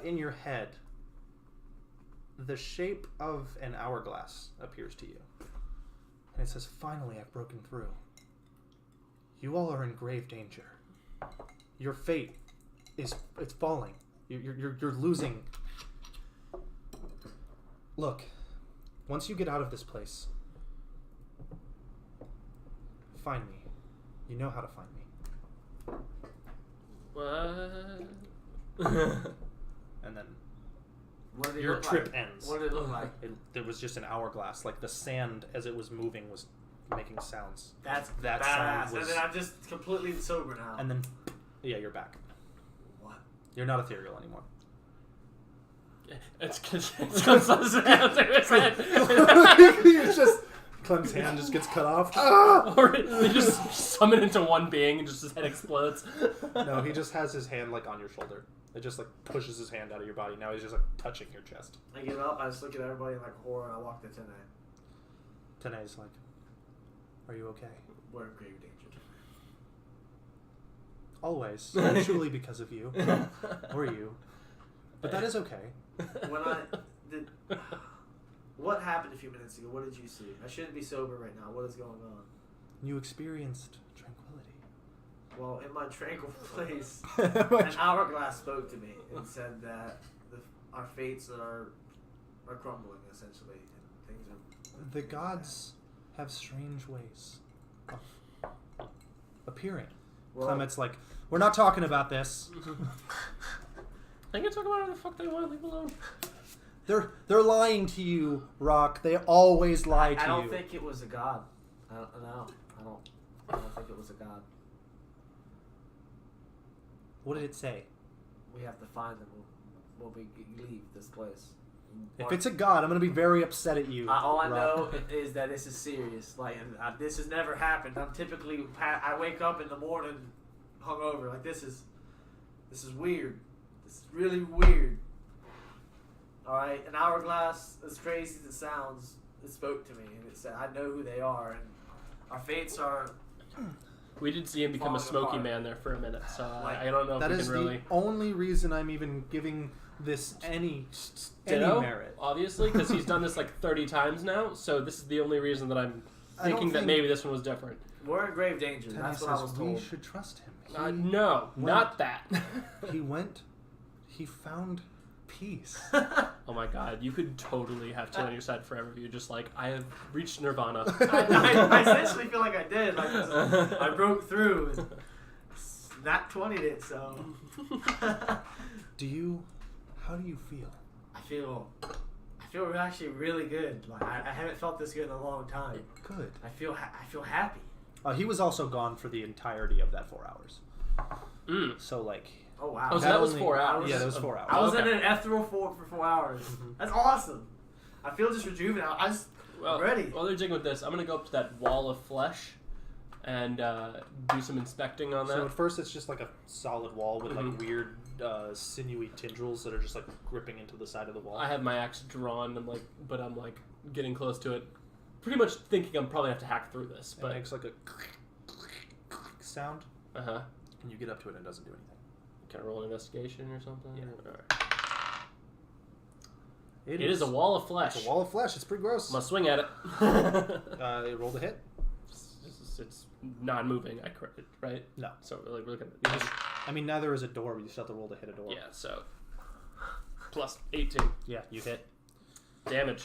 Speaker 3: In your head, the shape of an hourglass appears to you. And it says, finally, I've broken through. You all are in grave danger. Your fate it's falling. You're losing. Look, once you get out of this place, find me. You know how to find me.
Speaker 1: What?
Speaker 3: And then
Speaker 7: What did it
Speaker 3: your
Speaker 7: look
Speaker 3: trip
Speaker 7: like?
Speaker 3: ends.
Speaker 7: What did it look like?
Speaker 3: There was just an hourglass. Like the sand, as it was moving, was making sounds.
Speaker 7: That's
Speaker 3: That
Speaker 7: badass.
Speaker 3: sound
Speaker 7: And
Speaker 3: was-
Speaker 7: then I'm just completely sober now.
Speaker 3: And then, yeah, you're back. You're not ethereal anymore.
Speaker 1: It's Clem's hand to his head.
Speaker 3: It's just Clem's hand just gets cut off.
Speaker 1: Or they just summon into one being and just his head explodes.
Speaker 3: No, he just has his hand like on your shoulder. It just like pushes his hand out of your body. Now he's just like touching your chest.
Speaker 7: I get up, I just look at everybody like horror, and I walk to Tene.
Speaker 3: Tene's like, "Are you okay?"
Speaker 7: We're in grave danger.
Speaker 3: Always, usually because of you or you, but that is okay.
Speaker 7: When I did, what happened a few minutes ago? What did you see? I shouldn't be sober right now. What is going on?
Speaker 3: You experienced tranquility.
Speaker 7: Well, in my tranquil place, an hourglass spoke to me and said that our fates are crumbling, essentially, and things are.
Speaker 3: The gods have strange ways of appearing.
Speaker 7: Well,
Speaker 3: Clement's like, we're not talking about this.
Speaker 1: They can talk about whatever the fuck they want. Leave alone.
Speaker 3: They're lying to you, Rock. They always lie to you.
Speaker 7: I don't think it was a god. I don't think it was a god.
Speaker 3: What did it say?
Speaker 7: We have to find them. We'll leave this place.
Speaker 3: If it's a god, I'm gonna be very upset at you.
Speaker 7: All I
Speaker 3: Rock.
Speaker 7: know is that this is serious. Like, and this has never happened. I'm typically I wake up in the morning hungover. Like, this is weird. This is really weird. All right, an hourglass, as crazy as it sounds, it spoke to me and it said, "I know who they are, and our fates are."
Speaker 1: We did see him become a smoky
Speaker 7: apart.
Speaker 1: man there for a minute, so I don't know
Speaker 3: That
Speaker 1: if we
Speaker 3: is
Speaker 1: can really.
Speaker 3: the only reason I'm even giving this any
Speaker 1: Ditto,
Speaker 3: merit.
Speaker 1: obviously, because he's done this like 30 times now, so this is the only reason that I'm thinking that maybe this one was different.
Speaker 7: We're in grave danger.
Speaker 3: Teddy
Speaker 7: That's what I
Speaker 3: says
Speaker 7: was told.
Speaker 3: we should trust him.
Speaker 1: No, not that.
Speaker 3: He found peace.
Speaker 1: Oh my god, you could totally have Tim on your side forever if you just like, I have reached nirvana.
Speaker 7: I essentially feel like I did. Like, I broke through. And not 20'd it, so.
Speaker 3: How do you feel?
Speaker 7: I feel actually really good. Like, I haven't felt this good in a long time.
Speaker 3: Good.
Speaker 7: I feel happy.
Speaker 3: He was also gone for the entirety of that 4 hours. So like.
Speaker 7: Oh wow.
Speaker 1: Oh, so that was 4 hours.
Speaker 3: Yeah, that was 4 hours.
Speaker 7: I was in an ethereal form for 4 hours.
Speaker 3: Mm-hmm.
Speaker 7: That's awesome. I feel just rejuvenated. I'm ready.
Speaker 1: While they're digging with this, I'm gonna go up to that wall of flesh and do some inspecting on that.
Speaker 3: So at first it's just like a solid wall with like weird sinewy tendrils that are just like gripping into the side of the wall.
Speaker 1: I have my axe drawn and but I'm like getting close to it, pretty much thinking I'm probably have to hack through this. But
Speaker 3: it makes like a sound.
Speaker 1: And
Speaker 3: you get up to it and it doesn't do anything.
Speaker 1: Can I roll an investigation or something?
Speaker 3: Yeah.
Speaker 1: All right. It is a wall of flesh.
Speaker 3: It's a wall of flesh. It's pretty gross.
Speaker 1: I'm gonna swing at it.
Speaker 3: It rolled a hit.
Speaker 1: It's non-moving. I crit, right?
Speaker 3: No.
Speaker 1: So like we're looking at
Speaker 3: I mean, now there is a door, but you still have to roll to hit a door.
Speaker 1: yeah. So plus 18
Speaker 3: Yeah, you hit.
Speaker 1: damage.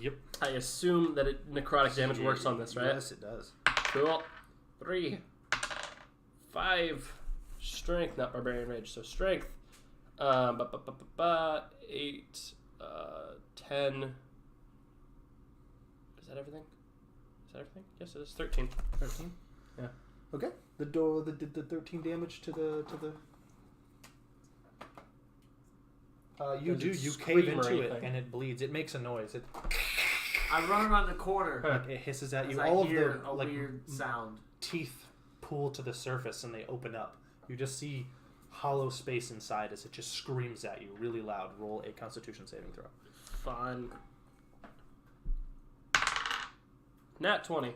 Speaker 3: Yep.
Speaker 1: I assume that necrotic damage works on this, right?
Speaker 3: Yes, it does.
Speaker 1: Cool. 3, 5, strength, not barbarian rage, so strength. 8, 10. Is that everything? Yes, it is. 13.
Speaker 3: 13.
Speaker 1: Yeah.
Speaker 3: Okay. The door that did the 13 damage to the. You
Speaker 1: Does it
Speaker 3: you
Speaker 1: scream
Speaker 3: cave
Speaker 1: or
Speaker 3: into it
Speaker 1: anything?
Speaker 3: and it bleeds. It makes a noise. It
Speaker 7: I run around the corner.
Speaker 3: like, it hisses at
Speaker 7: as
Speaker 3: you.
Speaker 7: I
Speaker 3: All
Speaker 7: hear
Speaker 3: of the
Speaker 7: a
Speaker 3: like
Speaker 7: weird sound.
Speaker 3: teeth pull to the surface and they open up. You just see hollow space inside as it just screams at you really loud. Roll a Constitution saving throw.
Speaker 1: Fun. Nat 20.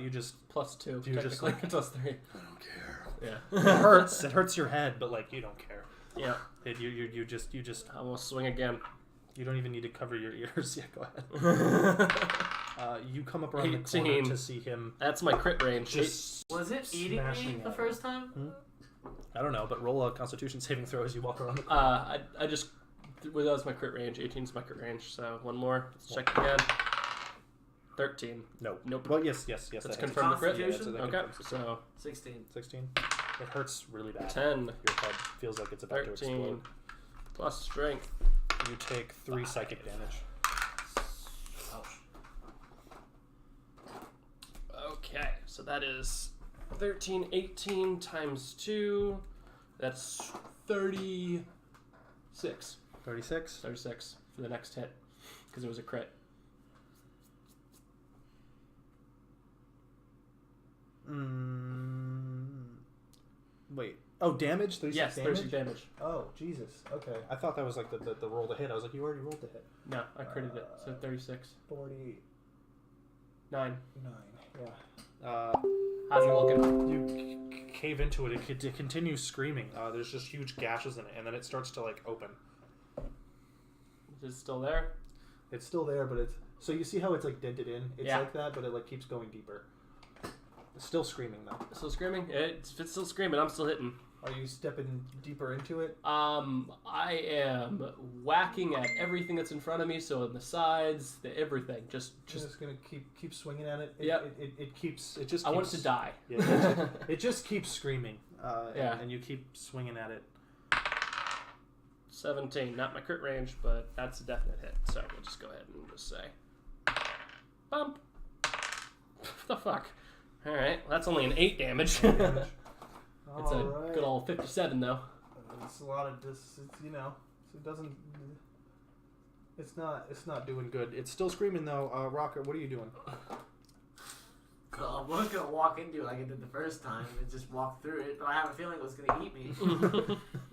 Speaker 3: You just
Speaker 1: Plus 2.
Speaker 3: You just,
Speaker 1: technically.
Speaker 3: like-
Speaker 1: Plus 3.
Speaker 4: I don't care.
Speaker 1: Yeah.
Speaker 3: it hurts. It hurts your head, but like you don't care.
Speaker 1: Yeah.
Speaker 3: You just
Speaker 1: I will swing again.
Speaker 3: you don't even need to cover your ears. Yeah, go ahead. You come up around the corner
Speaker 1: 18.
Speaker 3: to see him.
Speaker 1: That's my crit range.
Speaker 3: Just
Speaker 7: Was it eating me
Speaker 3: smashing
Speaker 7: the
Speaker 3: at
Speaker 7: first time?
Speaker 3: I don't know, but roll a Constitution saving throw as you walk around the corner.
Speaker 1: I just well, that was my crit range. 18 is my crit range. So one more. Let's check again. 13.
Speaker 3: No.
Speaker 1: Nope.
Speaker 3: Well, yes.
Speaker 1: Let's
Speaker 3: that hits.
Speaker 1: confirm the crit.
Speaker 3: Yeah, that's- that
Speaker 1: Okay.
Speaker 3: confirms it.
Speaker 1: So
Speaker 7: 16.
Speaker 3: 16. It hurts really bad.
Speaker 1: 10.
Speaker 3: Your head feels like it's about to
Speaker 1: 13
Speaker 3: explode.
Speaker 1: plus strength.
Speaker 3: You take 3 psychic damage.
Speaker 1: Okay, so that is 13, 18 times 2. That's 36.
Speaker 3: 36.
Speaker 1: 36 for the next hit, because it was a crit.
Speaker 3: Wait. Oh, damage? 36
Speaker 1: Yes,
Speaker 3: damage?
Speaker 1: 36 damage.
Speaker 3: Oh, Jesus. Okay. I thought that was like the roll to hit. I was like, you already rolled to hit.
Speaker 1: No, I critted it, so 36.
Speaker 3: 49.
Speaker 1: 9.
Speaker 3: Yeah.
Speaker 1: How's it looking?
Speaker 3: You cave into it. It continues screaming. There's just huge gashes in it, and then it starts to like open.
Speaker 1: Is it still there?
Speaker 3: It's still there, but it's so you see how it's like dented in. It's
Speaker 1: Yeah.
Speaker 3: like that, but it like keeps going deeper. It's still screaming though.
Speaker 1: Still screaming? It's still screaming. I'm still hitting.
Speaker 3: Are you stepping deeper into it?
Speaker 1: I am whacking at everything that's in front of me. So in the sides, everything. Just
Speaker 3: gonna keep swinging at it.
Speaker 1: Yep.
Speaker 3: It just.
Speaker 1: I want it to die.
Speaker 3: Yeah, it just keeps screaming.
Speaker 1: Yeah.
Speaker 3: And you keep swinging at it.
Speaker 1: 17, not my crit range, but that's a definite hit. So we'll just go ahead and just say, bump. What the fuck? All right, well, that's only an 8 damage. It's a good old 57 though.
Speaker 3: It's a lot of this. You know, it doesn't. It's not doing good. It's still screaming though. Rocker, what are you doing?
Speaker 7: I was gonna walk into it like I did the first time and just walk through it, but I have a feeling it was gonna eat me.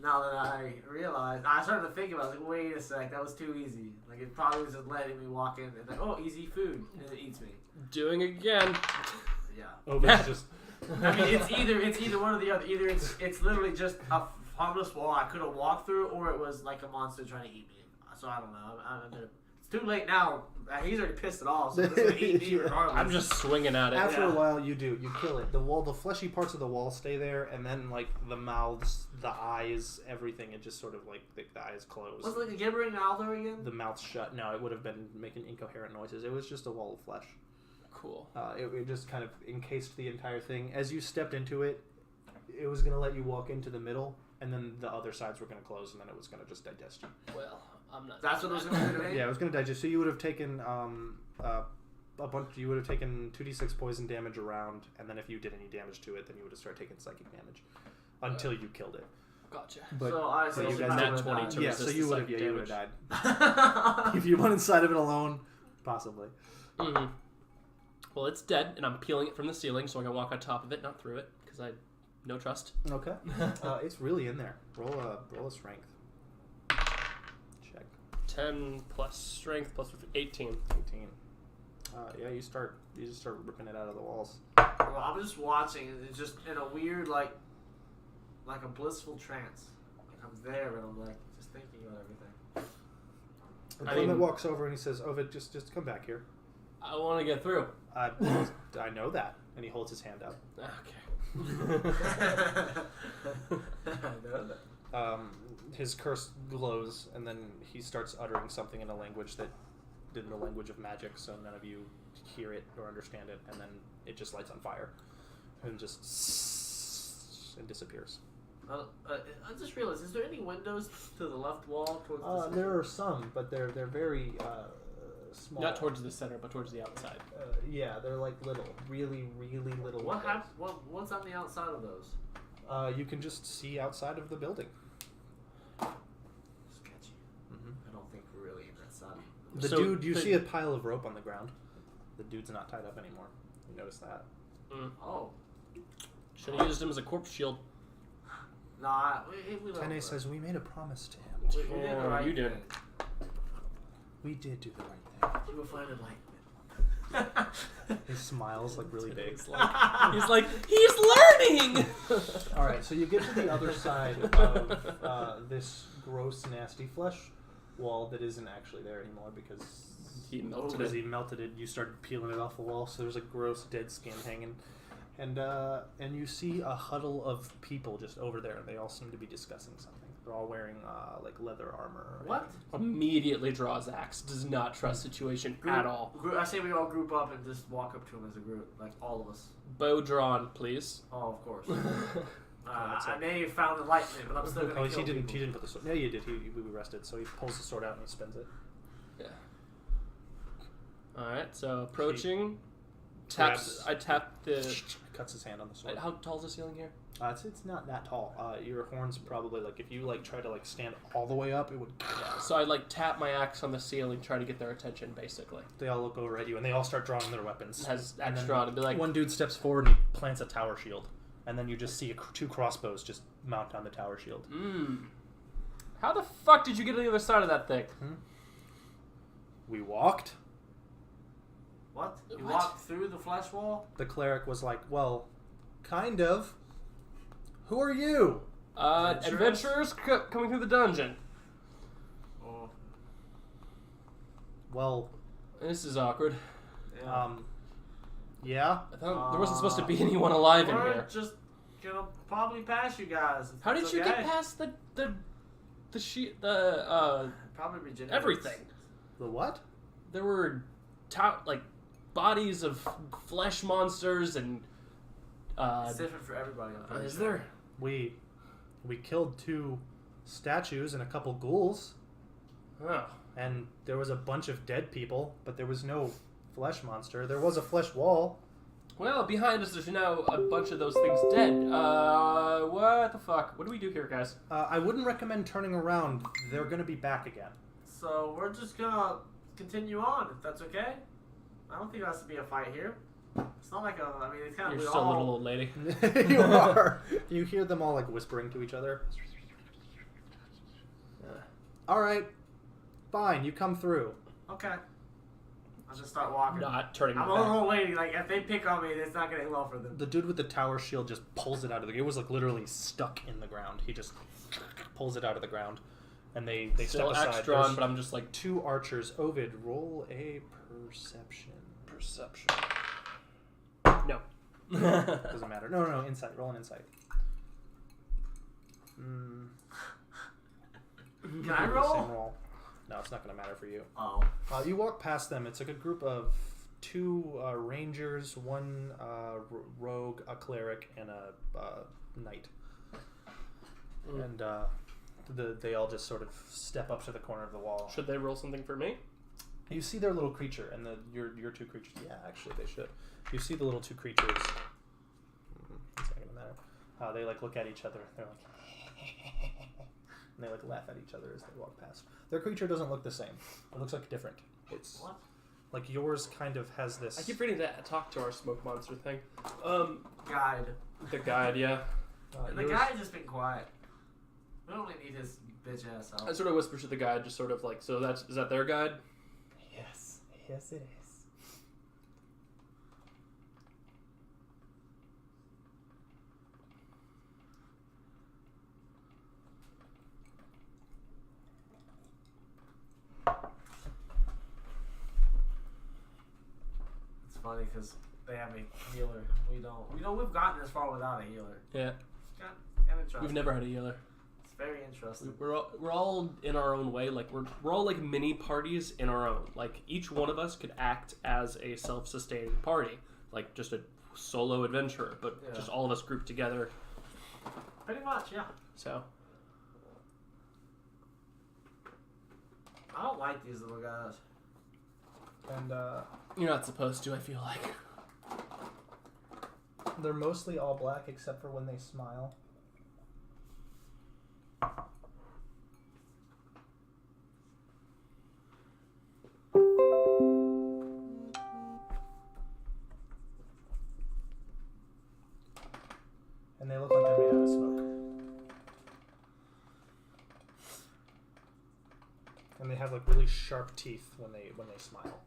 Speaker 7: Now that I realized, I started to think about it. I was like, wait a sec, that was too easy. Like it probably was just letting me walk in and like, oh, easy food, and it eats me.
Speaker 1: Doing it again.
Speaker 7: Yeah.
Speaker 3: Oh, it's just.
Speaker 7: I mean, it's either one or the other. Either it's literally just a harmless wall I could have walked through, or it was like a monster trying to eat me. So I don't know. It's too late now. He's already pissed it off, so it's gonna eat me regardless.
Speaker 1: I'm just swinging at it.
Speaker 3: After a while, you kill it. The fleshy parts of the wall stay there, and then like the mouths, the eyes, everything. It just sort of like the eyes close.
Speaker 7: Was it like a gibbering mouth there again?
Speaker 3: The mouth's shut. No, it would have been making incoherent noises. It was just a wall of flesh.
Speaker 1: Cool.
Speaker 3: It just kind of encased the entire thing. As you stepped into it, it was going to let you walk into the middle, and then the other sides were going to close, and then it was going to just digest you.
Speaker 1: Well, I'm not.
Speaker 7: That's what it was going to do to me?
Speaker 3: Yeah, it was going to digest. So you would have taken a bunch. You would have taken 2d6 poison damage around, and then if you did any damage to it, then you would have started taking psychic damage until you killed it.
Speaker 1: Gotcha.
Speaker 3: But
Speaker 7: so
Speaker 3: you
Speaker 7: guys
Speaker 3: had
Speaker 1: 20 to resist
Speaker 3: so you would have
Speaker 1: psychic
Speaker 3: you would
Speaker 1: damage.
Speaker 3: have died if you went inside of it alone, possibly.
Speaker 1: Mm-hmm. Well, it's dead, and I'm peeling it from the ceiling, so I can walk on top of it, not through it, because I no trust.
Speaker 3: Okay. It's really in there. Roll a strength. Check.
Speaker 1: 10 plus strength plus 18.
Speaker 3: 18. Yeah, you just start ripping it out of the walls.
Speaker 7: Well, I'm just watching, and it's just in a weird, like a blissful trance. Like I'm there, and I'm like just thinking about everything.
Speaker 3: And Clement walks over and he says, "Ovid, just come back here."
Speaker 1: I want to get through.
Speaker 3: I know that. And he holds his hand out.
Speaker 1: Okay.
Speaker 7: I know that.
Speaker 3: His curse glows, and then he starts uttering something in a language in the language of magic, so none of you hear it or understand it, and then it just lights on fire and just and disappears.
Speaker 7: I just realized, is there any windows to the left wall towards the center?
Speaker 3: There are some, but they're very small.
Speaker 1: Not towards the center, but towards the outside.
Speaker 3: Yeah, they're like little, really, really little.
Speaker 7: What's on the outside of those?
Speaker 3: You can just see outside of the building.
Speaker 7: Sketchy.
Speaker 3: Mm-hmm.
Speaker 7: I don't think we're really in that side.
Speaker 3: The dude, you see a pile of rope on the ground. The dude's not tied up anymore. You notice that.
Speaker 7: Oh.
Speaker 1: Should have used him as a corpse shield.
Speaker 7: Nah, we
Speaker 3: Tene says, "We made a promise to him.
Speaker 7: we did the right
Speaker 1: you did.
Speaker 7: thing.
Speaker 3: We did do the right
Speaker 7: You will find enlightenment.
Speaker 3: thing." He smiles like really big.
Speaker 1: He's like, he's learning!
Speaker 3: All right, so you get to the other side of this gross, nasty flesh wall that isn't actually there anymore because
Speaker 1: he melted
Speaker 3: it. You started peeling it off the wall, so there's a gross dead skin hanging. And you see a huddle of people just over there, and they all seem to be discussing something. They're all wearing like leather armor.
Speaker 7: What?
Speaker 1: Immediately draws axe. Does not trust situation at all.
Speaker 7: I say we all group up and just walk up to him as a group, like all of us.
Speaker 1: Bow drawn, please.
Speaker 7: Oh, of course. I may have found enlightenment, but I'm still gonna kill
Speaker 3: he didn't
Speaker 7: people.
Speaker 3: he didn't put the sword. Yeah, you did. We rested, so he pulls the sword out and he spins it.
Speaker 1: Yeah. All right. So approaching. I tap the.
Speaker 3: Cuts his hand on the sword.
Speaker 1: How tall is the ceiling here?
Speaker 3: It's not that tall. Your horns probably like if you like try to like stand all the way up, it would. Yeah.
Speaker 1: So I like tap my axe on the ceiling, try to get their attention, basically.
Speaker 3: They all look over at you and they all start drawing their weapons.
Speaker 1: Has axe drawn and be like,
Speaker 3: one dude steps forward and he plants a tower shield, and then you just see two crossbows just mount on the tower shield.
Speaker 1: How the fuck did you get to the other side of that thing?
Speaker 3: We walked.
Speaker 7: What? You walked through the flesh wall?
Speaker 3: The cleric was like, well, kind of. Who are you?
Speaker 1: Adventurers coming through the dungeon.
Speaker 7: Oh.
Speaker 3: Well,
Speaker 1: this is awkward.
Speaker 7: Yeah.
Speaker 3: Yeah?
Speaker 1: I thought there wasn't supposed to be anyone alive in
Speaker 7: We're
Speaker 1: here.
Speaker 7: just gonna probably pass you guys.
Speaker 1: How did you get past the
Speaker 7: probably regenerates.
Speaker 1: everything?
Speaker 3: The what?
Speaker 1: There were bodies of flesh monsters and
Speaker 7: It's different for everybody. I'm pretty
Speaker 1: is
Speaker 7: sure.
Speaker 1: there?
Speaker 3: We killed 2 statues and a couple ghouls,
Speaker 1: Oh.
Speaker 3: and there was a bunch of dead people, but there was no flesh monster. There was a flesh wall.
Speaker 1: Well, behind us there's now a bunch of those things dead. What the fuck? What do we do here, guys?
Speaker 3: I wouldn't recommend turning around. They're going to be back again.
Speaker 7: So we're just gonna continue on, if that's okay. I don't think there has to be a fight here. It's not like it's kind of
Speaker 1: You're still a little old lady.
Speaker 3: You are. You hear them all like whispering to each other. All right, fine. You come through.
Speaker 7: Okay. I'll just start walking.
Speaker 1: Not turning
Speaker 7: I'm a little old lady. Like, if they pick on me, it's not getting well for them.
Speaker 3: The dude with the tower shield just pulls it out of the. It was like literally stuck in the ground. He just pulls it out of the ground, and they
Speaker 1: Still
Speaker 3: step
Speaker 1: axe
Speaker 3: aside.
Speaker 1: drawn,
Speaker 3: There's
Speaker 1: but I'm just like
Speaker 3: 2 archers. Ovid, roll a perception.
Speaker 1: perception. No.
Speaker 3: Doesn't matter. No. Insight. Roll an insight.
Speaker 7: Can I roll?
Speaker 3: Same roll. No, it's not going to matter for you.
Speaker 7: Oh.
Speaker 3: You walk past them. It's like a group of 2 rangers, 1 rogue, a cleric, and a knight. And they all just sort of step up to the corner of the wall.
Speaker 1: Should they roll something for me?
Speaker 3: You see their little creature, and your 2 creatures. Yeah, actually, they should. You see the little 2 creatures. It's not gonna matter. They like look at each other. They're like, and they like laugh at each other as they walk past. Their creature doesn't look the same. It looks like different. It's
Speaker 7: What?
Speaker 3: like yours kind of has this.
Speaker 1: I keep reading that talk to our smoke monster thing.
Speaker 7: Guide.
Speaker 1: The guide, yeah.
Speaker 7: The guy's just been quiet. We don't really need his bitch ass out.
Speaker 1: I sort of whisper to the guide, just sort of like, so is that their guide?
Speaker 3: Yes, it is.
Speaker 7: It's funny because they have a healer. We don't. We've gotten this far without a healer.
Speaker 1: Yeah.
Speaker 7: We've
Speaker 1: never had a healer.
Speaker 7: It's very interesting.
Speaker 1: We're all in our own way. Like we're all like mini parties in our own. Like each one of us could act as a self-sustaining party, like just a solo adventurer, but just all of us grouped together.
Speaker 7: Pretty much, yeah.
Speaker 1: So
Speaker 7: I don't like these little guys.
Speaker 3: And
Speaker 1: you're not supposed to. I feel like
Speaker 3: they're mostly all black except for when they smile. And they look like they're made out of smoke. And they have like really sharp teeth when they smile.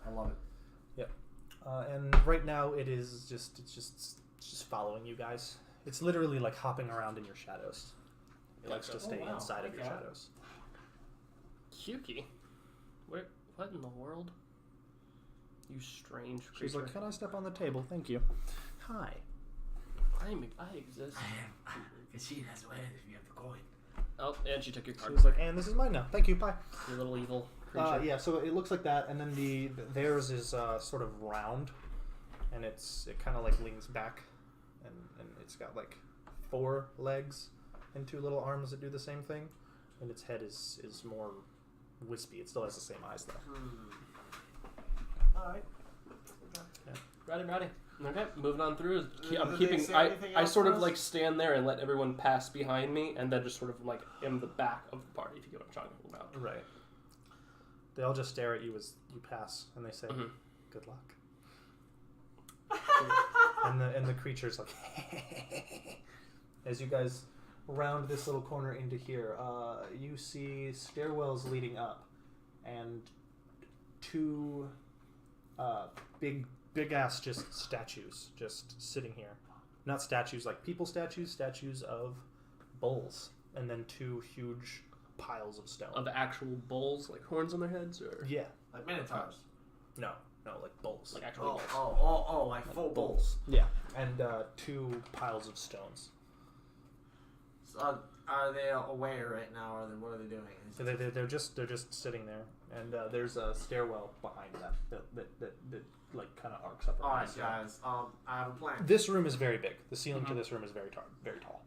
Speaker 7: I love it.
Speaker 3: Yep. And right now it's just following you guys. It's literally like hopping around in your shadows. It likes to stay inside of your shadows.
Speaker 1: Kyuki, what in the world? You strange creature.
Speaker 3: She's like, "Can I step on the table? Thank you." Hi.
Speaker 1: I exist.
Speaker 7: Because she has way if you have the coin.
Speaker 1: Oh, and she took your card.
Speaker 3: She's like, "And this is mine now. Thank you. Bye."
Speaker 1: You little evil creature.
Speaker 3: Yeah. So it looks like that, and then theirs is sort of round, and it kind of like leans back, and it's got like 4 legs and 2 little arms that do the same thing, and its head is more wispy. It still has the same eyes though.
Speaker 7: Alright.
Speaker 1: Ready. Okay, moving on through. I'm
Speaker 7: Did they
Speaker 1: keeping.
Speaker 7: say
Speaker 1: I
Speaker 7: anything
Speaker 1: I
Speaker 7: else
Speaker 1: sort
Speaker 7: for
Speaker 1: of
Speaker 7: us?
Speaker 1: like stand there and let everyone pass behind me, and then just sort of like in the back of the party. If you get what I'm talking about.
Speaker 3: Right. They all just stare at you as you pass, and they say,
Speaker 1: Mhm.
Speaker 3: "Good luck." and the creature's like, as you guys round this little corner into here, you see stairwells leading up, and two big ass just statues just sitting here. Not statues like people statues of bulls, and then two huge piles of stone.
Speaker 1: Of actual bulls, like horns on their heads, or
Speaker 3: Yeah.
Speaker 7: Like minotaurs.
Speaker 3: No, like bulls.
Speaker 1: like actual bulls.
Speaker 7: Like full bulls.
Speaker 3: Yeah. And two piles of stones.
Speaker 7: So, are they aware right now, or what are they doing?
Speaker 3: So they're just sitting there, and there's a stairwell behind that like kind of arcs up.
Speaker 7: Alright, guys. I have a plan.
Speaker 3: This room is very big. The ceiling to this room is very tall.
Speaker 1: Very tall.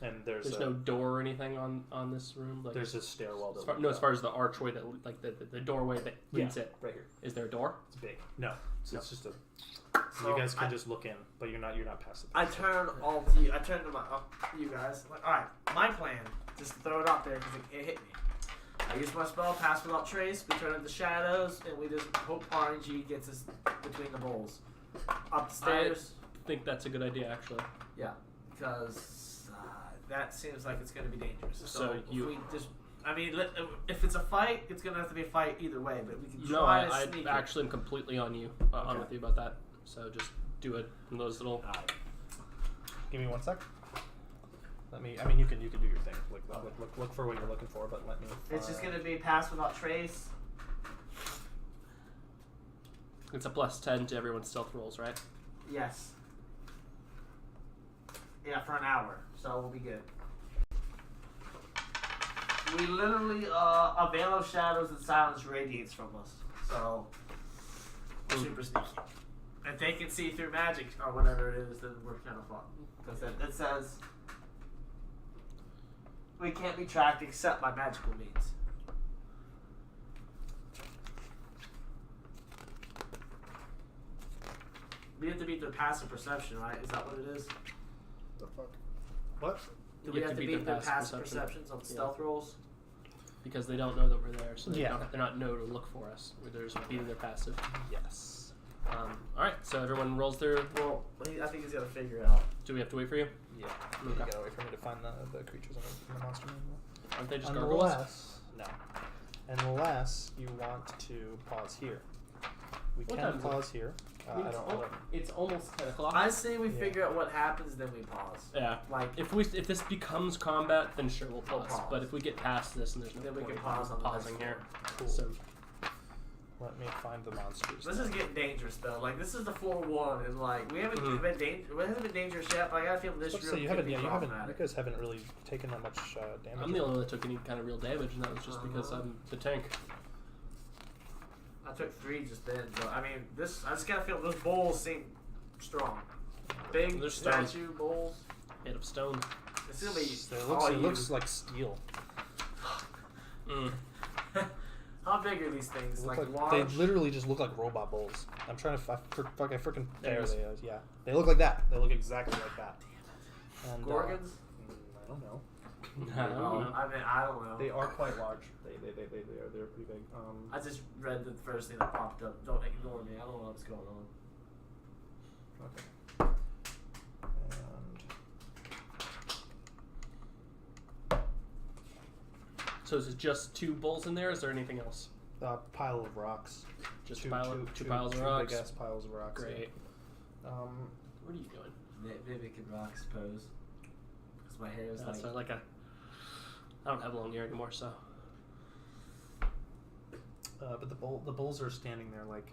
Speaker 3: And there's
Speaker 1: no door or anything on this room. Like
Speaker 3: there's a stairwell.
Speaker 1: as far as the archway that like the doorway that leads it.
Speaker 3: Right here.
Speaker 1: Is there a door?
Speaker 3: It's big. No, it's just a.
Speaker 7: So
Speaker 3: you guys can just look in, but you're not past it.
Speaker 7: I turn all to you. I turn to you guys. Like, alright, my plan. Just throw it out there because it hit me. I use my spell, pass without trace. We turn into shadows, and we just hope RNG gets us between the bowls. Up the stairs.
Speaker 1: I think that's a good idea, actually.
Speaker 7: Yeah, because that seems like it's going to be dangerous.
Speaker 1: So
Speaker 7: if
Speaker 1: you-
Speaker 7: we just, I mean, if it's a fight, it's going to have to be a fight either way. But we can
Speaker 1: No,
Speaker 7: try to
Speaker 1: I
Speaker 7: sneak.
Speaker 1: actually am completely on you. On
Speaker 3: Okay.
Speaker 1: with you about that. So just do it in those little.
Speaker 3: Give me 1 sec. Let me. I mean, you can do your thing. Look for what you're looking for, but let me.
Speaker 7: It's just going to be pass without trace.
Speaker 1: It's a +10 to everyone's stealth rolls, right?
Speaker 7: Yes. Yeah, for an hour, so we'll be good. We literally, a veil of shadows and silence radiates from us, so super sneaky. If they can see through magic or whatever it is, then we're kind of fun. Because it says we can't be tracked except by magical means. We have to beat their passive perception, right? Is that what it is?
Speaker 3: The fuck? What?
Speaker 7: Do we have to beat their passive perceptions on stealth rolls?
Speaker 1: Because they don't know that we're there, so
Speaker 3: Yeah.
Speaker 1: they're not know to look for us. They're just beating their passive.
Speaker 3: Yes.
Speaker 1: All right, so everyone rolls their.
Speaker 7: Well, I think he's got to figure it out.
Speaker 1: Do we have to wait for you?
Speaker 3: Yeah.
Speaker 1: Okay.
Speaker 3: You gotta wait for me to find the creatures in the monster manual.
Speaker 1: Aren't they just gargoyles?
Speaker 3: Unless you want to pause here. We
Speaker 1: What
Speaker 3: can
Speaker 1: time is it?
Speaker 3: pause here. I don't.
Speaker 1: It's almost 10 o'clock.
Speaker 7: I say we figure out what happens, then we pause.
Speaker 1: Yeah.
Speaker 7: Like,
Speaker 1: If this becomes combat, then sure we'll pause.
Speaker 7: pause.
Speaker 1: But if we get past this and there's no
Speaker 7: Then we
Speaker 1: point
Speaker 7: can pause on the
Speaker 1: pausing
Speaker 7: next
Speaker 1: here.
Speaker 3: Cool.
Speaker 1: So
Speaker 3: Let me find the monsters.
Speaker 7: this is getting dangerous though. Like, this is the floor one, and like we haven't
Speaker 1: Mhm.
Speaker 7: been it hasn't been dangerous yet. But I gotta feel this
Speaker 3: So
Speaker 7: room
Speaker 3: you
Speaker 7: could
Speaker 3: haven't.
Speaker 7: be
Speaker 3: Yeah, you haven't. You
Speaker 7: problematic.
Speaker 3: guys haven't really taken that much damage.
Speaker 1: I'm the only one that took any kind of real damage, and that was just because I'm the tank.
Speaker 7: I took 3 just then, but I mean, I just gotta feel those bowls seem strong. Big
Speaker 1: They're stone.
Speaker 7: statue bowls.
Speaker 1: Made of stone.
Speaker 7: It's gonna be
Speaker 3: It looks like steel.
Speaker 1: Mm.
Speaker 7: How big are these things?
Speaker 3: They look
Speaker 7: Like
Speaker 3: like, they
Speaker 7: large?
Speaker 3: literally just look like robot bowls. I'm trying to. I freaking.
Speaker 1: There
Speaker 3: There
Speaker 1: it is.
Speaker 3: they are. Yeah, they look like that. They look exactly like that. And,
Speaker 7: Gorgons?
Speaker 3: I don't know.
Speaker 1: I don't know.
Speaker 7: I mean, I don't know.
Speaker 3: They are quite large. They're pretty big.
Speaker 7: I just read the first thing that popped up. Don't ignore me. I don't know what's going on.
Speaker 3: Okay. And
Speaker 1: So is it just 2 bowls in there? Or is there anything else?
Speaker 3: a pile of rocks.
Speaker 1: Just
Speaker 3: Two
Speaker 1: two piles of rocks.
Speaker 3: Big ass piles of rocks.
Speaker 1: Great.
Speaker 3: Yeah.
Speaker 1: What are you doing?
Speaker 7: Vivic and rocks pose. Because my hair is
Speaker 1: That's
Speaker 7: like.
Speaker 1: like a. I don't have long hair anymore, so.
Speaker 3: But the bulls are standing there like,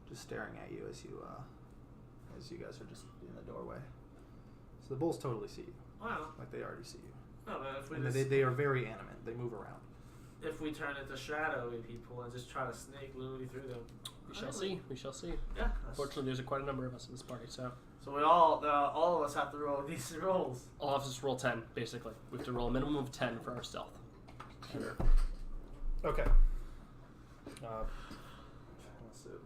Speaker 3: just staring at you as you guys are just in the doorway. So the bulls totally see you.
Speaker 7: Well,
Speaker 3: Like they already see you.
Speaker 7: no, but if we
Speaker 3: And
Speaker 7: just,
Speaker 3: they are very animate. They move around.
Speaker 7: if we turn into shadowy people and just try to sneak literally through them,
Speaker 1: We shall see. We shall see.
Speaker 7: Yeah.
Speaker 1: Fortunately, there's quite a number of us in this party, so.
Speaker 7: So we all of us have to roll decent rolls.
Speaker 1: All of us roll 10, basically. We have to roll a minimum of 10 for our stealth.
Speaker 3: Sure. Okay. Passive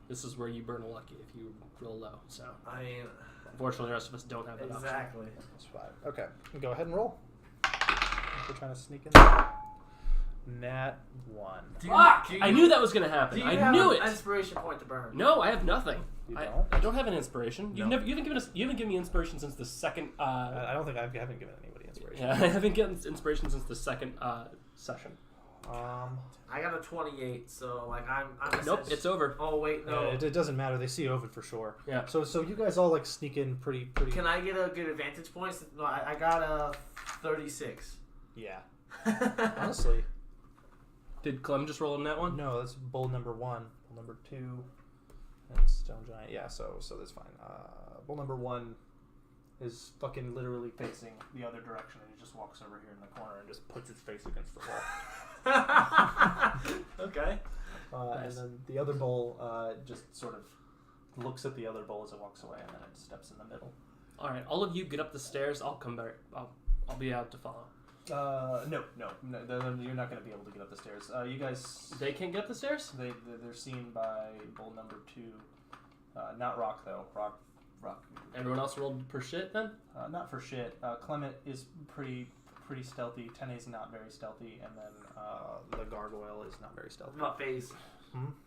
Speaker 1: This is where you burn a lucky if you roll low. So
Speaker 7: I mean,
Speaker 1: unfortunately, the rest of us don't have that option.
Speaker 7: exactly.
Speaker 3: That's 5. Okay, go ahead and roll. If we're trying to sneak in there. Nat 1.
Speaker 1: Fuck! I knew that was gonna happen.
Speaker 7: Do you
Speaker 1: I
Speaker 7: have
Speaker 1: knew
Speaker 7: an
Speaker 1: it.
Speaker 7: inspiration point to burn?
Speaker 1: No, I have nothing.
Speaker 3: You
Speaker 1: I
Speaker 3: don't?
Speaker 1: don't have an inspiration.
Speaker 3: No.
Speaker 1: You haven't given me inspiration since the second.
Speaker 3: I don't think I haven't given anybody inspiration.
Speaker 1: Yeah, I haven't gotten inspiration since the second session.
Speaker 7: I got a 28, so like I'm
Speaker 1: Nope, it's over.
Speaker 7: Oh wait, no.
Speaker 3: It doesn't matter. They see Ovid for sure.
Speaker 1: Yeah.
Speaker 3: So you guys all like sneak in pretty.
Speaker 7: Can I get a good advantage points? No, I got a 36.
Speaker 3: Yeah. Honestly.
Speaker 1: Did Clem just roll in that one?
Speaker 3: No, that's bull number 1, bull number 2, and stone giant. Yeah, so that's fine. Bull number 1 is fucking literally facing the other direction, and he just walks over here in the corner and just puts his face against the wall.
Speaker 7: Okay.
Speaker 3: And then the other bull just sort of looks at the other bull as it walks away, and then it steps in the middle.
Speaker 1: All right, all of you get up the stairs. I'll come back. I'll be out to follow.
Speaker 3: No, you're not going to be able to get up the stairs. You guys...
Speaker 1: They can't get up the stairs?
Speaker 3: They're seen by bull number 2. Not Rock, though. Rock.
Speaker 1: Everyone else rolled for shit, then?
Speaker 3: Not for shit. Clement is pretty stealthy. Tene's not very stealthy. And then the gargoyle is not very stealthy.
Speaker 7: Not Phase.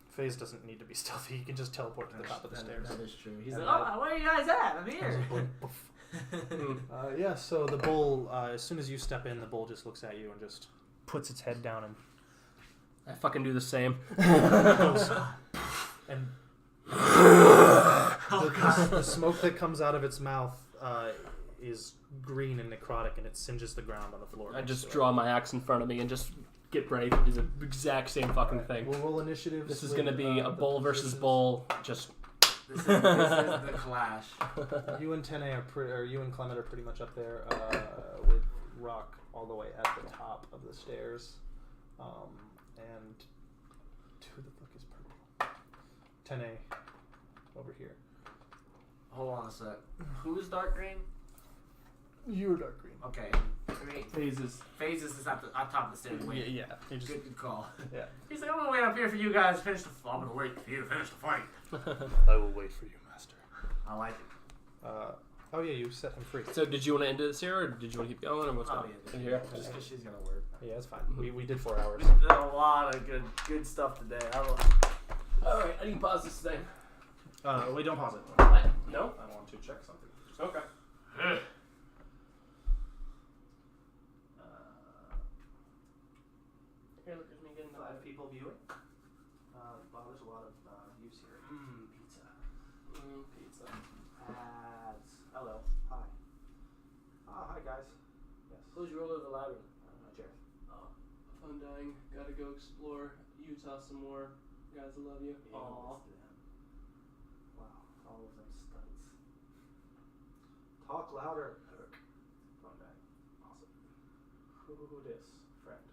Speaker 3: Phase doesn't need to be stealthy. He can just teleport to the top of the stairs.
Speaker 7: That is true. He's like, oh, where are you guys at? I'm here.
Speaker 3: Yeah, so the bull, as soon as you step in, the bull just looks at you and just puts its head down and...
Speaker 1: I fucking do the same.
Speaker 3: And the smoke that comes out of its mouth is green and necrotic, and it singes the ground on the floor.
Speaker 1: I just draw my axe in front of me and just get ready to do the exact same fucking thing.
Speaker 3: We'll roll initiative.
Speaker 1: This is going to be a bull versus bull. Just...
Speaker 7: This is the clash.
Speaker 3: You and Tene are you and Clement are pretty much up there with Rock all the way at the top of the stairs. And who the fuck is purple? Tene over here.
Speaker 7: Hold on a sec. Who's dark green?
Speaker 3: You're dark green.
Speaker 7: Okay. Green.
Speaker 3: Phases
Speaker 7: is at the top of the stairs. Wait.
Speaker 3: Yeah.
Speaker 7: Good call.
Speaker 3: Yeah.
Speaker 7: He's like, I'm gonna wait up here for you guys to finish the. I'm gonna wait for you to finish the fight.
Speaker 3: I will wait for you, master.
Speaker 7: I like it.
Speaker 3: Oh yeah, you set him free.
Speaker 1: So did you want to end this here, or did you want to keep going, or what's going
Speaker 7: yeah.
Speaker 1: on? Here?
Speaker 7: Just because she's gonna work.
Speaker 3: Yeah, it's fine. We did 4 hours.
Speaker 7: We did a lot of good stuff today.
Speaker 1: Alright, I need to pause this thing.
Speaker 3: Wait, don't pause it.
Speaker 1: What? No?
Speaker 3: I want to check something.
Speaker 1: Okay. Here, look at me getting
Speaker 3: 5 people viewing. Wow, there's a lot of views here. Pizza.
Speaker 1: Pizza.
Speaker 3: Ads. Hello. Hi. Hi guys. Yes.
Speaker 7: Who's your over the ladder?
Speaker 3: Jared.
Speaker 1: Fun dying. Gotta go explore Utah some more. Guys, I love you.
Speaker 3: Aww. Wow, all of them studs. Talk louder. Fun day. Awesome. Who this? Friend.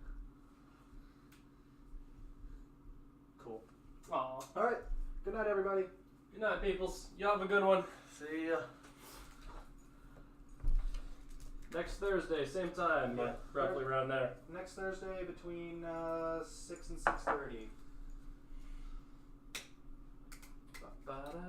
Speaker 3: Cool.
Speaker 1: Aw.
Speaker 3: Alright. Good night, everybody.
Speaker 1: Good night, peoples. You have a good one.
Speaker 7: See ya.
Speaker 1: Next Thursday, same time,
Speaker 3: Yeah.
Speaker 1: roughly around there.
Speaker 3: Next Thursday between 6 and 6:30.
Speaker 1: Ba-da.